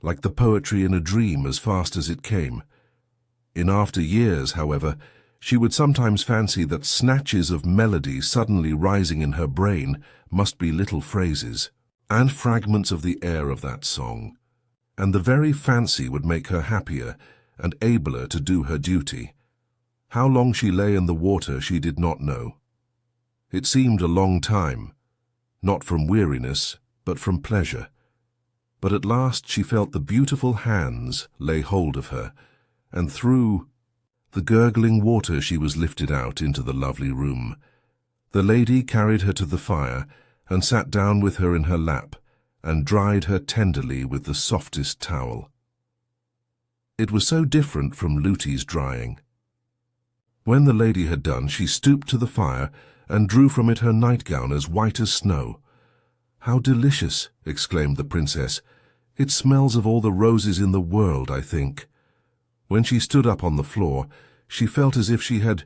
like the poetry in a dream, as fast as it came. In after years, however, she would sometimes fancy that snatches of melody suddenly rising in her brain must be little phrases, and fragments of the air of that song, and the very fancy would make her happier and abler to do her duty. How long she lay in the water she did not know. It seemed a long time, not from weariness, but from pleasure. But at last she felt the beautiful hands lay hold of her, and through the gurgling water she was lifted out into the lovely room. The lady carried her to the fire, and sat down with her in her lap, and dried her tenderly with the softest towel. It was so different from Lootie's drying. When the lady had done, she stooped to the fire and drew from it her nightgown as white as snow. "How delicious!" exclaimed the princess. "It smells of all the roses in the world, I think." When she stood up on the floor, she felt as if she had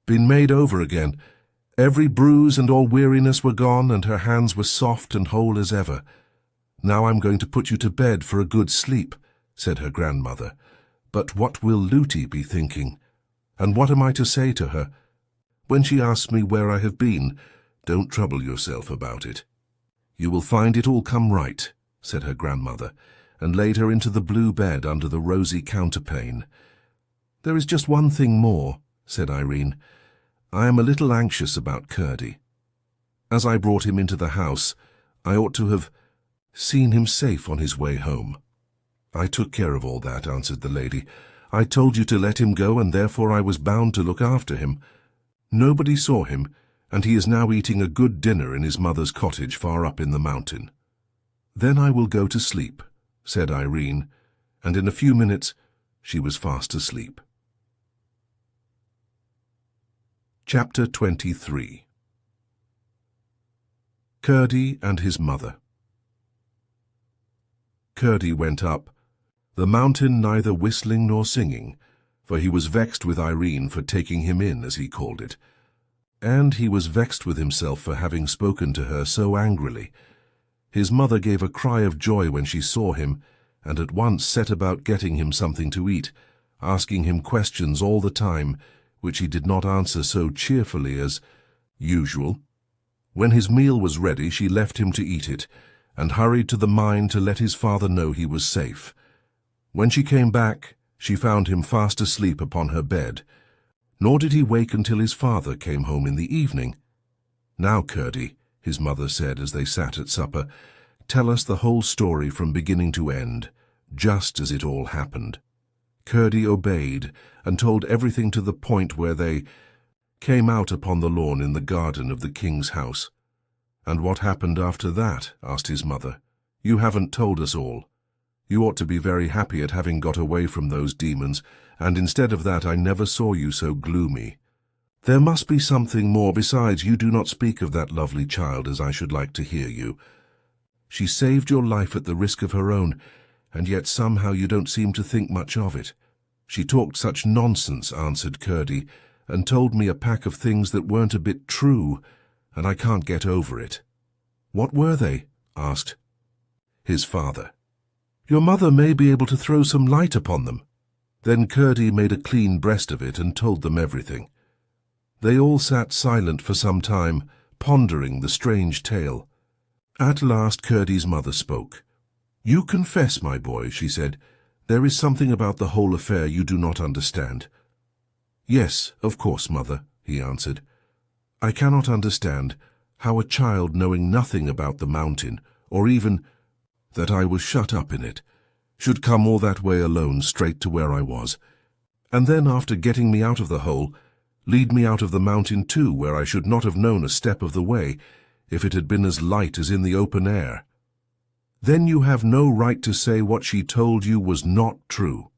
been made over again. Every bruise and all weariness were gone, and her hands were soft and whole as ever. "Now I'm going to put you to bed for a good sleep," said her grandmother. "But what will Lootie be thinking? And what am I to say to her? When she asks me where I have been, don't trouble yourself about it. You will find it all come right," said her grandmother, and laid her into the blue bed under the rosy counterpane. "There is just one thing more," said Irene. "I am a little anxious about Curdie. As I brought him into the house, I ought to have seen him safe on his way home." "I took care of all that," answered the lady. "I told you to let him go, and therefore I was bound to look after him. Nobody saw him, and he is now eating a good dinner in his mother's cottage far up in the mountain." "Then I will go to sleep," said Irene, and in a few minutes she was fast asleep. Chapter 23. Curdie and His Mother. Curdie went up the mountain neither whistling nor singing, for he was vexed with Irene for taking him in, as he called it, and he was vexed with himself for having spoken to her so angrily. His mother gave a cry of joy when she saw him, and at once set about getting him something to eat, asking him questions all the time, which he did not answer so cheerfully as usual. When his meal was ready, she left him to eat it, and hurried to the mine to let his father know he was safe. When she came back, she found him fast asleep upon her bed, nor did he wake until his father came home in the evening. "Now, Curdie," his mother said as they sat at supper, "tell us the whole story from beginning to end, just as it all happened." Curdie obeyed, and told everything to the point where they came out upon the lawn in the garden of the king's house. "And what happened after that?" asked his mother. "You haven't told us all. You ought to be very happy at having got away from those demons, and instead of that I never saw you so gloomy. There must be something more besides. You do not speak of that lovely child as I should like to hear you. She saved your life at the risk of her own, and yet somehow you don't seem to think much of it." "She talked such nonsense," answered Curdie, "and told me a pack of things that weren't a bit true, and I can't get over it." "What were they?" asked his father. "Your mother may be able to throw some light upon them." Then Curdie made a clean breast of it and told them everything. They all sat silent for some time, pondering the strange tale. At last Curdie's mother spoke. "You confess, my boy," she said. "There is something about the whole affair you do not understand." "Yes, of course, mother," he answered. "I cannot understand how a child knowing nothing about the mountain, or even that I was shut up in it, should come all that way alone straight to where I was, and then, after getting me out of the hole, lead me out of the mountain too, where I should not have known a step of the way, if it had been as light as in the open air. Then you have no right to say what she told you was not true.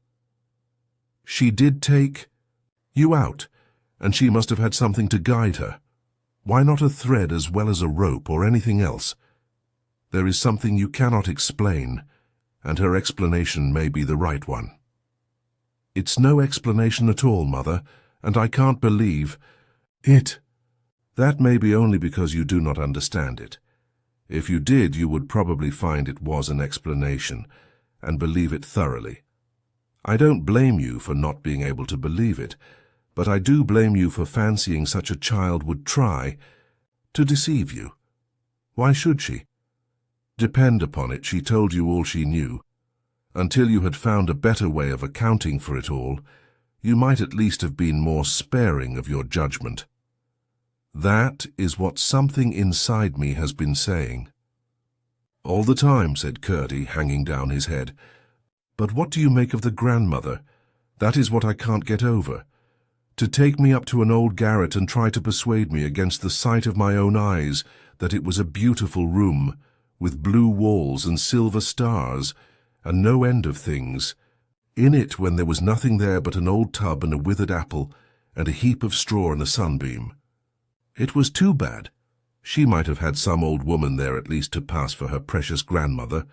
She did take you out, and she must have had something to guide her. Why not a thread as well as a rope or anything else? There is something you cannot explain, and her explanation may be the right one." "It's no explanation at all, Mother, and I can't believe it." "That may be only because you do not understand it. If you did, you would probably find it was an explanation, and believe it thoroughly. I don't blame you for not being able to believe it, but I do blame you for fancying such a child would try to deceive you. Why should she? Depend upon it, she told you all she knew. Until you had found a better way of accounting for it all, you might at least have been more sparing of your judgment. That is what something inside me has been saying." "All the time," said Curdie, hanging down his head. "But what do you make of the grandmother? That is what I can't get over. To take me up to an old garret and try to persuade me against the sight of my own eyes that it was a beautiful room, with blue walls and silver stars, and no end of things, in it when there was nothing there but an old tub and a withered apple, and a heap of straw and a sunbeam. It was too bad. She might have had some old woman there at least to pass for her precious grandmother.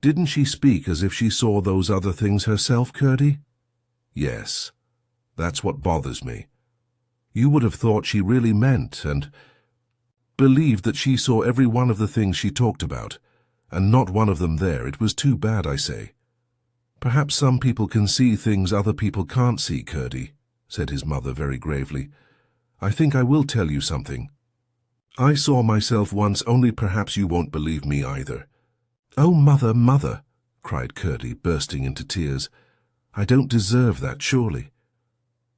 Didn't she speak as if she saw those other things herself, Curdie? Yes, that's what bothers me. You would have thought she really meant and believed that she saw every one of the things she talked about, and not one of them there. It was too bad, I say. Perhaps some people can see things other people can't see, Curdie, said his mother very gravely. I think I will tell you something. I saw myself once, only perhaps you won't believe me either. Oh, mother, mother, cried Curdie, bursting into tears. I don't deserve that, surely.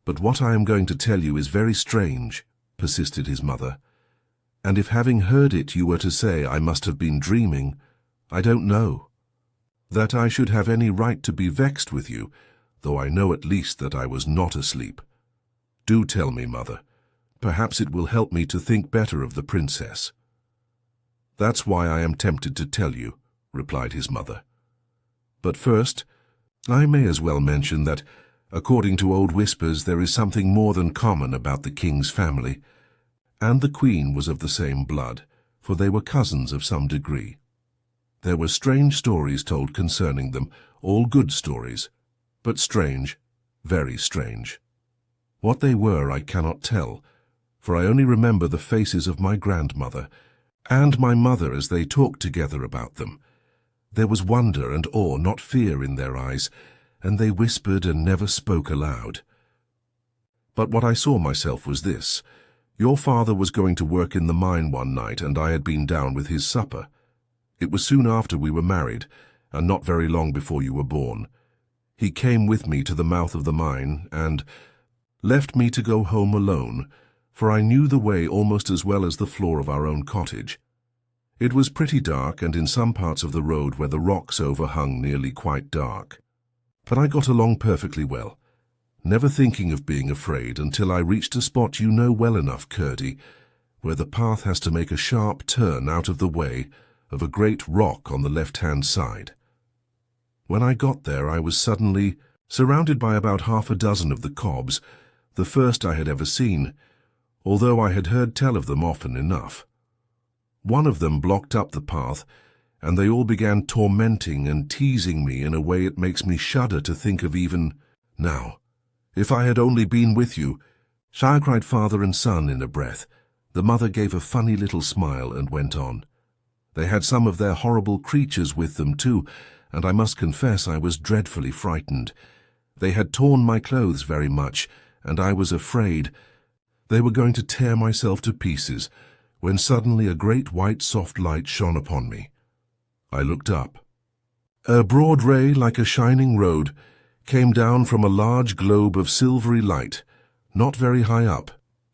But what I am going to tell you is very strange, persisted his mother. And if having heard it you were to say I must have been dreaming, I don't know. That I should have any right to be vexed with you, though I know at least that I was not asleep. Do tell me, mother. Perhaps it will help me to think better of the princess. That's why I am tempted to tell you, replied his mother. But first, I may as well mention that, according to old whispers, there is something more than common about the king's family, and the queen was of the same blood, for they were cousins of some degree. There were strange stories told concerning them, all good stories, but strange, very strange. What they were I cannot tell, for I only remember the faces of my grandmother and my mother as they talked together about them. There was wonder and awe, not fear, in their eyes, and they whispered and never spoke aloud. But what I saw myself was this. Your father was going to work in the mine one night, and I had been down with his supper. It was soon after we were married, and not very long before you were born. He came with me to the mouth of the mine, and left me to go home alone, for I knew the way almost as well as the floor of our own cottage. It was pretty dark, and in some parts of the road where the rocks overhung nearly quite dark. But I got along perfectly well, never thinking of being afraid until I reached a spot you know well enough, Curdie, where the path has to make a sharp turn out of the way of a great rock on the left-hand side. When I got there, I was suddenly surrounded by about half a dozen of the Cobs, the first I had ever seen, although I had heard tell of them often enough. One of them blocked up the path, and they all began tormenting and teasing me in a way it makes me shudder to think of even now. If I had only been with you, Shire, cried father and son in a breath. The mother gave a funny little smile and went on. They had some of their horrible creatures with them too, and I must confess I was dreadfully frightened. They had torn my clothes very much, and I was afraid they were going to tear myself to pieces, when suddenly a great white soft light shone upon me. I looked up. A broad ray, like a shining road, came down from a large globe of silvery light, not very high up,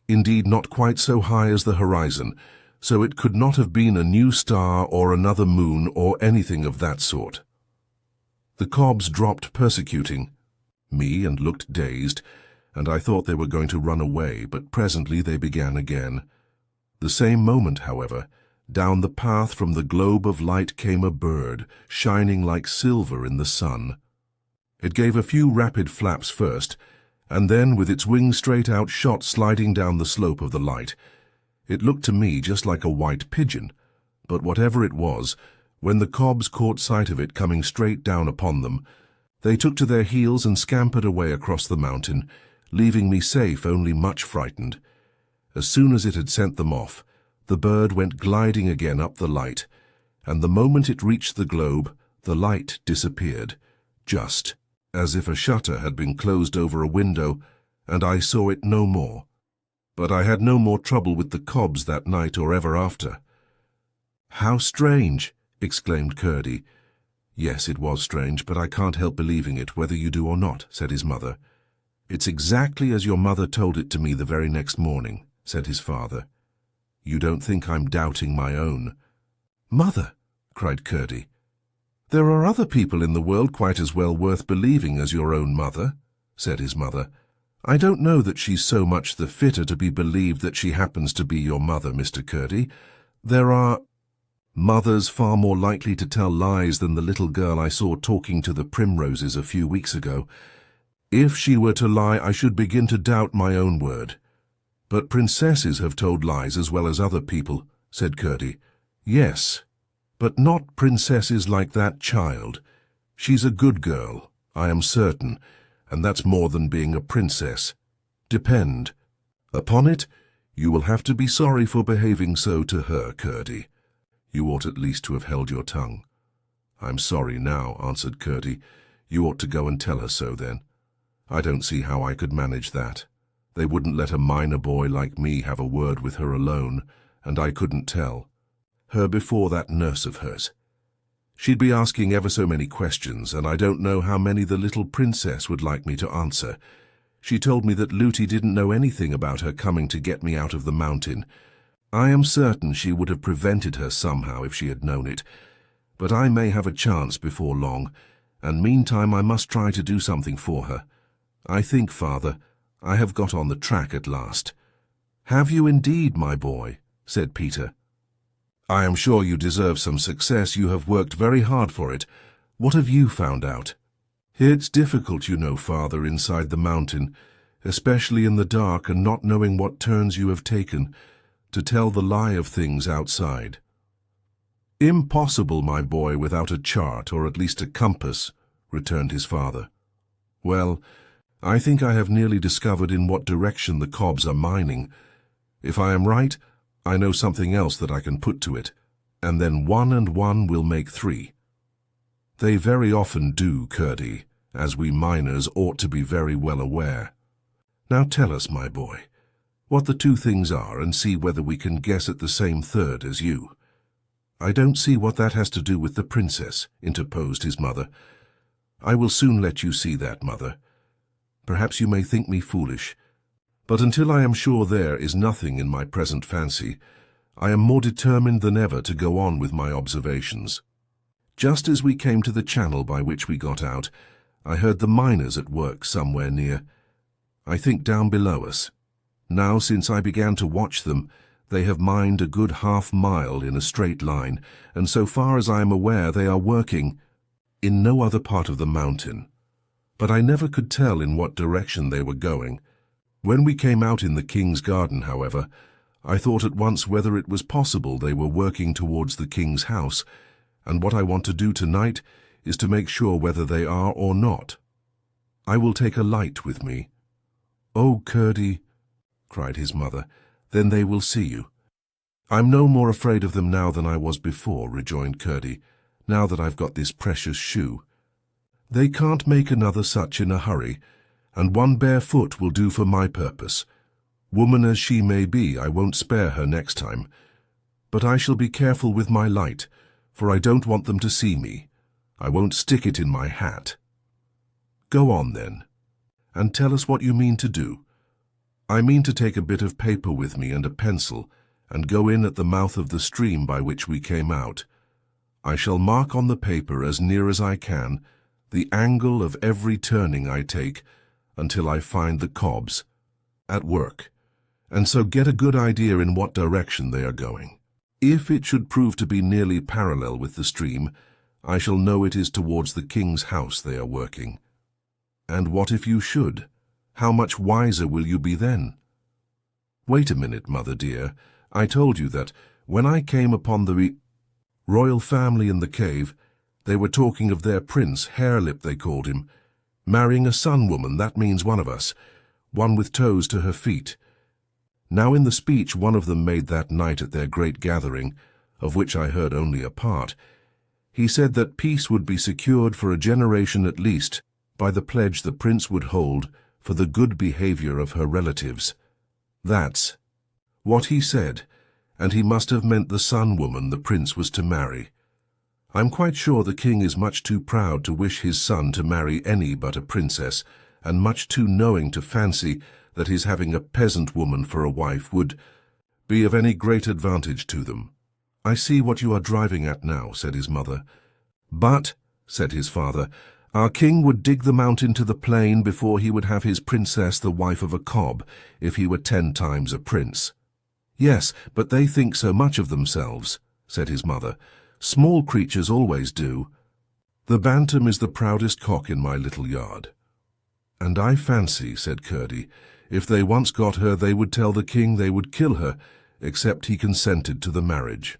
indeed not quite so high as the horizon, so it could not have been a new star or another moon or anything of that sort. The Cobs dropped persecuting me and looked dazed, and I thought they were going to run away, but presently they began again. The same moment, however, down the path from the globe of light came a bird, shining like silver in the sun. It gave a few rapid flaps first, and then, with its wings straight out, shot sliding down the slope of the light. It looked to me just like a white pigeon, but whatever it was, when the Cobs caught sight of it coming straight down upon them, they took to their heels and scampered away across the mountain, leaving me safe, only much frightened. As soon as it had sent them off, the bird went gliding again up the light, and the moment it reached the globe, the light disappeared, just as if a shutter had been closed over a window, and I saw it no more. But I had no more trouble with the Cobs that night or ever after. "How strange!" exclaimed Curdie. "Yes, it was strange, but I can't help believing it, whether you do or not," said his mother. "It's exactly as your mother told it to me the very next morning," said his father. "You don't think I'm doubting my own?" "Mother," cried Curdie, "there are other people in the world quite as well worth believing as your own mother," said his mother. "I don't know that she's so much the fitter to be believed that she happens to be your mother, Mr. Curdie. There are mothers far more likely to tell lies than the little girl I saw talking to the primroses a few weeks ago. If she were to lie, I should begin to doubt my own word. But princesses have told lies as well as other people, said Curdie. Yes, but not princesses like that child. She's a good girl, I am certain, and that's more than being a princess. Depend upon it, you will have to be sorry for behaving so to her, Curdie. You ought at least to have held your tongue. I'm sorry now, answered Curdie. You ought to go and tell her so then. I don't see how I could manage that. They wouldn't let a minor boy like me have a word with her alone, and I couldn't tell her before that nurse of hers. She'd be asking ever so many questions, and I don't know how many the little princess would like me to answer. She told me that Looty didn't know anything about her coming to get me out of the mountain. I am certain she would have prevented her somehow if she had known it, but I may have a chance before long, and meantime I must try to do something for her. I think, Father, I have got on the track at last. Have you indeed, my boy? Said Peter. I am sure you deserve some success. You have worked very hard for it. What have you found out? It's difficult, you know, Father, inside the mountain, especially in the dark and not knowing what turns you have taken, to tell the lie of things outside. Impossible, my boy, without a chart, or at least a compass, returned his father. Well, I think I have nearly discovered in what direction the Cobs are mining. If I am right, I know something else that I can put to it, and then 1 and 1 will make 3. They very often do, Curdie, as we miners ought to be very well aware. Now tell us, my boy, what the 2 things are, and see whether we can guess at the same third as you. I don't see what that has to do with the princess, interposed his mother. I will soon let you see that, mother. Perhaps you may think me foolish, but until I am sure there is nothing in my present fancy, I am more determined than ever to go on with my observations. Just as we came to the channel by which we got out, I heard the miners at work somewhere near. I think down below us. Now, since I began to watch them, they have mined a good half-mile in a straight line, and so far as I am aware they are working in no other part of the mountain. But I never could tell in what direction they were going. When we came out in the king's garden, however, I thought at once whether it was possible they were working towards the king's house, and what I want to do tonight is to make sure whether they are or not. I will take a light with me. Oh, Curdie, cried his mother, then they will see you. I'm no more afraid of them now than I was before, rejoined Curdie, now that I've got this precious shoe. They can't make another such in a hurry, and 1 bare foot will do for my purpose. Woman as she may be, I won't spare her next time. But I shall be careful with my light, for I don't want them to see me. I won't stick it in my hat. Go on, then, and tell us what you mean to do. I mean to take a bit of paper with me and a pencil, and go in at the mouth of the stream by which we came out. I shall mark on the paper as near as I can the angle of every turning I take until I find the Cobs at work, and so get a good idea in what direction they are going. If it should prove to be nearly parallel with the stream, I shall know it is towards the king's house they are working. And what if you should? How much wiser will you be then? Wait a minute, mother dear. I told you that when I came upon the royal family in the cave, they were talking of their prince, Harelip they called him, marrying a sun-woman, that means one of us, one with toes to her feet. Now in the speech one of them made that night at their great gathering, of which I heard only a part, he said that peace would be secured for a generation at least by the pledge the prince would hold for the good behavior of her relatives. That's what he said, and he must have meant the sun-woman the prince was to marry. I'm quite sure the king is much too proud to wish his son to marry any but a princess, and much too knowing to fancy that his having a peasant woman for a wife would be of any great advantage to them. I see what you are driving at now, said his mother. But, said his father, our king would dig the mountain to the plain before he would have his princess the wife of a cob, if he were 10 times a prince. Yes, but they think so much of themselves, said his mother. Small creatures always do. The bantam is the proudest cock in my little yard. "And I fancy," said Curdie, "if they once got her, they would tell the king they would kill her, except he consented to the marriage."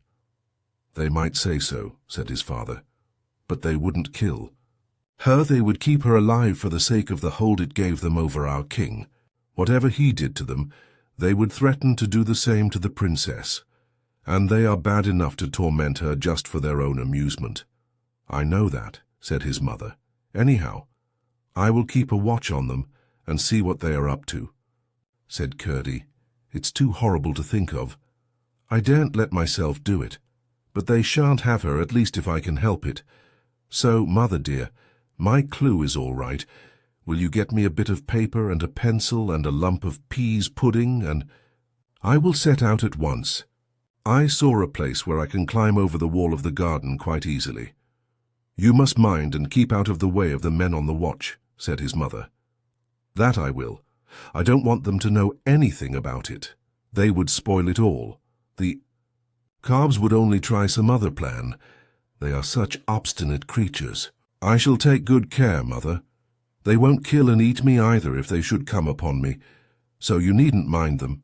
"They might say so," said his father, "but they wouldn't kill her. They would keep her alive for the sake of the hold it gave them over our king. Whatever he did to them, they would threaten to do the same to the princess, and they are bad enough to torment her just for their own amusement." "I know that," said his mother. "Anyhow, I will keep a watch on them and see what they are up to," said Curdie. "It's too horrible to think of. I daren't let myself do it, but they shan't have her, at least if I can help it. So, mother dear, my clue is all right. Will you get me a bit of paper and a pencil and a lump of peas pudding, and I will set out at once. I saw a place where I can climb over the wall of the garden quite easily." "You must mind and keep out of the way of the men on the watch," said his mother. "That I will. I don't want them to know anything about it. They would spoil it all. The Cobs would only try some other plan. They are such obstinate creatures." "I shall take good care, mother. They won't kill and eat me either if they should come upon me, so you needn't mind them."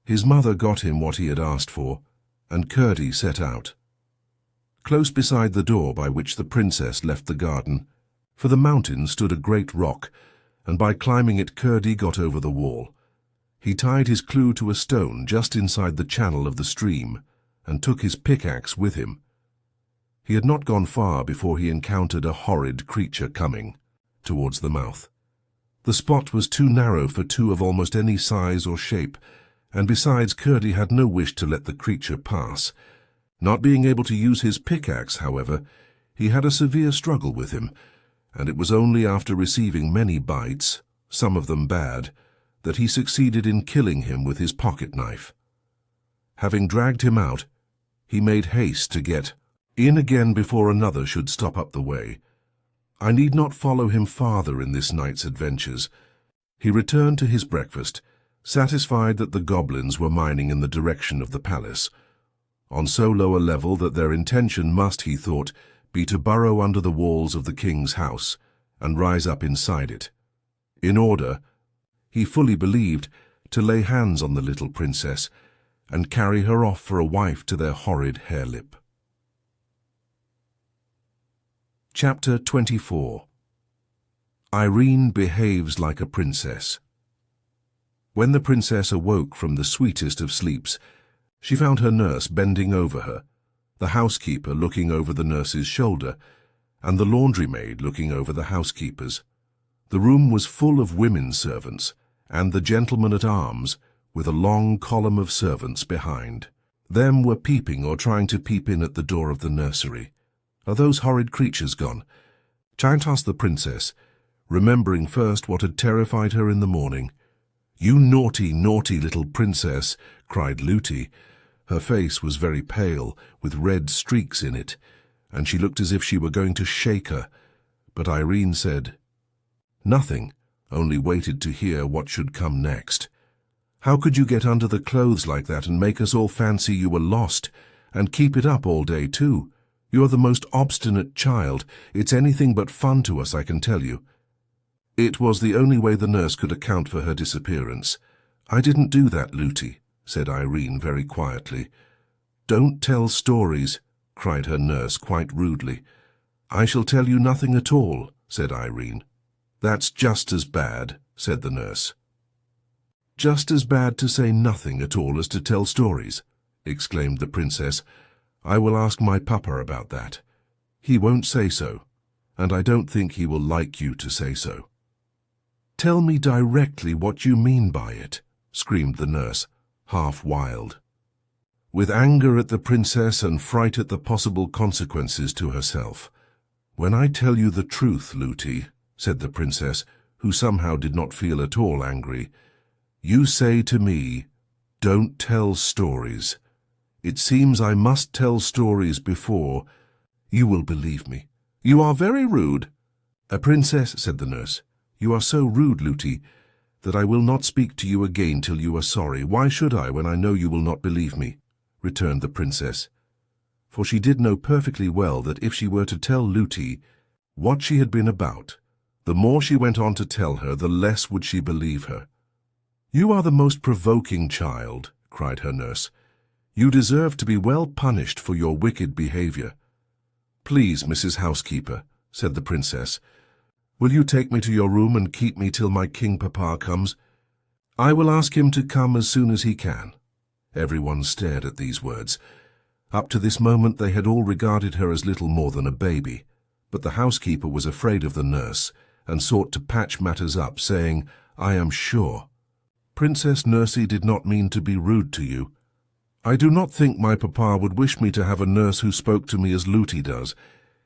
His mother got him what he had asked for, and Curdie set out. Close beside the door by which the princess left the garden, for the mountain stood a great rock, and by climbing it Curdie got over the wall. He tied his clue to a stone just inside the channel of the stream, and took his pickaxe with him. He had not gone far before he encountered a horrid creature coming towards the mouth. The spot was too narrow for two of almost any size or shape, and besides Curdie had no wish to let the creature pass. Not being able to use his pickaxe, however, he had a severe struggle with him, and it was only after receiving many bites, some of them bad, that he succeeded in killing him with his pocket knife. Having dragged him out, he made haste to get in again before another should stop up the way. I need not follow him farther in this night's adventures. He returned to his breakfast, satisfied that the goblins were mining in the direction of the palace, on so low a level that their intention must, he thought, be to burrow under the walls of the king's house and rise up inside it, in order, he fully believed, to lay hands on the little princess and carry her off for a wife to their horrid harelip. Chapter 24. Irene behaves like a princess. When the princess awoke from the sweetest of sleeps, she found her nurse bending over her, the housekeeper looking over the nurse's shoulder, and the laundry-maid looking over the housekeeper's. The room was full of women servants, and the gentleman-at-arms, with a long column of servants behind. Them were peeping or trying to peep in at the door of the nursery. "Are those horrid creatures gone?" chimed asked the princess, remembering first what had terrified her in the morning. "You naughty, naughty little princess," cried Looty. Her face was very pale, with red streaks in it, and she looked as if she were going to shake her. But Irene said nothing, only waited to hear what should come next. "How could you get under the clothes like that and make us all fancy you were lost, and keep it up all day too? You're the most obstinate child. It's anything but fun to us, I can tell you." It was the only way the nurse could account for her disappearance. "I didn't do that, Looty," said Irene very quietly. "Don't tell stories," cried her nurse quite rudely. "I shall tell you nothing at all," said Irene. "That's just as bad," said the nurse. "Just as bad to say nothing at all as to tell stories," exclaimed the princess. "I will ask my papa about that. He won't say so, and I don't think he will like you to say so." "Tell me directly what you mean by it," screamed the nurse, half wild, with anger at the princess and fright at the possible consequences to herself. "When I tell you the truth, Looty," said the princess, who somehow did not feel at all angry, "you say to me, 'Don't tell stories.' It seems I must tell stories before you will believe me." "You are very rude." "A princess," said the nurse. "You are so rude, Looty, that I will not speak to you again till you are sorry." "Why should I, when I know you will not believe me?" returned the princess. For she did know perfectly well that if she were to tell Looty what she had been about, The more she went on to tell her, the less would she believe her. "You are the most provoking child," cried her nurse. "You deserve to be well punished for your wicked behavior." "Please, Mrs. Housekeeper," said the princess, "will you take me to your room and keep me till my king papa comes? I will ask him to come as soon as he can." Everyone stared at these words. Up to this moment they had all regarded her as little more than a baby, but the housekeeper was afraid of the nurse and sought to patch matters up, saying, "I am sure Princess Nursey did not mean to be rude to you. I do not think my papa would wish me to have a nurse who spoke to me as Looty does.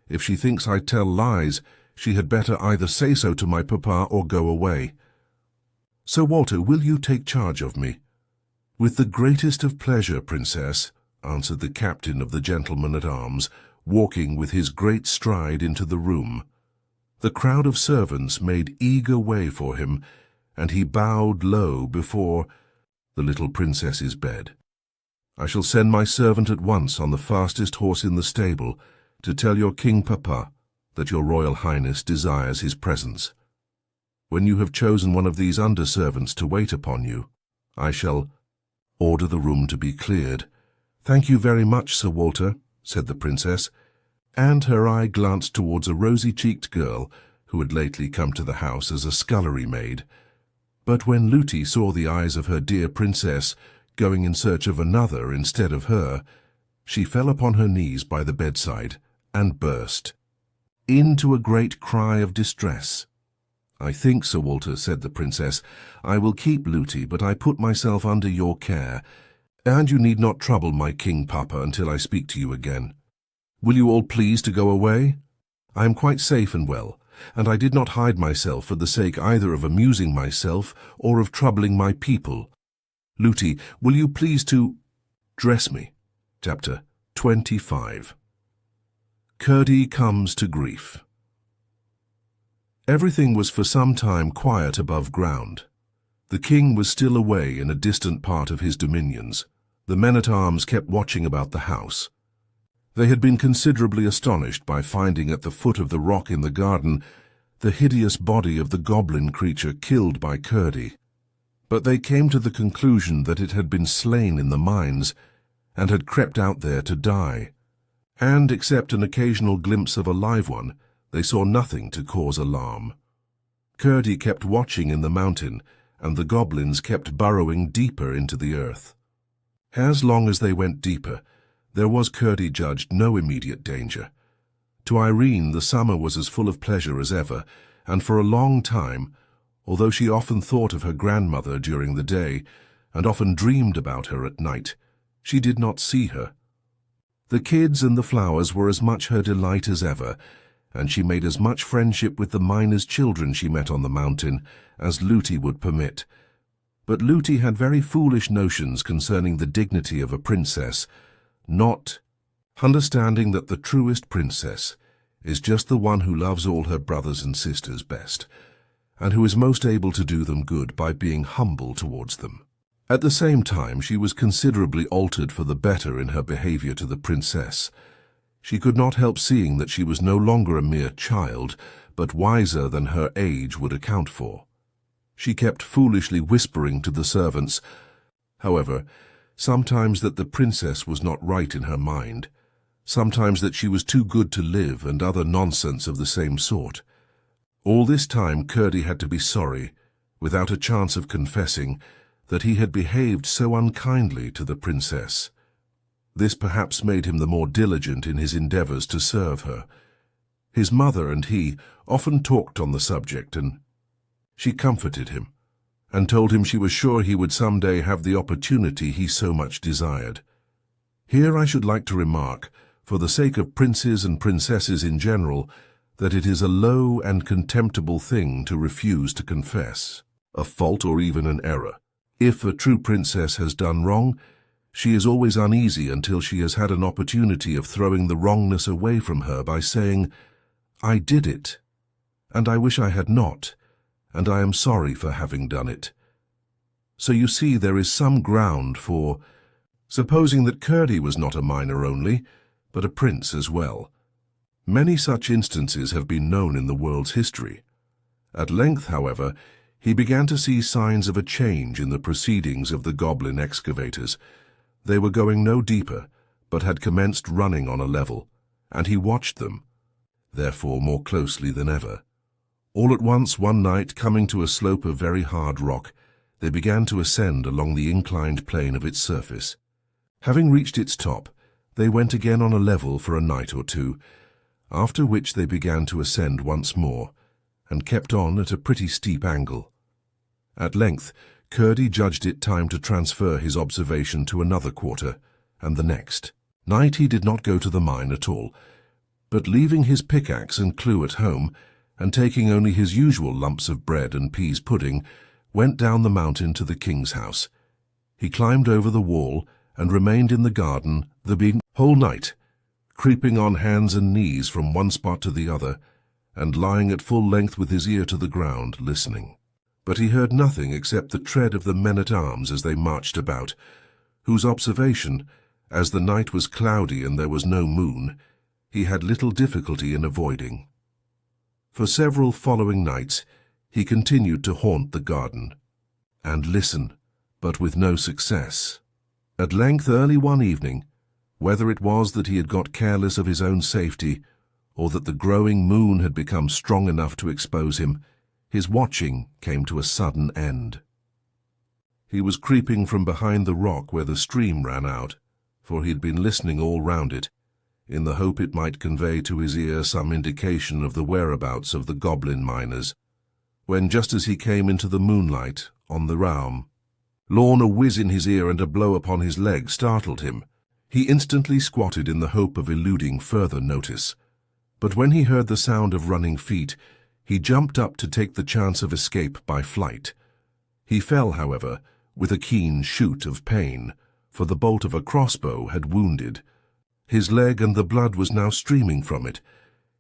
If she thinks I tell lies, she had better either say so to my papa or go away. Sir Walter, will you take charge of me?" "With the greatest of pleasure, Princess," answered the captain of the gentlemen-at-arms, walking with his great stride into the room. The crowd of servants made eager way for him, and he bowed low before the little princess's bed. "I shall send my servant at once on the fastest horse in the stable to tell your king papa that your royal highness desires his presence. When you have chosen one of these under-servants to wait upon you, I shall order the room to be cleared." "Thank you very much, Sir Walter," said the princess, and her eye glanced towards a rosy-cheeked girl who had lately come to the house as a scullery maid. But when Looty saw the eyes of her dear princess going in search of another instead of her, she fell upon her knees by the bedside and burst into a great cry of distress. "I think, Sir Walter," said the princess, "I will keep Looty, but I put myself under your care, and you need not trouble my king papa until I speak to you again. Will you all please to go away? I am quite safe and well, and I did not hide myself for the sake either of amusing myself or of troubling my people. Looty, will you please to dress me?" Chapter 25. Curdie comes to grief. Everything was for some time quiet above ground. The king was still away in a distant part of his dominions. The men-at-arms kept watching about the house. They had been considerably astonished by finding at the foot of the rock in the garden the hideous body of the goblin creature killed by Curdie. But they came to the conclusion that it had been slain in the mines and had crept out there to die, and except an occasional glimpse of a live one, they saw nothing to cause alarm. Curdie kept watching in the mountain, and the goblins kept burrowing deeper into the earth. As long as they went deeper, there was, Curdie judged, no immediate danger. To Irene the summer was as full of pleasure as ever, and for a long time, although she often thought of her grandmother during the day, and often dreamed about her at night, she did not see her. The kids and the flowers were as much her delight as ever, and she made as much friendship with the miners' children she met on the mountain as Looty would permit. But Looty had very foolish notions concerning the dignity of a princess, not understanding that the truest princess is just the one who loves all her brothers and sisters best, and who is most able to do them good by being humble towards them. At the same time, she was considerably altered for the better in her behavior to the princess. She could not help seeing that she was no longer a mere child, but wiser than her age would account for. She kept foolishly whispering to the servants, however, sometimes that the princess was not right in her mind, sometimes that she was too good to live, and other nonsense of the same sort. All this time Curdie had to be sorry, without a chance of confessing, that he had behaved so unkindly to the princess. This perhaps made him the more diligent in his endeavours to serve her. His mother and he often talked on the subject, and she comforted him, and told him she was sure he would some day have the opportunity he so much desired. Here I should like to remark, for the sake of princes and princesses in general, that it is a low and contemptible thing to refuse to confess a fault or even an error. If a true princess has done wrong, she is always uneasy until she has had an opportunity of throwing the wrongness away from her by saying, "I did it, and I wish I had not, and I am sorry for having done it." So you see there is some ground for supposing that Curdie was not a miner only, but a prince as well. Many such instances have been known in the world's history. At length, however, he began to see signs of a change in the proceedings of the goblin excavators. They were going no deeper, but had commenced running on a level, and he watched them, therefore more closely than ever. All at once, one night, coming to a slope of very hard rock, they began to ascend along the inclined plane of its surface. Having reached its top, they went again on a level for a night or two, after which they began to ascend once more, and kept on at a pretty steep angle. At length, Curdie judged it time to transfer his observation to another quarter, and the next. Night he did not go to the mine at all, but leaving his pickaxe and clue at home, and taking only his usual lumps of bread and peas pudding, went down the mountain to the king's house. He climbed over the wall and remained in the garden the whole night, creeping on hands and knees from one spot to the other, and lying at full length with his ear to the ground, listening. But he heard nothing except the tread of the men-at-arms as they marched about, whose observation, as the night was cloudy and there was no moon, he had little difficulty in avoiding. For several following nights he continued to haunt the garden, and listen, but with no success. At length, early one evening, whether it was that he had got careless of his own safety, or that the growing moon had become strong enough to expose him, his watching came to a sudden end. He was creeping from behind the rock where the stream ran out, for he had been listening all round it, in the hope it might convey to his ear some indication of the whereabouts of the Goblin-Miners, when just as he came into the moonlight on the realm, a whiz in his ear and a blow upon his leg startled him. He instantly squatted in the hope of eluding further notice, but when he heard the sound of running feet, he jumped up to take the chance of escape by flight. He fell, however, with a keen shoot of pain, for the bolt of a crossbow had wounded. His leg, and the blood was now streaming from it.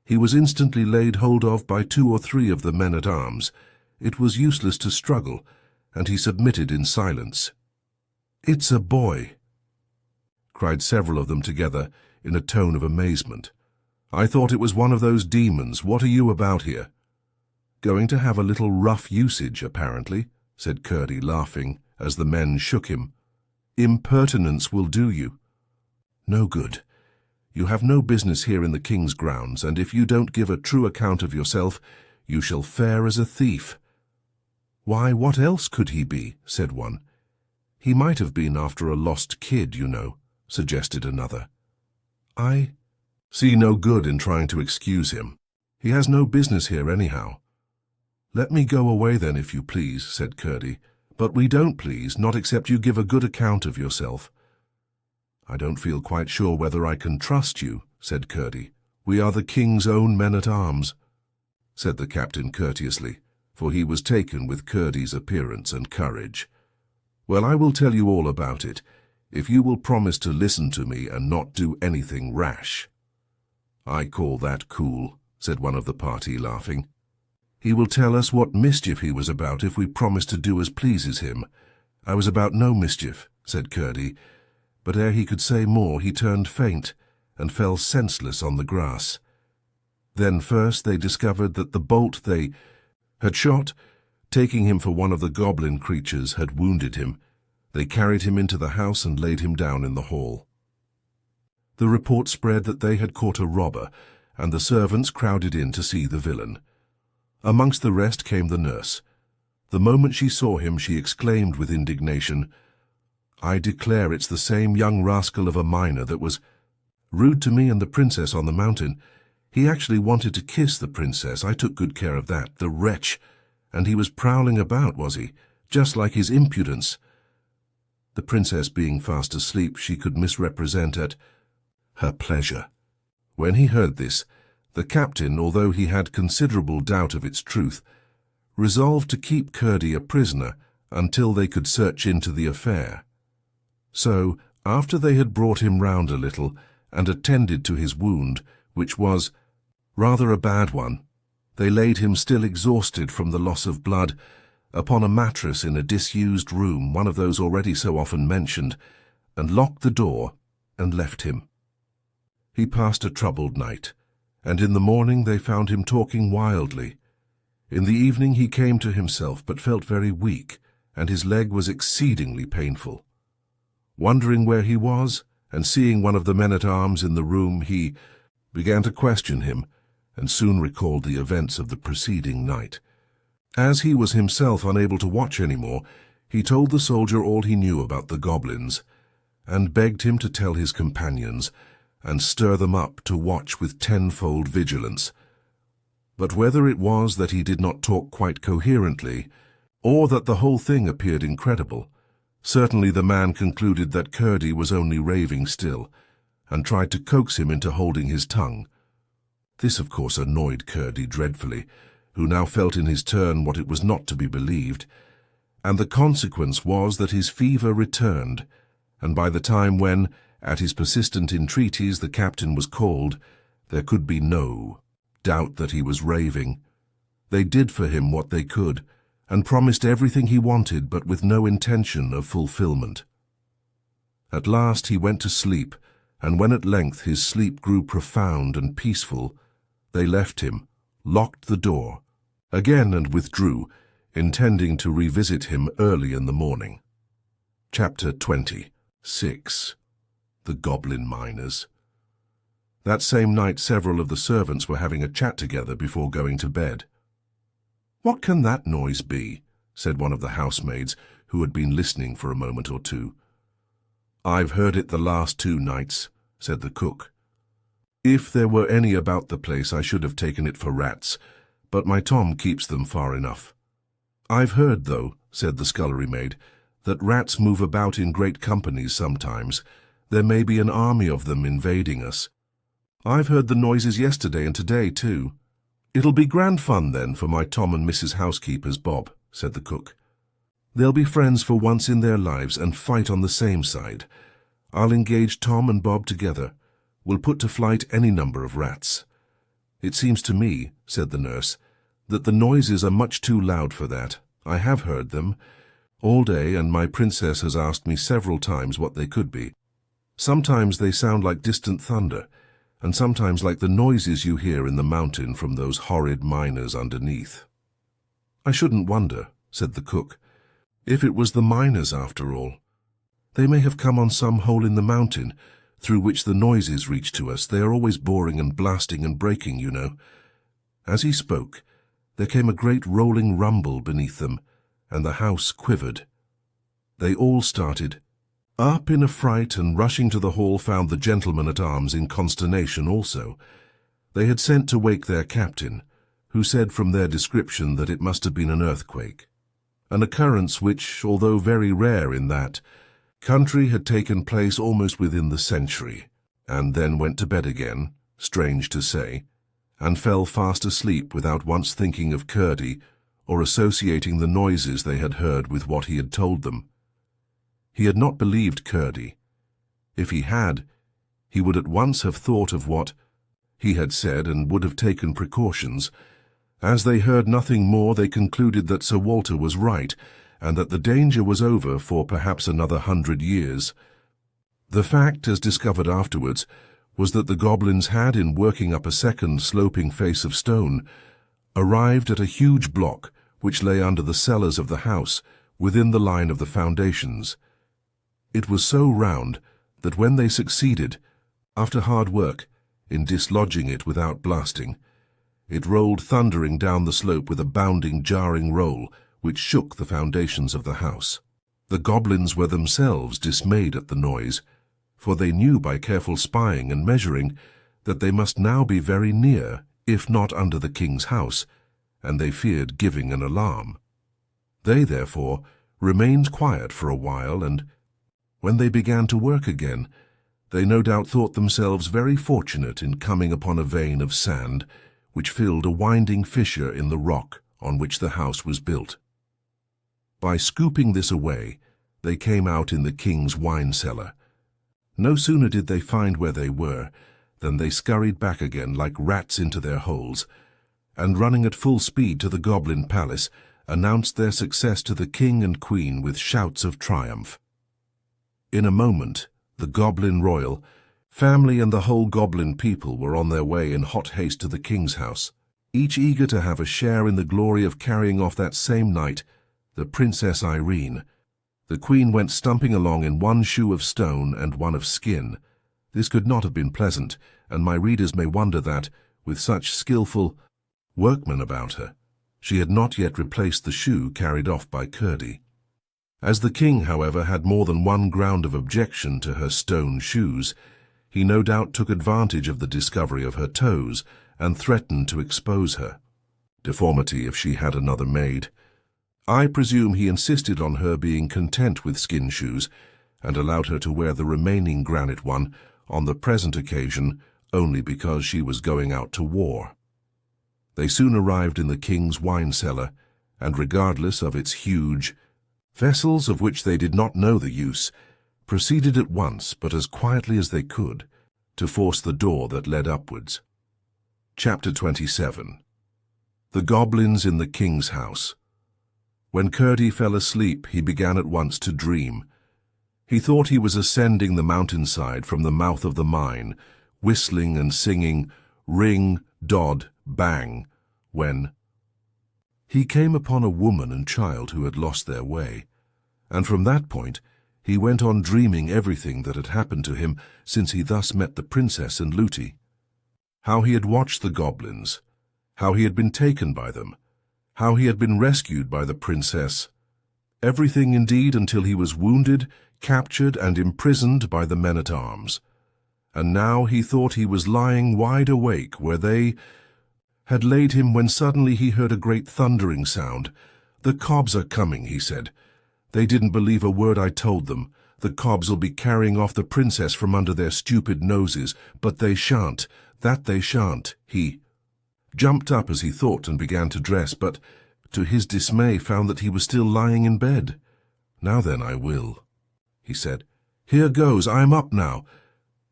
He was instantly laid hold of by 2 or 3 of the men-at-arms. It was useless to struggle, and he submitted in silence. "It's a boy!" cried several of them together in a tone of amazement. "I thought it was one of those demons. What are you about here?" "Going to have a little rough usage, apparently," said Curdie, laughing, as the men shook him. "Impertinence will do you." "No good. You have no business here in the king's grounds, and if you don't give a true account of yourself, you shall fare as a thief." "Why, what else could he be?" said one. "He might have been after a lost kid, you know," suggested another. "I see no good in trying to excuse him. He has no business here anyhow." "Let me go away then, if you please," said Curdie. "But we don't please, not except you give a good account of yourself." "I don't feel quite sure whether I can trust you," said Curdie. "We are the king's own men-at-arms," said the captain courteously, for he was taken with Curdie's appearance and courage. "Well, I will tell you all about it, if you will promise to listen to me and not do anything rash." "I call that cool," said one of the party, laughing. "He will tell us what mischief he was about if we promise to do as pleases him." "I was about no mischief," said Curdie, but ere he could say more he turned faint and fell senseless on the grass. Then first they discovered that the bolt they had shot, taking him for one of the goblin creatures, had wounded him. They carried him into the house and laid him down in the hall. The report spread that they had caught a robber, and the servants crowded in to see the villain. Amongst the rest came the nurse. The moment she saw him, she exclaimed with indignation, "I declare it's the same young rascal of a miner that was rude to me and the princess on the mountain. He actually wanted to kiss the princess. I took good care of that, the wretch. And he was prowling about, was he? Just like his impudence." The princess being fast asleep, she could misrepresent at her pleasure. When he heard this, the captain, although he had considerable doubt of its truth, resolved to keep Curdie a prisoner until they could search into the affair. So, after they had brought him round a little and attended to his wound, which was rather a bad one, they laid him, still exhausted from the loss of blood, upon a mattress in a disused room, one of those already so often mentioned, and locked the door and left him. He passed a troubled night, and in the morning they found him talking wildly. In the evening he came to himself, but felt very weak, and his leg was exceedingly painful. Wondering where he was, and seeing one of the men-at-arms in the room, he began to question him, and soon recalled the events of the preceding night. As he was himself unable to watch any more, he told the soldier all he knew about the goblins, and begged him to tell his companions, and stir them up to watch with tenfold vigilance. But whether it was that he did not talk quite coherently, or that the whole thing appeared incredible, certainly the man concluded that Curdie was only raving still, and tried to coax him into holding his tongue. This, of course, annoyed Curdie dreadfully, who now felt in his turn what it was not to be believed, and the consequence was that his fever returned, and by the time when, at his persistent entreaties, the captain was called, there could be no doubt that he was raving. They did for him what they could, and promised everything he wanted, but with no intention of fulfillment. At last he went to sleep, and when at length his sleep grew profound and peaceful, they left him, locked the door, again and withdrew, intending to revisit him early in the morning. Chapter 26. The Goblin-Miners. That same night several of the servants were having a chat together before going to bed. "What can that noise be?" said one of the housemaids, who had been listening for a moment or two. "I've heard it the last 2 nights," said the cook. "If there were any about the place, I should have taken it for rats, but my Tom keeps them far enough." "I've heard, though," said the scullery maid, "that rats move about in great companies sometimes. There may be an army of them invading us." "I've heard the noises yesterday and today, too." "It'll be grand fun, then, for my Tom and Mrs. Housekeepers, Bob," said the cook. "They'll be friends for once in their lives and fight on the same side. I'll engage Tom and Bob together. We'll put to flight any number of rats." "It seems to me," said the nurse, "that the noises are much too loud for that. I have heard them all day, and my princess has asked me several times what they could be. Sometimes they sound like distant thunder, and sometimes like the noises you hear in the mountain from those horrid miners underneath." "I shouldn't wonder," said the cook, "if it was the miners after all. They may have come on some hole in the mountain, through which the noises reach to us. They are always boring and blasting and breaking, you know." As he spoke, there came a great rolling rumble beneath them, and the house quivered. They all started up in a fright, and rushing to the hall found the gentlemen-at-arms in consternation also. They had sent to wake their captain, who said from their description that it must have been an earthquake, an occurrence which, although very rare in that country, had taken place almost within the century, and then went to bed again, strange to say, and fell fast asleep without once thinking of Curdie or associating the noises they had heard with what he had told them. He had not believed Curdie. If he had, he would at once have thought of what he had said and would have taken precautions. As they heard nothing more, they concluded that Sir Walter was right, and that the danger was over for perhaps another 100 years. The fact, as discovered afterwards, was that the goblins had, in working up a second sloping face of stone, arrived at a huge block which lay under the cellars of the house, within the line of the foundations. It was so round that when they succeeded, after hard work, in dislodging it without blasting, it rolled thundering down the slope with a bounding, jarring roll which shook the foundations of the house. The goblins were themselves dismayed at the noise, for they knew by careful spying and measuring that they must now be very near, if not under the king's house, and they feared giving an alarm. They, therefore, remained quiet for a while, and when they began to work again, they no doubt thought themselves very fortunate in coming upon a vein of sand which filled a winding fissure in the rock on which the house was built. By scooping this away, they came out in the king's wine cellar. No sooner did they find where they were than they scurried back again like rats into their holes, and running at full speed to the Goblin Palace, announced their success to the king and queen with shouts of triumph. In a moment, the Goblin royal family and the whole Goblin people were on their way in hot haste to the king's house. each eager to have a share in the glory of carrying off that same night the Princess Irene. The queen went stumping along in one shoe of stone and one of skin. This could not have been pleasant, and my readers may wonder that, with such skillful workmen about her, she had not yet replaced the shoe carried off by Curdie. As the king, however, had more than one ground of objection to her stone shoes, he no doubt took advantage of the discovery of her toes and threatened to expose her. Deformity if she had another made. I presume he insisted on her being content with skin shoes and allowed her to wear the remaining granite one on the present occasion only because she was going out to war. They soon arrived in the king's wine cellar, and regardless of its huge vessels of which they did not know the use, proceeded at once, but as quietly as they could, to force the door that led upwards. Chapter 27. The Goblins in the King's House. When Curdie fell asleep, he began at once to dream. He thought he was ascending the mountainside from the mouth of the mine, whistling and singing ring, dod, bang, when he came upon a woman and child who had lost their way, and from that point he went on dreaming everything that had happened to him since he thus met the princess and Lootie. How he had watched the goblins, how he had been taken by them, how he had been rescued by the princess. Everything indeed until he was wounded, captured and imprisoned by the men-at-arms. And now he thought he was lying wide awake where they had laid him when suddenly he heard a great thundering sound. "The Cobs are coming," he said. "They didn't believe a word I told them. The Cobs'll be carrying off the princess from under their stupid noses, but they shan't. That they shan't." He jumped up as he thought and began to dress, but to his dismay found that he was still lying in bed. "Now then, I will," he said. "Here goes, I am up now."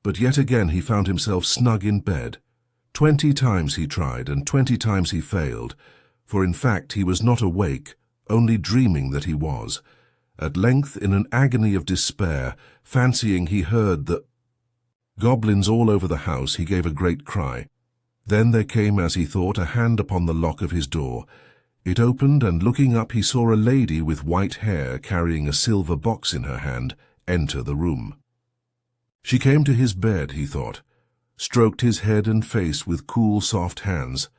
But yet again he found himself snug in bed. 20 times he tried, and 20 times he failed, for in fact he was not awake, only dreaming that he was. At length, in an agony of despair, fancying he heard the goblins all over the house, he gave a great cry. Then there came, as he thought, a hand upon the lock of his door. It opened, and looking up he saw a lady with white hair carrying a silver box in her hand enter the room. She came to his bed, he thought, stroked his head and face with cool, soft hands,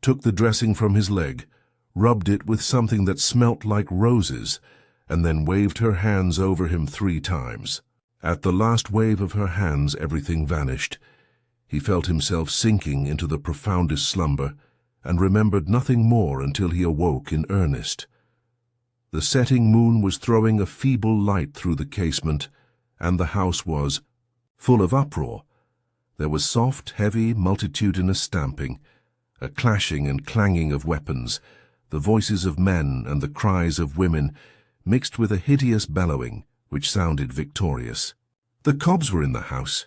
took the dressing from his leg, rubbed it with something that smelt like roses, and then waved her hands over him 3 times. At the last wave of her hands everything vanished. He felt himself sinking into the profoundest slumber, and remembered nothing more until he awoke in earnest. The setting moon was throwing a feeble light through the casement, and the house was full of uproar. There was soft, heavy, multitudinous stamping, a clashing and clanging of weapons, the voices of men and the cries of women, mixed with a hideous bellowing, which sounded victorious. The Cobs were in the house.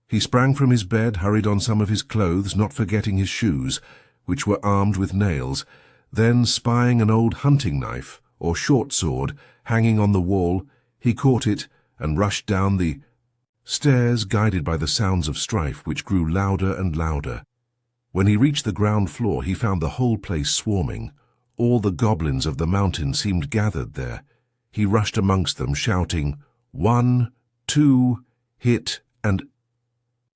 He sprang from his bed, hurried on some of his clothes, not forgetting his shoes, which were armed with nails, then, spying an old hunting knife, or short sword, hanging on the wall, he caught it and rushed down the stairs, guided by the sounds of strife, which grew louder and louder. When he reached the ground floor, he found the whole place swarming. All the goblins of the mountain seemed gathered there. He rushed amongst them, shouting, 1, 2, hit, and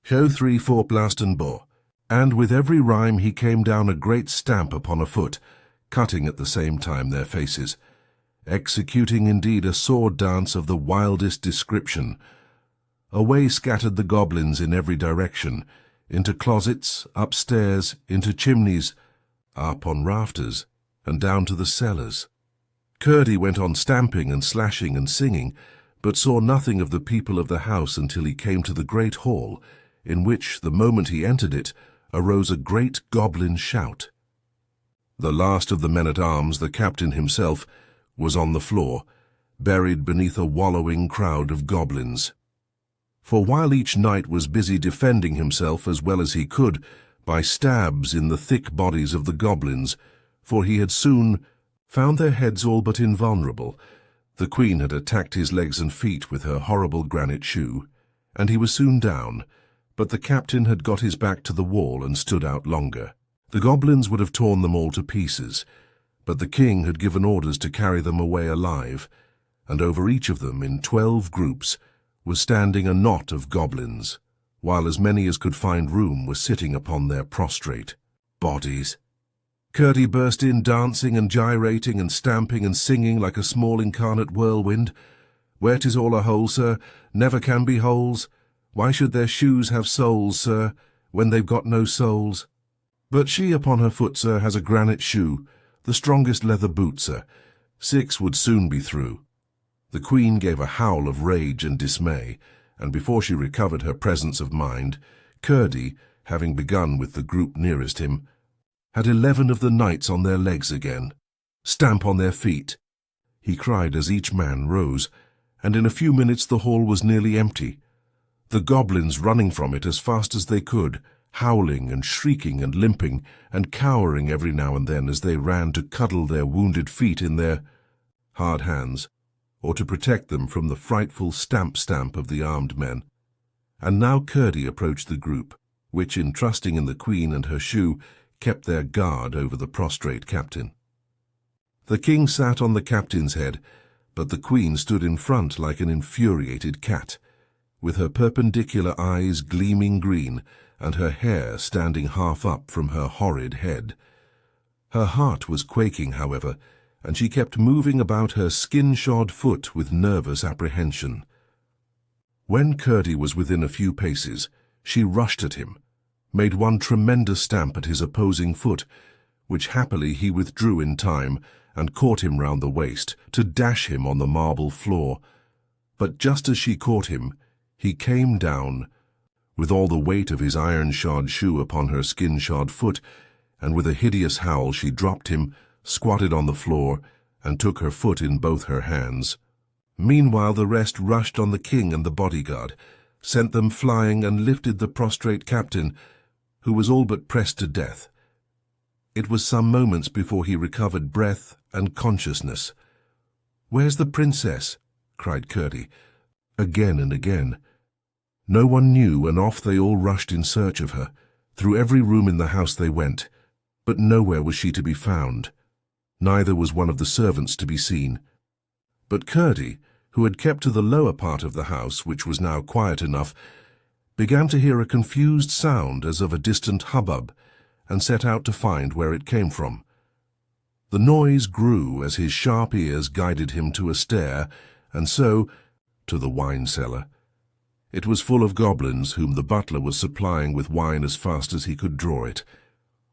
show 3, 4, blast and bore. And with every rhyme he came down a great stamp upon a foot, cutting at the same time their faces, executing indeed a sword dance of the wildest description. Away scattered the goblins in every direction, into closets, upstairs, into chimneys, up on rafters, and down to the cellars. Curdie went on stamping and slashing and singing, but saw nothing of the people of the house until he came to the great hall, in which, the moment he entered it, arose a great goblin shout. The last of the men-at-arms, the captain himself, was on the floor, buried beneath a wallowing crowd of goblins. For while each knight was busy defending himself as well as he could by stabs in the thick bodies of the goblins, for he had soon found their heads all but invulnerable, the queen had attacked his legs and feet with her horrible granite shoe, and he was soon down, but the captain had got his back to the wall and stood out longer. The goblins would have torn them all to pieces, but the king had given orders to carry them away alive, and over each of them, in 12 groups, was standing a knot of goblins, while as many as could find room were sitting upon their prostrate bodies. Curdie burst in, dancing and gyrating and stamping and singing like a small incarnate whirlwind. "Where 'tis all a hole, sir, never can be holes. Why should their shoes have soles, sir, when they've got no soles? But she upon her foot, sir, has a granite shoe, the strongest leather boot, sir. 6 would soon be through." The queen gave a howl of rage and dismay, and before she recovered her presence of mind, Curdie, having begun with the group nearest him, had 11 of the knights on their legs again. "Stamp on their feet," he cried as each man rose, and in a few minutes the hall was nearly empty, the goblins running from it as fast as they could, howling and shrieking and limping, and cowering every now and then as they ran to cuddle their wounded feet in their hard hands, or to protect them from the frightful stamp of the armed men. And now Curdie approached the group, which, in trusting in the queen and her shoe, kept their guard over the prostrate captain. The king sat on the captain's head, but the queen stood in front like an infuriated cat, with her perpendicular eyes gleaming green, and her hair standing half up from her horrid head. Her heart was quaking, however, and she kept moving about her skin-shod foot with nervous apprehension. When Curdie was within a few paces, she rushed at him, made one tremendous stamp at his opposing foot, which happily he withdrew in time, and caught him round the waist, to dash him on the marble floor. But just as she caught him, he came down, with all the weight of his iron-shod shoe upon her skin-shod foot, and with a hideous howl she dropped him, squatted on the floor, and took her foot in both her hands. Meanwhile the rest rushed on the king and the bodyguard, sent them flying, and lifted the prostrate captain, who was all but pressed to death. It was some moments before he recovered breath and consciousness. "Where's the princess?" cried Curdie, again and again. No one knew, and off they all rushed in search of her. Through every room in the house they went, but nowhere was she to be found. Neither was one of the servants to be seen. But Curdie, who had kept to the lower part of the house, which was now quiet enough, began to hear a confused sound as of a distant hubbub, and set out to find where it came from. The noise grew as his sharp ears guided him to a stair, and so to the wine cellar. It was full of goblins, whom the butler was supplying with wine as fast as he could draw it.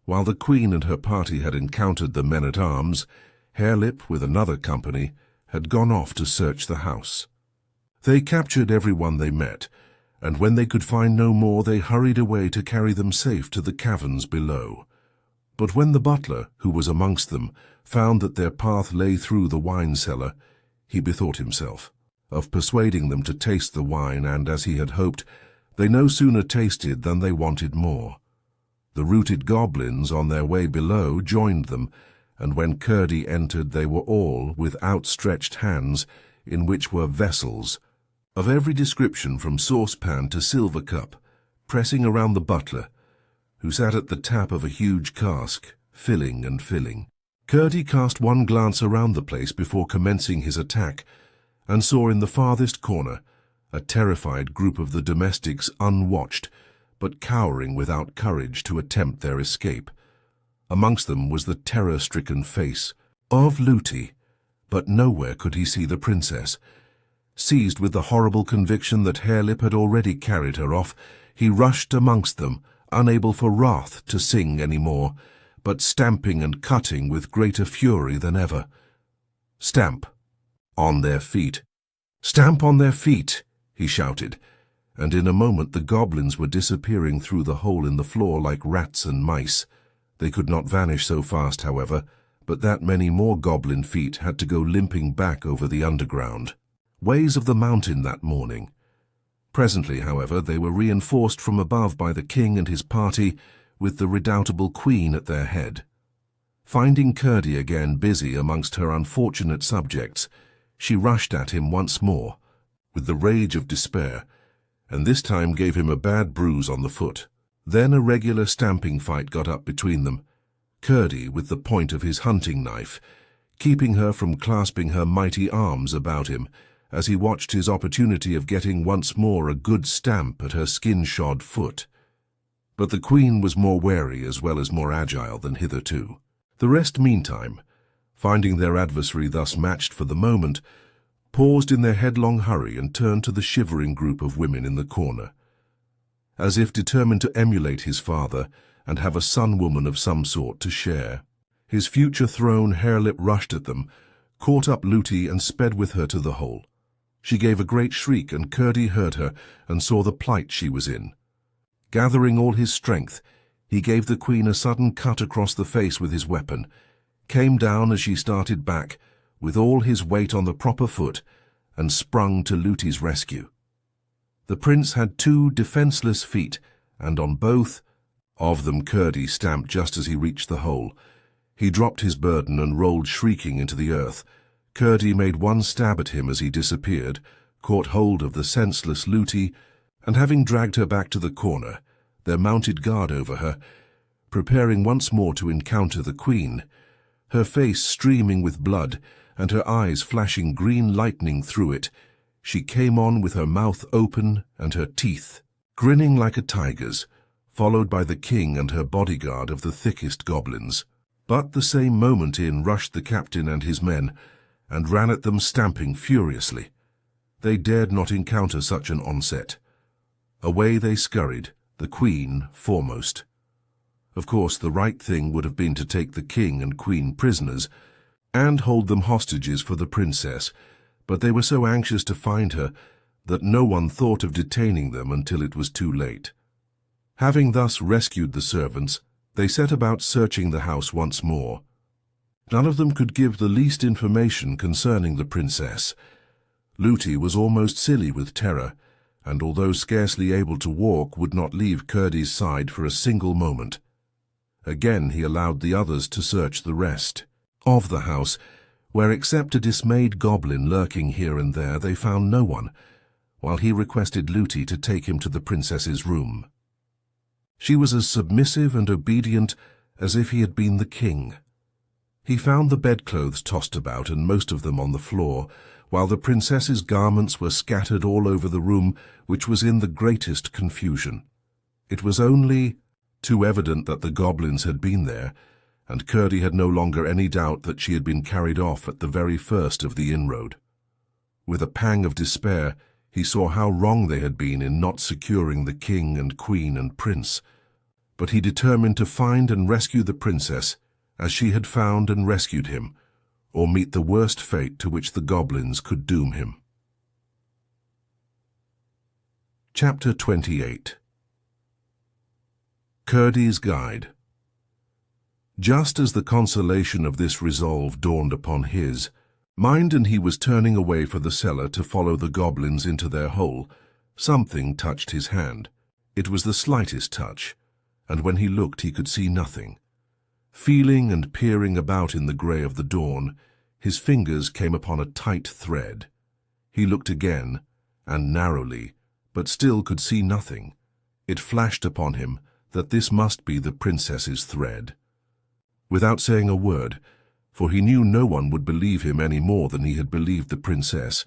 While the queen and her party had encountered the men-at-arms, Harelip, with another company, had gone off to search the house. They captured everyone they met, and when they could find no more, they hurried away to carry them safe to the caverns below. But when the butler, who was amongst them, found that their path lay through the wine cellar, he bethought himself of persuading them to taste the wine, and, as he had hoped, they no sooner tasted than they wanted more. The rooted goblins on their way below joined them, and when Curdie entered they were all, with outstretched hands, in which were vessels, of every description from saucepan to silver cup, pressing around the butler, who sat at the tap of a huge cask, filling and filling. Curdie cast one glance around the place before commencing his attack, and saw in the farthest corner a terrified group of the domestics, unwatched, but cowering without courage to attempt their escape. Amongst them was the terror-stricken face of Looty, but nowhere could he see the princess. Seized with the horrible conviction that Harelip had already carried her off, he rushed amongst them, unable for wrath to sing any more, but stamping and cutting with greater fury than ever. "Stamp on their feet! Stamp on their feet!" he shouted, and in a moment the goblins were disappearing through the hole in the floor like rats and mice. They could not vanish so fast, however, but that many more goblin feet had to go limping back over the underground ways of the mountain that morning. Presently, however, they were reinforced from above by the king and his party, with the redoubtable queen at their head. Finding Curdie again busy amongst her unfortunate subjects, she rushed at him once more, with the rage of despair, and this time gave him a bad bruise on the foot. Then a regular stamping fight got up between them, Curdie with the point of his hunting knife, keeping her from clasping her mighty arms about him as he watched his opportunity of getting once more a good stamp at her skin-shod foot. But the queen was more wary as well as more agile than hitherto. The rest, meantime, finding their adversary thus matched for the moment, paused in their headlong hurry and turned to the shivering group of women in the corner. As if determined to emulate his father and have a son-woman of some sort to share. His future throne Harelip rushed at them, caught up Lootie and sped with her to the hole. She gave a great shriek, and Curdie heard her and saw the plight she was in. Gathering all his strength, he gave the queen a sudden cut across the face with his weapon, came down as she started back, with all his weight on the proper foot, and sprung to Lootie's rescue. The prince had 2 defenseless feet, and on both of them Curdie stamped just as he reached the hole. He dropped his burden and rolled shrieking into the earth. Curdie made one stab at him as he disappeared, caught hold of the senseless Lootie, and having dragged her back to the corner, there mounted guard over her, preparing once more to encounter the queen, her face streaming with blood and her eyes flashing green lightning through it. She came on with her mouth open and her teeth grinning like a tiger's, followed by the king and her bodyguard of the thickest goblins. But the same moment in rushed the captain and his men, and ran at them stamping furiously. They dared not encounter such an onset. Away they scurried, the queen foremost. Of course, the right thing would have been to take the king and queen prisoners, and hold them hostages for the princess, but they were so anxious to find her that no one thought of detaining them until it was too late. Having thus rescued the servants, they set about searching the house once more. None of them could give the least information concerning the princess. Lootie was almost silly with terror, and although scarcely able to walk, would not leave Curdie's side for a single moment. Again he allowed the others to search the rest of the house, where except a dismayed goblin lurking here and there, they found no one, while he requested Lootie to take him to the princess's room. She was as submissive and obedient as if he had been the king. He found the bedclothes tossed about, and most of them on the floor, while the princess's garments were scattered all over the room, which was in the greatest confusion. It was only too evident that the goblins had been there, and Curdie had no longer any doubt that she had been carried off at the very first of the inroad. With a pang of despair, he saw how wrong they had been in not securing the king and queen and prince, but he determined to find and rescue the princess as she had found and rescued him, or meet the worst fate to which the goblins could doom him. Chapter 28. Curdie's Guide. Just as the consolation of this resolve dawned upon his mind, and he was turning away for the cellar to follow the goblins into their hole, something touched his hand. It was the slightest touch, and when he looked he could see nothing. Feeling and peering about in the grey of the dawn, his fingers came upon a tight thread. He looked again, and narrowly, but still could see nothing. It flashed upon him that this must be the princess's thread. Without saying a word, for he knew no one would believe him any more than he had believed the princess,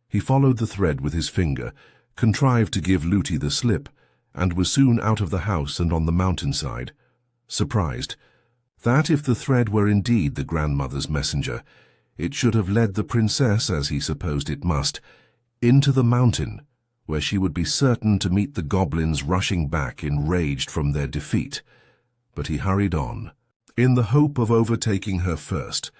he followed the thread with his finger, contrived to give Lootie the slip, and was soon out of the house and on the mountainside, surprised that if the thread were indeed the grandmother's messenger, it should have led the princess, as he supposed it must, into the mountain, where she would be certain to meet the goblins rushing back enraged from their defeat. But he hurried on, in the hope of overtaking her first.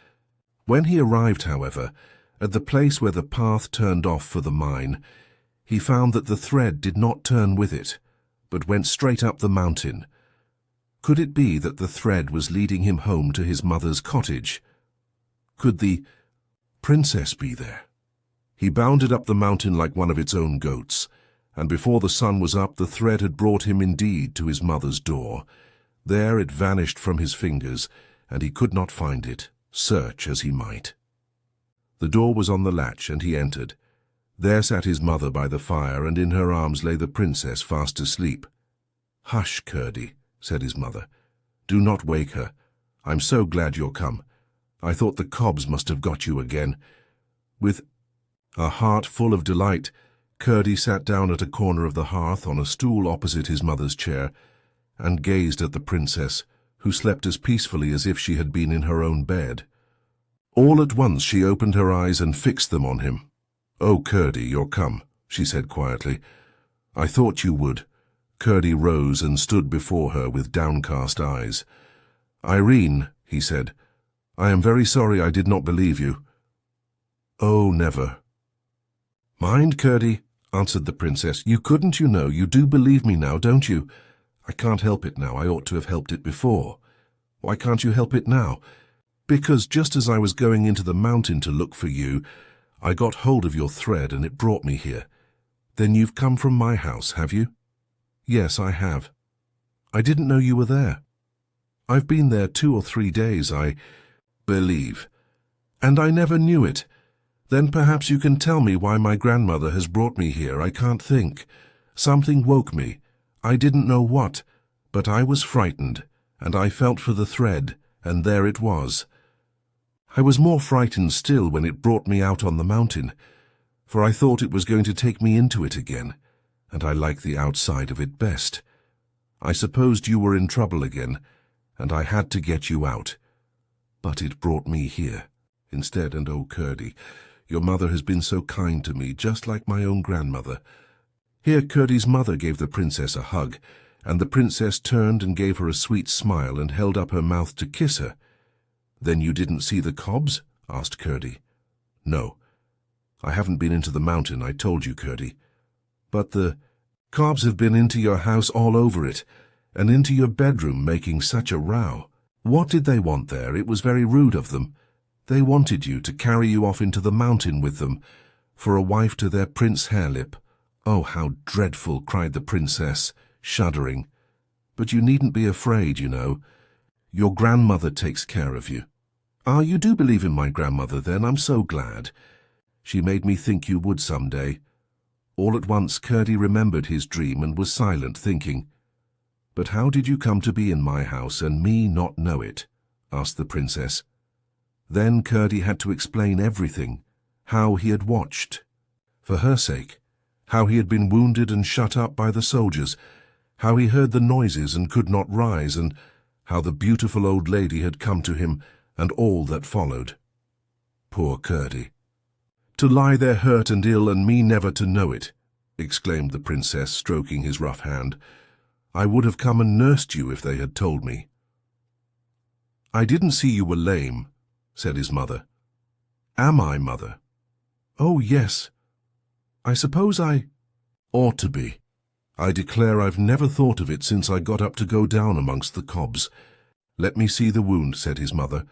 When he arrived, however, at the place where the path turned off for the mine, he found that the thread did not turn with it, but went straight up the mountain. Could it be that the thread was leading him home to his mother's cottage? Could the princess be there? He bounded up the mountain like one of its own goats, and before the sun was up the thread had brought him indeed to his mother's door. There it vanished from his fingers, and he could not find it, search as he might. The door was on the latch, and he entered. There sat his mother by the fire, and in her arms lay the princess fast asleep. "Hush, Curdie," said his mother. "Do not wake her, I'm so glad you're come. I thought the Cobs must have got you again." With a heart full of delight, Curdie sat down at a corner of the hearth on a stool opposite his mother's chair and gazed at the princess, who slept as peacefully as if she had been in her own bed. All at once she opened her eyes and fixed them on him. "Oh, Curdie, you're come," she said quietly. "I thought you would." Curdie rose and stood before her with downcast eyes. "Irene," he said, "I am very sorry I did not believe you." "Oh, never." "Mind, Curdie," answered the princess. "You couldn't, you know. You do believe me now, don't you?" "I can't help it now. I ought to have helped it before." "Why can't you help it now?" "Because just as I was going into the mountain to look for you, I got hold of your thread and it brought me here." "Then you've come from my house, have you?" "Yes, I have." "I didn't know you were there." "I've been there 2 or 3 days, I believe. And I never knew it. Then perhaps you can tell me why my grandmother has brought me here. I can't think. Something woke me. I didn't know what, but I was frightened, and I felt for the thread, and there it was. I was more frightened still when it brought me out on the mountain, for I thought it was going to take me into it again, and I like the outside of it best. I supposed you were in trouble again, and I had to get you out. But it brought me here instead, and oh, Curdie, your mother has been so kind to me, just like my own grandmother." Here Curdie's mother gave the princess a hug, and the princess turned and gave her a sweet smile and held up her mouth to kiss her. "Then you didn't see the Cobs?" asked Curdie. "No. I haven't been into the mountain, I told you, Curdie. But the Cobs have been into your house all over it, and into your bedroom making such a row. What did they want there? It was very rude of them. They wanted you to carry you off into the mountain with them, for a wife to their Prince Harelip." "Oh, how dreadful!" cried the princess, shuddering. "But you needn't be afraid, you know. Your grandmother takes care of you." "Ah, you do believe in my grandmother, then? I'm so glad. She made me think you would some day." All at once Curdie remembered his dream and was silent, thinking. "But how did you come to be in my house and me not know it?" asked the princess. Then Curdie had to explain everything, how he had watched, for her sake, how he had been wounded and shut up by the soldiers, how he heard the noises and could not rise, and how the beautiful old lady had come to him, and all that followed. Poor Curdie. "To lie there hurt and ill, and me never to know it," exclaimed the princess, stroking his rough hand. "I would have come and nursed you if they had told me." "I didn't see you were lame," said his mother. "Am I, mother?" "Oh, yes. I suppose I ought to be. I declare I've never thought of it since I got up to go down amongst the Cobs." "Let me see the wound," said his mother.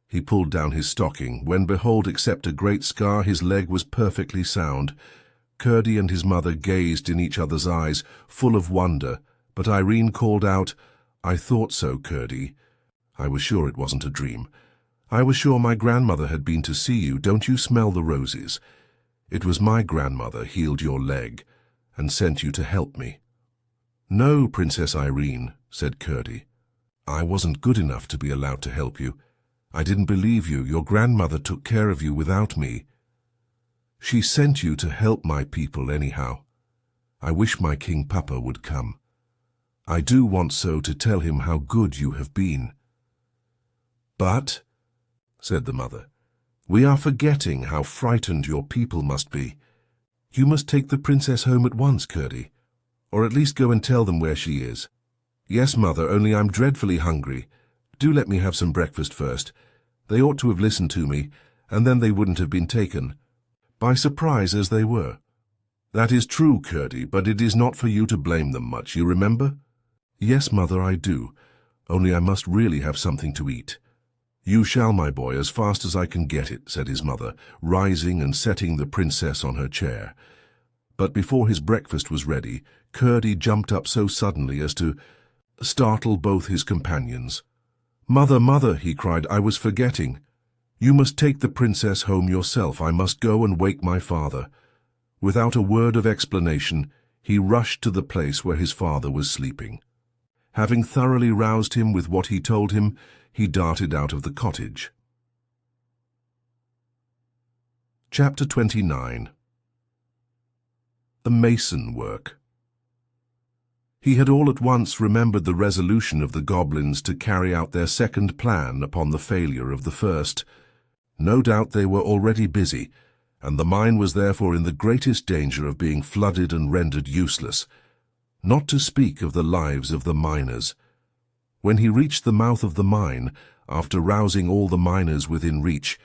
He pulled down his stocking, when behold, except a great scar, his leg was perfectly sound. Curdie and his mother gazed in each other's eyes, full of wonder, but Irene called out, "I thought so, Curdie. I was sure it wasn't a dream. I was sure my grandmother had been to see you. Don't you smell the roses? It was my grandmother healed your leg and sent you to help me." "No, Princess Irene," said Curdie. "I wasn't good enough to be allowed to help you. I didn't believe you. Your grandmother took care of you without me. She sent you to help my people anyhow. I wish my King Papa would come. I do want so to tell him how good you have been." "But," said the mother, "we are forgetting how frightened your people must be. You must take the princess home at once, Curdie, or at least go and tell them where she is." "Yes, mother, only I'm dreadfully hungry. Do let me have some breakfast first. They ought to have listened to me, and then they wouldn't have been taken by surprise as they were." "That is true, Curdie, but it is not for you to blame them much, you remember?" "Yes, mother, I do. Only I must really have something to eat." "You shall, my boy, as fast as I can get it," said his mother, rising and setting the princess on her chair. But before his breakfast was ready, Curdie jumped up so suddenly as to startle both his companions. "Mother, mother," he cried, "I was forgetting. You must take the princess home yourself. I must go and wake my father." Without a word of explanation, he rushed to the place where his father was sleeping. Having thoroughly roused him with what he told him, he darted out of the cottage. Chapter 29. The Masonwork. He had all at once remembered the resolution of the goblins to carry out their second plan upon the failure of the first. No doubt they were already busy, and the mine was therefore in the greatest danger of being flooded and rendered useless, not to speak of the lives of the miners. When he reached the mouth of the mine, after rousing all the miners within reach,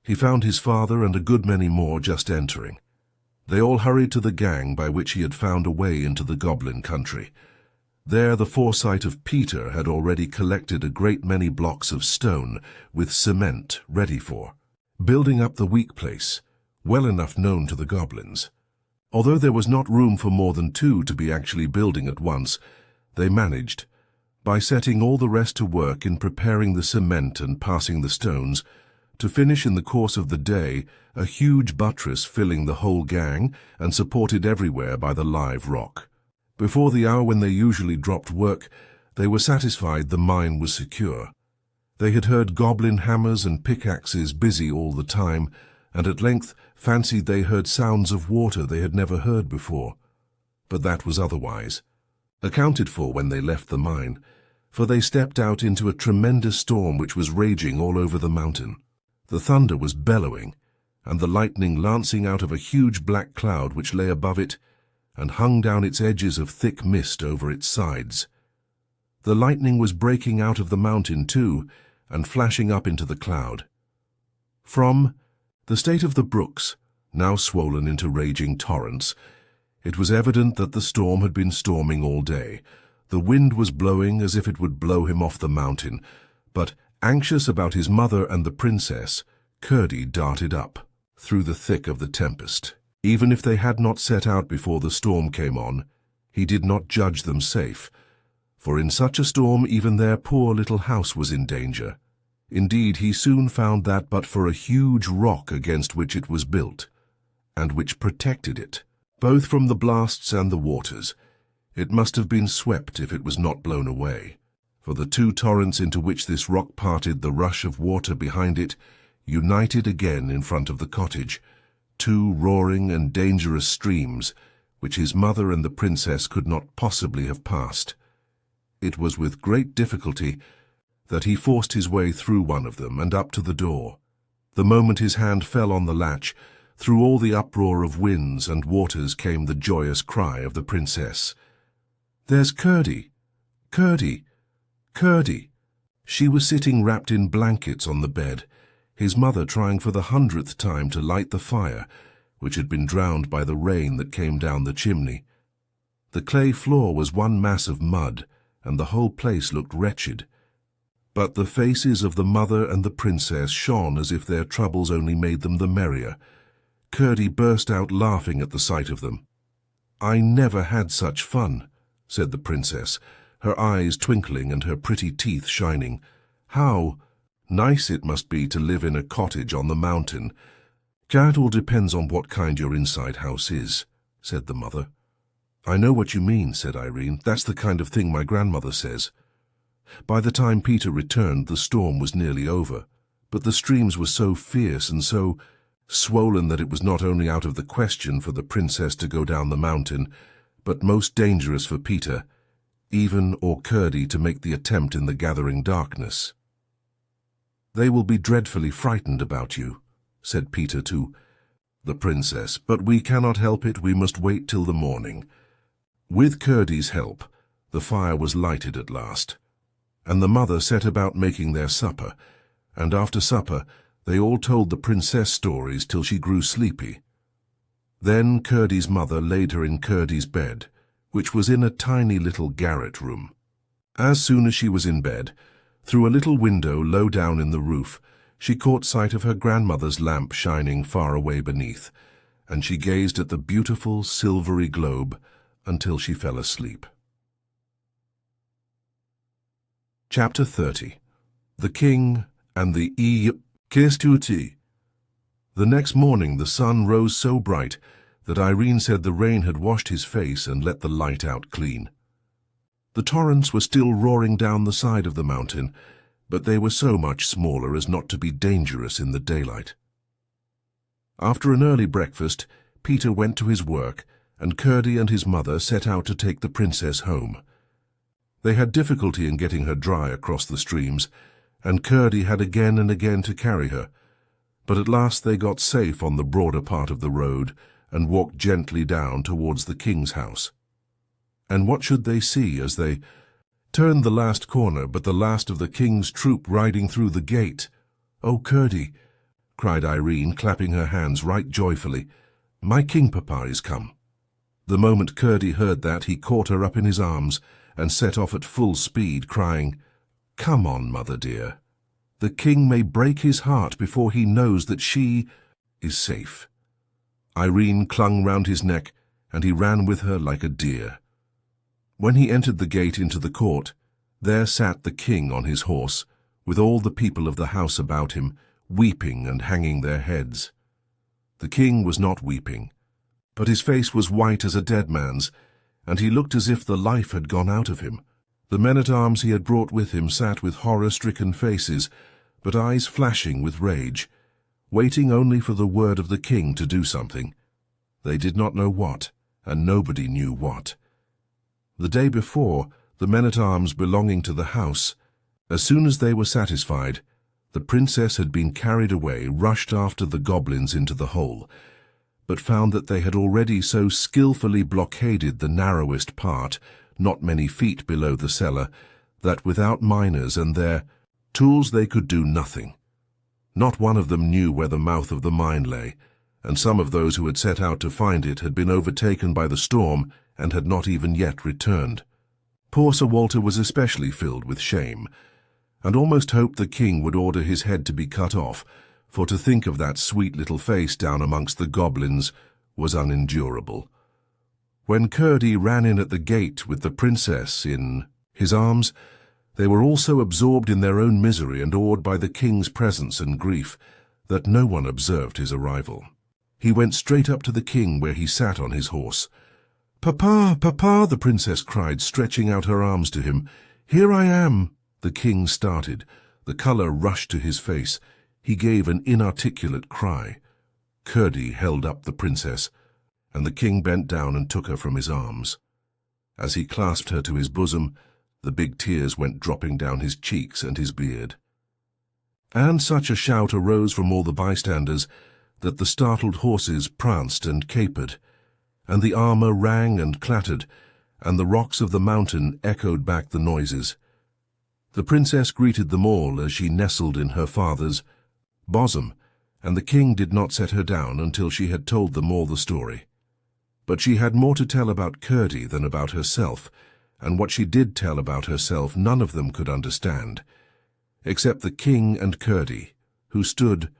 he found his father and a good many more just entering. They all hurried to the gang by which he had found a way into the goblin country. There the foresight of Peter had already collected a great many blocks of stone with cement ready for building up the weak place, well enough known to the goblins. Although there was not room for more than 2 to be actually building at once, they managed, by setting all the rest to work in preparing the cement and passing the stones, to finish in the course of the day a huge buttress filling the whole gang and supported everywhere by the live rock. Before the hour when they usually dropped work, they were satisfied the mine was secure. They had heard goblin hammers and pickaxes busy all the time, and at length fancied they heard sounds of water they had never heard before. But that was otherwise, accounted for when they left the mine, for they stepped out into a tremendous storm which was raging all over the mountain. The thunder was bellowing, and the lightning lancing out of a huge black cloud which lay above it and hung down its edges of thick mist over its sides. The lightning was breaking out of the mountain too, and flashing up into the cloud. From the state of the brooks, now swollen into raging torrents, it was evident that the storm had been storming all day. The wind was blowing as if it would blow him off the mountain, but, anxious about his mother and the princess, Curdie darted up, through the thick of the tempest. Even if they had not set out before the storm came on, he did not judge them safe, for in such a storm even their poor little house was in danger. Indeed, he soon found that but for a huge rock against which it was built, and which protected it, both from the blasts and the waters, it must have been swept if it was not blown away. For the 2 torrents into which this rock parted the rush of water behind it, united again in front of the cottage, 2 roaring and dangerous streams, which his mother and the princess could not possibly have passed. It was with great difficulty that he forced his way through one of them and up to the door. The moment his hand fell on the latch, through all the uproar of winds and waters came the joyous cry of the princess. "There's Curdie! Curdie! Curdie!" She was sitting wrapped in blankets on the bed, his mother trying for the 100th time to light the fire, which had been drowned by the rain that came down the chimney. The clay floor was one mass of mud, and the whole place looked wretched. But the faces of the mother and the princess shone as if their troubles only made them the merrier. Curdie burst out laughing at the sight of them. "I never had such fun," said the princess, her eyes twinkling and her pretty teeth shining. "How nice it must be to live in a cottage on the mountain." "That all depends on what kind your inside house is," said the mother. "I know what you mean," said Irene. "That's the kind of thing my grandmother says." By the time Peter returned, the storm was nearly over, but the streams were so fierce and so swollen that it was not only out of the question for the princess to go down the mountain, but most dangerous for Peter, even or Curdie, to make the attempt in the gathering darkness. "They will be dreadfully frightened about you," said Peter to the princess, "but we cannot help it. We must wait till the morning." With Curdie's help, the fire was lighted at last, and the mother set about making their supper, and after supper they all told the princess stories till she grew sleepy. Then Curdie's mother laid her in Curdie's bed, which was in a tiny little garret room. As soon as she was in bed, through a little window low down in the roof, she caught sight of her grandmother's lamp shining far away beneath, and she gazed at the beautiful silvery globe until she fell asleep. Chapter 30. The King and the Kestuti. The next morning the sun rose so bright that Irene said the rain had washed his face and let the light out clean. The torrents were still roaring down the side of the mountain, but they were so much smaller as not to be dangerous in the daylight. After an early breakfast, Peter went to his work, and Curdie and his mother set out to take the princess home. They had difficulty in getting her dry across the streams, and Curdie had again and again to carry her, but at last they got safe on the broader part of the road and walked gently down towards the king's house. And what should they see as they turned the last corner but the last of the king's troop riding through the gate? "Oh, Curdie," cried Irene, clapping her hands right joyfully, "my king papa is come." The moment Curdie heard that, he caught her up in his arms and set off at full speed, crying, "Come on, mother dear. The king may break his heart before he knows that she is safe." Irene clung round his neck, and he ran with her like a deer. When he entered the gate into the court, there sat the king on his horse, with all the people of the house about him, weeping and hanging their heads. The king was not weeping, but his face was white as a dead man's, and he looked as if the life had gone out of him. The men-at-arms he had brought with him sat with horror-stricken faces, but eyes flashing with rage, waiting only for the word of the king to do something. They did not know what, and nobody knew what. The day before, the men-at-arms belonging to the house, as soon as they were satisfied, the princess had been carried away, rushed after the goblins into the hole, but found that they had already so skillfully blockaded the narrowest part, not many feet below the cellar, that without miners and their tools they could do nothing. Not one of them knew where the mouth of the mine lay, and some of those who had set out to find it had been overtaken by the storm and had not even yet returned. Poor Sir Walter was especially filled with shame, and almost hoped the king would order his head to be cut off, for to think of that sweet little face down amongst the goblins was unendurable. When Curdie ran in at the gate with the princess in his arms, they were all so absorbed in their own misery and awed by the king's presence and grief that no one observed his arrival. He went straight up to the king where he sat on his horse. "Papa, papa," the princess cried, stretching out her arms to him. "Here I am." The king started. The colour rushed to his face. He gave an inarticulate cry. Curdie held up the princess, and the king bent down and took her from his arms. As he clasped her to his bosom, the big tears went dropping down his cheeks and his beard. And such a shout arose from all the bystanders that the startled horses pranced and capered, and the armour rang and clattered, and the rocks of the mountain echoed back the noises. The princess greeted them all as she nestled in her father's bosom, and the king did not set her down until she had told them all the story. But she had more to tell about Curdie than about herself, and what she did tell about herself none of them could understand, except the king and Curdie, who stood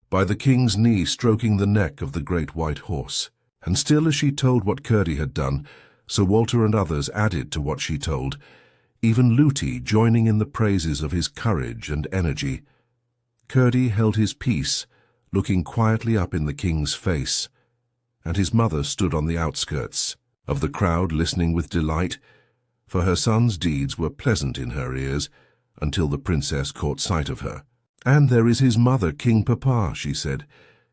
by the king's knee stroking the neck of the great white horse. And still as she told what Curdie had done, Sir Walter and others added to what she told, even Lootie joining in the praises of his courage and energy. Curdie held his peace, looking quietly up in the king's face, and his mother stood on the outskirts of the crowd listening with delight, for her son's deeds were pleasant in her ears until the princess caught sight of her. "And there is his mother, King Papa," she said.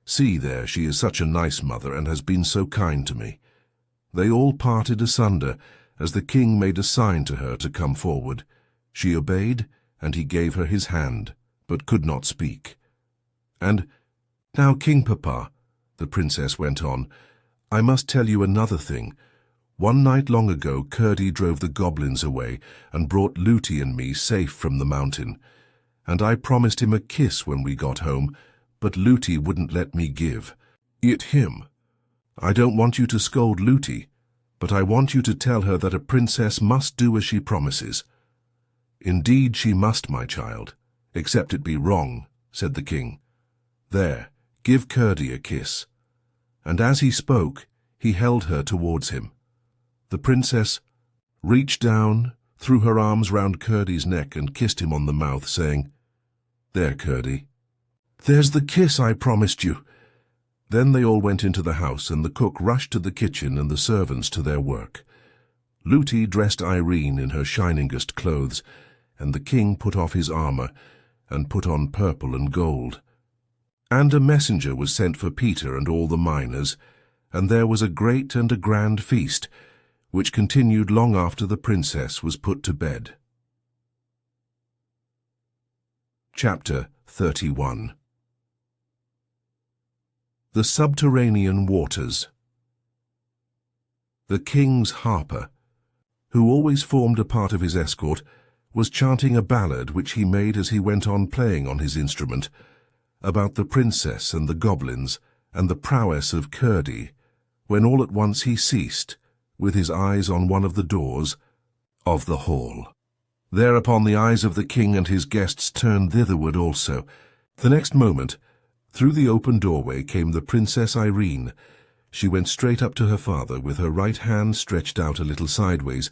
"See there, she is such a nice mother and has been so kind to me." They all parted asunder as the king made a sign to her to come forward. She obeyed, and he gave her his hand, but could not speak. "And now, King Papa," the princess went on, "I must tell you another thing. One night long ago Curdie drove the goblins away and brought Lootie and me safe from the mountain, and I promised him a kiss when we got home, but Lootie wouldn't let me give it him. I don't want you to scold Lootie, but I want you to tell her that a princess must do as she promises." "Indeed she must, my child, except it be wrong," said the king. "There, give Curdie a kiss." And as he spoke, he held her towards him. The princess reached down, threw her arms round Curdie's neck and kissed him on the mouth, saying, "There, Curdie, there's the kiss I promised you." Then they all went into the house, and the cook rushed to the kitchen and the servants to their work. Lootie dressed Irene in her shiningest clothes, and the king put off his armor, and put on purple and gold. And a messenger was sent for Peter and all the miners, and there was a great and a grand feast, which continued long after the princess was put to bed. Chapter 31. The Subterranean Waters. The king's harper, who always formed a part of his escort, was chanting a ballad which he made as he went on playing on his instrument, about the princess and the goblins and the prowess of Curdie, when all at once he ceased, with his eyes on one of the doors of the hall. Thereupon the eyes of the king and his guests turned thitherward also. The next moment, through the open doorway came the Princess Irene. She went straight up to her father, with her right hand stretched out a little sideways,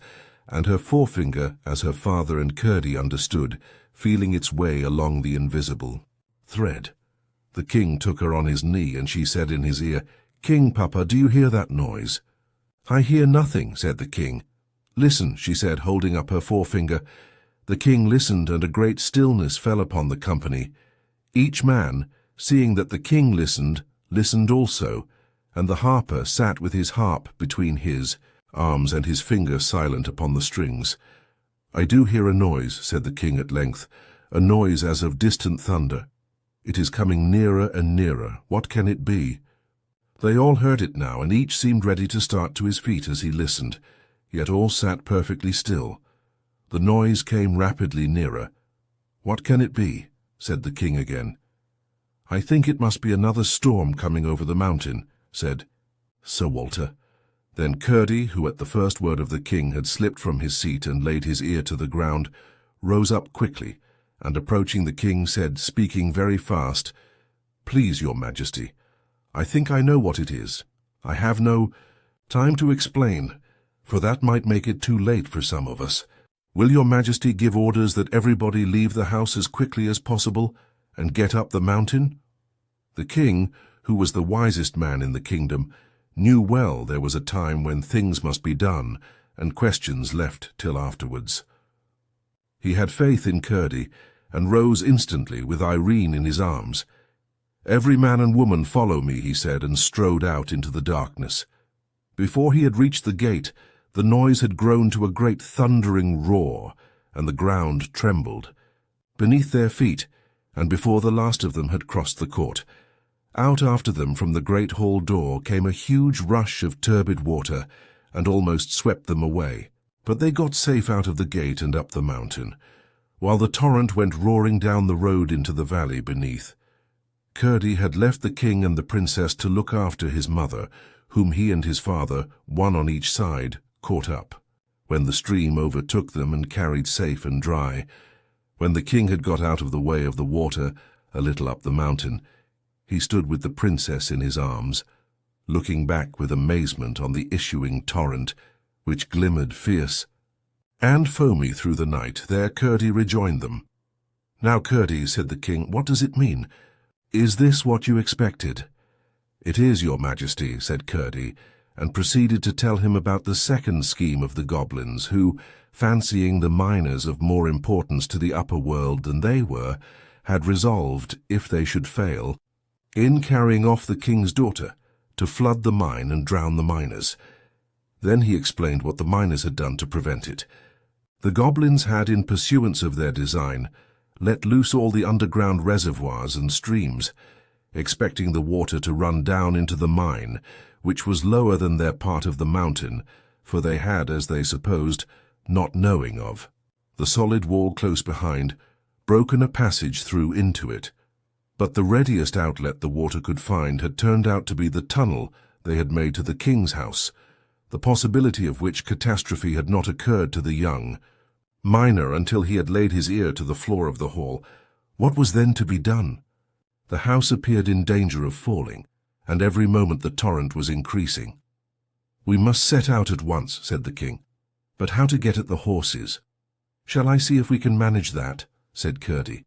and her forefinger, as her father and Curdie understood, feeling its way along the invisible thread. The king took her on his knee, and she said in his ear, "King, Papa, do you hear that noise?" "I hear nothing," said the king. "Listen," she said, holding up her forefinger. The king listened, and a great stillness fell upon the company. Each man, seeing that the king listened, listened also, and the harper sat with his harp between his arms and his finger silent upon the strings. "I do hear a noise," said the king at length, "a noise as of distant thunder. It is coming nearer and nearer. What can it be?" They all heard it now, and each seemed ready to start to his feet as he listened, yet all sat perfectly still. The noise came rapidly nearer. "What can it be?" said the king again. "I think it must be another storm coming over the mountain," said Sir Walter. Then Curdie, who at the first word of the king had slipped from his seat and laid his ear to the ground, rose up quickly, and approaching the king said, speaking very fast, "Please, your majesty, I think I know what it is. I have no time to explain, for that might make it too late for some of us. Will your majesty give orders that everybody leave the house as quickly as possible and get up the mountain?" The king, who was the wisest man in the kingdom, knew well there was a time when things must be done and questions left till afterwards. He had faith in Curdie, and rose instantly with Irene in his arms. "Every man and woman follow me," he said, and strode out into the darkness. Before he had reached the gate, the noise had grown to a great thundering roar, and the ground trembled beneath their feet, and before the last of them had crossed the court. Out after them from the great hall door came a huge rush of turbid water, and almost swept them away. But they got safe out of the gate and up the mountain, while the torrent went roaring down the road into the valley beneath. Curdie had left the king and the princess to look after his mother, whom he and his father, one on each side, caught up, when the stream overtook them and carried safe and dry. When the king had got out of the way of the water, a little up the mountain, he stood with the princess in his arms, looking back with amazement on the issuing torrent, which glimmered fierce and foamy through the night. There Curdie rejoined them. "Now, Curdie," said the king, "what does it mean? Is this what you expected?" "It is, your majesty," said Curdie, and proceeded to tell him about the second scheme of the goblins, who, fancying the miners of more importance to the upper world than they were, had resolved, if they should fail, in carrying off the king's daughter, to flood the mine and drown the miners. Then he explained what the miners had done to prevent it. The goblins had, in pursuance of their design, let loose all the underground reservoirs and streams, expecting the water to run down into the mine, which was lower than their part of the mountain, for they had, as they supposed, not knowing of the solid wall close behind, broken a passage through into it. But the readiest outlet the water could find had turned out to be the tunnel they had made to the king's house, the possibility of which catastrophe had not occurred to the young miner until he had laid his ear to the floor of the hall. What was then to be done? The house appeared in danger of falling, and every moment the torrent was increasing. "We must set out at once," said the king. "But how to get at the horses?" "Shall I see if we can manage that?" said Curdie.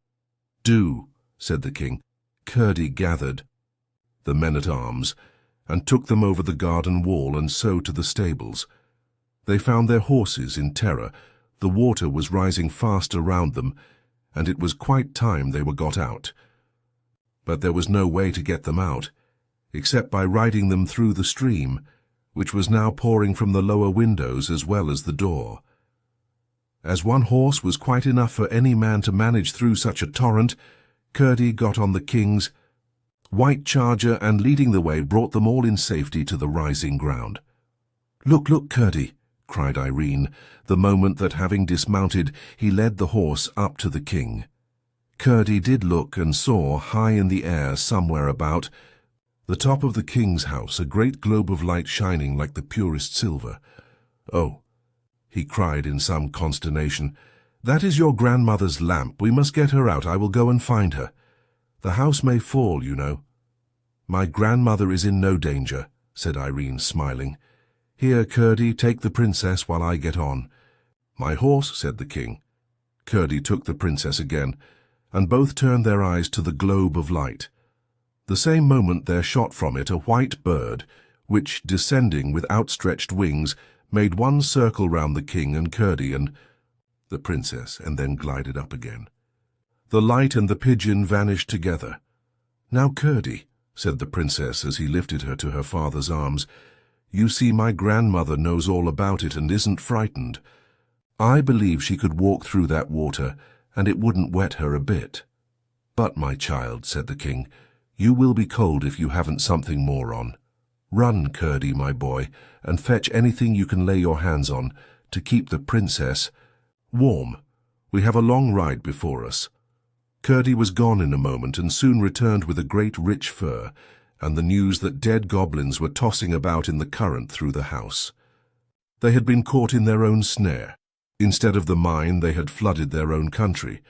"Do," said the king. Curdie gathered the men-at-arms and took them over the garden wall and so to the stables. They found their horses in terror, The water was rising fast around them, and it was quite time they were got out. But there was no way to get them out, except by riding them through the stream, which was now pouring from the lower windows as well as the door. As one horse was quite enough for any man to manage through such a torrent, Curdie got on the king's white charger and leading the way brought them all in safety to the rising ground. "Look, look, Curdie!" cried Irene, the moment that, having dismounted, he led the horse up to the king. Curdie did look and saw, high in the air somewhere about the top of the king's house, a great globe of light shining like the purest silver. "Oh," he cried in some consternation, "that is your grandmother's lamp. We must get her out. I will go and find her. The house may fall, you know." "My grandmother is in no danger," said Irene, smiling. "Here, Curdie, take the princess while I get on." "My horse," said the king. Curdie took the princess again, and both turned their eyes to the globe of light. The same moment there shot from it a white bird, which, descending with outstretched wings, made one circle round the king and Curdie and the princess, and then glided up again. The light and the pigeon vanished together. "Now, Curdie," said the princess as he lifted her to her father's arms, "you see my grandmother knows all about it and isn't frightened. I believe she could walk through that water, and it wouldn't wet her a bit." "But, my child," said the king, "you will be cold if you haven't something more on. Run, Curdie, my boy, and fetch anything you can lay your hands on to keep the princess warm. We have a long ride before us." Curdie was gone in a moment and soon returned with a great rich fur and the news that dead goblins were tossing about in the current through the house. They had been caught in their own snare. Instead of the mine, they had flooded their own country,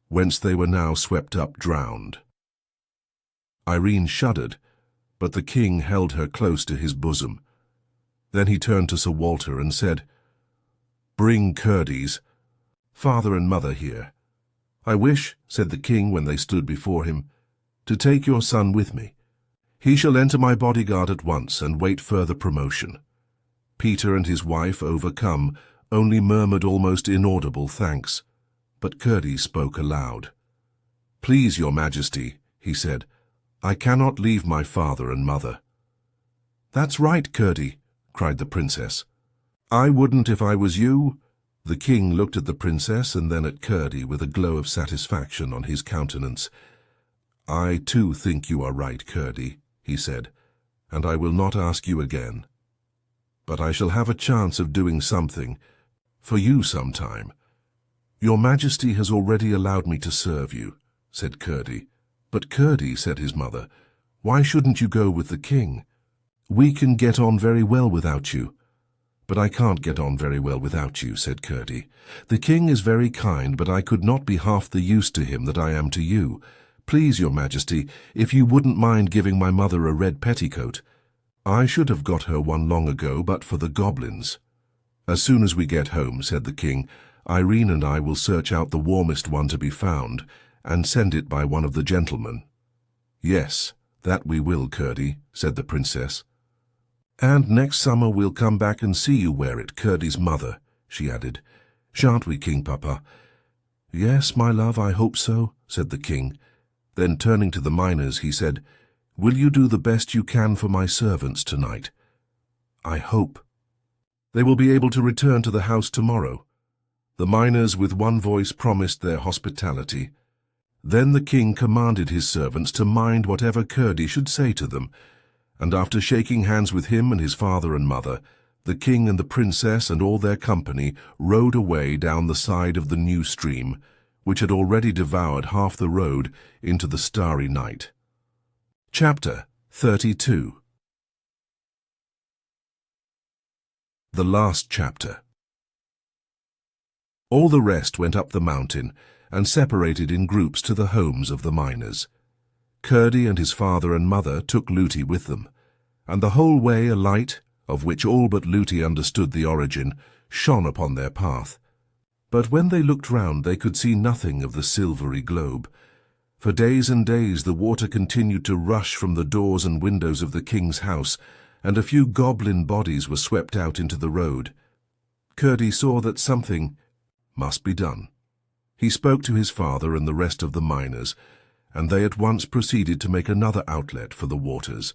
whence they were now swept up drowned. Irene shuddered, but the king held her close to his bosom. Then he turned to Sir Walter and said, "Bring Curdie's father and mother here. I wish," said the king when they stood before him, "to take your son with me. He shall enter my bodyguard at once and wait further promotion." Peter and his wife, overcome, only murmured almost inaudible thanks, but Curdie spoke aloud. "Please, your majesty," he said, "I cannot leave my father and mother." "That's right, Curdie," cried the princess. "I wouldn't if I was you." The king looked at the princess and then at Curdie with a glow of satisfaction on his countenance. "I too think you are right, Curdie," he said, "and I will not ask you again. But I shall have a chance of doing something for you sometime." "Your majesty has already allowed me to serve you," said Curdie. "But Curdie," said his mother, "why shouldn't you go with the king? We can get on very well without you." "But I can't get on very well without you," said Curdie. "The king is very kind, but I could not be half the use to him that I am to you. Please, your majesty, if you wouldn't mind giving my mother a red petticoat. I should have got her one long ago, but for the goblins." "As soon as we get home," said the king, "Irene and I will search out the warmest one to be found, and send it by one of the gentlemen." "Yes, that we will, Curdie," said the princess. "And next summer we'll come back and see you wear it, Curdie's mother," she added. "Shan't we, King Papa?" "Yes, my love, I hope so," said the king. Then turning to the miners, he said, "Will you do the best you can for my servants tonight?" "I hope." "They will be able to return to the house tomorrow." The miners with one voice promised their hospitality. Then the king commanded his servants to mind whatever Curdie should say to them, and after shaking hands with him and his father and mother, the king and the princess and all their company rode away down the side of the new stream, which had already devoured half the road into the starry night. Chapter 32. The last chapter. All the rest went up the mountain and separated in groups to the homes of the miners. Curdie and his father and mother took Lootie with them, and the whole way a light, of which all but Lootie understood the origin, shone upon their path. But when they looked round they could see nothing of the silvery globe. For days and days the water continued to rush from the doors and windows of the king's house, and a few goblin bodies were swept out into the road. Curdie saw that something must be done. He spoke to his father and the rest of the miners, and they at once proceeded to make another outlet for the waters.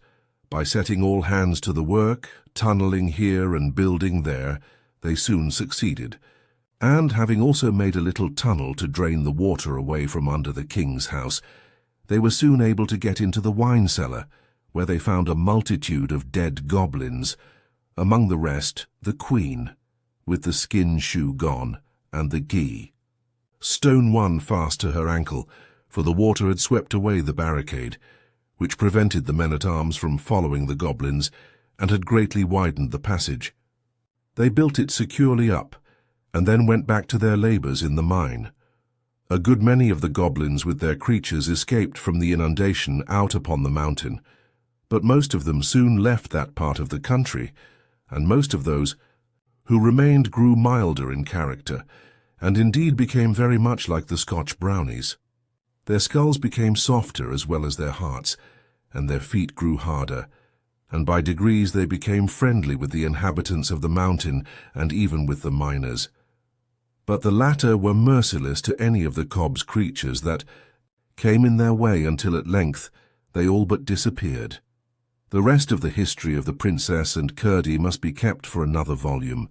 By setting all hands to the work, tunnelling here and building there, they soon succeeded. And having also made a little tunnel to drain the water away from under the king's house, they were soon able to get into the wine cellar, where they found a multitude of dead goblins, among the rest the queen, with the skin shoe gone, and the ghee. Stone one fast to her ankle, for the water had swept away the barricade, which prevented the men-at-arms from following the goblins, and had greatly widened the passage. They built it securely up, and then went back to their labours in the mine. A good many of the goblins with their creatures escaped from the inundation out upon the mountain, but most of them soon left that part of the country, and most of those who remained grew milder in character, and indeed became very much like the Scotch brownies. Their skulls became softer as well as their hearts, and their feet grew harder, and by degrees they became friendly with the inhabitants of the mountain and even with the miners. But the latter were merciless to any of the Cobs creatures that came in their way until at length they all but disappeared. The rest of the history of the Princess and Curdie must be kept for another volume,